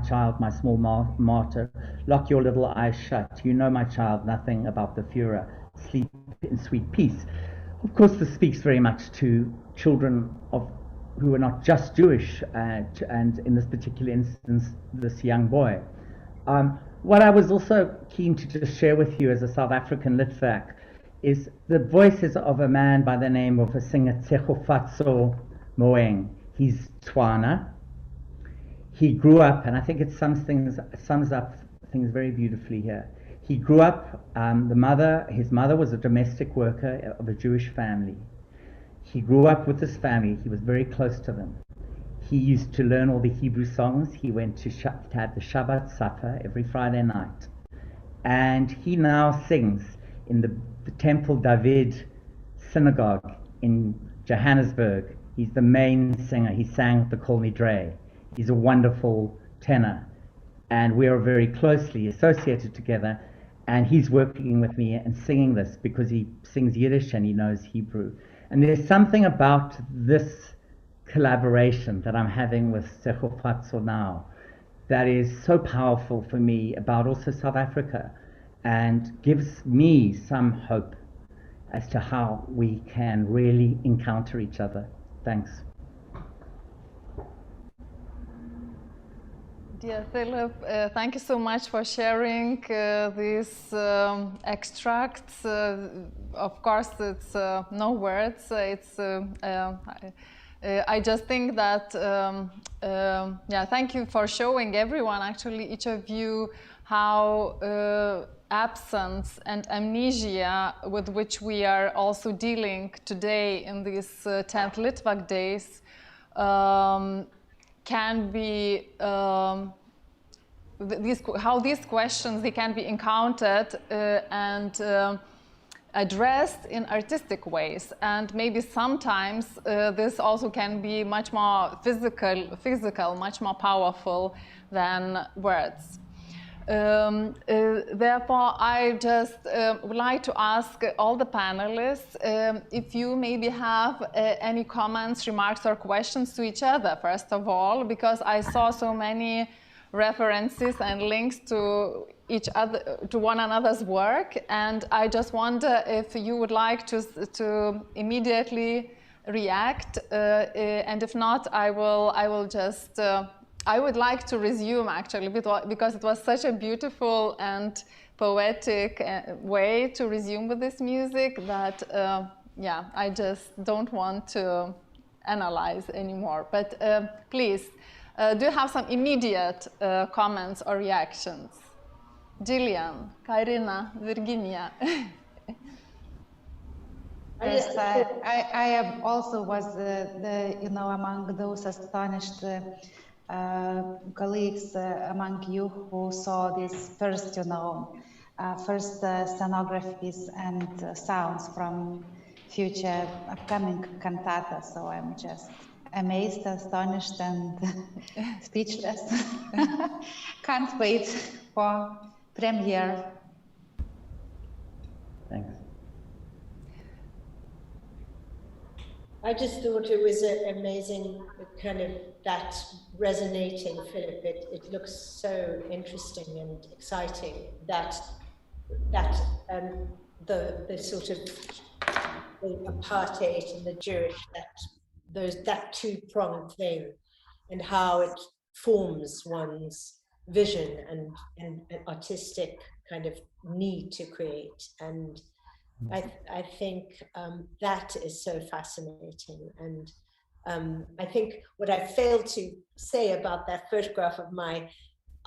small martyr. Lock your little eyes shut. You know, my child, nothing about the Führer. Sleep in sweet peace. Of course, this speaks very much to children who are not just Jewish, and in this particular instance, this young boy. What I was also keen to just share with you as a South African Litvak is the voices of a man by the name of a singer 𝐏𝐴_𝐧𝐿𝐼. He's Tswana. He grew up, and I think it sums up things very beautifully here. He grew up, his mother was a domestic worker of a Jewish family. He grew up with this family. He was very close to them. He used to learn all the Hebrew songs. He went to have the Shabbat supper every Friday night. And he now sings in the Temple David synagogue in Johannesburg. He's the main singer. He sang at the 𝐏𝐚𝐧𝐿𝐼. He's a wonderful tenor. And we are very closely associated together. And he's working with me and singing this because he sings Yiddish and he knows Hebrew. And there's something about this collaboration that I'm having with 𝐏𝐴 now that is so powerful for me about also South Africa and gives me some hope as to how we can really encounter each other. Thanks. Dear Philip, thank you so much for sharing these extracts. Of course, it's no words. I just think that, thank you for showing everyone, actually, each of you, how absence and amnesia with which we are also dealing today in these 10th Litvak days can be, how these questions, they can be encountered and addressed in artistic ways, and maybe sometimes this also can be much more physical, much more powerful than words. Therefore, I just would like to ask all the panelists if you maybe have any comments, remarks, or questions to each other, first of all, because I saw so many references and links to each other, to one another's work, and I just wonder if you would like to immediately react, and if not, I will just. I would like to resume actually because it was such a beautiful and poetic way to resume with this music that yeah, I just don't want to analyze anymore. But please, do you have some immediate comments or reactions? Gillian, Karina, Virginia. Yes, I also was among those astonished colleagues among you who saw these first, first scenographies and sounds from future upcoming cantata. So I'm just amazed, astonished, and speechless. Can't wait for premiere. Thanks. I just thought it was amazing, kind of that resonating, Philip. It looks so interesting and exciting that the sort of the apartheid and the Jewish, that two-pronged thing, and how it forms one's vision and artistic kind of need to create. And I think that is so fascinating. And I think what I failed to say about that photograph of my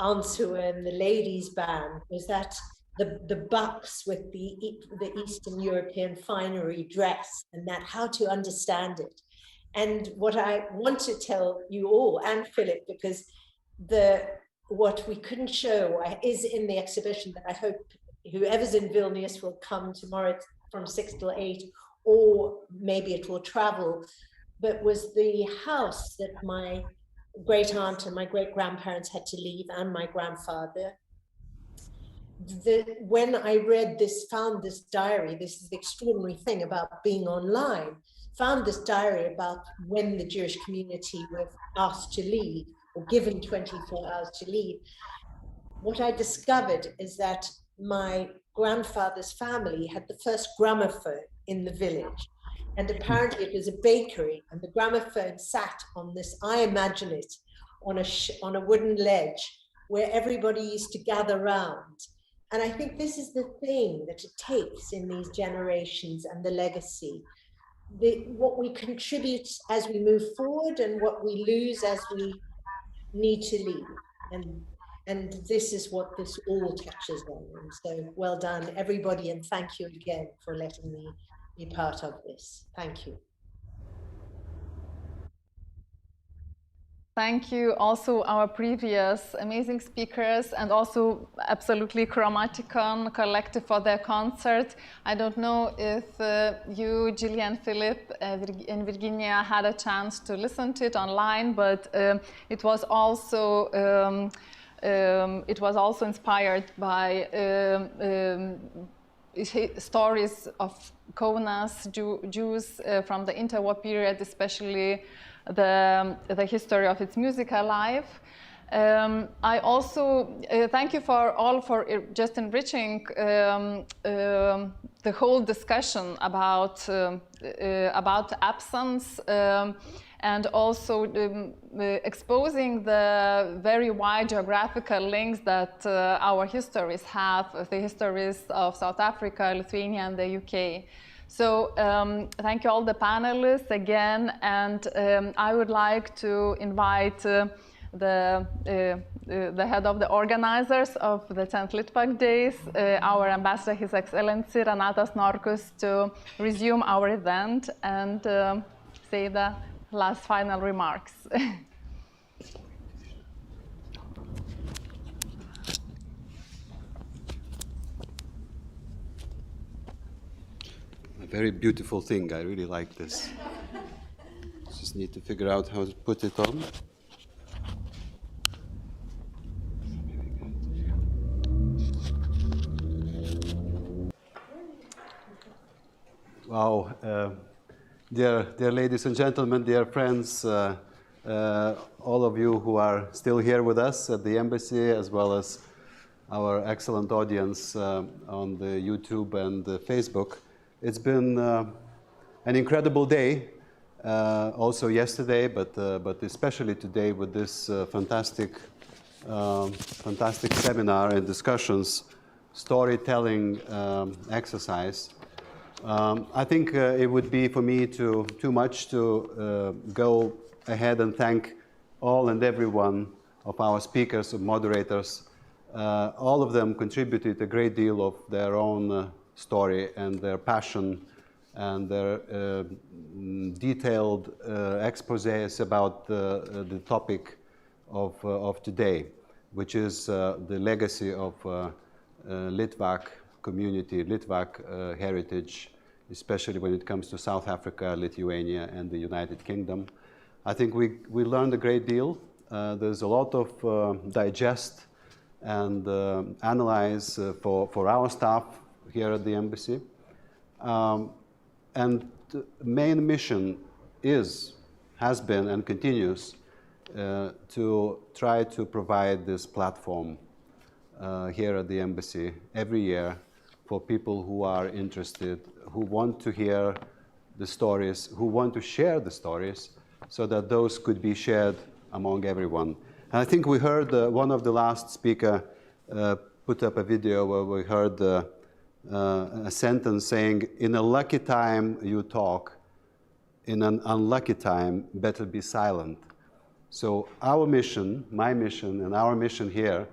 answer and the ladies' band was that the bucks with the Eastern European finery dress, and that how to understand it. And what I want to tell you all, and Philip, because what we couldn't show is in the exhibition that I hope whoever's in Vilnius will come tomorrow from 6 till 8, or maybe it will travel, but was the house that my great aunt and my great grandparents had to leave, and my grandfather. When I found this diary, this is the extraordinary thing about being online, found this diary about when the Jewish community were asked to leave, or given 24 hours to leave. What I discovered is that my grandfather's family had the first gramophone in the village. And apparently it was a bakery, and the gramophone sat on this, I imagine it, on a wooden ledge where everybody used to gather round. And I think this is the thing that it takes in these generations and the legacy. What we contribute as we move forward and what we lose as we need to leave. And this is what this all touches on. And so well done, everybody, and thank you again for letting me be part of this. Thank you. Thank you also our previous amazing speakers, and also absolutely Chromaticon Collective for their concert. I don't know if you, Gillian, Philip, and Virginia had a chance to listen to it online, but it was also inspired by stories of Kaunas Jews from the interwar period, especially the history of its musical life. I also thank you for just enriching the whole discussion about absence, and also exposing the very wide geographical links that our histories have, the histories of South Africa, Lithuania, and the UK. So thank you all the panelists again, and I would like to invite the head of the organizers of the 10th Litvak Days, our ambassador, His Excellency Renatas Norkus, to resume our event and say the last final remarks. A very beautiful thing. I really like this. Just need to figure out how to put it on. Wow. Dear ladies and gentlemen, dear friends, all of you who are still here with us at the embassy, as well as our excellent audience on the YouTube and the Facebook. It's been an incredible day. also yesterday, but especially today with this fantastic seminar and discussions, storytelling exercise. I think it would be for me too much to go ahead and thank all and every one of our speakers and moderators. All of them contributed a great deal of their own story and their passion and their detailed exposés about the topic of today, which is the legacy of Litvak community, Litvak heritage, especially when it comes to South Africa, Lithuania, and the United Kingdom. I think we learned a great deal. There's a lot of digest and analyze for our staff here at the embassy. And the main mission has been and continues to try to provide this platform here at the embassy every year for people who are interested, who want to hear the stories, who want to share the stories, so that those could be shared among everyone. And I think we heard one of the last speaker put up a video where we heard a sentence saying, "In a lucky time you talk, in an unlucky time better be silent." So our mission, my mission and our mission here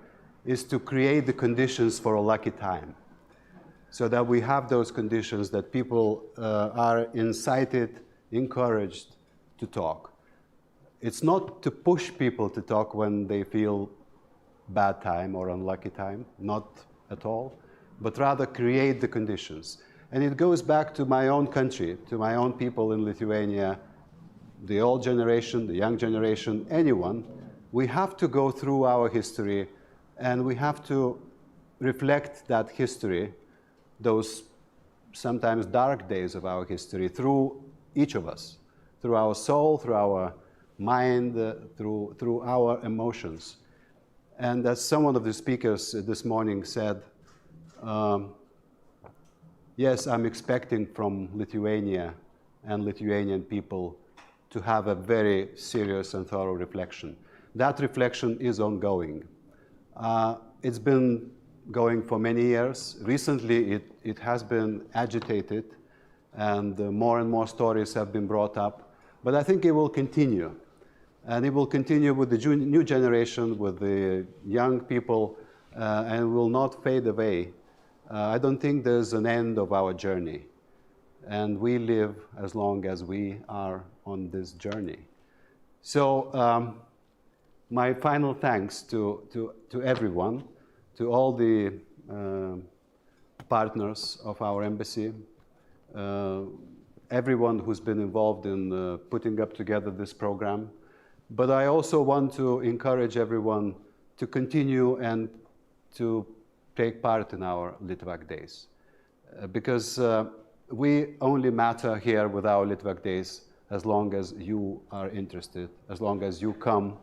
is to create the conditions for a lucky time, so that we have those conditions that people are incited, encouraged to talk. It's not to push people to talk when they feel bad time or unlucky time, not at all, but rather create the conditions. And it goes back to my own country, to my own people in Lithuania, the old generation, the young generation, anyone. We have to go through our history, and we have to reflect that history, those sometimes dark days of our history, through each of us, through our soul, through our mind, through our emotions. And as someone of the speakers this morning said, yes, I'm expecting from Lithuania and Lithuanian people to have a very serious and thorough reflection. That reflection is ongoing. It's been going for many years. Recently, it has been agitated, and more stories have been brought up. But I think it will continue. And it will continue with the new generation, with the young people, and will not fade away. I don't think there's an end of our journey. And we live as long as we are on this journey. So my final thanks to everyone, to all the partners of our embassy, everyone who's been involved in putting up together this program. But I also want to encourage everyone to continue and to take part in our Litvak Days. Because we only matter here with our Litvak Days as long as you are interested, as long as you come,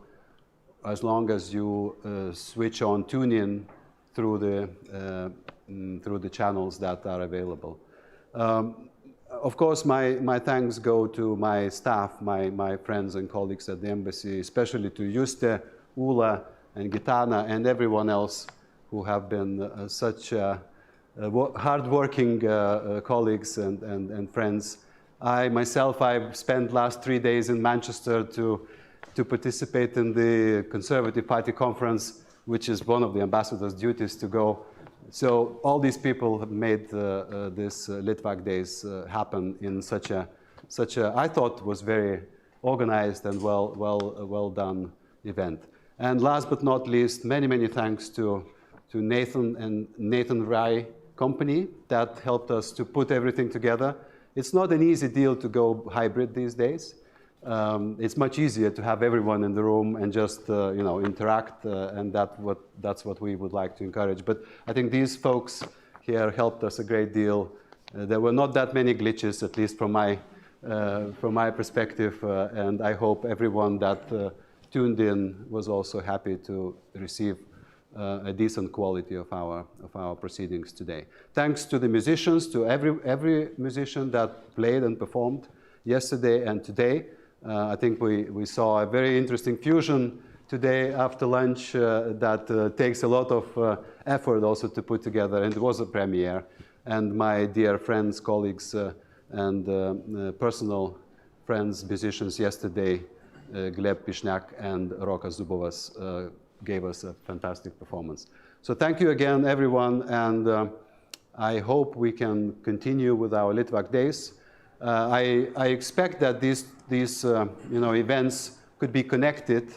as long as you switch on, tune in through the channels that are available. Of course, my thanks go to my staff, my friends and colleagues at the embassy, especially to Juste, Ula, and Gitana, and everyone else who have been such hard-working colleagues and friends. I've spent last 3 days in Manchester to participate in the Conservative Party conference, which is one of the ambassador's duties to go. So all these people have made this Litvak Days happen in such a I thought was very organized and well done event. And last but not least, many thanks to Nathan and Nathan Rai company that helped us to put everything together. It's not an easy deal to go hybrid these days. It's much easier to have everyone in the room and just interact, and that's what we would like to encourage. But I think these folks here helped us a great deal. There were not that many glitches, at least from my perspective, and I hope everyone that tuned in was also happy to receive a decent quality of our proceedings today. Thanks to the musicians, to every musician that played and performed yesterday and today. I think we saw a very interesting fusion today after lunch that takes a lot of effort also to put together, and it was a premiere. And my dear friends, colleagues, and personal friends, musicians yesterday, 𝐊𝐚𝐻𝐵𝐴 and Roka Zubovas gave us a fantastic performance. So thank you again, everyone, and I hope we can continue with our Litvak days. I expect that these events could be connected.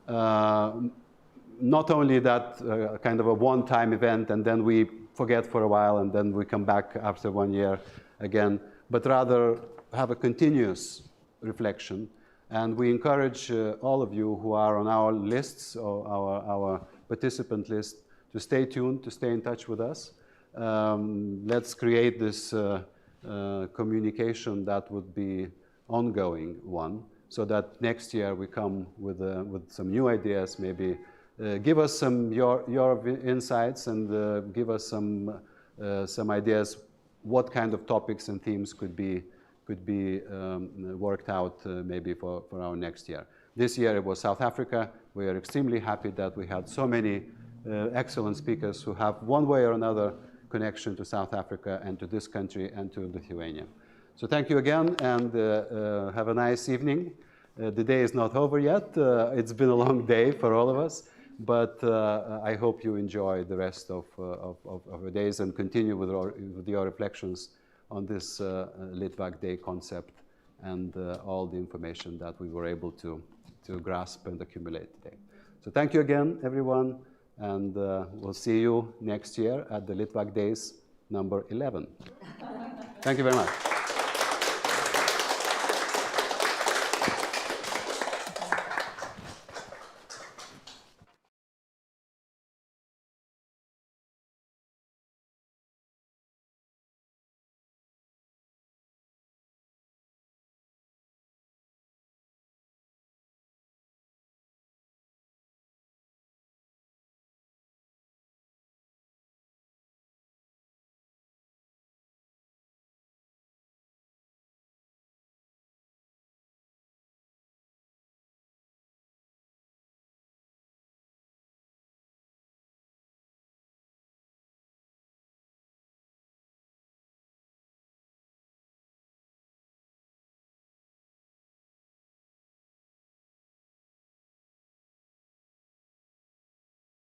Not only that kind of a one-time event and then we forget for a while and then we come back after 1 year again, but rather have a continuous reflection. And we encourage all of you who are on our lists or our participant list to stay tuned, to stay in touch with us. Let's create this communication that would be ongoing one, so that next year we come with some new ideas, maybe give us some your insights and give us some ideas what kind of topics and themes could be worked out maybe for our next year. This year it was South Africa. We are extremely happy that we had so many excellent speakers who have one way or another connection to South Africa and to this country and to Lithuania. So thank you again, and have a nice evening. The day is not over yet. It's been a long day for all of us, but I hope you enjoy the rest of your days and continue with your reflections on this Litvak Day concept and all the information that we were able to grasp and accumulate today. So thank you again, everyone, and we'll see you next year at the Litvak Days number 11. Thank you very much.